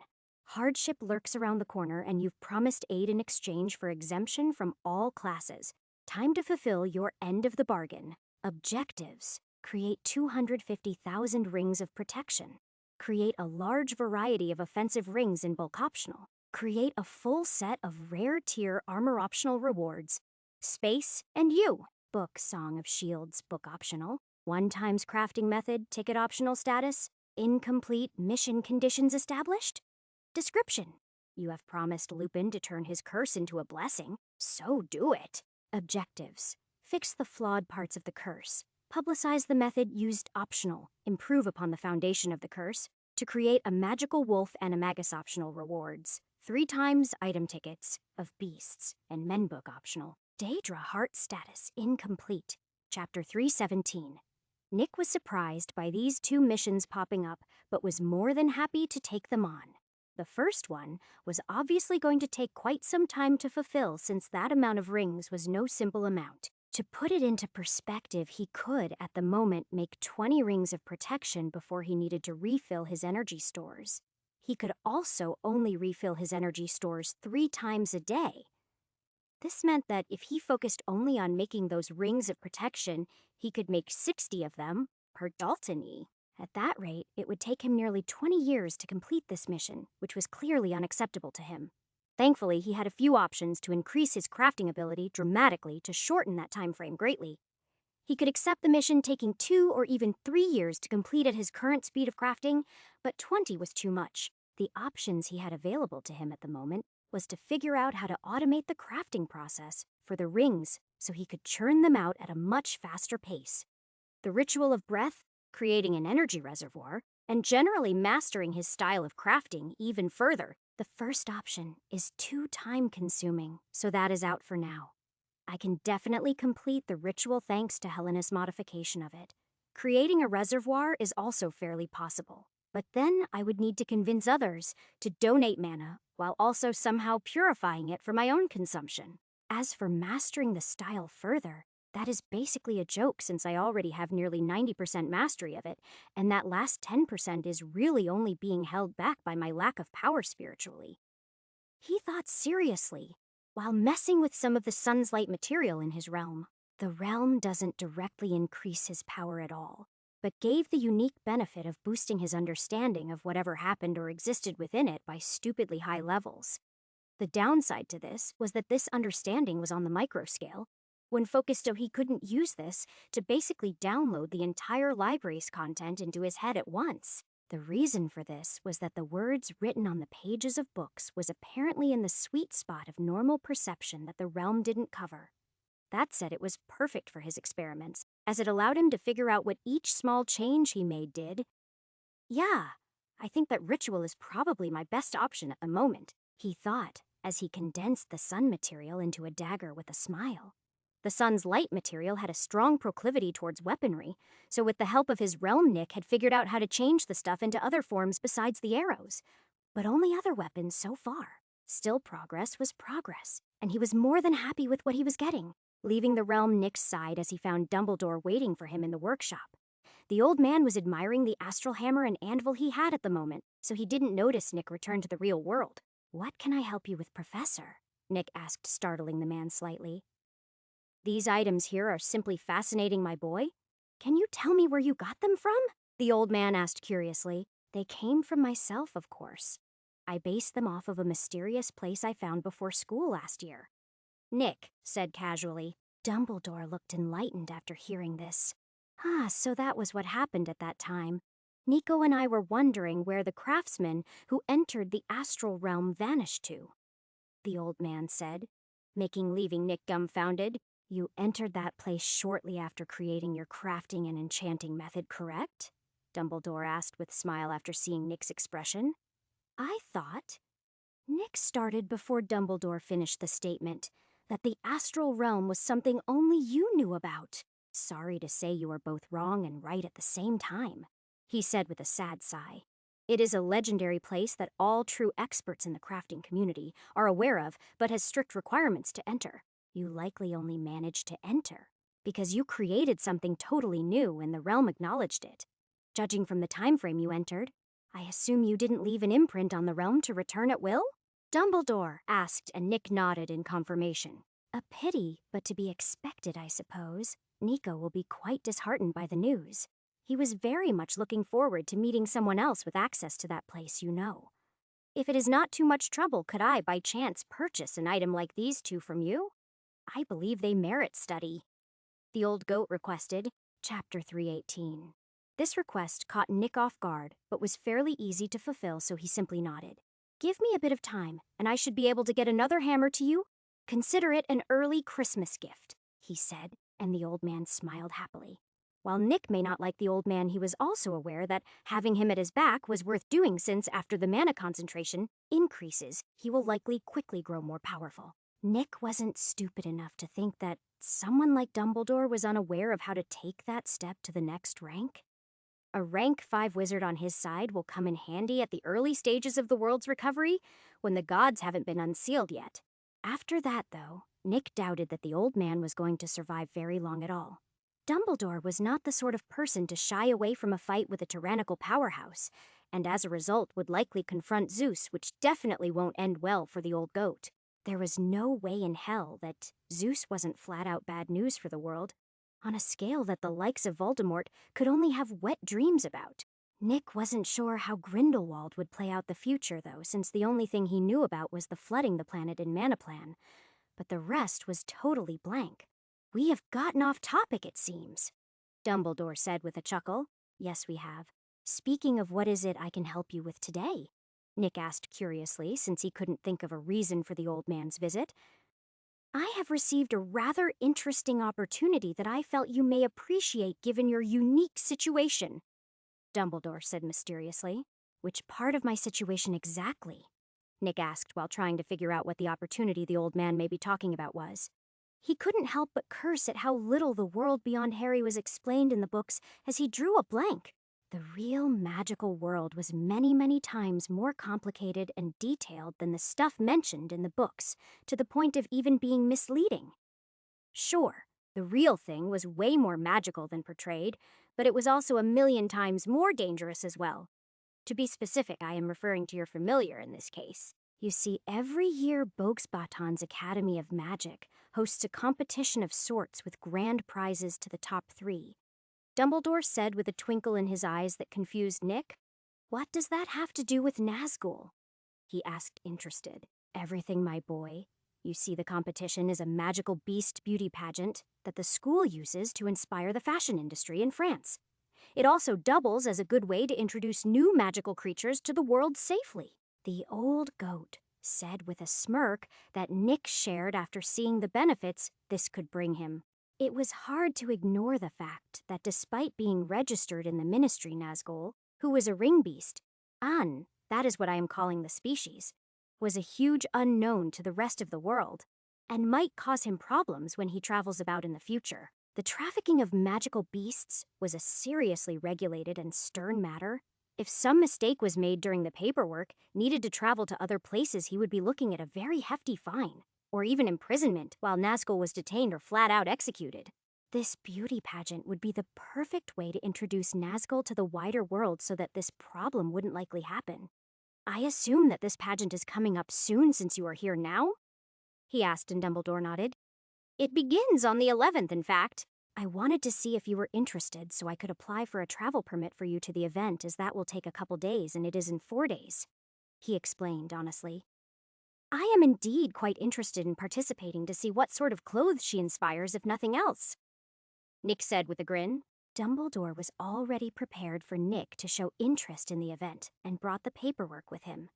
hardship lurks around the corner and you've promised aid in exchange for exemption from all classes. Time to fulfill your end of the bargain. Objectives: create 250,000 rings of protection. Create a large variety of offensive rings in bulk optional. Create a full set of rare tier armor optional rewards. Space and you. Book Song of Shields book optional. 1 times crafting method ticket optional status. Incomplete mission conditions established. Description: you have promised Lupin to turn his curse into a blessing, so do it. Objectives: fix the flawed parts of the curse. Publicize the method used optional. Improve upon the foundation of the curse to create a magical wolf animagus optional rewards. 3 times item tickets of beasts and men book optional. Daedra Heart status incomplete. Chapter 317. Nick was surprised by these 2 missions popping up, but was more than happy to take them on. The first one was obviously going to take quite some time to fulfill, since that amount of rings was no simple amount. To put it into perspective, he could, at the moment, make 20 rings of protection before he needed to refill his energy stores. He could also only refill his energy stores 3 times a day. This meant that if he focused only on making those rings of protection, he could make 60 of them per Daltony. At that rate, it would take him nearly 20 years to complete this mission, which was clearly unacceptable to him. Thankfully, he had a few options to increase his crafting ability dramatically to shorten that time frame greatly. He could accept the mission taking 2 or even 3 years to complete at his current speed of crafting, but 20 was too much. The options he had available to him at the moment was to figure out how to automate the crafting process for the rings so he could churn them out at a much faster pace. The ritual of breath, creating an energy reservoir, and generally mastering his style of crafting even further. The first option is too time-consuming, so that is out for now. I can definitely complete the ritual thanks to Helena's modification of it. Creating a reservoir is also fairly possible, but then I would need to convince others to donate mana while also somehow purifying it for my own consumption. As for mastering the style further, that is basically a joke since I already have nearly 90% mastery of it, and that last 10% is really only being held back by my lack of power spiritually. He thought seriously, while messing with some of the sun's light material in his realm. The realm doesn't directly increase his power at all, but gave the unique benefit of boosting his understanding of whatever happened or existed within it by stupidly high levels. The downside to this was that this understanding was on the micro scale. When focused, so he couldn't use this to basically download the entire library's content into his head at once. The reason for this was that the words written on the pages of books was apparently in the sweet spot of normal perception that the realm didn't cover. That said, it was perfect for his experiments, as it allowed him to figure out what each small change he made did. Yeah, I think that ritual is probably my best option at the moment, he thought, as he condensed the sun material into a dagger with a smile. The sun's light material had a strong proclivity towards weaponry, so with the help of his realm, Nick had figured out how to change the stuff into other forms besides the arrows. But only other weapons so far. Still, progress was progress, and he was more than happy with what he was getting, leaving the realm Nick's side as he found Dumbledore waiting for him in the workshop. The old man was admiring the astral hammer and anvil he had at the moment, so he didn't notice Nick return to the real world. "What can I help you with, Professor?" Nick asked, startling the man slightly. "These items here are simply fascinating, my boy. Can you tell me where you got them from?" The old man asked curiously. "They came from myself, of course. I based them off of a mysterious place I found before school last year." Nick said casually. Dumbledore looked enlightened after hearing this. So that was what happened at that time. Nico and I were wondering where the craftsman who entered the astral realm vanished to, the old man said, making leaving Nick dumbfounded. "You entered that place shortly after creating your crafting and enchanting method, correct?" Dumbledore asked with a smile after seeing Nick's expression. "I thought—" Nick started before Dumbledore finished the statement, "that the astral realm was something only you knew about. Sorry to say you are both wrong and right at the same time," he said with a sad sigh. "It is a legendary place that all true experts in the crafting community are aware of, but has strict requirements to enter. You likely only managed to enter because you created something totally new and the realm acknowledged it. Judging from the time frame you entered, I assume you didn't leave an imprint on the realm to return at will?" Dumbledore asked, and Nick nodded in confirmation. "A pity, but to be expected, I suppose. Nico will be quite disheartened by the news. He was very much looking forward to meeting someone else with access to that place, you know. If it is not too much trouble, could I, by chance, purchase an item like these two from you? I believe they merit study," the old goat requested. Chapter 318. This request caught Nick off guard, but was fairly easy to fulfill, so he simply nodded. "Give me a bit of time, and I should be able to get another hammer to you. Consider it an early Christmas gift," he said, and the old man smiled happily. While Nick may not like the old man, he was also aware that having him at his back was worth doing, since after the mana concentration increases, he will likely quickly grow more powerful. Nick wasn't stupid enough to think that someone like Dumbledore was unaware of how to take that step to the next rank. A rank 5 wizard on his side will come in handy at the early stages of the world's recovery, when the gods haven't been unsealed yet. After that, though, Nick doubted that the old man was going to survive very long at all. Dumbledore was not the sort of person to shy away from a fight with a tyrannical powerhouse, and as a result would likely confront Zeus, which definitely won't end well for the old goat. There was no way in hell that Zeus wasn't flat-out bad news for the world, on a scale that the likes of Voldemort could only have wet dreams about. Nick wasn't sure how Grindelwald would play out the future, though, since the only thing he knew about was the flooding the planet in Manaplan. But the rest was totally blank. "We have gotten off topic, it seems," Dumbledore said with a chuckle. "Yes, we have. Speaking of, what is it I can help you with today?" Nick asked curiously, since he couldn't think of a reason for the old man's visit. "I have received a rather interesting opportunity that I felt you may appreciate given your unique situation," Dumbledore said mysteriously. "Which part of my situation exactly?" Nick asked while trying to figure out what the opportunity the old man may be talking about was. He couldn't help but curse at how little the world beyond Harry was explained in the books, as he drew a blank. The real magical world was many, many times more complicated and detailed than the stuff mentioned in the books, to the point of even being misleading. Sure, the real thing was way more magical than portrayed, but it was also a million times more dangerous as well. To be specific, I am referring to your familiar in this case. You see, every year Bogsbaton's Academy of Magic hosts a competition of sorts with grand prizes to the top 3. Dumbledore said with a twinkle in his eyes that confused Nick. "What does that have to do with Nazgul?" he asked, interested. "Everything, my boy. You see, the competition is a magical beast beauty pageant that the school uses to inspire the fashion industry in France. It also doubles as a good way to introduce new magical creatures to the world safely." The old goat said with a smirk that Nick shared after seeing the benefits this could bring him. It was hard to ignore the fact that despite being registered in the Ministry Nazgul, who was a ring beast, An, that is what I am calling the species, was a huge unknown to the rest of the world, and might cause him problems when he travels about in the future. The trafficking of magical beasts was a seriously regulated and stern matter. If some mistake was made during the paperwork, needed to travel to other places, he would be looking at a very hefty fine, or even imprisonment while Nazgul was detained or flat out executed. This beauty pageant would be the perfect way to introduce Nazgul to the wider world so that this problem wouldn't likely happen. I assume that this pageant is coming up soon since you are here now? He asked, and Dumbledore nodded. It begins on the 11th, in fact. I wanted to see if you were interested so I could apply for a travel permit for you to the event, as that will take a couple days and it is in 4 days. He explained honestly. I am indeed quite interested in participating to see what sort of clothes she inspires, if nothing else, Nick said with a grin. Dumbledore was already prepared for Nick to show interest in the event and brought the paperwork with him.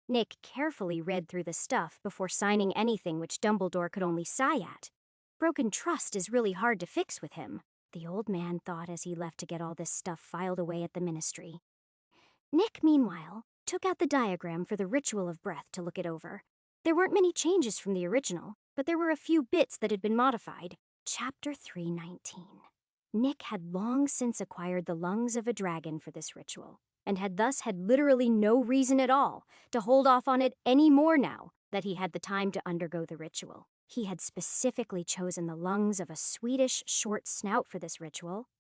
Nick carefully read through the stuff before signing anything which Dumbledore could only sigh at. Broken trust is really hard to fix with him, the old man thought as he left to get all this stuff filed away at the ministry. Nick, meanwhile, took out the diagram for the Ritual of Breath to look it over. There weren't many changes from the original, but there were a few bits that had been modified. Chapter 319. Nick had long since acquired the lungs of a dragon for this ritual, and had thus had literally no reason at all to hold off on it any more now that he had the time to undergo the ritual. He had specifically chosen the lungs of a Swedish short snout for this ritual,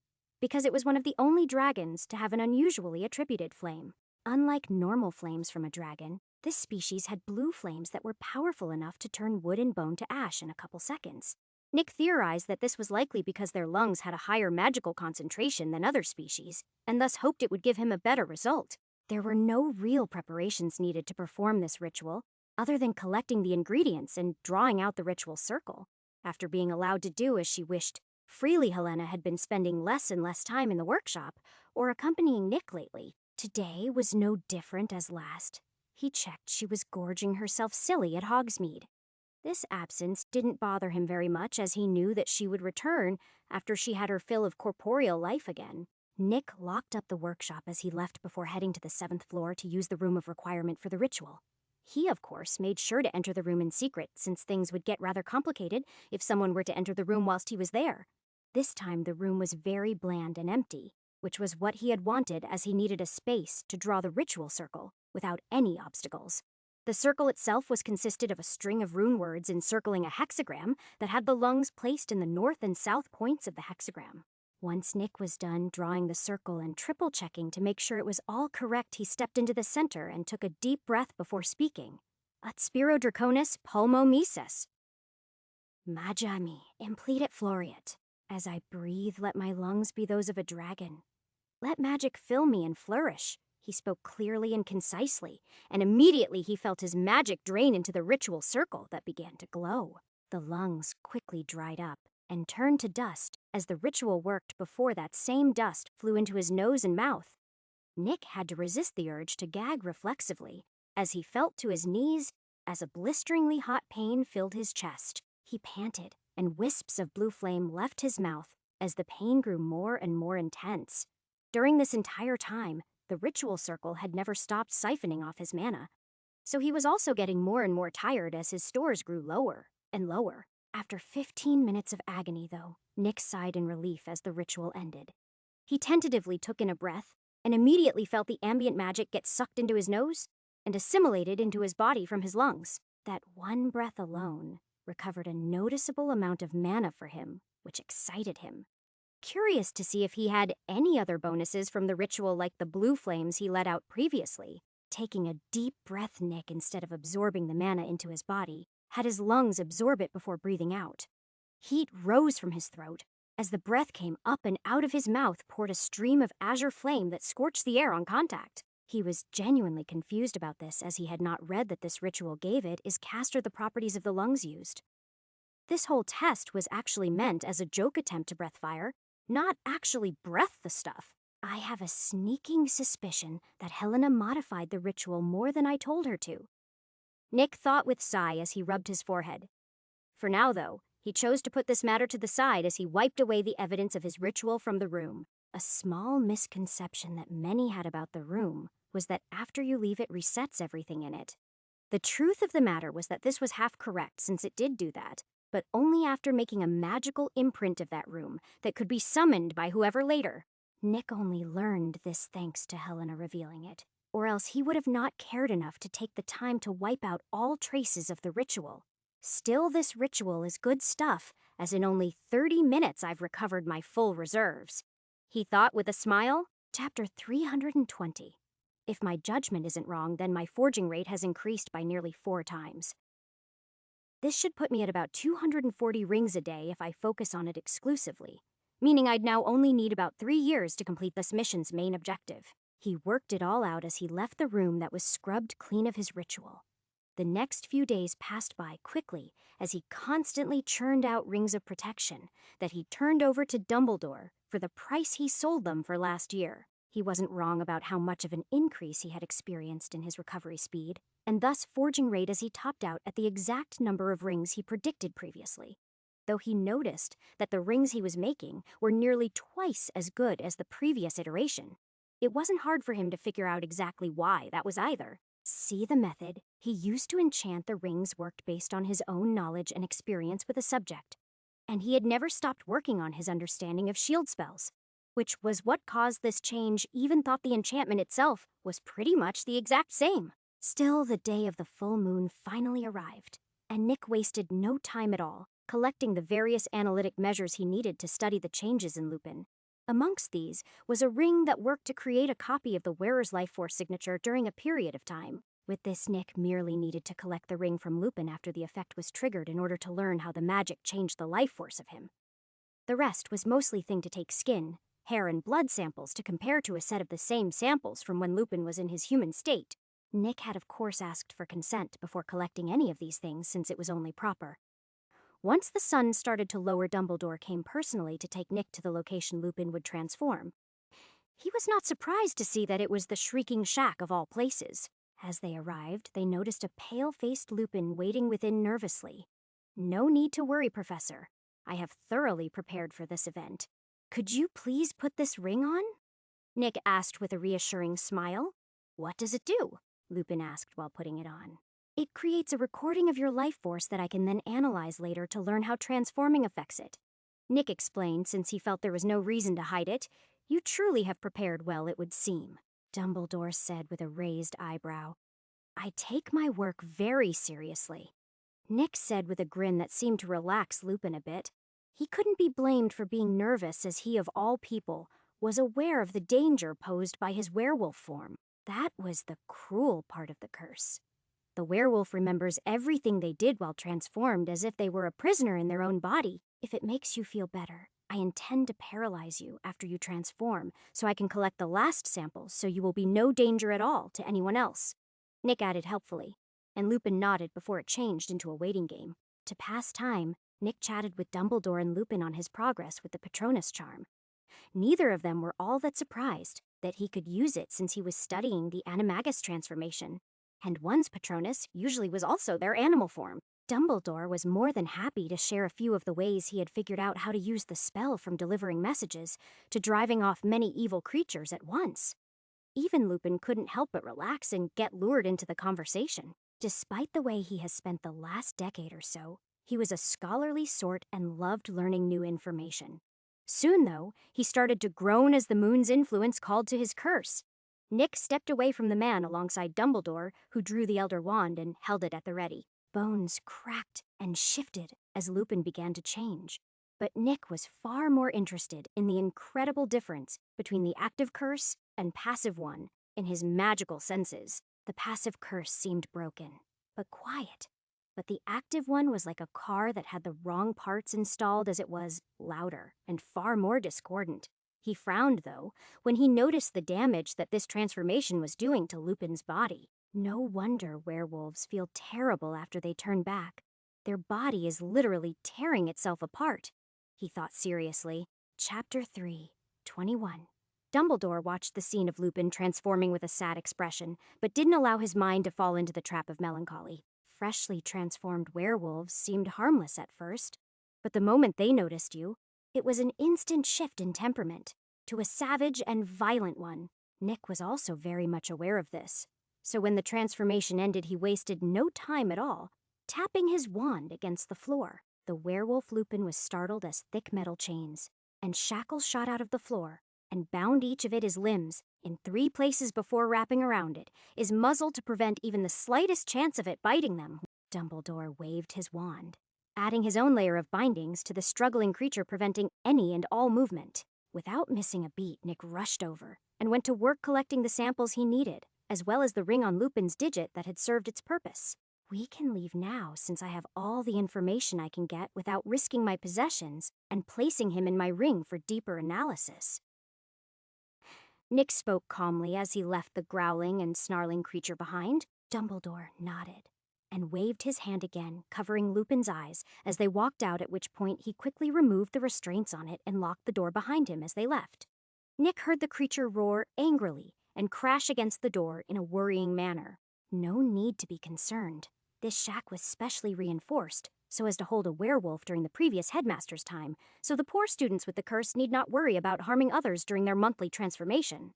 because it was one of the only dragons to have an unusually attributed flame. Unlike normal flames from a dragon, this species had blue flames that were powerful enough to turn wood and bone to ash in a couple seconds. Nick theorized that this was likely because their lungs had a higher magical concentration than other species, and thus hoped it would give him a better result. There were no real preparations needed to perform this ritual, other than collecting the ingredients and drawing out the ritual circle. After being allowed to do as she wished freely, Helena had been spending less and less time in the workshop or accompanying Nick lately. Today was no different as last. He checked she was gorging herself silly at Hogsmeade. This absence didn't bother him very much, as he knew that she would return after she had her fill of corporeal life again. Nick locked up the workshop as he left before heading to the 7th floor to use the room of requirement for the ritual. He, of course, made sure to enter the room in secret, since things would get rather complicated if someone were to enter the room whilst he was there. This time the room was very bland and empty, which was what he had wanted, as he needed a space to draw the ritual circle without any obstacles. The circle itself was consisted of a string of rune words encircling a hexagram that had the lungs placed in the north and south points of the hexagram. Once Nick was done drawing the circle and triple-checking to make sure it was all correct, he stepped into the center and took a deep breath before speaking. Ut spiro draconis pulmo mises. Magia me, impledet floriat. As I breathe, let my lungs be those of a dragon. Let magic fill me and flourish. He spoke clearly and concisely, and immediately he felt his magic drain into the ritual circle that began to glow. The lungs quickly dried up and turned to dust as the ritual worked before that same dust flew into his nose and mouth. Nick had to resist the urge to gag reflexively as he felt to his knees as a blisteringly hot pain filled his chest. He panted, and wisps of blue flame left his mouth as the pain grew more and more intense. During this entire time, the ritual circle had never stopped siphoning off his mana, so he was also getting more and more tired as his stores grew lower and lower. After 15 minutes of agony, though, Nick sighed in relief as the ritual ended. He tentatively took in a breath and immediately felt the ambient magic get sucked into his nose and assimilated into his body from his lungs. That one breath alone recovered a noticeable amount of mana for him, which excited him. Curious to see if he had any other bonuses from the ritual like the blue flames he let out previously, taking a deep breath, Nick, instead of absorbing the mana into his body, had his lungs absorb it before breathing out. Heat rose from his throat. As the breath came up and out of his mouth poured a stream of azure flame that scorched the air on contact. He was genuinely confused about this, as he had not read that this ritual gave it is caster the properties of the lungs used. This whole test was actually meant as a joke attempt to breath fire, not actually breath the stuff. I have a sneaking suspicion that Helena modified the ritual more than I told her to. Nick thought with sigh as he rubbed his forehead. For now, though, he chose to put this matter to the side as he wiped away the evidence of his ritual from the room. A small misconception that many had about the room was that after you leave it resets everything in it. The truth of the matter was that this was half correct, since it did do that, but only after making a magical imprint of that room that could be summoned by whoever later. Nick only learned this thanks to Helena revealing it, or else he would have not cared enough to take the time to wipe out all traces of the ritual. Still, this ritual is good stuff, as in only 30 minutes I've recovered my full reserves. He thought with a smile. Chapter 320. If my judgment isn't wrong, then my forging rate has increased by nearly 4 times. This should put me at about 240 rings a day if I focus on it exclusively, meaning I'd now only need about 3 years to complete this mission's main objective. He worked it all out as he left the room that was scrubbed clean of his ritual. The next few days passed by quickly as he constantly churned out rings of protection that he turned over to Dumbledore for the price he sold them for last year. He wasn't wrong about how much of an increase he had experienced in his recovery speed, and thus forging rate as he topped out at the exact number of rings he predicted previously. Though he noticed that the rings he was making were nearly twice as good as the previous iteration, it wasn't hard for him to figure out exactly why that was either. See the method? He used to enchant the rings worked based on his own knowledge and experience with a subject, and he had never stopped working on his understanding of shield spells, which was what caused this change. Even thought the enchantment itself was pretty much the exact same. Still, the day of the full moon finally arrived, and Nick wasted no time at all, collecting the various analytic measures he needed to study the changes in Lupin. Amongst these was a ring that worked to create a copy of the wearer's life force signature during a period of time. With this, Nick merely needed to collect the ring from Lupin after the effect was triggered in order to learn how the magic changed the life force of him. The rest was mostly to take skin, hair, and blood samples to compare to a set of the same samples from when Lupin was in his human state. Nick had of course asked for consent before collecting any of these things, since it was only proper. Once the sun started to lower, Dumbledore came personally to take Nick to the location Lupin would transform. He was not surprised to see that it was the Shrieking Shack of all places. As they arrived, they noticed a pale-faced Lupin waiting within nervously. "No need to worry, Professor. I have thoroughly prepared for this event. Could you please put this ring on?" Nick asked with a reassuring smile. "What does it do?" Lupin asked while putting it on. "It creates a recording of your life force that I can then analyze later to learn how transforming affects it," Nick explained, since he felt there was no reason to hide it. "You truly have prepared well, it would seem," Dumbledore said with a raised eyebrow. "I take my work very seriously," Nick said with a grin that seemed to relax Lupin a bit. He couldn't be blamed for being nervous, as he, of all people, was aware of the danger posed by his werewolf form. That was the cruel part of the curse. The werewolf remembers everything they did while transformed, as if they were a prisoner in their own body. "If it makes you feel better, I intend to paralyze you after you transform, so I can collect the last samples, so you will be no danger at all to anyone else," Nick added helpfully, and Lupin nodded before it changed into a waiting game. To pass time, Nick chatted with Dumbledore and Lupin on his progress with the Patronus charm. Neither of them were all that surprised that he could use it, since he was studying the Animagus transformation, and one's Patronus usually was also their animal form. Dumbledore was more than happy to share a few of the ways he had figured out how to use the spell, from delivering messages to driving off many evil creatures at once. Even Lupin couldn't help but relax and get lured into the conversation. Despite the way he has spent the last decade or so, he was a scholarly sort and loved learning new information. Soon, though, he started to groan as the moon's influence called to his curse. Nick stepped away from the man alongside Dumbledore, who drew the Elder Wand and held it at the ready. Bones cracked and shifted as Lupin began to change. But Nick was far more interested in the incredible difference between the active curse and passive one in his magical senses. The passive curse seemed broken, but quiet. But the active one was like a car that had the wrong parts installed, as it was louder and far more discordant. He frowned, though, when he noticed the damage that this transformation was doing to Lupin's body. No wonder werewolves feel terrible after they turn back. Their body is literally tearing itself apart, he thought seriously. Chapter 3:21. Dumbledore watched the scene of Lupin transforming with a sad expression, but didn't allow his mind to fall into the trap of melancholy. Freshly transformed werewolves seemed harmless at first, but the moment they noticed you, it was an instant shift in temperament to a savage and violent one. Nick was also very much aware of this, so when the transformation ended, he wasted no time at all, tapping his wand against the floor. The werewolf Lupin was startled as thick metal chains and shackles shot out of the floor and bound each of his limbs in 3 places before wrapping around his muzzle to prevent even the slightest chance of it biting them. Dumbledore waved his wand, adding his own layer of bindings to the struggling creature, preventing any and all movement. Without missing a beat, Nick rushed over and went to work collecting the samples he needed, as well as the ring on Lupin's digit that had served its purpose. We can leave now since I have all the information I can get without risking my possessions and placing him in my ring for deeper analysis. Nick spoke calmly as he left the growling and snarling creature behind. Dumbledore nodded and waved his hand again, covering Lupin's eyes as they walked out, at which point he quickly removed the restraints on it and locked the door behind him as they left. Nick heard the creature roar angrily and crash against the door in a worrying manner. No need to be concerned. This shack was specially reinforced so as to hold a werewolf during the previous headmaster's time, so the poor students with the curse need not worry about harming others during their monthly transformation.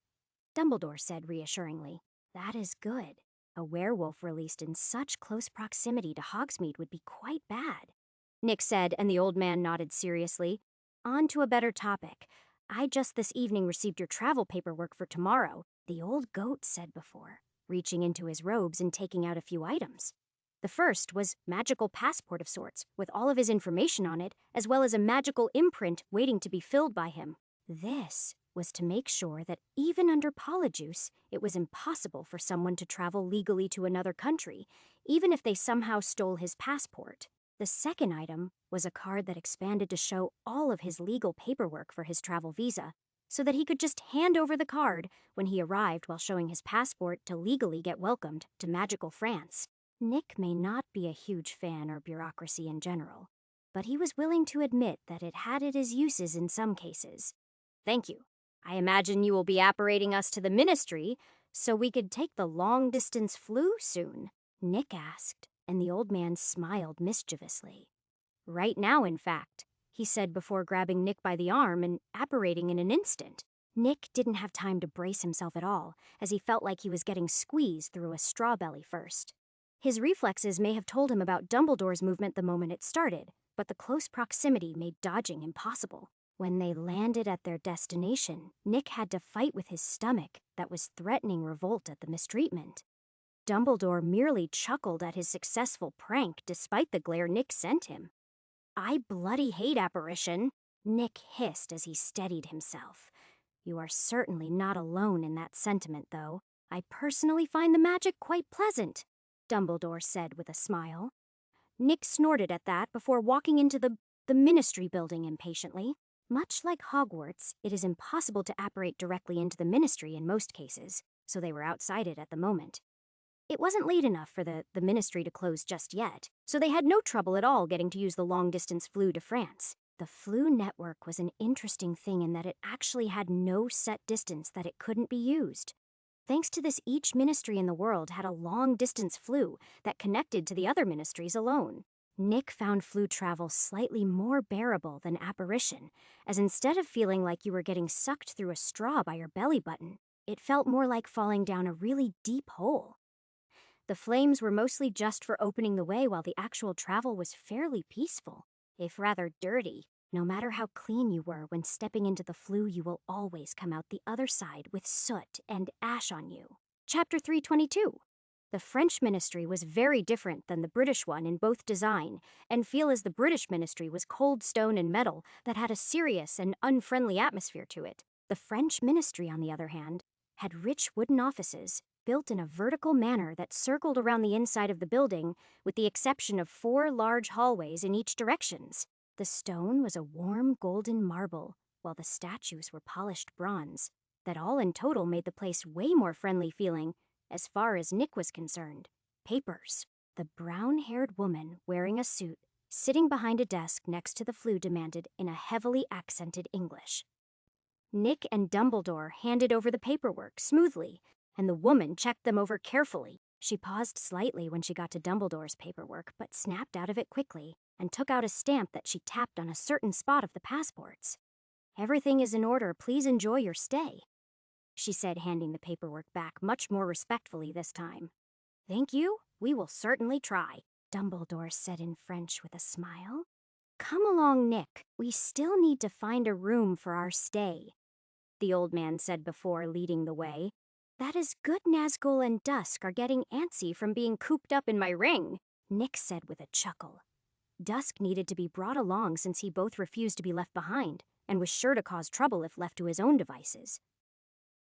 Dumbledore said reassuringly, "That is good. A werewolf released in such close proximity to Hogsmeade would be quite bad." Nick said, and the old man nodded seriously. "On to a better topic. I just this evening received your travel paperwork for tomorrow," the old goat said before, reaching into his robes and taking out a few items. The first was magical passport of sorts, with all of his information on it, as well as a magical imprint waiting to be filled by him. This was to make sure that even under Polyjuice, it was impossible for someone to travel legally to another country, even if they somehow stole his passport. The second item was a card that expanded to show all of his legal paperwork for his travel visa, so that he could just hand over the card when he arrived while showing his passport to legally get welcomed to magical France. Nick may not be a huge fan of bureaucracy in general, but he was willing to admit that it had its uses in some cases. "Thank you. I imagine you will be apparating us to the Ministry, so we could take the long-distance flu soon?" Nick asked, and the old man smiled mischievously. "Right now, in fact," he said before grabbing Nick by the arm and apparating in an instant. Nick didn't have time to brace himself at all, as he felt like he was getting squeezed through a straw belly first. His reflexes may have told him about Dumbledore's movement the moment it started, but the close proximity made dodging impossible. When they landed at their destination, Nick had to fight with his stomach that was threatening revolt at the mistreatment. Dumbledore merely chuckled at his successful prank despite the glare Nick sent him. "I bloody hate apparition," Nick hissed as he steadied himself. "You are certainly not alone in that sentiment, though. I personally find the magic quite pleasant," Dumbledore said with a smile. Nick snorted at that before walking into the Ministry building impatiently. Much like Hogwarts, it is impossible to apparate directly into the Ministry in most cases, so they were outside it at the moment. It wasn't late enough for the Ministry to close just yet, so they had no trouble at all getting to use the long-distance flu to France. The flu network was an interesting thing in that it actually had no set distance that it couldn't be used. Thanks to this, each ministry in the world had a long-distance flu that connected to the other ministries alone. Nick found flu travel slightly more bearable than apparition, as instead of feeling like you were getting sucked through a straw by your belly button, it felt more like falling down a really deep hole. The flames were mostly just for opening the way, while the actual travel was fairly peaceful, if rather dirty. No matter how clean you were when stepping into the flu, you will always come out the other side with soot and ash on you. Chapter 322. The French ministry was very different than the British one in both design and feel, as the British ministry was cold stone and metal that had a serious and unfriendly atmosphere to it. The French ministry, on the other hand, had rich wooden offices built in a vertical manner that circled around the inside of the building, with the exception of 4 large hallways in each directions. The stone was a warm golden marble, while the statues were polished bronze. That all in total made the place way more friendly feeling, as far as Nick was concerned. Papers. The brown-haired woman wearing a suit, sitting behind a desk next to the flu, demanded in a heavily accented English. Nick and Dumbledore handed over the paperwork smoothly, and the woman checked them over carefully. She paused slightly when she got to Dumbledore's paperwork, but snapped out of it quickly and took out a stamp that she tapped on a certain spot of the passports. "Everything is in order. Please enjoy your stay," she said, handing the paperwork back much more respectfully this time. "Thank you. We will certainly try," Dumbledore said in French with a smile. "Come along, Nick. We still need to find a room for our stay," the old man said before leading the way. "That is good. Nazgul and Dusk are getting antsy from being cooped up in my ring." Nick said with a chuckle. Dusk needed to be brought along since he both refused to be left behind and was sure to cause trouble if left to his own devices.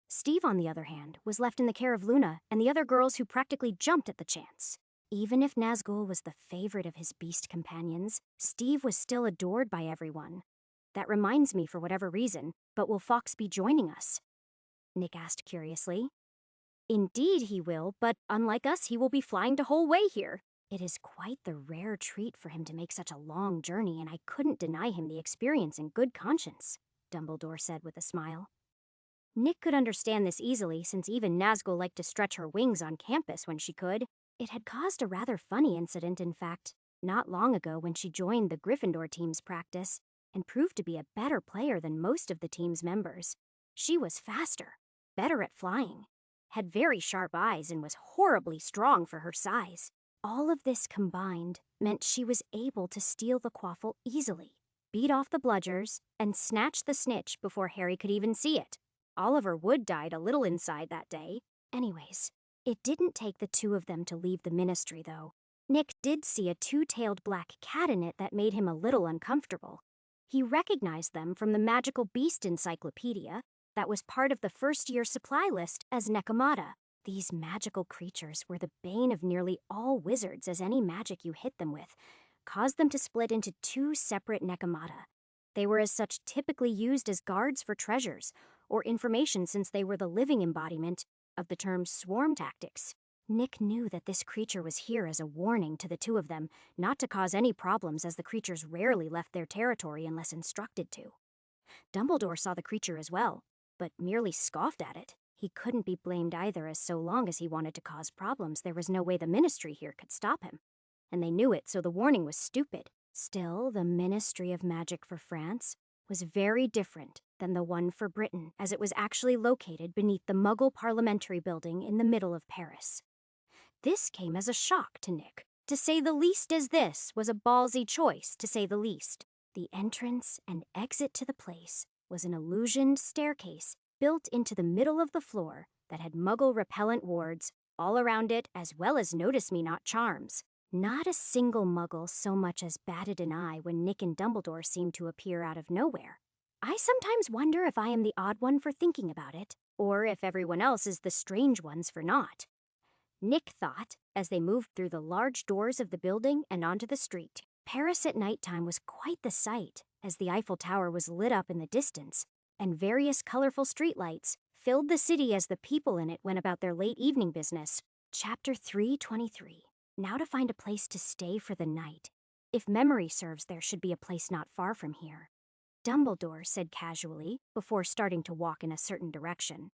Steve, on the other hand, was left in the care of Luna and the other girls who practically jumped at the chance. Even if Nazgul was the favorite of his beast companions, Steve was still adored by everyone. That reminds me, for whatever reason, but will Fox be joining us? Nick asked curiously. Indeed he will, but unlike us, he will be flying the whole way here. It is quite the rare treat for him to make such a long journey, and I couldn't deny him the experience in good conscience, Dumbledore said with a smile. Nick could understand this easily, since even Nazgul liked to stretch her wings on campus when she could. It had caused a rather funny incident, in fact, not long ago when she joined the Gryffindor team's practice and proved to be a better player than most of the team's members. She was faster, better at flying, had very sharp eyes, and was horribly strong for her size. All of this combined meant she was able to steal the quaffle easily, beat off the bludgers, and snatch the snitch before Harry could even see it. Oliver Wood died a little inside that day. Anyways, it didn't take the two of them to leave the ministry, though. Nick did see a two-tailed black cat in it that made him a little uncomfortable. He recognized them from the Magical Beast Encyclopedia that was part of the first-year supply list as Nekomata. These magical creatures were the bane of nearly all wizards, as any magic you hit them with caused them to split into two separate Nekomata. They were as such typically used as guards for treasures or information, since they were the living embodiment of the term swarm tactics. Nick knew that this creature was here as a warning to the two of them not to cause any problems, as the creatures rarely left their territory unless instructed to. Dumbledore saw the creature as well, but merely scoffed at it. He couldn't be blamed either, as so long as he wanted to cause problems, there was no way the Ministry here could stop him. And they knew it, so the warning was stupid. Still, the Ministry of Magic for France was very different than the one for Britain, as it was actually located beneath the Muggle Parliamentary Building in the middle of Paris. This came as a shock to Nick, to say the least, as this was a ballsy choice, to say the least. The entrance and exit to the place was an illusioned staircase built into the middle of the floor that had Muggle-repellent wards all around it, as well as notice-me-not charms. Not a single Muggle so much as batted an eye when Nick and Dumbledore seemed to appear out of nowhere. I sometimes wonder if I am the odd one for thinking about it, or if everyone else is the strange ones for not. Nick thought, as they moved through the large doors of the building and onto the street. Paris at nighttime was quite the sight, as the Eiffel Tower was lit up in the distance, and various colorful streetlights filled the city as the people in it went about their late evening business. Chapter 323. Now to find a place to stay for the night. If memory serves, there should be a place not far from here. Dumbledore said casually, before starting to walk in a certain direction.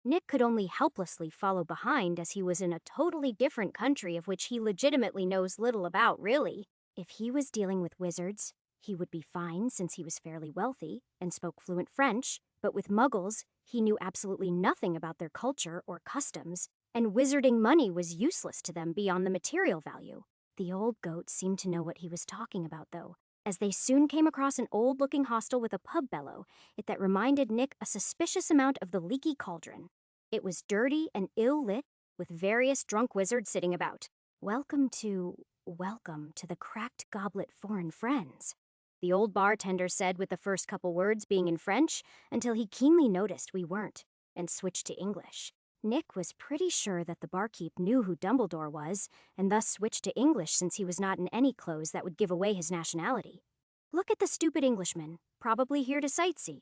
Nick could only helplessly follow behind, as he was in a totally different country of which he legitimately knows little about, really. If he was dealing with wizards, he would be fine since he was fairly wealthy and spoke fluent French, but with Muggles, he knew absolutely nothing about their culture or customs, and wizarding money was useless to them beyond the material value. The old goat seemed to know what he was talking about, though, as they soon came across an old-looking hostel with a pub bellow that reminded Nick a suspicious amount of the Leaky Cauldron. It was dirty and ill-lit, with various drunk wizards sitting about. Welcome to the Cracked Goblet Foreign Friends, the old bartender said, with the first couple words being in French, until he keenly noticed we weren't, and switched to English. Nick was pretty sure that the barkeep knew who Dumbledore was, and thus switched to English since he was not in any clothes that would give away his nationality. Look at the stupid Englishman, probably here to sightsee.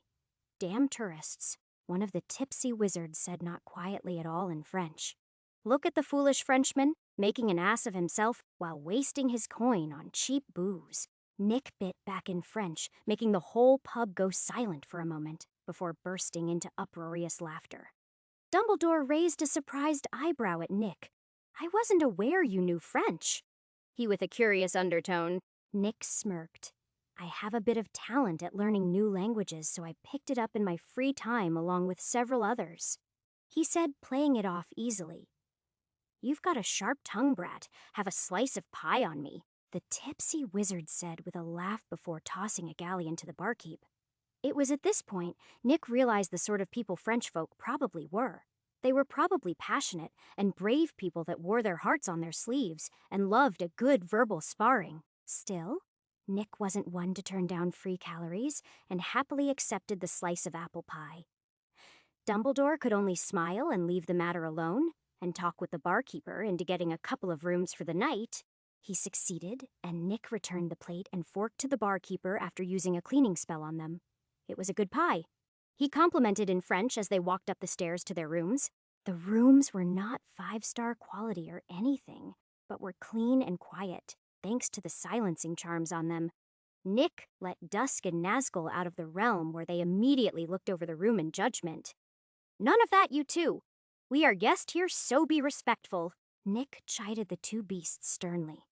Damn tourists, one of the tipsy wizards said, not quietly at all in French. Look at the foolish Frenchman, making an ass of himself while wasting his coin on cheap booze. Nick bit back in French, making the whole pub go silent for a moment, before bursting into uproarious laughter. Dumbledore raised a surprised eyebrow at Nick. I wasn't aware you knew French. He with a curious undertone. Nick smirked. I have a bit of talent at learning new languages, so I picked it up in my free time along with several others. He said, playing it off easily. You've got a sharp tongue, brat. Have a slice of pie on me, the tipsy wizard said with a laugh before tossing a galleon to the barkeep. It was at this point Nick realized the sort of people French folk probably were. They were probably passionate and brave people that wore their hearts on their sleeves and loved a good verbal sparring. Still, Nick wasn't one to turn down free calories and happily accepted the slice of apple pie. Dumbledore could only smile and leave the matter alone and talk with the barkeeper into getting a couple of rooms for the night. He succeeded, and Nick returned the plate and fork to the barkeeper after using a cleaning spell on them. It was a good pie. He complimented in French as they walked up the stairs to their rooms. The rooms were not 5-star quality or anything, but were clean and quiet, thanks to the silencing charms on them. Nick let Dusk and Nazgul out of the realm, where they immediately looked over the room in judgment. "None of that, you two! We are guests here, so be respectful," Nick chided the two beasts sternly.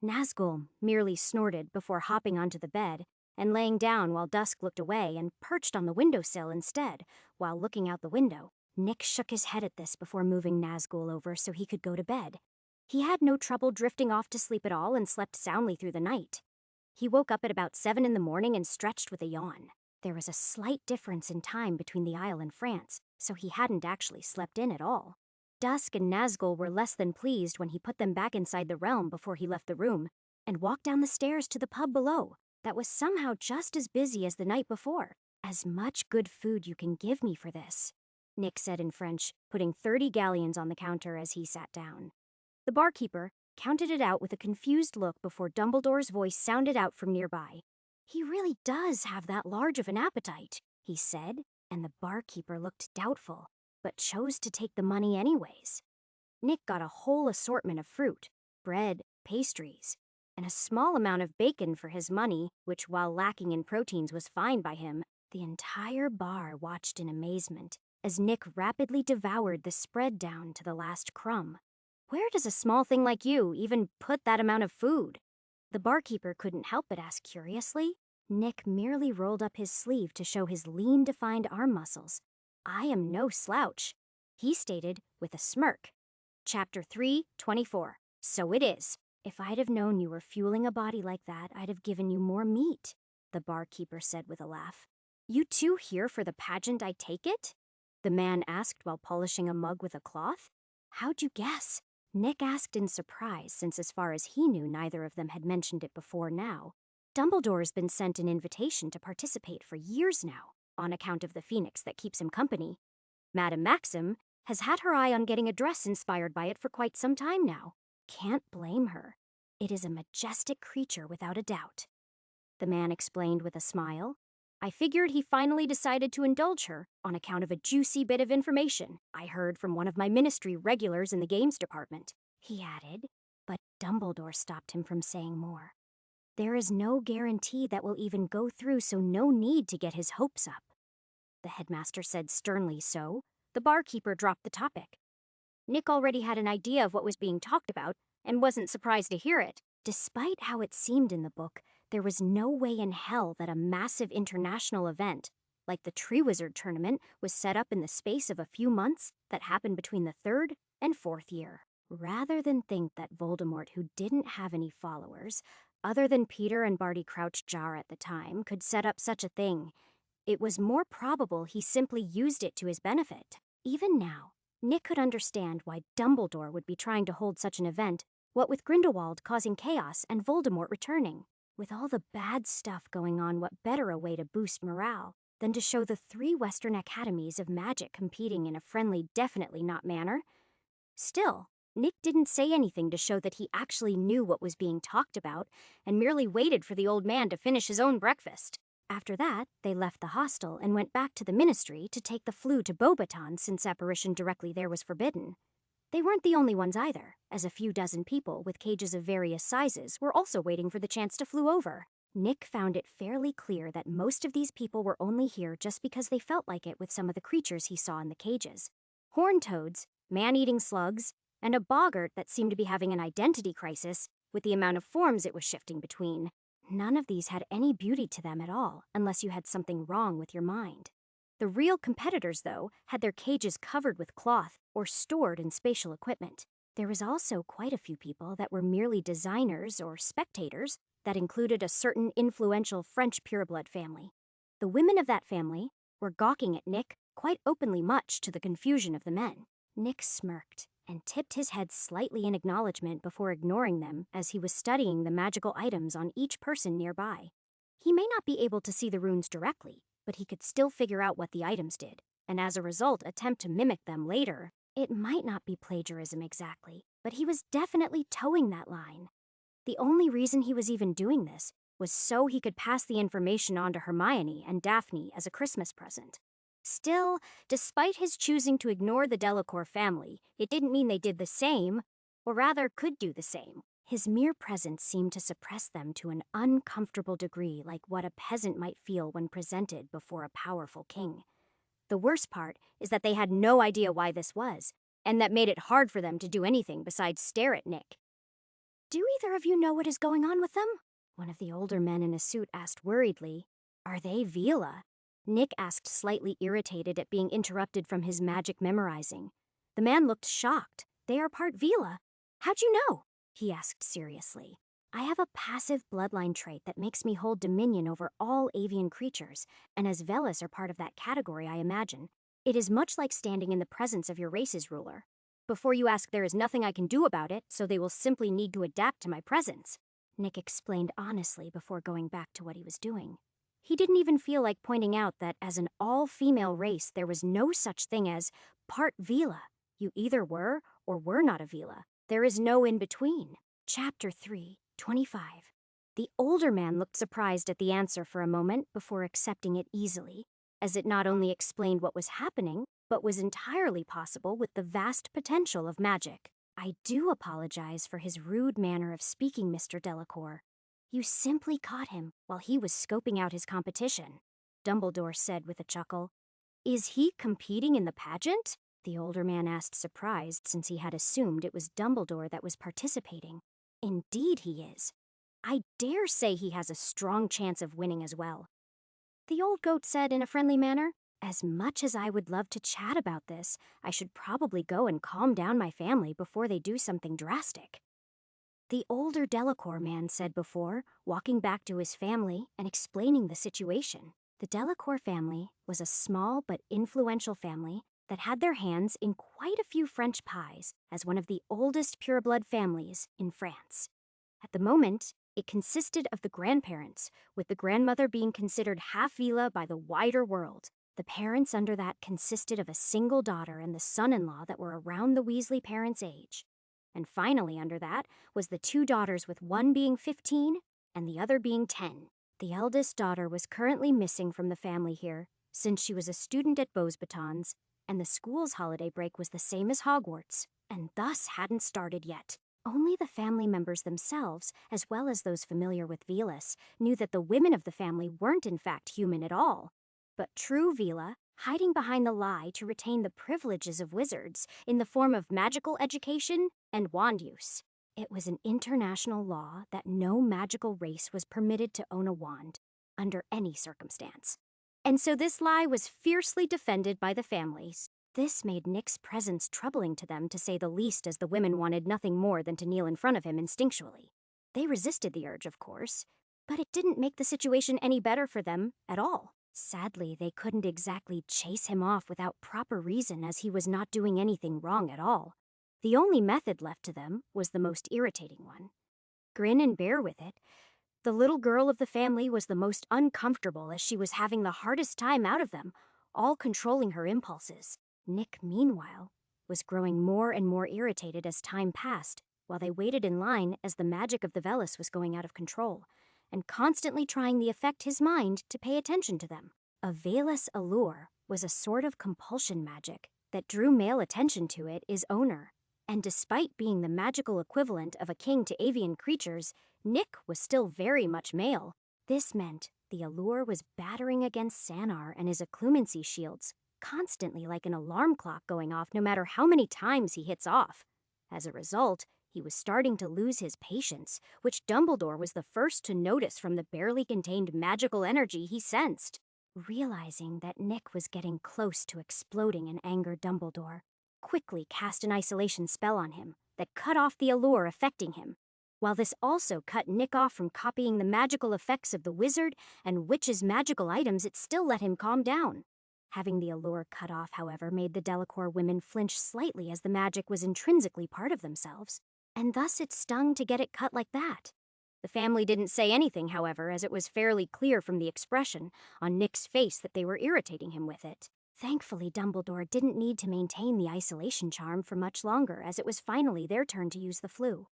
Nazgul merely snorted before hopping onto the bed and laying down while Dusk looked away and perched on the windowsill instead, while looking out the window. Nick shook his head at this before moving Nazgul over so he could go to bed. He had no trouble drifting off to sleep at all and slept soundly through the night. He woke up at about 7 in the morning and stretched with a yawn. There was a slight difference in time between the Isle and France, so he hadn't actually slept in at all. Dusk and Nazgul were less than pleased when he put them back inside the realm before he left the room and walked down the stairs to the pub below that was somehow just as busy as the night before. "As much good food you can give me for this," Nick said in French, putting 30 galleons on the counter as he sat down. The barkeeper counted it out with a confused look before Dumbledore's voice sounded out from nearby. "He really does have that large of an appetite," he said, and the barkeeper looked doubtful, but chose to take the money anyways. Nick got a whole assortment of fruit, bread, pastries, and a small amount of bacon for his money, which, while lacking in proteins, was fine by him. The entire bar watched in amazement as Nick rapidly devoured the spread down to the last crumb. "Where does a small thing like you even put that amount of food?" The barkeeper couldn't help but ask curiously. Nick merely rolled up his sleeve to show his lean, defined arm muscles. "I am no slouch," he stated with a smirk. Chapter 3:24. So it is. "If I'd have known you were fueling a body like that, I'd have given you more meat," the barkeeper said with a laugh. "You two here for the pageant, I take it?" the man asked while polishing a mug with a cloth. "How'd you guess?" Nick asked in surprise, since as far as he knew, neither of them had mentioned it before now. Dumbledore's been sent an invitation to participate for years now, on account of the phoenix that keeps him company. Madame Maxim has had her eye on getting a dress inspired by it for quite some time now. Can't blame her. It is a majestic creature without a doubt, the man explained with a smile. "I figured he finally decided to indulge her on account of a juicy bit of information I heard from one of my ministry regulars in the games department," he added, but Dumbledore stopped him from saying more. "There is no guarantee that will even go through, so no need to get his hopes up," the headmaster said sternly. So the barkeeper dropped the topic. Nick already had an idea of what was being talked about and wasn't surprised to hear it. Despite how it seemed in the book, there was no way in hell that a massive international event, like the Triwizard Tournament, was set up in the space of a few months that happened between the 3rd and 4th year. Rather than think that Voldemort, who didn't have any followers, other than Peter and Barty Crouch Jar at the time, could set up such a thing, it was more probable he simply used it to his benefit. Even now, Nick could understand why Dumbledore would be trying to hold such an event, what with Grindelwald causing chaos and Voldemort returning. With all the bad stuff going on, what better a way to boost morale than to show the 3 Western academies of magic competing in a friendly, definitely not manner? Still, Nick didn't say anything to show that he actually knew what was being talked about and merely waited for the old man to finish his own breakfast. After that, they left the hostel and went back to the ministry to take the Floo to Beauxbaton, since apparition directly there was forbidden. They weren't the only ones either, as a few dozen people with cages of various sizes were also waiting for the chance to Floo over. Nick found it fairly clear that most of these people were only here just because they felt like it with some of the creatures he saw in the cages. Horned toads, man-eating slugs, and a boggart that seemed to be having an identity crisis with the amount of forms it was shifting between. None of these had any beauty to them at all, unless you had something wrong with your mind. The real competitors, though, had their cages covered with cloth or stored in spatial equipment. There was also quite a few people that were merely designers or spectators that included a certain influential French pureblood family. The women of that family were gawking at Nick quite openly, much to the confusion of the men. Nick smirked and tipped his head slightly in acknowledgement before ignoring them as he was studying the magical items on each person nearby. He may not be able to see the runes directly, but he could still figure out what the items did, and as a result attempt to mimic them later. It might not be plagiarism exactly, but he was definitely towing that line. The only reason he was even doing this was so he could pass the information on to Hermione and Daphne as a Christmas present. Still, despite his choosing to ignore the Delacour family, it didn't mean they did the same, or rather could do the same. His mere presence seemed to suppress them to an uncomfortable degree, like what a peasant might feel when presented before a powerful king. The worst part is that they had no idea why this was, and that made it hard for them to do anything besides stare at Nick. "Do either of you know what is going on with them?" One of the older men in a suit asked worriedly. "Are they Veela?" Nick asked, slightly irritated at being interrupted from his magic memorizing. The man looked shocked. "They are part Veela. How'd you know?" he asked seriously. "I have a passive bloodline trait that makes me hold dominion over all avian creatures, and as Velas are part of that category, I imagine. It is much like standing in the presence of your race's ruler. Before you ask, there is nothing I can do about it, so they will simply need to adapt to my presence," Nick explained honestly before going back to what he was doing. He didn't even feel like pointing out that as an all-female race, there was no such thing as part Veela. You either were or were not a Veela. There is no in-between. Chapter 3, 25. The older man looked surprised at the answer for a moment before accepting it easily, as it not only explained what was happening, but was entirely possible with the vast potential of magic. "I do apologize for his rude manner of speaking, Mr. Delacour. You simply caught him while he was scoping out his competition," Dumbledore said with a chuckle. "Is he competing in the pageant?" the older man asked, surprised since he had assumed it was Dumbledore that was participating. "Indeed he is. I dare say he has a strong chance of winning as well," the old goat said in a friendly manner. "As much as I would love to chat about this, I should probably go and calm down my family before they do something drastic," the older Delacour man said before, walking back to his family and explaining the situation. The Delacour family was a small but influential family that had their hands in quite a few French pies as one of the oldest pureblood families in France. At the moment, it consisted of the grandparents, with the grandmother being considered half Veela by the wider world. The parents under that consisted of a single daughter and the son-in-law that were around the Weasley parents' age. And finally under that was the two daughters, with one being 15 and the other being 10. The eldest daughter was currently missing from the family here, since she was a student at Beauxbatons, and the school's holiday break was the same as Hogwarts, and thus hadn't started yet. Only the family members themselves, as well as those familiar with Velas, knew that the women of the family weren't in fact human at all, but true Veela, hiding behind the lie to retain the privileges of wizards in the form of magical education and wand use. It was an international law that no magical race was permitted to own a wand, under any circumstance. And so this lie was fiercely defended by the families. This made Nick's presence troubling to them, to say the least, as the women wanted nothing more than to kneel in front of him instinctually. They resisted the urge, of course, but it didn't make the situation any better for them at all. Sadly, they couldn't exactly chase him off without proper reason, as he was not doing anything wrong at all. The only method left to them was the most irritating one. Grin and bear with it. The little girl of the family was the most uncomfortable, as she was having the hardest time out of them, all controlling her impulses. Nick, meanwhile, was growing more and more irritated as time passed, while they waited in line as the magic of the Velas was going out of control, and constantly trying to affect his mind to pay attention to them. A Velas allure was a sort of compulsion magic that drew male attention to its owner. And despite being the magical equivalent of a king to avian creatures, Nick was still very much male. This meant the allure was battering against Sanar and his occlumency shields, constantly like an alarm clock going off no matter how many times he hits off. As a result, he was starting to lose his patience, which Dumbledore was the first to notice from the barely contained magical energy he sensed. Realizing that Nick was getting close to exploding in anger, Dumbledore quickly cast an isolation spell on him that cut off the allure affecting him. While this also cut Nick off from copying the magical effects of the wizard and witch's magical items, it still let him calm down. Having the allure cut off, however, made the Delacour women flinch slightly as the magic was intrinsically part of themselves, and thus it stung to get it cut like that. The family didn't say anything, however, as it was fairly clear from the expression on Nick's face that they were irritating him with it. Thankfully, Dumbledore didn't need to maintain the isolation charm for much longer, as it was finally their turn to use the flu.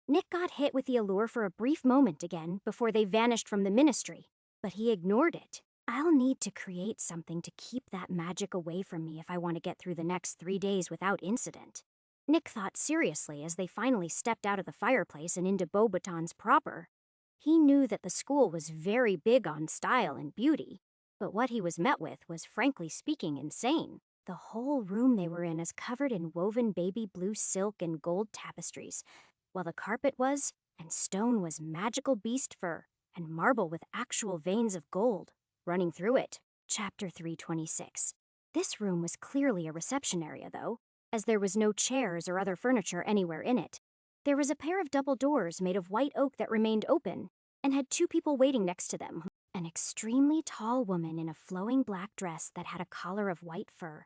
Nick got hit with the allure for a brief moment again before they vanished from the ministry, but he ignored it. I'll need to create something to keep that magic away from me if I want to get through the next 3 days without incident. Nick thought seriously as they finally stepped out of the fireplace and into Beauxbatons proper. He knew that the school was very big on style and beauty, but what he was met with was, frankly speaking, insane. The whole room they were in is covered in woven baby blue silk and gold tapestries, while the carpet was, and stone was magical beast fur, and marble with actual veins of gold running through it. Chapter 326. This room was clearly a reception area, though, as there was no chairs or other furniture anywhere in it. There was a pair of double doors made of white oak that remained open, and had 2 people waiting next to them. An extremely tall woman in a flowing black dress that had a collar of white fur.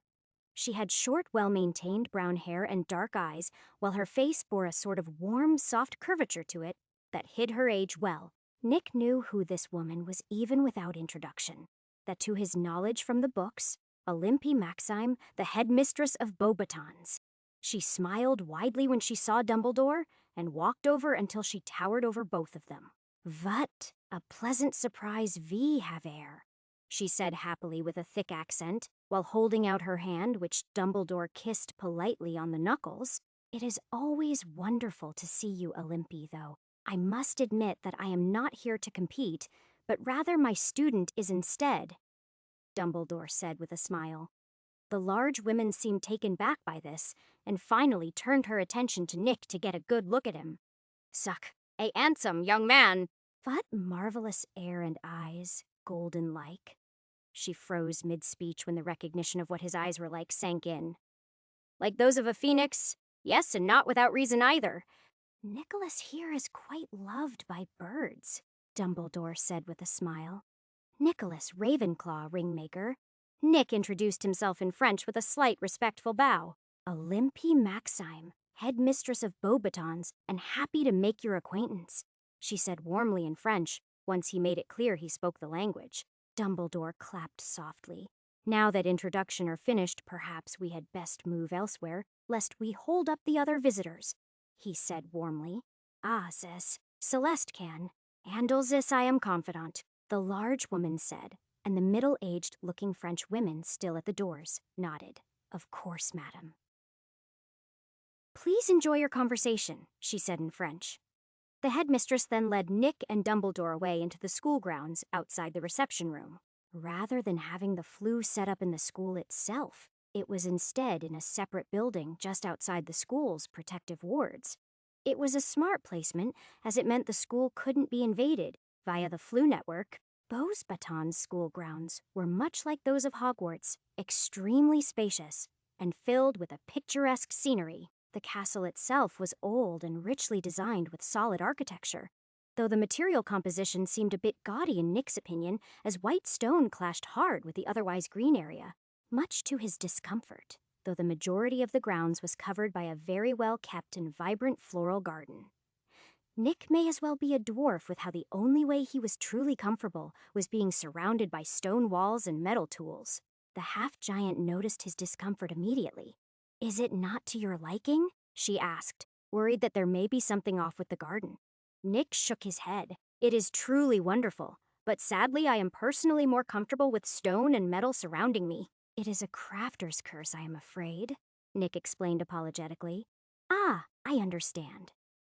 She had short, well-maintained brown hair and dark eyes, while her face bore a sort of warm, soft curvature to it that hid her age well. Nick knew who this woman was even without introduction, that to his knowledge from the books, Olympie Maxime, the headmistress of Beauxbatons. She smiled widely when she saw Dumbledore and walked over until she towered over both of them. "What a pleasant surprise we have here," she said happily with a thick accent, while holding out her hand, which Dumbledore kissed politely on the knuckles. "It is always wonderful to see you, Olympie, though. I must admit that I am not here to compete, but rather my student is instead," Dumbledore said with a smile. The large woman seemed taken back by this, and finally turned her attention to Nick to get a good look at him. "Suck, a handsome young man." "What marvelous air and eyes, golden-like." She froze mid-speech when the recognition of what his eyes were like sank in. "Like those of a phoenix? Yes, and not without reason either." "Nicholas here is quite loved by birds," Dumbledore said with a smile. "Nicholas Ravenclaw, Ringmaker." Nick introduced himself in French with a slight respectful bow. "Olympie Maxime, headmistress of Beauxbatons, and happy to make your acquaintance," she said warmly in French, once he made it clear he spoke the language. Dumbledore clapped softly. "Now that introduction are finished, perhaps we had best move elsewhere, lest we hold up the other visitors," he said warmly. "Ah, sis, Celeste can. Handle this, I am confident," the large woman said, and the middle-aged looking French women still at the doors nodded. "Of course, madam." "Please enjoy your conversation," she said in French. The headmistress then led Nick and Dumbledore away into the school grounds outside the reception room. Rather than having the flu set up in the school itself, it was instead in a separate building just outside the school's protective wards. It was a smart placement, as it meant the school couldn't be invaded via the flu network. Beauxbatons school grounds were much like those of Hogwarts, extremely spacious and filled with a picturesque scenery. The castle itself was old and richly designed with solid architecture, though the material composition seemed a bit gaudy in Nick's opinion, as white stone clashed hard with the otherwise green area, much to his discomfort, though the majority of the grounds was covered by a very well-kept and vibrant floral garden. Nick may as well be a dwarf with how the only way he was truly comfortable was being surrounded by stone walls and metal tools. The half-giant noticed his discomfort immediately. "Is it not to your liking?" she asked, worried that there may be something off with the garden. Nick shook his head. "It is truly wonderful, but sadly I am personally more comfortable with stone and metal surrounding me." "It is a crafter's curse, I am afraid," Nick explained apologetically. "Ah, I understand.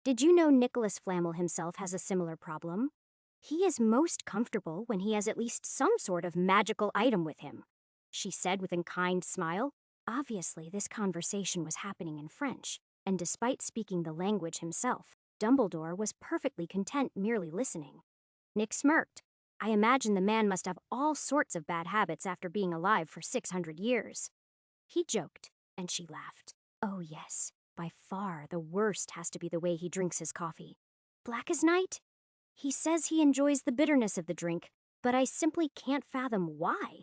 Did you know Nicholas Flamel himself has a similar problem? He is most comfortable when he has at least some sort of magical item with him," she said with a kind smile. Obviously, this conversation was happening in French, and despite speaking the language himself, Dumbledore was perfectly content merely listening. Nick smirked. I imagine the man must have all sorts of bad habits after being alive for 600 years. He joked, and she laughed. "Oh yes, by far the worst has to be the way he drinks his coffee. Black as night? He says he enjoys the bitterness of the drink, but I simply can't fathom why.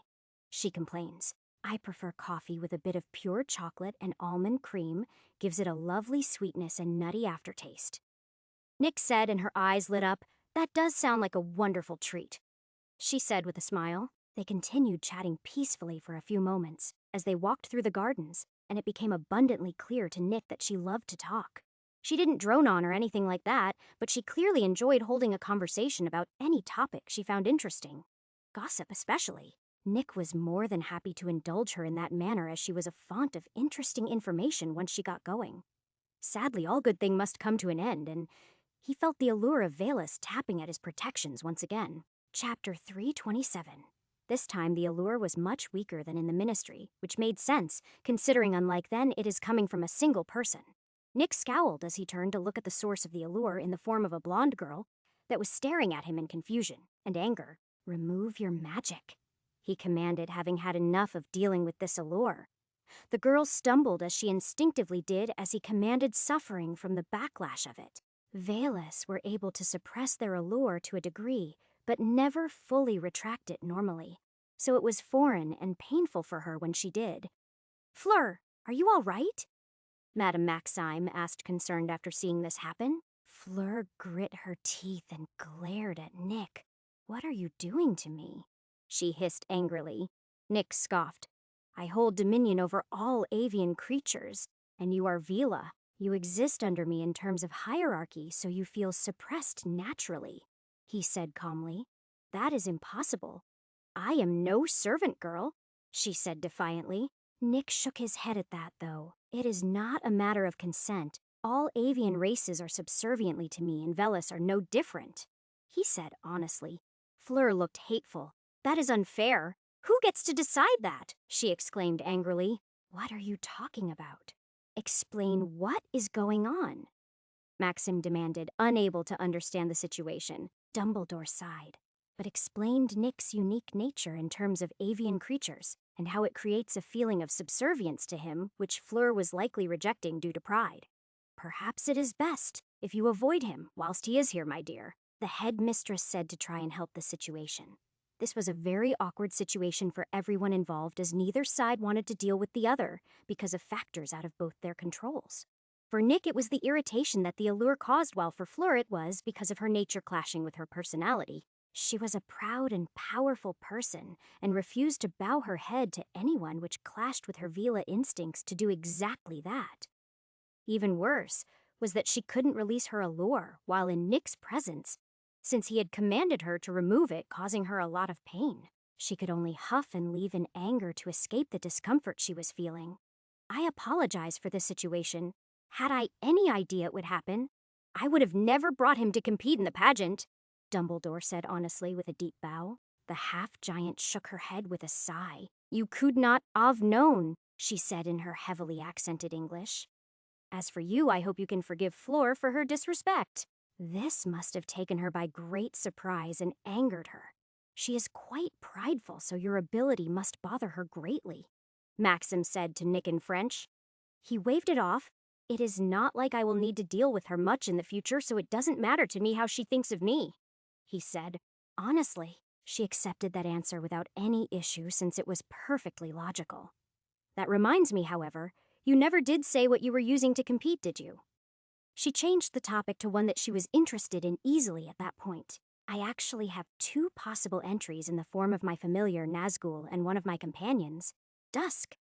she complains. I prefer coffee with a bit of pure chocolate and almond cream, gives it a lovely sweetness and nutty aftertaste. Nick said, and her eyes lit up. That does sound like a wonderful treat, she said with a smile. They continued chatting peacefully for a few moments as they walked through the gardens, and it became abundantly clear to Nick that she loved to talk. She didn't drone on or anything like that, but she clearly enjoyed holding a conversation about any topic she found interesting. Gossip especially. Nick was more than happy to indulge her in that manner, as she was a font of interesting information once she got going. Sadly, all good thing must come to an end, and he felt the allure of Valus tapping at his protections once again. Chapter 327. This time the allure was much weaker than in the ministry, which made sense, considering unlike then it is coming from a single person. Nick scowled as he turned to look at the source of the allure in the form of a blonde girl that was staring at him in confusion and anger. Remove your magic, he commanded, having had enough of dealing with this allure. The girl stumbled as she instinctively did as he commanded, suffering from the backlash of it. Valus were able to suppress their allure to a degree, but never fully retract it normally, so it was foreign and painful for her when she did. Fleur, are you all right? Madame Maxime asked, concerned after seeing this happen. Fleur grit her teeth and glared at Nick. What are you doing to me? She hissed angrily. Nick scoffed. I hold dominion over all avian creatures, and you are Vila. You exist under me in terms of hierarchy, so you feel suppressed naturally, he said calmly. That is impossible. I am no servant girl, she said defiantly. Nick shook his head at that, though. It is not a matter of consent. All avian races are subserviently to me, and Velis are no different, he said honestly. Fleur looked hateful. That is unfair. Who gets to decide that? She exclaimed angrily. What are you talking about? Explain what is going on, Maxim demanded, unable to understand the situation. Dumbledore sighed, but explained Nick's unique nature in terms of avian creatures and how it creates a feeling of subservience to him, which Fleur was likely rejecting due to pride. Perhaps it is best if you avoid him whilst he is here, my dear, the headmistress said to try and help the situation. This was a very awkward situation for everyone involved, as neither side wanted to deal with the other because of factors out of both their controls. For Nick, it was the irritation that the allure caused, while for Fleur it was because of her nature clashing with her personality. She was a proud and powerful person and refused to bow her head to anyone, which clashed with her Vila instincts to do exactly that. Even worse was that she couldn't release her allure while in Nick's presence, since he had commanded her to remove it, causing her a lot of pain. She could only huff and leave in anger to escape the discomfort she was feeling. I apologize for this situation. Had I any idea it would happen, I would have never brought him to compete in the pageant, Dumbledore said honestly with a deep bow. The half-giant shook her head with a sigh. You could not have known, she said in her heavily accented English. As for you, I hope you can forgive Fleur for her disrespect. This must have taken her by great surprise and angered her. She is quite prideful, so your ability must bother her greatly, Maxim said to Nick in French. He waved it off. It is not like I will need to deal with her much in the future, so it doesn't matter to me how she thinks of me, he said. Honestly, she accepted that answer without any issue, since it was perfectly logical. That reminds me, however, you never did say what you were using to compete, did you? She changed the topic to one that she was interested in easily at that point. I actually have 2 possible entries in the form of my familiar Nazgul and one of my companions, Dusk,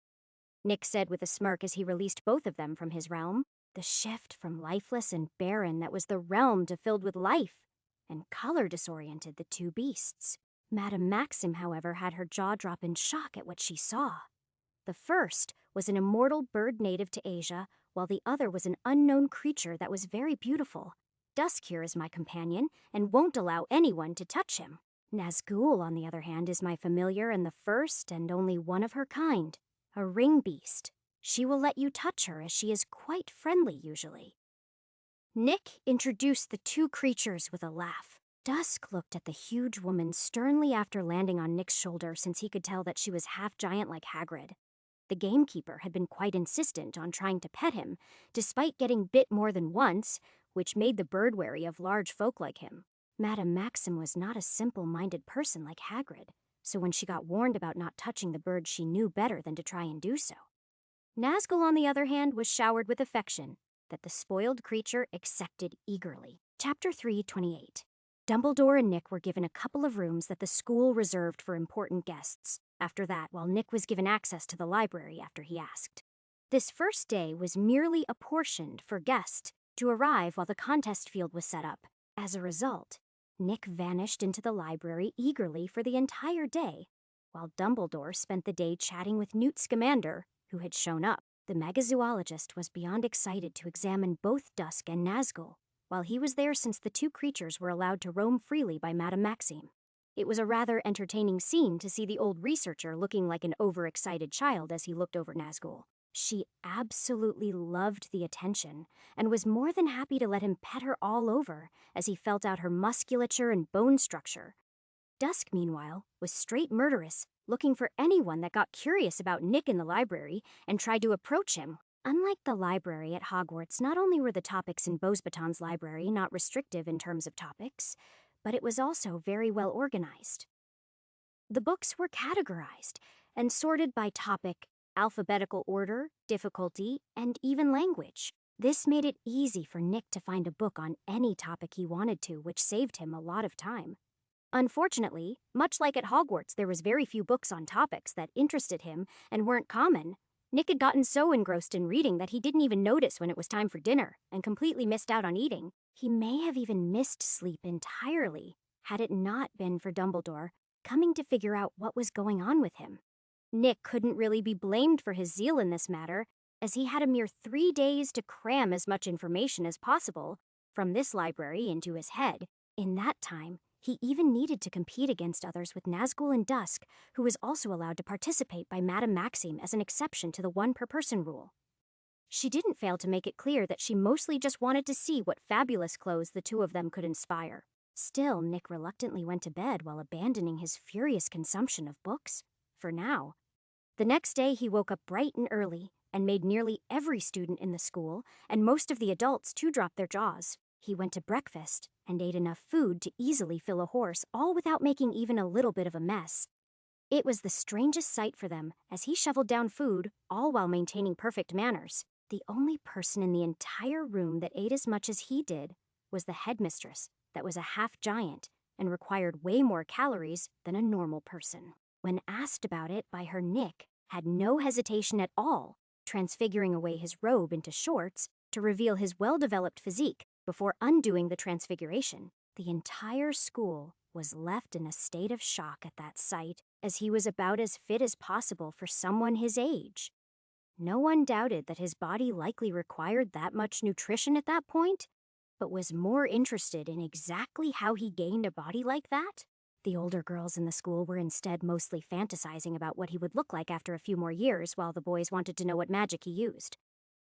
Nick said with a smirk as he released both of them from his realm. The shift from lifeless and barren that was the realm to filled with life, and color disoriented the 2 beasts. Madame Maxim, however, had her jaw drop in shock at what she saw. The first was an immortal bird native to Asia, while the other was an unknown creature that was very beautiful. Dusk here is my companion, and won't allow anyone to touch him. Nazgul, on the other hand, is my familiar and the first and only one of her kind, a ring beast. She will let you touch her, as she is quite friendly usually. Nick introduced the 2 creatures with a laugh. Dusk looked at the huge woman sternly after landing on Nick's shoulder, since he could tell that she was half-giant like Hagrid. The gamekeeper had been quite insistent on trying to pet him, despite getting bit more than once, which made the bird wary of large folk like him. Madame Maxim was not a simple-minded person like Hagrid, so when she got warned about not touching the bird, she knew better than to try and do so. Nazgul, on the other hand, was showered with affection that the spoiled creature accepted eagerly. Chapter 328. Dumbledore and Nick were given a couple of rooms that the school reserved for important guests. After that, while Nick was given access to the library after he asked. This first day was merely apportioned for guests to arrive while the contest field was set up. As a result, Nick vanished into the library eagerly for the entire day, while Dumbledore spent the day chatting with Newt Scamander, who had shown up. The megazoologist was beyond excited to examine both Dusk and Nazgul, while he was there since the two creatures were allowed to roam freely by Madame Maxime. It was a rather entertaining scene to see the old researcher looking like an overexcited child as he looked over Nazgul. She absolutely loved the attention and was more than happy to let him pet her all over as he felt out her musculature and bone structure. Dusk, meanwhile, was straight murderous, looking for anyone that got curious about Nick in the library and tried to approach him. Unlike the library at Hogwarts, not only were the topics in Beauxbaton's library not restrictive in terms of topics, but it was also very well organized. The books were categorized and sorted by topic, alphabetical order, difficulty, and even language. This made it easy for Nick to find a book on any topic he wanted to, which saved him a lot of time. Unfortunately, much like at Hogwarts, there was very few books on topics that interested him and weren't common. Nick had gotten so engrossed in reading that he didn't even notice when it was time for dinner and completely missed out on eating. He may have even missed sleep entirely, had it not been for Dumbledore coming to figure out what was going on with him. Nick couldn't really be blamed for his zeal in this matter, as he had a mere 3 days to cram as much information as possible from this library into his head. In that time, he even needed to compete against others with Nazgul and Dusk, who was also allowed to participate by Madame Maxime as an exception to the one-per-person rule. She didn't fail to make it clear that she mostly just wanted to see what fabulous clothes the two of them could inspire. Still, Nick reluctantly went to bed while abandoning his furious consumption of books. For now. The next day he woke up bright and early and made nearly every student in the school and most of the adults too drop their jaws. He went to breakfast and ate enough food to easily fill a horse, all without making even a little bit of a mess. It was the strangest sight for them as he shoveled down food, all while maintaining perfect manners. The only person in the entire room that ate as much as he did was the headmistress, that was a half-giant and required way more calories than a normal person. When asked about it by her, Nick had no hesitation at all, transfiguring away his robe into shorts to reveal his well-developed physique before undoing the transfiguration. The entire school was left in a state of shock at that sight, as he was about as fit as possible for someone his age. No one doubted that his body likely required that much nutrition at that point, but was more interested in exactly how he gained a body like that. The older girls in the school were instead mostly fantasizing about what he would look like after a few more years, while the boys wanted to know what magic he used.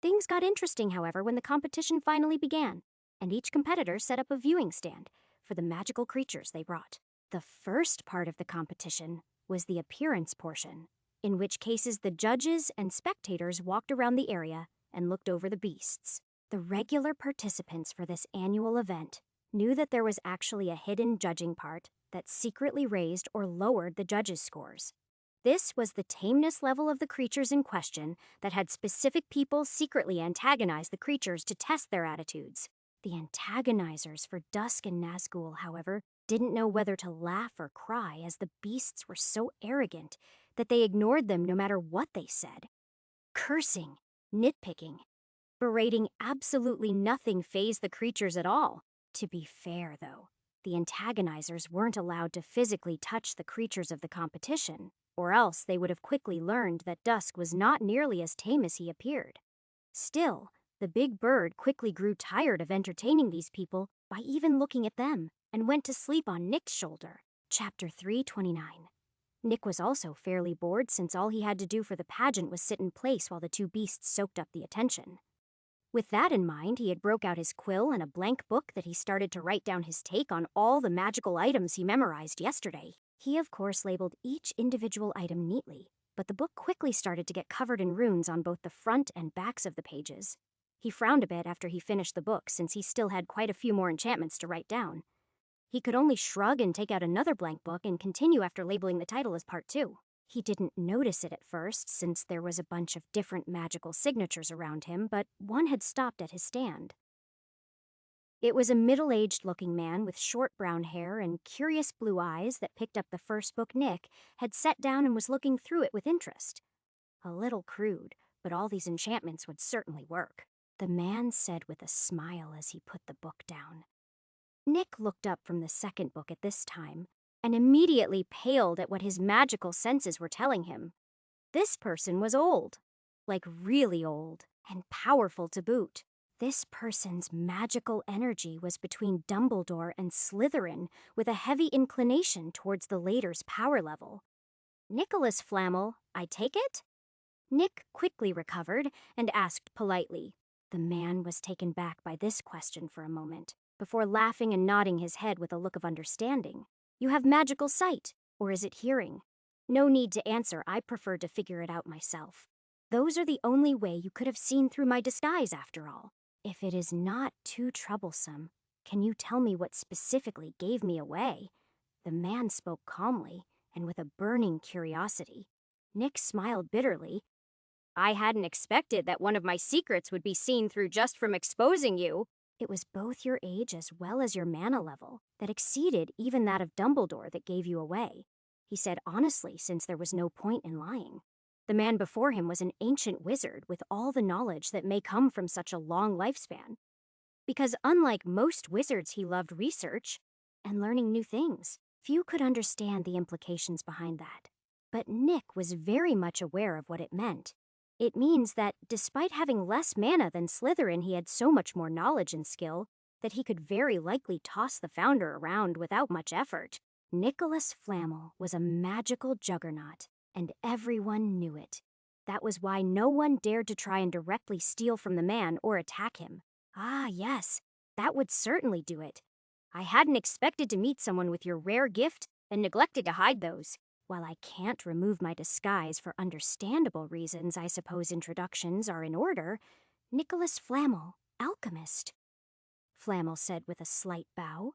Things got interesting, however, when the competition finally began, and each competitor set up a viewing stand for the magical creatures they brought. The first part of the competition was the appearance portion, in which cases the judges and spectators walked around the area and looked over the beasts. The regular participants for this annual event knew that there was actually a hidden judging part that secretly raised or lowered the judges' scores. This was the tameness level of the creatures in question that had specific people secretly antagonize the creatures to test their attitudes. The antagonizers for Dusk and Nazgul, however, didn't know whether to laugh or cry, as the beasts were so arrogant that they ignored them no matter what they said. Cursing, nitpicking, berating absolutely nothing fazed the creatures at all. To be fair, though, the antagonizers weren't allowed to physically touch the creatures of the competition, or else they would have quickly learned that Dusk was not nearly as tame as he appeared. Still, the big bird quickly grew tired of entertaining these people by even looking at them, and went to sleep on Nick's shoulder. Chapter 329. Nick was also fairly bored, since all he had to do for the pageant was sit in place while the two beasts soaked up the attention. With that in mind, he had broke out his quill and a blank book that he started to write down his take on all the magical items he memorized yesterday. He, of course, labeled each individual item neatly, but the book quickly started to get covered in runes on both the front and backs of the pages. He frowned a bit after he finished the book, since he still had quite a few more enchantments to write down. He could only shrug and take out another blank book and continue after labeling the title as Part 2. He didn't notice it at first, since there was a bunch of different magical signatures around him, but one had stopped at his stand. It was a middle-aged looking man with short brown hair and curious blue eyes that picked up the first book Nick had set down and was looking through it with interest. A little crude, but all these enchantments would certainly work, the man said with a smile as he put the book down. Nick looked up from the second book at this time and immediately paled at what his magical senses were telling him. This person was old, like really old, and powerful to boot. This person's magical energy was between Dumbledore and Slytherin, with a heavy inclination towards the latter's power level. Nicholas Flamel, I take it? Nick quickly recovered and asked politely. The man was taken back by this question for a moment, before laughing and nodding his head with a look of understanding. You have magical sight, or is it hearing? No need to answer, I preferred to figure it out myself. Those are the only way you could have seen through my disguise, after all. If it is not too troublesome, can you tell me what specifically gave me away? The man spoke calmly and with a burning curiosity. Nick smiled bitterly. I hadn't expected that one of my secrets would be seen through just from exposing you. It was both your age as well as your mana level that exceeded even that of Dumbledore that gave you away, he said honestly, since there was no point in lying. The man before him was an ancient wizard with all the knowledge that may come from such a long lifespan. Because unlike most wizards, he loved research and learning new things. Few could understand the implications behind that. But Nick was very much aware of what it meant. It means that despite having less mana than Slytherin, he had so much more knowledge and skill that he could very likely toss the founder around without much effort. Nicholas Flamel was a magical juggernaut, and everyone knew it. That was why no one dared to try and directly steal from the man or attack him. Ah, yes, that would certainly do it. I hadn't expected to meet someone with your rare gift and neglected to hide those. While I can't remove my disguise for understandable reasons, I suppose introductions are in order. Nicholas Flamel, alchemist, Flamel said with a slight bow.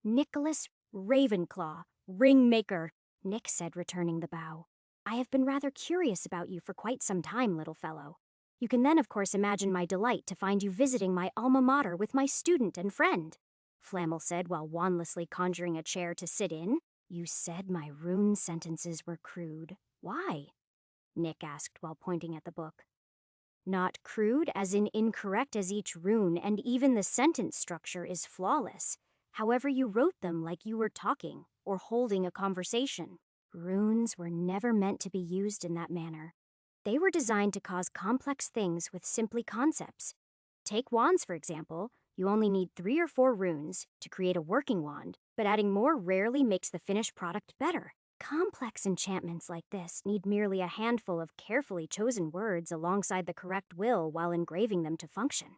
Nicholas Ravenclaw, ringmaker, Nick said, returning the bow. I have been rather curious about you for quite some time, little fellow. You can then, of course, imagine my delight to find you visiting my alma mater with my student and friend, Flamel said while wandlessly conjuring a chair to sit in. You said my rune sentences were crude. Why? Nick asked while pointing at the book. Not crude as in incorrect, as each rune and even the sentence structure is flawless. However, you wrote them like you were talking or holding a conversation. Runes were never meant to be used in that manner. They were designed to cause complex things with simply concepts. Take wands, for example. You only need 3 or 4 runes to create a working wand, but adding more rarely makes the finished product better. Complex enchantments like this need merely a handful of carefully chosen words alongside the correct will while engraving them to function.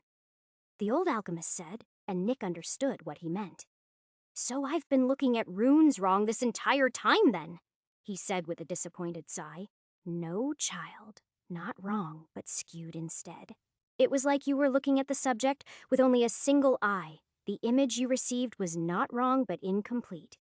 The old alchemist said, and Nick understood what he meant. So I've been looking at runes wrong this entire time then, he said with a disappointed sigh. No, child, not wrong, but skewed instead. It was like you were looking at the subject with only a single eye. The image you received was not wrong, but incomplete.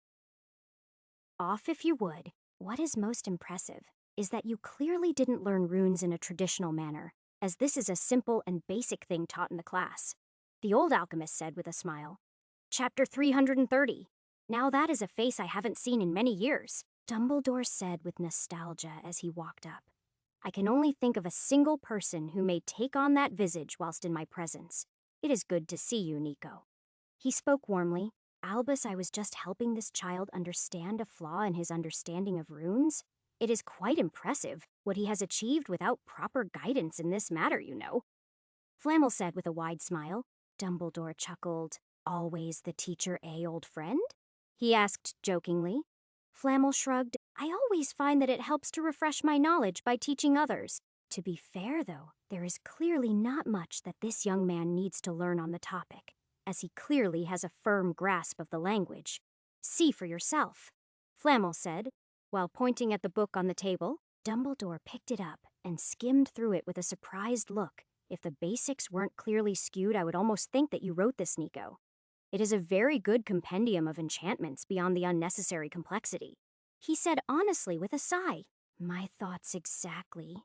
Off if you would. What is most impressive is that you clearly didn't learn runes in a traditional manner, as this is a simple and basic thing taught in the class, the old alchemist said with a smile. Chapter 330. Now that is a face I haven't seen in many years, Dumbledore said with nostalgia as he walked up. I can only think of a single person who may take on that visage whilst in my presence. It is good to see you, Nico. He spoke warmly. Albus, I was just helping this child understand a flaw in his understanding of runes. It is quite impressive what he has achieved without proper guidance in this matter, you know. Flamel said with a wide smile. Dumbledore chuckled. Always the teacher, old friend? He asked jokingly. Flamel shrugged. I always find that it helps to refresh my knowledge by teaching others. To be fair, though, there is clearly not much that this young man needs to learn on the topic, as he clearly has a firm grasp of the language. See for yourself, Flamel said, while pointing at the book on the table. Dumbledore picked it up and skimmed through it with a surprised look. If the basics weren't clearly skewed, I would almost think that you wrote this, Nico. It is a very good compendium of enchantments beyond the unnecessary complexity. He said honestly with a sigh. My thoughts exactly,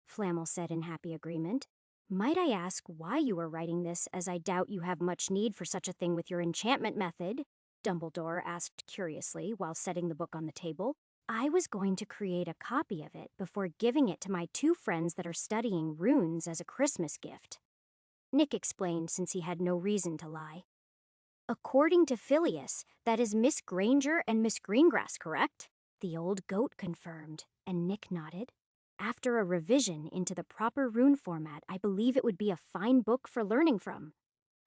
Flamel said in happy agreement. Might I ask why you are writing this, as I doubt you have much need for such a thing with your enchantment method? Dumbledore asked curiously while setting the book on the table. I was going to create a copy of it before giving it to my two friends that are studying runes as a Christmas gift. Nick explained since he had no reason to lie. According to Phileas, that is Miss Granger and Miss Greengrass, correct? The old goat confirmed, and Nick nodded. After a revision into the proper rune format, I believe it would be a fine book for learning from.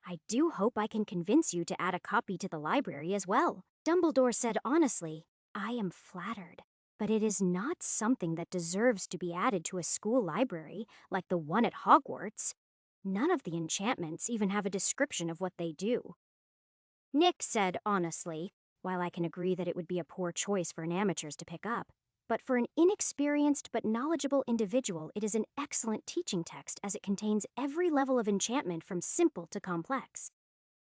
I do hope I can convince you to add a copy to the library as well. Dumbledore said honestly, I am flattered, but it is not something that deserves to be added to a school library like the one at Hogwarts. None of the enchantments even have a description of what they do. Nick said honestly, while I can agree that it would be a poor choice for an amateurs to pick up, but for an inexperienced but knowledgeable individual, it is an excellent teaching text as it contains every level of enchantment from simple to complex.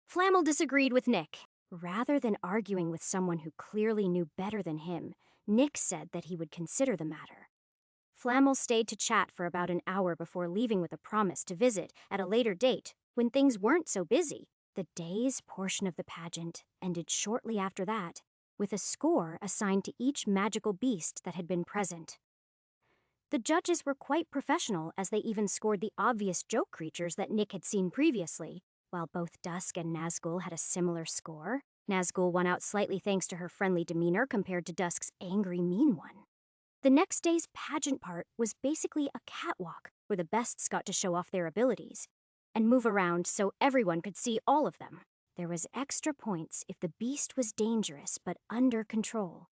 Flamel disagreed with Nick. Rather than arguing with someone who clearly knew better than him, Nick said that he would consider the matter. Flamel stayed to chat for about an hour before leaving with a promise to visit at a later date when things weren't so busy. The day's portion of the pageant ended shortly after that, with a score assigned to each magical beast that had been present. The judges were quite professional, as they even scored the obvious joke creatures that Nick had seen previously. While both Dusk and Nazgul had a similar score, Nazgul won out slightly thanks to her friendly demeanor compared to Dusk's angry, mean one. The next day's pageant part was basically a catwalk where the bests got to show off their abilities and move around so everyone could see all of them. There was extra points if the beast was dangerous but under control.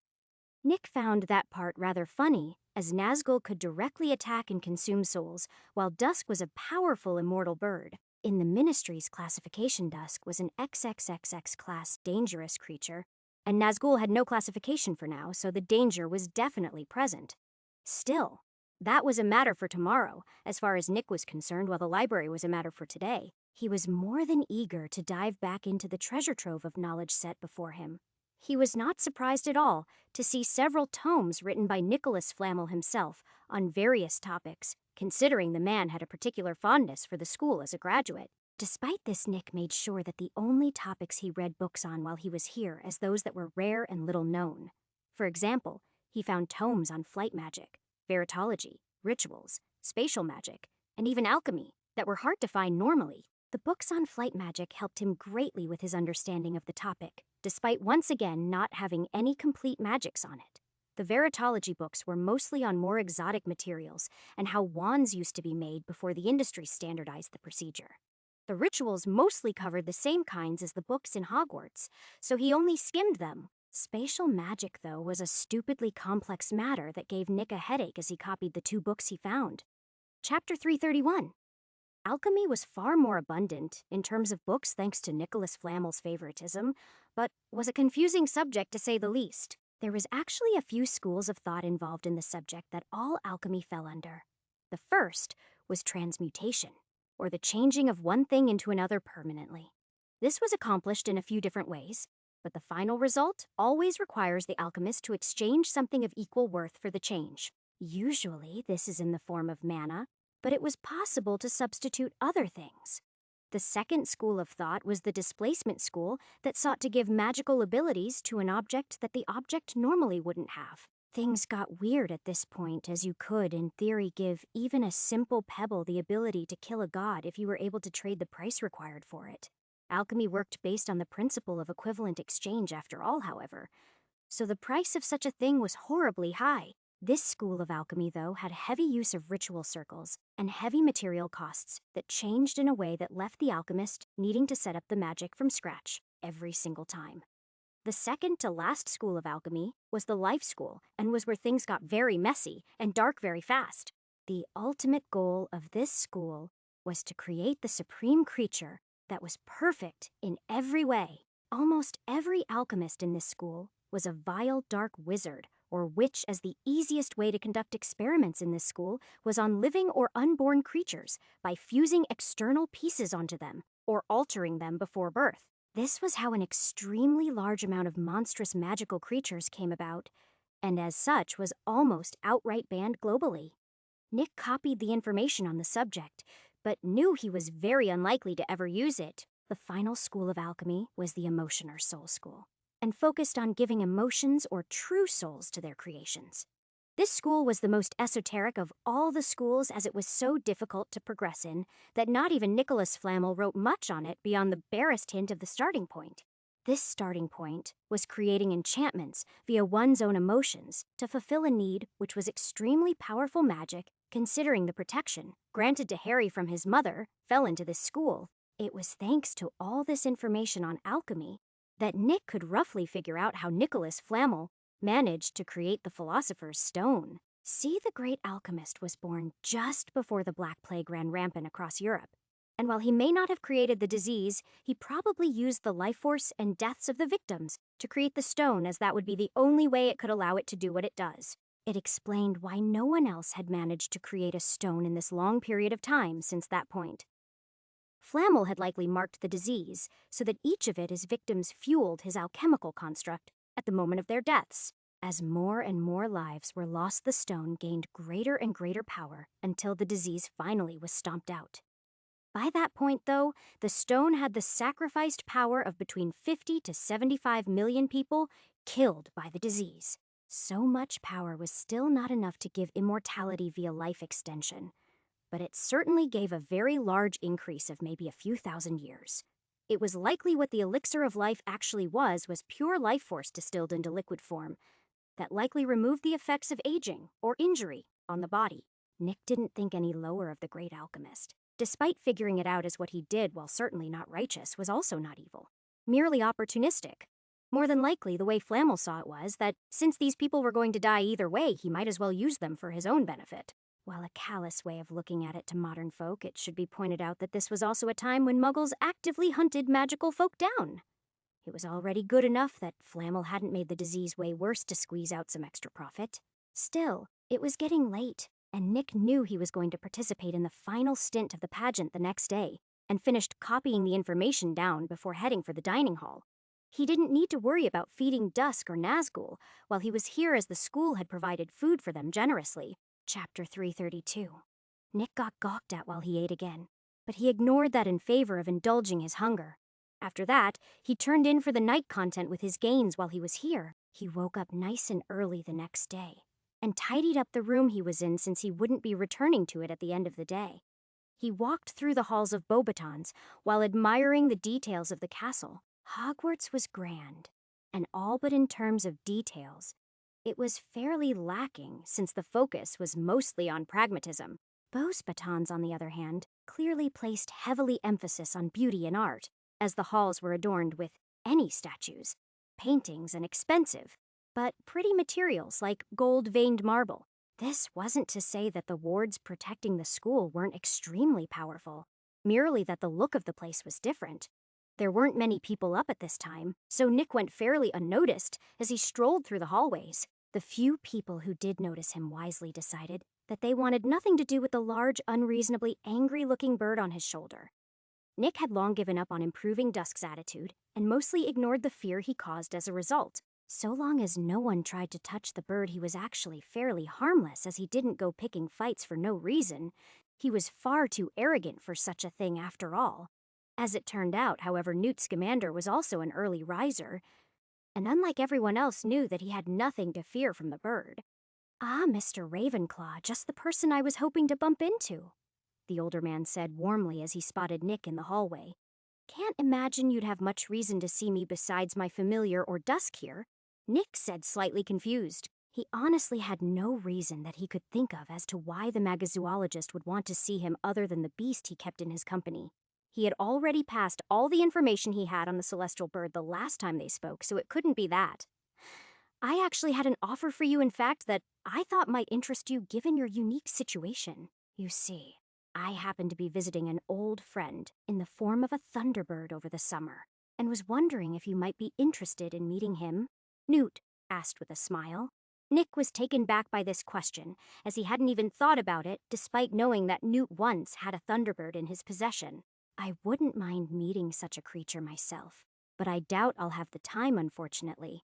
Nick found that part rather funny, as Nazgul could directly attack and consume souls, while Dusk was a powerful immortal bird. In the Ministry's classification, Dusk was an XXXX class dangerous creature, and Nazgul had no classification for now, so the danger was definitely present. Still, that was a matter for tomorrow, as far as Nick was concerned, while the library was a matter for today. He was more than eager to dive back into the treasure trove of knowledge set before him. He was not surprised at all to see several tomes written by Nicholas Flamel himself on various topics, considering the man had a particular fondness for the school as a graduate. Despite this, Nick made sure that the only topics he read books on while he was here as those that were rare and little known. For example, he found tomes on flight magic, veritology, rituals, spatial magic, and even alchemy that were hard to find normally. The books on flight magic helped him greatly with his understanding of the topic, despite once again not having any complete magics on it. The veritology books were mostly on more exotic materials and how wands used to be made before the industry standardized the procedure. The rituals mostly covered the same kinds as the books in Hogwarts, so he only skimmed them. Spatial magic, though, was a stupidly complex matter that gave Nick a headache as he copied the two books he found. Chapter 331. Alchemy was far more abundant in terms of books thanks to Nicholas Flamel's favoritism, but was a confusing subject to say the least. There was actually a few schools of thought involved in the subject that all alchemy fell under. The first was transmutation, or the changing of one thing into another permanently. This was accomplished in a few different ways, but the final result always requires the alchemist to exchange something of equal worth for the change. Usually, this is in the form of mana, but it was possible to substitute other things. The second school of thought was the displacement school that sought to give magical abilities to an object that the object normally wouldn't have. Things got weird at this point, as you could, in theory, give even a simple pebble the ability to kill a god if you were able to trade the price required for it. Alchemy worked based on the principle of equivalent exchange after all, however, so the price of such a thing was horribly high. This school of alchemy, though, had heavy use of ritual circles and heavy material costs that changed in a way that left the alchemist needing to set up the magic from scratch every single time. The second to last school of alchemy was the life school, and was where things got very messy and dark very fast. The ultimate goal of this school was to create the supreme creature that was perfect in every way. Almost every alchemist in this school was a vile dark wizard or witch, as the easiest way to conduct experiments in this school was on living or unborn creatures by fusing external pieces onto them or altering them before birth. This was how an extremely large amount of monstrous magical creatures came about, and as such was almost outright banned globally. Nick copied the information on the subject, but knew he was very unlikely to ever use it. The final school of alchemy was the Emotioner Soul School, and focused on giving emotions or true souls to their creations. This school was the most esoteric of all the schools, as it was so difficult to progress in that not even Nicholas Flamel wrote much on it beyond the barest hint of the starting point. This starting point was creating enchantments via one's own emotions to fulfill a need which was extremely powerful magic, considering the protection granted to Harry from his mother fell into this school. It was thanks to all this information on alchemy that Nick could roughly figure out how Nicholas Flamel managed to create the Philosopher's Stone. See, the great alchemist was born just before the Black Plague ran rampant across Europe. And while he may not have created the disease, he probably used the life force and deaths of the victims to create the stone, as that would be the only way it could allow it to do what it does. It explained why no one else had managed to create a stone in this long period of time since that point. Flamel had likely marked the disease so that each of its victims fueled his alchemical construct at the moment of their deaths. As more and more lives were lost, the stone gained greater and greater power until the disease finally was stomped out. By that point, though, the stone had the sacrificed power of between 50 to 75 million people killed by the disease. So much power was still not enough to give immortality via life extension, but it certainly gave a very large increase of maybe a few thousand years. It was likely what the elixir of life actually was pure life force distilled into liquid form that likely removed the effects of aging or injury on the body. Nick didn't think any lower of the great alchemist. Despite figuring it out, as what he did, while certainly not righteous, was also not evil, merely opportunistic. More than likely, the way Flamel saw it was that since these people were going to die either way, he might as well use them for his own benefit. While a callous way of looking at it to modern folk, it should be pointed out that this was also a time when Muggles actively hunted magical folk down. It was already good enough that Flamel hadn't made the disease way worse to squeeze out some extra profit. Still, it was getting late, and Nick knew he was going to participate in the final stint of the pageant the next day, and finished copying the information down before heading for the dining hall. He didn't need to worry about feeding Dusk or Nazgul while he was here, as the school had provided food for them generously. Chapter 332. Nick got gawked at while he ate again, but he ignored that in favor of indulging his hunger. After that, he turned in for the night content with his gains while he was here. He woke up nice and early the next day, and tidied up the room he was in since he wouldn't be returning to it at the end of the day. He walked through the halls of Beauxbatons while admiring the details of the castle. Hogwarts was grand, and all but in terms of details, it was fairly lacking since the focus was mostly on pragmatism. Beauxbatons, on the other hand, clearly placed heavily emphasis on beauty and art, as the halls were adorned with any statues, paintings, and expensive, but pretty materials like gold-veined marble. This wasn't to say that the wards protecting the school weren't extremely powerful, merely that the look of the place was different. There weren't many people up at this time, so Nick went fairly unnoticed as he strolled through the hallways. The few people who did notice him wisely decided that they wanted nothing to do with the large, unreasonably angry-looking bird on his shoulder. Nick had long given up on improving Dusk's attitude and mostly ignored the fear he caused as a result. So long as no one tried to touch the bird, he was actually fairly harmless, as he didn't go picking fights for no reason. He was far too arrogant for such a thing after all. As it turned out, however, Newt Scamander was also an early riser, and unlike everyone else, knew that he had nothing to fear from the bird. "Ah, Mr. Ravenclaw, just the person I was hoping to bump into," the older man said warmly as he spotted Nick in the hallway. "Can't imagine you'd have much reason to see me besides my familiar or Dusk here," Nick said, slightly confused. He honestly had no reason that he could think of as to why the magazoologist would want to see him other than the beast he kept in his company. He had already passed all the information he had on the celestial bird the last time they spoke, so it couldn't be that. "I actually had an offer for you, in fact, that I thought might interest you given your unique situation. You see, I happened to be visiting an old friend in the form of a Thunderbird over the summer, and was wondering if you might be interested in meeting him," Newt asked with a smile. Nick was taken back by this question, as he hadn't even thought about it, despite knowing that Newt once had a Thunderbird in his possession. "I wouldn't mind meeting such a creature myself," but I doubt I'll have the time, unfortunately.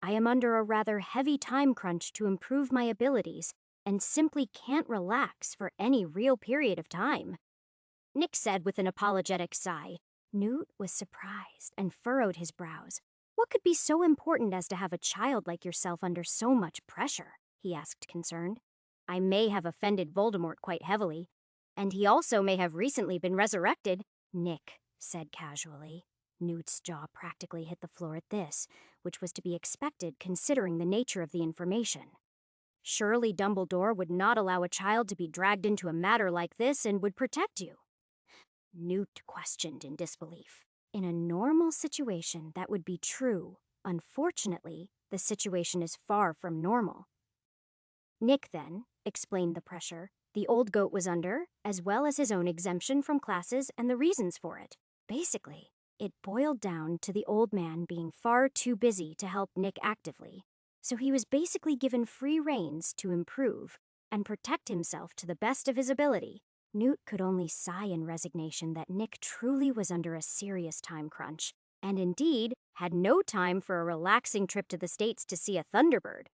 I am under a rather heavy time crunch to improve my abilities and simply can't relax for any real period of time," Nick said with an apologetic sigh. Newt was surprised and furrowed his brows. "What could be so important as to have a child like yourself under so much pressure?" he asked, concerned. "I may have offended Voldemort quite heavily, and he also may have recently been resurrected," Nick said casually. Newt's jaw practically hit the floor at this, which was to be expected considering the nature of the information. Surely Dumbledore would not allow a child to be dragged into a matter like this and would protect you. Newt questioned in disbelief. In a normal situation, that would be true. Unfortunately, the situation is far from normal. Nick, then, explained the pressure the old goat was under, as well as his own exemption from classes and the reasons for it. Basically, it boiled down to the old man being far too busy to help Nick actively, so he was basically given free reins to improve and protect himself to the best of his ability. Newt could only sigh in resignation that Nick truly was under a serious time crunch, and indeed had no time for a relaxing trip to the States to see a Thunderbird.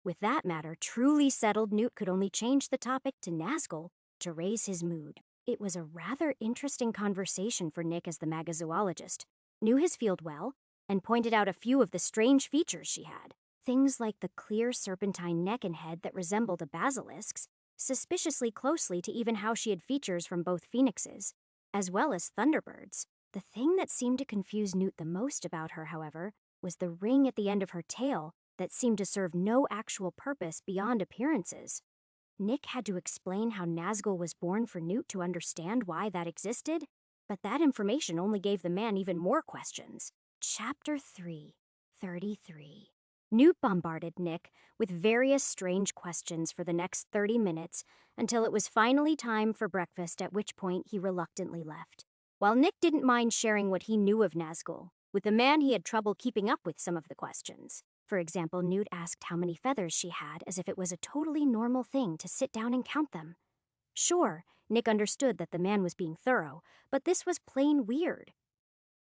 With that matter truly settled, Newt could only change the topic to Nazgul to raise his mood. It was a rather interesting conversation for Nick as the magazoologist, knew his field well, and pointed out a few of the strange features she had. Things like the clear serpentine neck and head that resembled a basilisk's, suspiciously closely to even how she had features from both phoenixes, as well as thunderbirds. The thing that seemed to confuse Newt the most about her, however, was the ring at the end of her tail that seemed to serve no actual purpose beyond appearances. Nick had to explain how Nazgul was born for Newt to understand why that existed, but that information only gave the man even more questions. Chapter 3, 33. Newt bombarded Nick with various strange questions for the next 30 minutes until it was finally time for breakfast, at which point he reluctantly left. While Nick didn't mind sharing what he knew of Nazgul, with the man he had trouble keeping up with some of the questions. For example, Newt asked how many feathers she had as if it was a totally normal thing to sit down and count them. Sure, Nick understood that the man was being thorough, but this was plain weird.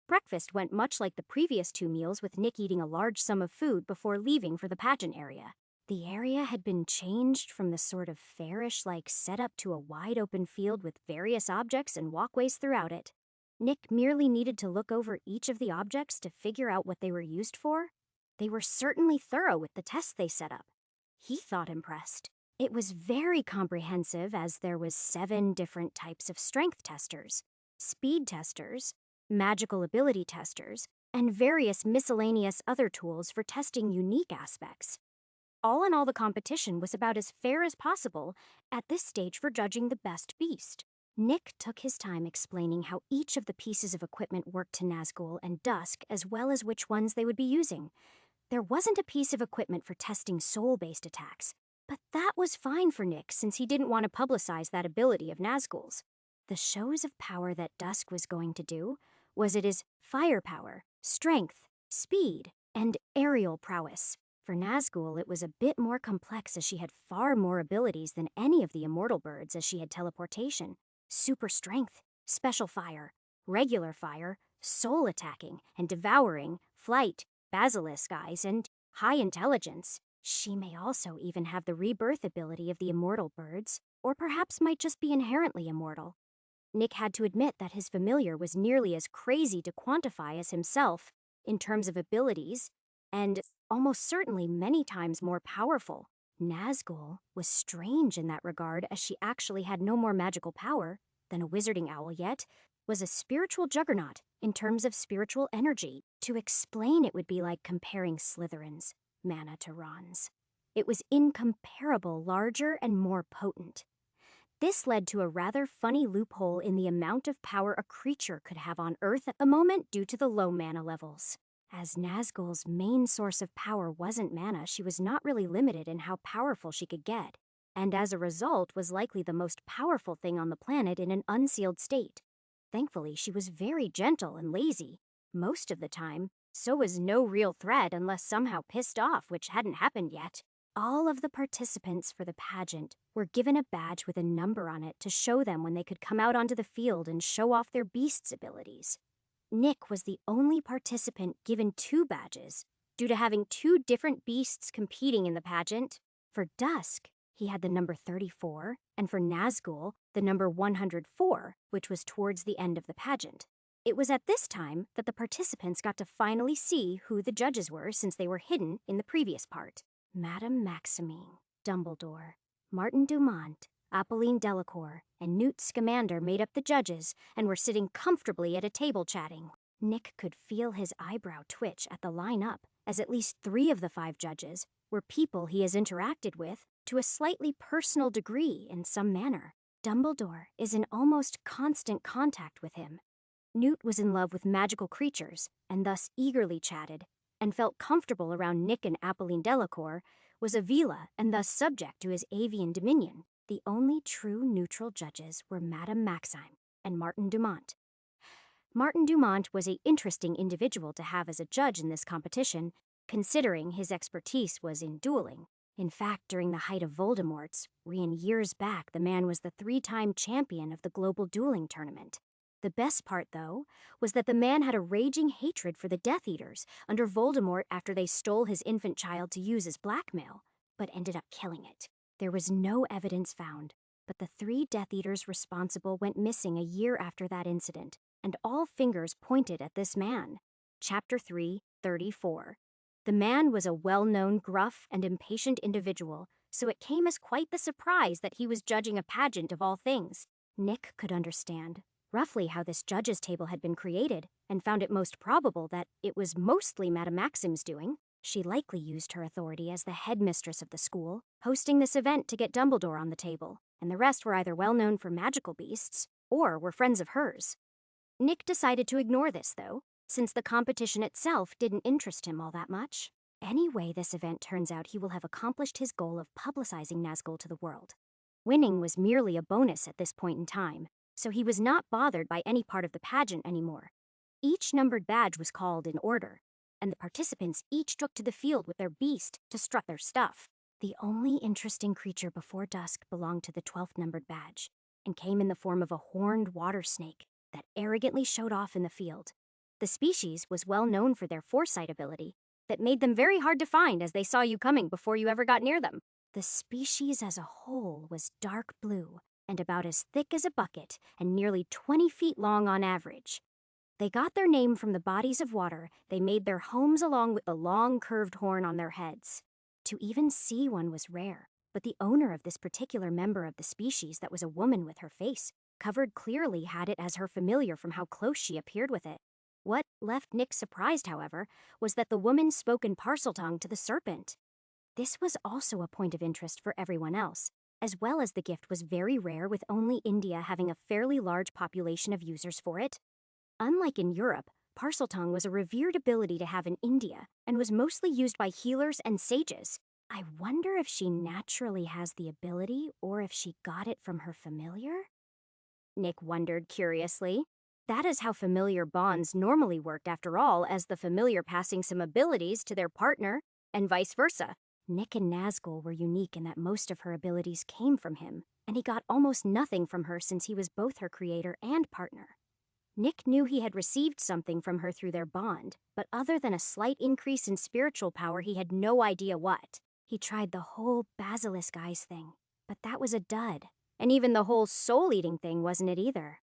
Breakfast went much like the previous 2 meals, with Nick eating a large sum of food before leaving for the pageant area. The area had been changed from the sort of fairish-like setup to a wide-open field with various objects and walkways throughout it. Nick merely needed to look over each of the objects to figure out what they were used for. They were certainly thorough with the tests they set up. He thought impressed. It was very comprehensive, as there was 7 different types of strength testers, speed testers, magical ability testers, and various miscellaneous other tools for testing unique aspects. All in all, the competition was about as fair as possible at this stage for judging the best beast. Nick took his time explaining how each of the pieces of equipment worked to Nazgul and Dusk, as well as which ones they would be using. There wasn't a piece of equipment for testing soul-based attacks, but that was fine for Nick since he didn't want to publicize that ability of Nazgul's. The shows of power that Dusk was going to do was it is firepower, strength, speed, and aerial prowess. For Nazgul, it was a bit more complex, as she had far more abilities than any of the immortal birds, as she had teleportation, super strength, special fire, regular fire, soul attacking and devouring, flight, basilisk eyes, and high intelligence. She may also even have the rebirth ability of the immortal birds, or perhaps might just be inherently immortal. Nick had to admit that his familiar was nearly as crazy to quantify as himself in terms of abilities, and almost certainly many times more powerful. Nazgul was strange in that regard, as she actually had no more magical power than a wizarding owl, yet was a spiritual juggernaut in terms of spiritual energy. To explain it would be like comparing Slytherin's mana to Ron's. It was incomparable larger and more potent. This led to a rather funny loophole in the amount of power a creature could have on Earth at the moment due to the low mana levels. As Nazgul's main source of power wasn't mana, she was not really limited in how powerful she could get, and as a result was likely the most powerful thing on the planet in an unsealed state. Thankfully, she was very gentle and lazy most of the time, so was no real threat unless somehow pissed off, which hadn't happened yet. All of the participants for the pageant were given a badge with a number on it to show them when they could come out onto the field and show off their beast's abilities. Nick was the only participant given 2 badges, due to having 2 different beasts competing in the pageant. For Dusk, he had the number 34, and for Nazgul, the number 104, which was towards the end of the pageant. It was at this time that the participants got to finally see who the judges were, since they were hidden in the previous part. Madame Maximine, Dumbledore, Martin Dumont, Apolline Delacour, and Newt Scamander made up the judges and were sitting comfortably at a table chatting. Nick could feel his eyebrow twitch at the line-up, as at least 3 of the 5 judges were people he has interacted with to a slightly personal degree in some manner. Dumbledore is in almost constant contact with him. Newt was in love with magical creatures, and thus eagerly chatted, and felt comfortable around Nick and Apolline Delacour, was Avila and thus subject to his avian dominion. The only true neutral judges were Madame Maxime and Martin Dumont. Martin Dumont was an interesting individual to have as a judge in this competition, considering his expertise was in dueling. In fact, during the height of Voldemort's reign years back, the man was the 3-time champion of the global dueling tournament. The best part, though, was that the man had a raging hatred for the Death Eaters under Voldemort after they stole his infant child to use as blackmail, but ended up killing it. There was no evidence found, but the 3 Death Eaters responsible went missing a year after that incident, and all fingers pointed at this man. Chapter 3, 34. The man was a well-known, gruff, and impatient individual, so it came as quite the surprise that he was judging a pageant of all things. Nick could understand roughly how this judges' table had been created, and found it most probable that it was mostly Madame Maxime's doing. She likely used her authority as the headmistress of the school, hosting this event to get Dumbledore on the table, and the rest were either well known for magical beasts, or were friends of hers. Nick decided to ignore this, though, since the competition itself didn't interest him all that much. Anyway, this event turns out he will have accomplished his goal of publicizing Nazgul to the world. Winning was merely a bonus at this point in time, so he was not bothered by any part of the pageant anymore. Each numbered badge was called in order, and the participants each took to the field with their beast to strut their stuff. The only interesting creature before Dusk belonged to the 12th numbered badge, and came in the form of a horned water snake that arrogantly showed off in the field. The species was well known for their foresight ability that made them very hard to find, as they saw you coming before you ever got near them. The species as a whole was dark blue, and about as thick as a bucket, and nearly 20 feet long on average. They got their name from the bodies of water they made their homes along with the long curved horn on their heads. To even see one was rare, but the owner of this particular member of the species, that was a woman with her face covered clearly, had it as her familiar from how close she appeared with it. What left Nick surprised, however, was that the woman spoke in Parseltongue to the serpent. This was also a point of interest for everyone else, as well as the gift was very rare, with only India having a fairly large population of users for it. Unlike in Europe, Parseltongue was a revered ability to have in India, and was mostly used by healers and sages. I wonder if she naturally has the ability, or if she got it from her familiar? Nick wondered curiously. That is how familiar bonds normally worked, after all, as the familiar passing some abilities to their partner, and vice versa. Nick and Nazgul were unique in that most of her abilities came from him, and he got almost nothing from her since he was both her creator and partner. Nick knew he had received something from her through their bond, but other than a slight increase in spiritual power, he had no idea what. He tried the whole basilisk eyes thing, but that was a dud, and even the whole soul-eating thing wasn't it either.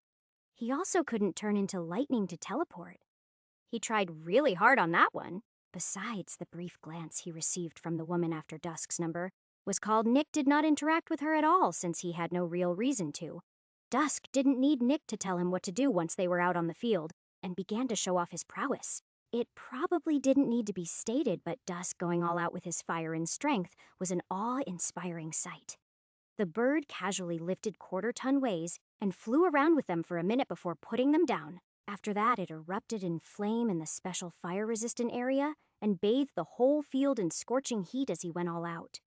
He also couldn't turn into lightning to teleport. He tried really hard on that one. Besides, the brief glance he received from the woman after Dusk's number was called Nick did not interact with her at all, since he had no real reason to. Dusk didn't need Nick to tell him what to do once they were out on the field, and began to show off his prowess. It probably didn't need to be stated, but Dusk going all out with his fire and strength was an awe-inspiring sight. The bird casually lifted quarter-ton ways and flew around with them for a minute before putting them down. After that, it erupted in flame in the special fire-resistant area and bathed the whole field in scorching heat as he went all out.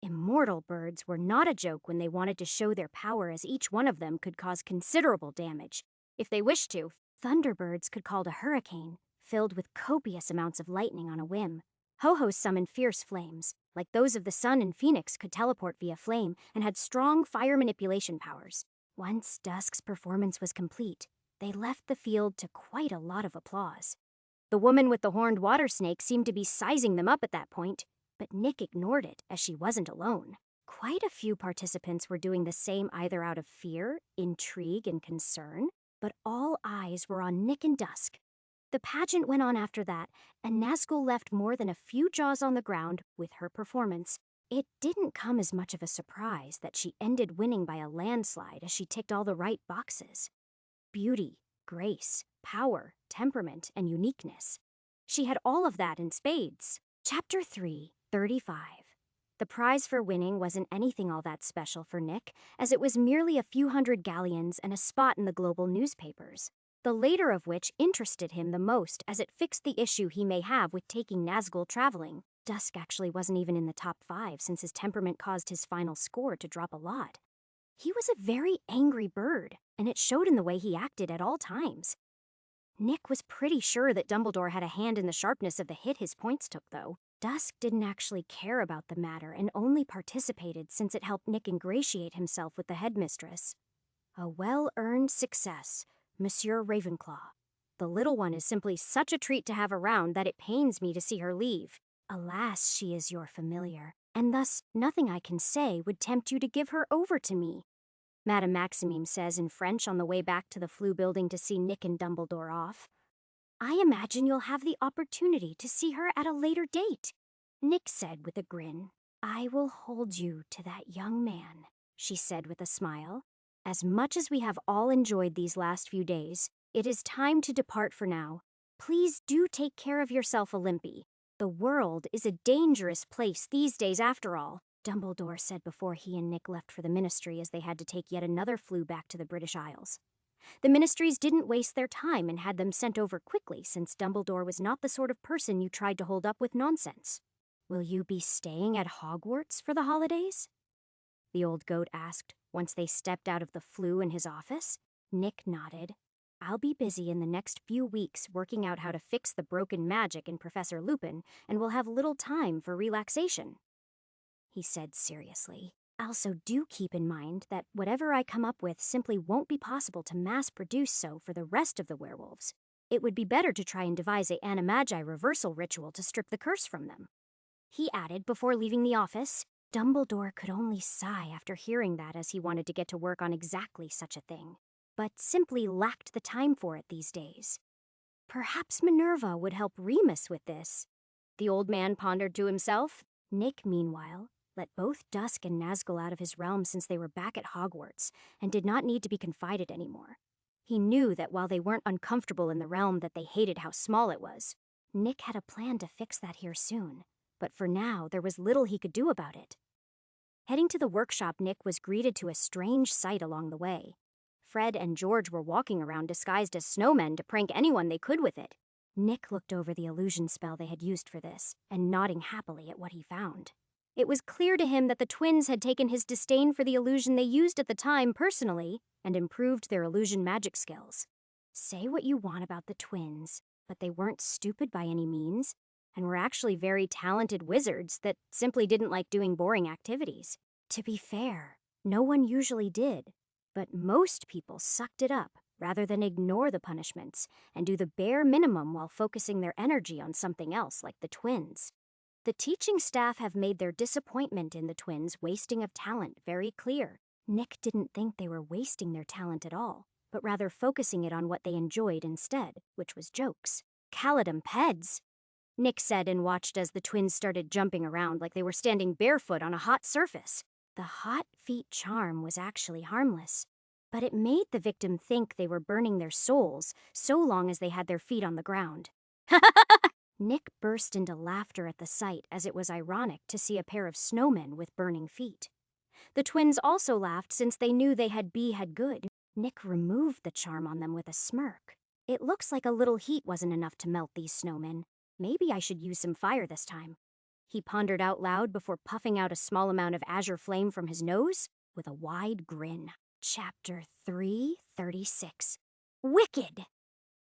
Immortal birds were not a joke when they wanted to show their power, as each one of them could cause considerable damage. If they wished to, thunderbirds could call a hurricane, filled with copious amounts of lightning on a whim. Ho-Ho summoned fierce flames, like those of the sun, and Phoenix could teleport via flame and had strong fire manipulation powers. Once Dusk's performance was complete, They left the field to quite a lot of applause. The woman with the horned water snake seemed to be sizing them up at that point, but Nick ignored it as she wasn't alone. Quite a few participants were doing the same either out of fear, intrigue, and concern, but all eyes were on Nick and Dusk. The pageant went on after that, and Nazgul left more than a few jaws on the ground with her performance. It didn't come as much of a surprise that she ended winning by a landslide as she ticked all the right boxes. Beauty, grace, power, temperament, and uniqueness. She had all of that in spades. Chapter 3, 35. The prize for winning wasn't anything all that special for Nick, as it was merely a few hundred galleons and a spot in the global newspapers. The later of which interested him the most as it fixed the issue he may have with taking Nazgul traveling. Dusk actually wasn't even in the top 5 since his temperament caused his final score to drop a lot. He was a very angry bird, and it showed in the way he acted at all times. Nick was pretty sure that Dumbledore had a hand in the sharpness of the hit his points took, though. Dusk didn't actually care about the matter and only participated since it helped Nick ingratiate himself with the headmistress. A well-earned success, Monsieur Ravenclaw. The little one is simply such a treat to have around that it pains me to see her leave. Alas, she is your familiar, and thus nothing I can say would tempt you to give her over to me, Madame Maximime says in French on the way back to the Floo building to see Nick and Dumbledore off. I imagine you'll have the opportunity to see her at a later date, Nick said with a grin. I will hold you to that young man, she said with a smile. As much as we have all enjoyed these last few days, it is time to depart for now. Please do take care of yourself, Olympi. The world is a dangerous place these days after all, Dumbledore said before he and Nick left for the Ministry as they had to take yet another Floo back to the British Isles. The Ministries didn't waste their time and had them sent over quickly since Dumbledore was not the sort of person you tried to hold up with nonsense. Will you be staying at Hogwarts for the holidays? The old goat asked once they stepped out of the Floo in his office. Nick nodded. I'll be busy in the next few weeks working out how to fix the broken magic in Professor Lupin, and we'll have little time for relaxation, he said seriously. Also, do keep in mind that whatever I come up with simply won't be possible to mass-produce so for the rest of the werewolves. It would be better to try and devise a Animagi reversal ritual to strip the curse from them, he added before leaving the office. Dumbledore could only sigh after hearing that, as he wanted to get to work on exactly such a thing, but simply lacked the time for it these days. Perhaps Minerva would help Remus with this, the old man pondered to himself. Nick, meanwhile, let both Dusk and Nazgul out of his realm since they were back at Hogwarts, and did not need to be confided anymore. He knew that while they weren't uncomfortable in the realm that they hated how small it was, Nick had a plan to fix that here soon, but for now there was little he could do about it. Heading to the workshop, Nick was greeted to a strange sight along the way. Fred and George were walking around disguised as snowmen to prank anyone they could with it. Nick looked over the illusion spell they had used for this, and nodding happily at what he found. It was clear to him that the twins had taken his disdain for the illusion they used at the time personally and improved their illusion magic skills. Say what you want about the twins, but they weren't stupid by any means, and were actually very talented wizards that simply didn't like doing boring activities. To be fair, no one usually did, but most people sucked it up rather than ignore the punishments and do the bare minimum while focusing their energy on something else like the twins. The teaching staff have made their disappointment in the twins' wasting of talent very clear. Nick didn't think they were wasting their talent at all, but rather focusing it on what they enjoyed instead, which was jokes. Caladum Peds, Nick said and watched as the twins started jumping around like they were standing barefoot on a hot surface. The hot feet charm was actually harmless, but it made the victim think they were burning their souls so long as they had their feet on the ground. Nick burst into laughter at the sight, as it was ironic to see a pair of snowmen with burning feet. The twins also laughed since they knew they had good. Nick removed the charm on them with a smirk. It looks like a little heat wasn't enough to melt these snowmen. Maybe I should use some fire this time, he pondered out loud before puffing out a small amount of azure flame from his nose with a wide grin. Chapter 336. Wicked!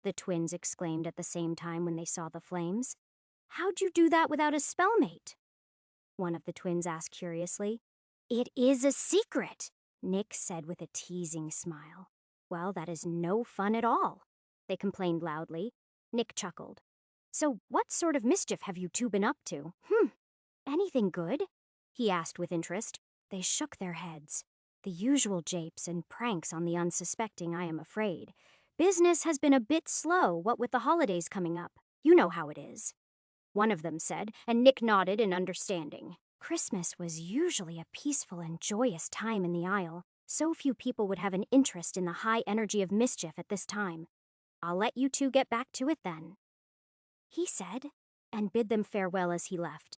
The twins exclaimed at the same time when they saw the flames. How'd you do that without a spellmate? One of the twins asked curiously. It is a secret, Nick said with a teasing smile. Well, that is no fun at all, they complained loudly. Nick chuckled. So what sort of mischief have you two been up to? Anything good? He asked with interest. They shook their heads. The usual japes and pranks on the unsuspecting, I am afraid. Business has been a bit slow, what with the holidays coming up. You know how it is. One of them said, and Nick nodded in understanding. Christmas was usually a peaceful and joyous time in the Isle. So few people would have an interest in the high energy of mischief at this time. I'll let you two get back to it then, he said, and bid them farewell as he left.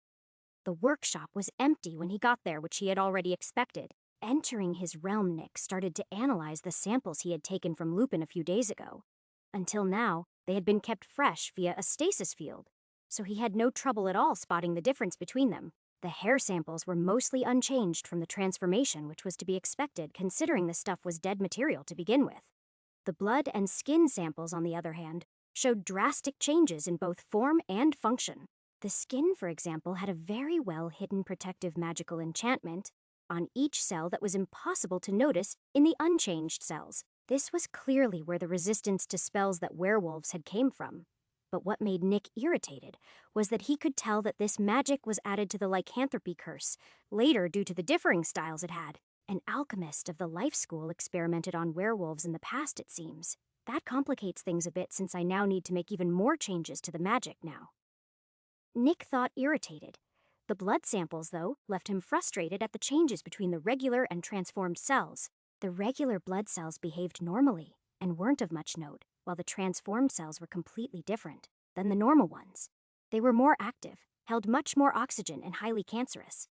The workshop was empty when he got there, which he had already expected. Entering his realm, Nick started to analyze the samples he had taken from Lupin a few days ago. Until now, they had been kept fresh via a stasis field, so he had no trouble at all spotting the difference between them. The hair samples were mostly unchanged from the transformation, which was to be expected considering the stuff was dead material to begin with. The blood and skin samples, on the other hand, showed drastic changes in both form and function. The skin, for example, had a very well-hidden protective magical enchantment on each cell that was impossible to notice in the unchanged cells. This was clearly where the resistance to spells that werewolves had came from. But what made Nick irritated was that he could tell that this magic was added to the lycanthropy curse, later due to the differing styles it had. An alchemist of the Life School experimented on werewolves in the past, it seems. That complicates things a bit since I now need to make even more changes to the magic now. Nick thought irritated. The blood samples, though, left him frustrated at the changes between the regular and transformed cells. The regular blood cells behaved normally and weren't of much note, while the transformed cells were completely different than the normal ones. They were more active, held much more oxygen, and highly cancerous.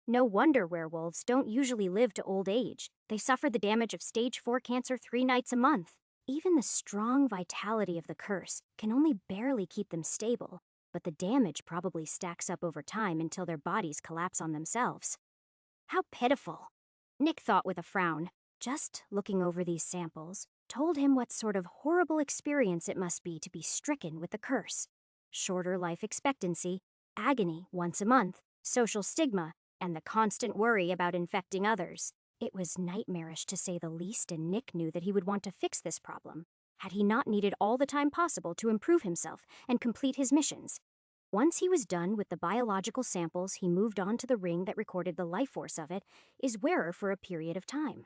No wonder werewolves don't usually live to old age. They suffer the damage of stage 4 cancer 3 nights a month. Even the strong vitality of the curse can only barely keep them stable, but the damage probably stacks up over time until their bodies collapse on themselves. How pitiful, Nick thought with a frown. Just looking over these samples told him what sort of horrible experience it must be to be stricken with the curse. Shorter life expectancy, agony once a month, social stigma, and the constant worry about infecting others. It was nightmarish to say the least, and Nick knew that he would want to fix this problem, had he not needed all the time possible to improve himself and complete his missions. Once he was done with the biological samples, he moved on to the ring that recorded the life force of it, his wearer for a period of time.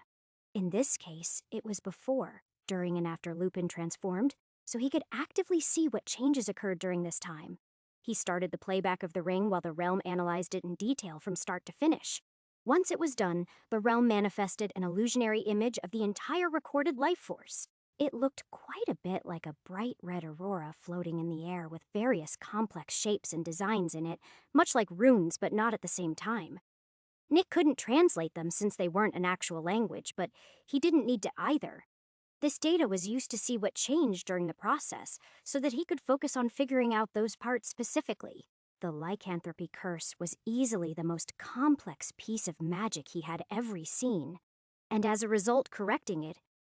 In this case, it was before, during and after Lupin transformed, so he could actively see what changes occurred during this time. He started the playback of the ring while the realm analyzed it in detail from start to finish. Once it was done, the realm manifested an illusionary image of the entire recorded life force. It looked quite a bit like a bright red aurora floating in the air with various complex shapes and designs in it, much like runes but not at the same time. Nick couldn't translate them since they weren't an actual language, but he didn't need to either. This data was used to see what changed during the process, so that he could focus on figuring out those parts specifically. The lycanthropy curse was easily the most complex piece of magic he had ever seen, and as a result, correcting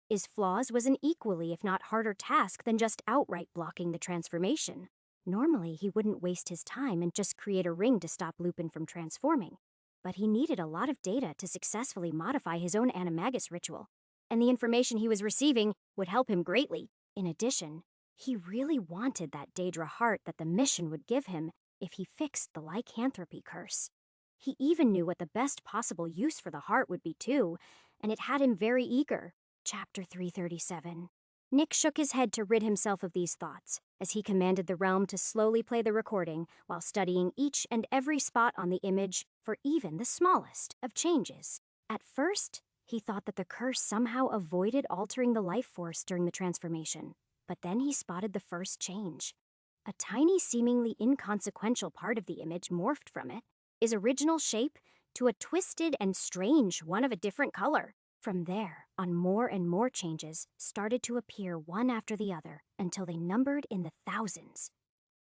its flaws was an equally, if not harder, task than just outright blocking the transformation. Normally, he wouldn't waste his time and just create a ring to stop Lupin from transforming, but he needed a lot of data to successfully modify his own animagus ritual, and the information he was receiving would help him greatly. In addition, he really wanted that Daedra heart that the mission would give him if he fixed the lycanthropy curse. He even knew what the best possible use for the heart would be too, and it had him very eager. Chapter 337. Nick shook his head to rid himself of these thoughts, as he commanded the realm to slowly play the recording while studying each and every spot on the image for even the smallest of changes. At first, he thought that the curse somehow avoided altering the life force during the transformation, but then he spotted the first change. A tiny, seemingly inconsequential part of the image morphed from its original shape to a twisted and strange one of a different color. From there on, more and more changes started to appear one after the other until they numbered in the thousands.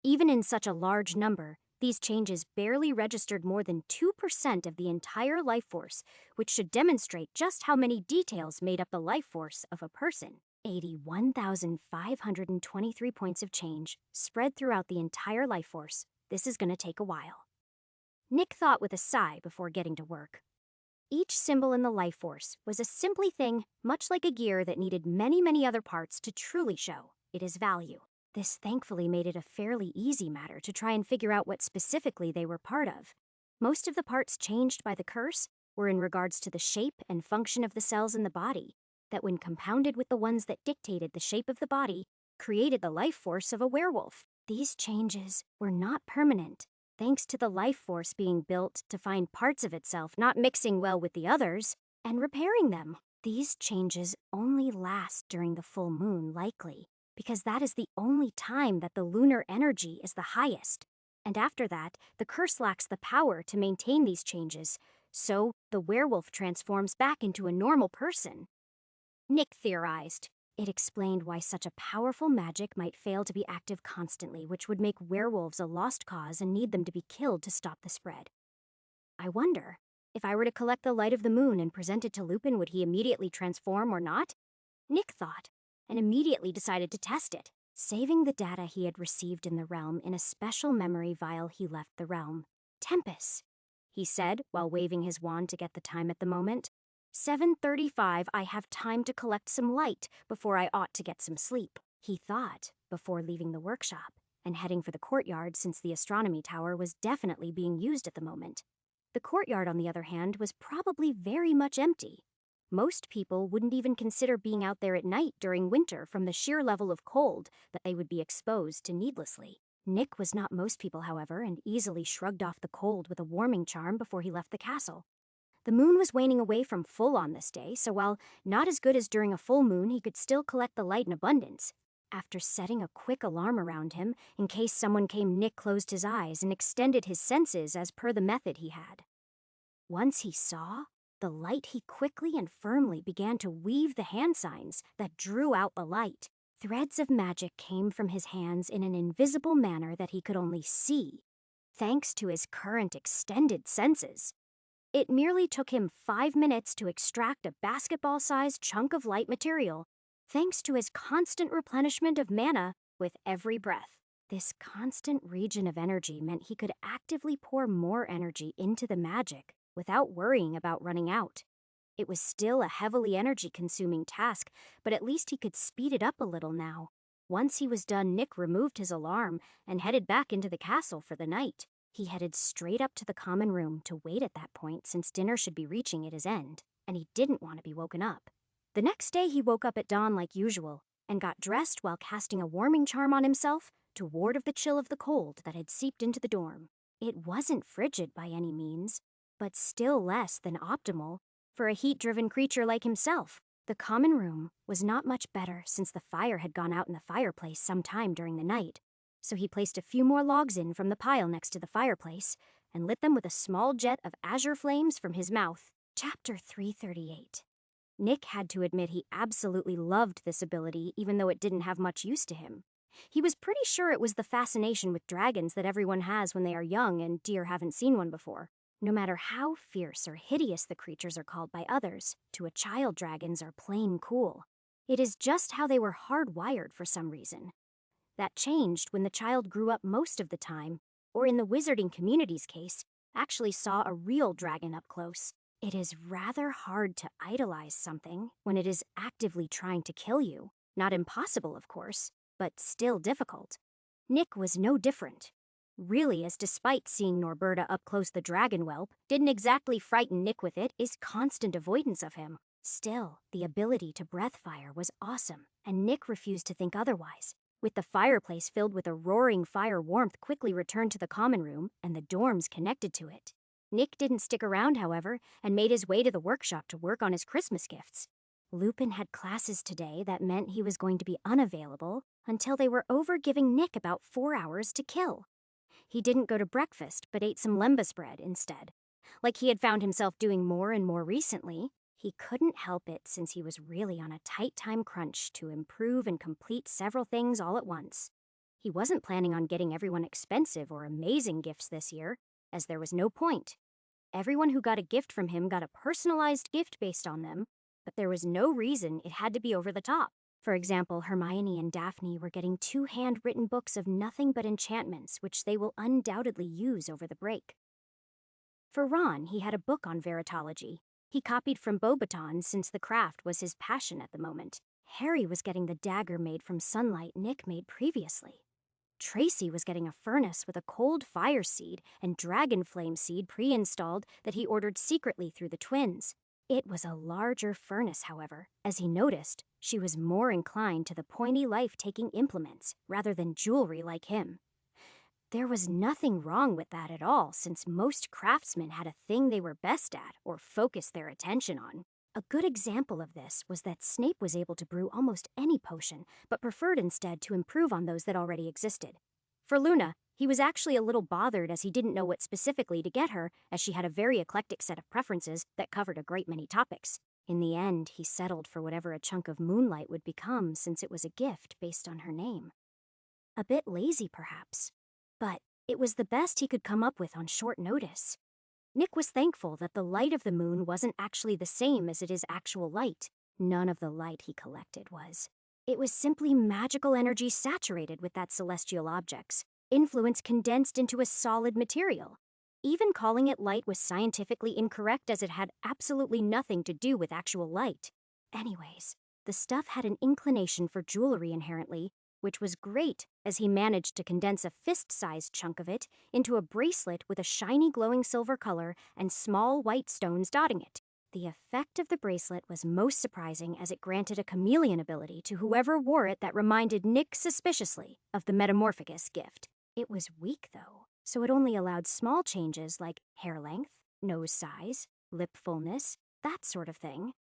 Even in such a large number, these changes barely registered more than 2% of the entire life force, which should demonstrate just how many details made up the life force of a person. 81,523 points of change spread throughout the entire life force. This is going to take a while. Nick thought with a sigh before getting to work. Each symbol in the life force was a simply thing, much like a gear that needed many other parts to truly show it is value. This thankfully made it a fairly easy matter to try and figure out what specifically they were part of. Most of the parts changed by the curse were in regards to the shape and function of the cells in the body, that when compounded with the ones that dictated the shape of the body, created the life force of a werewolf. These changes were not permanent, thanks to the life force being built to find parts of itself not mixing well with the others and repairing them. These changes only last during the full moon, likely, because that is the only time that the lunar energy is the highest. And after that, the curse lacks the power to maintain these changes, so the werewolf transforms back into a normal person. Nick theorized. It explained why such a powerful magic might fail to be active constantly, which would make werewolves a lost cause and need them to be killed to stop the spread. I wonder, if I were to collect the light of the moon and present it to Lupin, would he immediately transform or not? Nick thought, and immediately decided to test it, saving the data he had received in the realm in a special memory vial he left the realm. Tempest, he said while waving his wand to get the time at the moment. 7:35, I have time to collect some light before I ought to get some sleep, he thought, before leaving the workshop and heading for the courtyard since the astronomy tower was definitely being used at the moment. The courtyard, on the other hand, was probably very much empty. Most people wouldn't even consider being out there at night during winter from the sheer level of cold that they would be exposed to needlessly. Nick was not most people, however, and easily shrugged off the cold with a warming charm before he left the castle. The moon was waning away from full on this day, so while not as good as during a full moon, he could still collect the light in abundance. After setting a quick alarm around him, in case someone came, Nick closed his eyes and extended his senses as per the method he had. Once he saw the light, he quickly and firmly began to weave the hand signs that drew out the light. Threads of magic came from his hands in an invisible manner that he could only see, thanks to his current extended senses. It merely took him 5 minutes to extract a basketball-sized chunk of light material, thanks to his constant replenishment of mana with every breath. This constant region of energy meant he could actively pour more energy into the magic without worrying about running out. It was still a heavily energy-consuming task, but at least he could speed it up a little now. Once he was done, Nick removed his alarm and headed back into the castle for the night. He headed straight up to the common room to wait at that point, since dinner should be reaching its end, and he didn't want to be woken up. The next day he woke up at dawn like usual, and got dressed while casting a warming charm on himself to ward off the chill of the cold that had seeped into the dorm. It wasn't frigid by any means, but still less than optimal for a heat-driven creature like himself. The common room was not much better since the fire had gone out in the fireplace some time during the night, so he placed a few more logs in from the pile next to the fireplace and lit them with a small jet of azure flames from his mouth. Chapter 338. Nick had to admit he absolutely loved this ability, even though it didn't have much use to him. He was pretty sure it was the fascination with dragons that everyone has when they are young and dear haven't seen one before. No matter how fierce or hideous the creatures are called by others, to a child dragons are plain cool. It is just how they were hardwired for some reason. That changed when the child grew up most of the time, or in the wizarding community's case, actually saw a real dragon up close. It is rather hard to idolize something when it is actively trying to kill you. Not impossible, of course, but still difficult. Nick was no different. Really, as despite seeing Norberta up close, the dragon whelp didn't exactly frighten Nick with it, his constant avoidance of him. Still, the ability to breath fire was awesome, and Nick refused to think otherwise. With the fireplace filled with a roaring fire, warmth quickly returned to the common room and the dorms connected to it. Nick didn't stick around, however, and made his way to the workshop to work on his Christmas gifts. Lupin had classes today that meant he was going to be unavailable until they were over, giving Nick about 4 hours to kill. He didn't go to breakfast, but ate some lembas bread instead. Like he had found himself doing more and more recently, he couldn't help it since he was really on a tight time crunch to improve and complete several things all at once. He wasn't planning on getting everyone expensive or amazing gifts this year, as there was no point. Everyone who got a gift from him got a personalized gift based on them, but there was no reason it had to be over the top. For example, Hermione and Daphne were getting 2 handwritten books of nothing but enchantments, which they will undoubtedly use over the break. For Ron, he had a book on veritology, He copied from Beaubaton since the craft was his passion at the moment. Harry was getting the dagger made from sunlight Nick made previously. Tracy was getting a furnace with a cold fire seed and dragon flame seed pre-installed that he ordered secretly through the twins. It was a larger furnace, however. As he noticed, she was more inclined to the pointy life-taking implements rather than jewelry like him. There was nothing wrong with that at all, since most craftsmen had a thing they were best at or focused their attention on. A good example of this was that Snape was able to brew almost any potion, but preferred instead to improve on those that already existed. For Luna, he was actually a little bothered as he didn't know what specifically to get her, as she had a very eclectic set of preferences that covered a great many topics. In the end, he settled for whatever a chunk of moonlight would become, since it was a gift based on her name. A bit lazy, perhaps, but it was the best he could come up with on short notice. Nick was thankful that the light of the moon wasn't actually the same as it is actual light. None of the light he collected was. It was simply magical energy saturated with that celestial object's influence condensed into a solid material. Even calling it light was scientifically incorrect, as it had absolutely nothing to do with actual light. Anyways, the stuff had an inclination for jewelry inherently, which was great, as he managed to condense a fist-sized chunk of it into a bracelet with a shiny glowing silver color and small white stones dotting it. The effect of the bracelet was most surprising, as it granted a chameleon ability to whoever wore it that reminded Nick suspiciously of the Metamorphicus gift. It was weak, though, so it only allowed small changes like hair length, nose size, lip fullness, that sort of thing.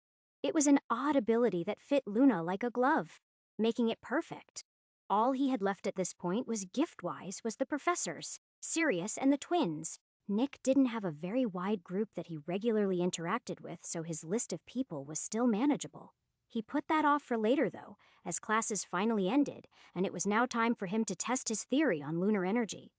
It was an odd ability that fit Luna like a glove, making it perfect. All he had left at this point was gift-wise was the professors, Sirius, and the twins. Nick didn't have a very wide group that he regularly interacted with, so his list of people was still manageable. He put that off for later, though, as classes finally ended, and it was now time for him to test his theory on lunar energy.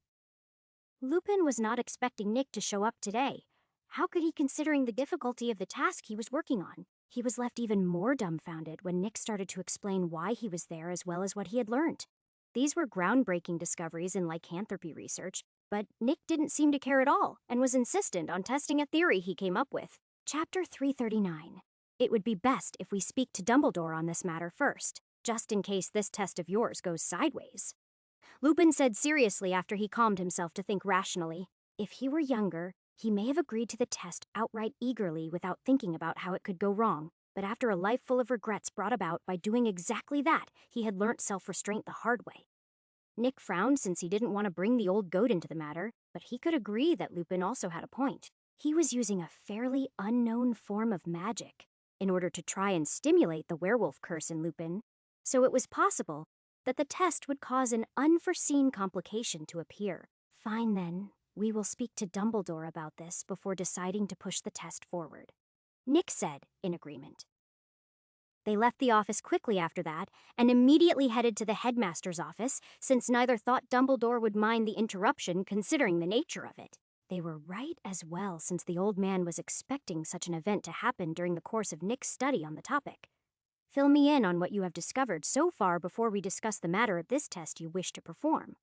Lupin was not expecting Nick to show up today. How could he, considering the difficulty of the task he was working on? He was left even more dumbfounded when Nick started to explain why he was there as well as what he had learned. These were groundbreaking discoveries in lycanthropy research, but Nick didn't seem to care at all and was insistent on testing a theory he came up with. Chapter 339. It would be best if we speak to Dumbledore on this matter first, just in case this test of yours goes sideways. Lupin said seriously after he calmed himself to think rationally. If he were younger, he may have agreed to the test outright eagerly without thinking about how it could go wrong, but after a life full of regrets brought about by doing exactly that, he had learnt self-restraint the hard way. Nick frowned since he didn't want to bring the old goat into the matter, but he could agree that Lupin also had a point. He was using a fairly unknown form of magic in order to try and stimulate the werewolf curse in Lupin, so it was possible that the test would cause an unforeseen complication to appear. Fine then. We will speak to Dumbledore about this before deciding to push the test forward, Nick said, in agreement. They left the office quickly after that and immediately headed to the headmaster's office, since neither thought Dumbledore would mind the interruption considering the nature of it. They were right as well, since the old man was expecting such an event to happen during the course of Nick's study on the topic. Fill me in on what you have discovered so far before we discuss the matter of this test you wish to perform.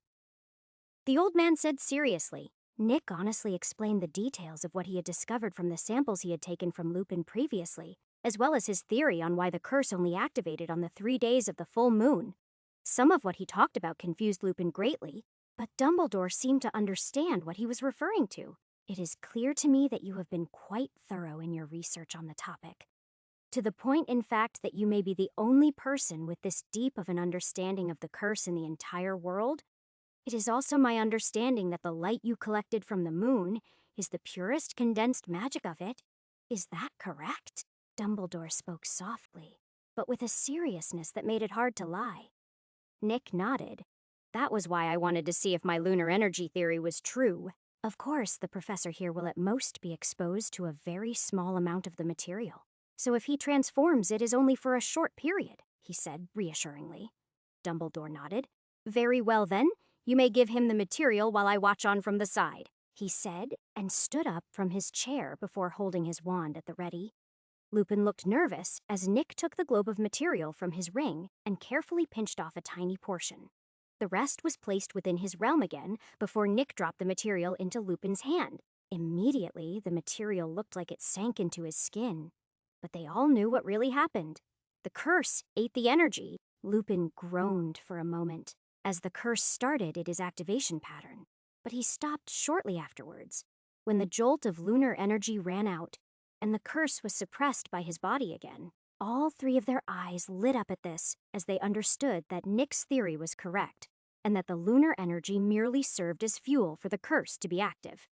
The old man said seriously. Nick honestly explained the details of what he had discovered from the samples he had taken from Lupin previously, as well as his theory on why the curse only activated on the 3 days of the full moon. Some of what he talked about confused Lupin greatly, but Dumbledore seemed to understand what he was referring to. It is clear to me that you have been quite thorough in your research on the topic. To the point, in fact, that you may be the only person with this deep of an understanding of the curse in the entire world. It is also my understanding that the light you collected from the moon is the purest condensed magic of it. Is that correct? Dumbledore spoke softly, but with a seriousness that made it hard to lie. Nick nodded. That was why I wanted to see if my lunar energy theory was true. Of course, the professor here will at most be exposed to a very small amount of the material, so if he transforms it is only for a short period, he said reassuringly. Dumbledore nodded. Very well then. You may give him the material while I watch on from the side, he said, and stood up from his chair before holding his wand at the ready. Lupin looked nervous as Nick took the globe of material from his ring and carefully pinched off a tiny portion. The rest was placed within his realm again before Nick dropped the material into Lupin's hand. Immediately, the material looked like it sank into his skin. But they all knew what really happened. The curse ate the energy. Lupin groaned for a moment as the curse started at his activation pattern, but he stopped shortly afterwards, when the jolt of lunar energy ran out and the curse was suppressed by his body again. All three of their eyes lit up at this as they understood that Nick's theory was correct and that the lunar energy merely served as fuel for the curse to be active.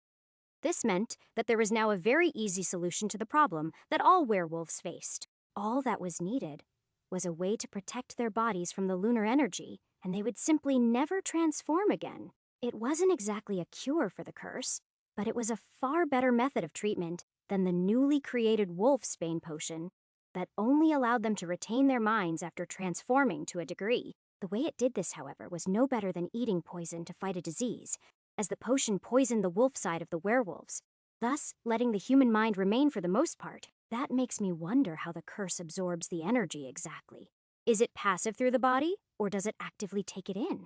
This meant that there was now a very easy solution to the problem that all werewolves faced. All that was needed was a way to protect their bodies from the lunar energy, and they would simply never transform again. It wasn't exactly a cure for the curse, but it was a far better method of treatment than the newly created Wolfsbane potion that only allowed them to retain their minds after transforming to a degree. The way it did this, however, was no better than eating poison to fight a disease, as the potion poisoned the wolf side of the werewolves, thus letting the human mind remain for the most part. That makes me wonder how the curse absorbs the energy exactly. Is it passive through the body, or does it actively take it in?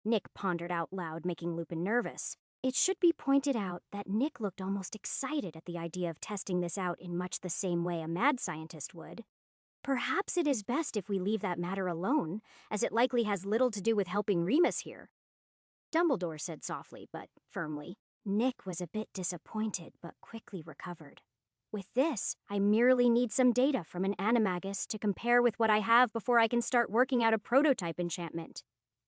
Nick pondered out loud, making Lupin nervous. It should be pointed out that Nick looked almost excited at the idea of testing this out in much the same way a mad scientist would. Perhaps it is best if we leave that matter alone, as it likely has little to do with helping Remus here, Dumbledore said softly but firmly. Nick was a bit disappointed but quickly recovered. With this, I merely need some data from an animagus to compare with what I have before I can start working out a prototype enchantment,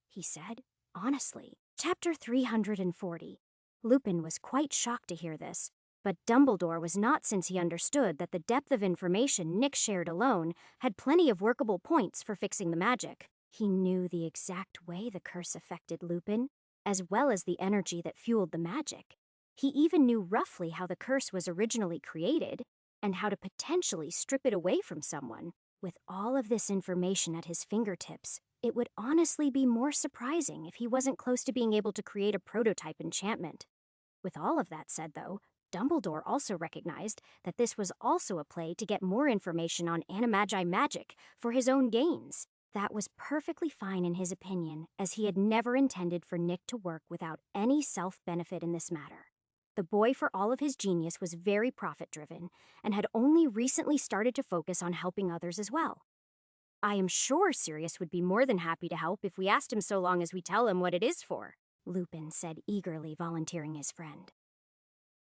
he said, honestly. Chapter 340. Lupin was quite shocked to hear this, but Dumbledore was not, since he understood that the depth of information Nick shared alone had plenty of workable points for fixing the magic. He knew the exact way the curse affected Lupin, as well as the energy that fueled the magic. He even knew roughly how the curse was originally created, and how to potentially strip it away from someone. With all of this information at his fingertips, it would honestly be more surprising if he wasn't close to being able to create a prototype enchantment. With all of that said, though, Dumbledore also recognized that this was also a play to get more information on Animagi magic for his own gains. That was perfectly fine in his opinion, as he had never intended for Nick to work without any self-benefit in this matter. The boy, for all of his genius, was very profit-driven, and had only recently started to focus on helping others as well. I am sure Sirius would be more than happy to help if we asked him, so long as we tell him what it is for, Lupin said eagerly, volunteering his friend.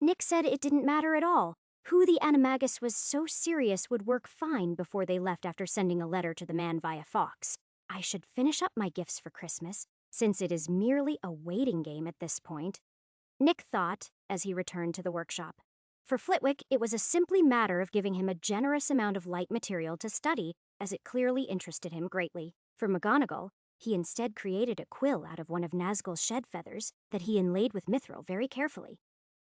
Nick said it didn't matter at all. Who the animagus was so Sirius would work fine before they left after sending a letter to the man via Fox. I should finish up my gifts for Christmas, since it is merely a waiting game at this point, Nick thought as he returned to the workshop. For Flitwick, it was a simply matter of giving him a generous amount of light material to study, as it clearly interested him greatly. For McGonagall, he instead created a quill out of one of Nazgul's shed feathers that he inlaid with mithril very carefully.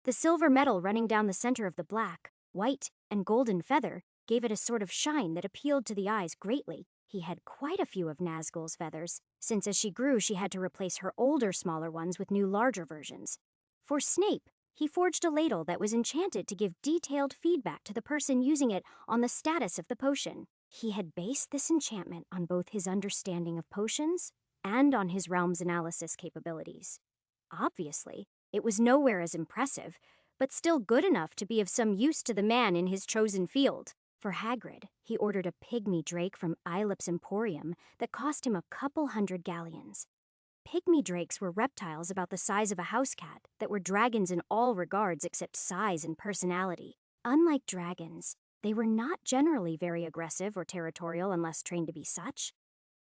The silver metal running down the center of the black, white, and golden feather gave it a sort of shine that appealed to the eyes greatly. He had quite a few of Nazgul's feathers, since as she grew she had to replace her older, smaller ones with new, larger versions. For Snape, he forged a ladle that was enchanted to give detailed feedback to the person using it on the status of the potion. He had based this enchantment on both his understanding of potions and on his realm's analysis capabilities. Obviously, it was nowhere as impressive, but still good enough to be of some use to the man in his chosen field. For Hagrid, he ordered a pygmy drake from Ilep's Emporium that cost him a couple hundred galleons. Pygmy drakes were reptiles about the size of a house cat that were dragons in all regards except size and personality. Unlike dragons, they were not generally very aggressive or territorial unless trained to be such.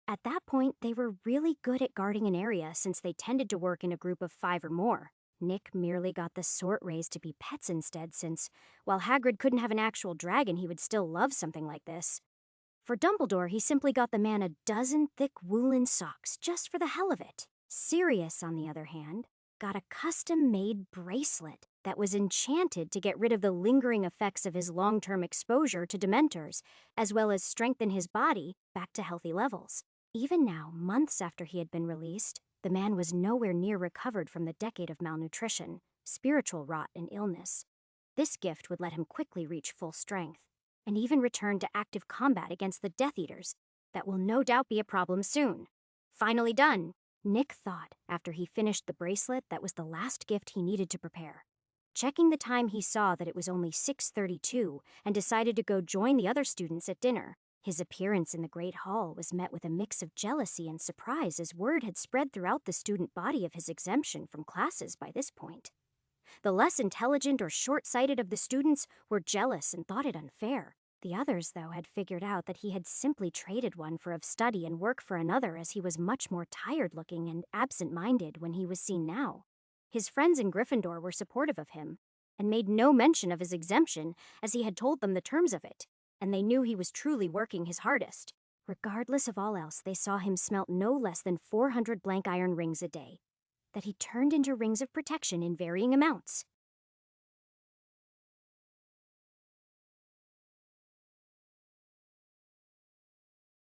At that point, they were really good at guarding an area since they tended to work in a group of 5 or more. Nick merely got the sort raised to be pets instead, since, while Hagrid couldn't have an actual dragon, he would still love something like this. For Dumbledore, he simply got the man a dozen thick woolen socks just for the hell of it. Sirius, on the other hand, got a custom-made bracelet that was enchanted to get rid of the lingering effects of his long-term exposure to Dementors, as well as strengthen his body back to healthy levels. Even now, months after he had been released, the man was nowhere near recovered from the decade of malnutrition, spiritual rot, and illness. This gift would let him quickly reach full strength, and even return to active combat against the Death Eaters. That will no doubt be a problem soon. Finally done, Nick thought after he finished the bracelet that was the last gift he needed to prepare. Checking the time, he saw that it was only 6:32 and decided to go join the other students at dinner. His appearance in the Great Hall was met with a mix of jealousy and surprise, as word had spread throughout the student body of his exemption from classes by this point. The less intelligent or short-sighted of the students were jealous and thought it unfair. The others, though, had figured out that he had simply traded one for of study and work for another, as he was much more tired-looking and absent-minded when he was seen now. His friends in Gryffindor were supportive of him, and made no mention of his exemption, as he had told them the terms of it, and they knew he was truly working his hardest. Regardless of all else, they saw him smelt no less than 400 blank iron rings a day, that he turned into rings of protection in varying amounts.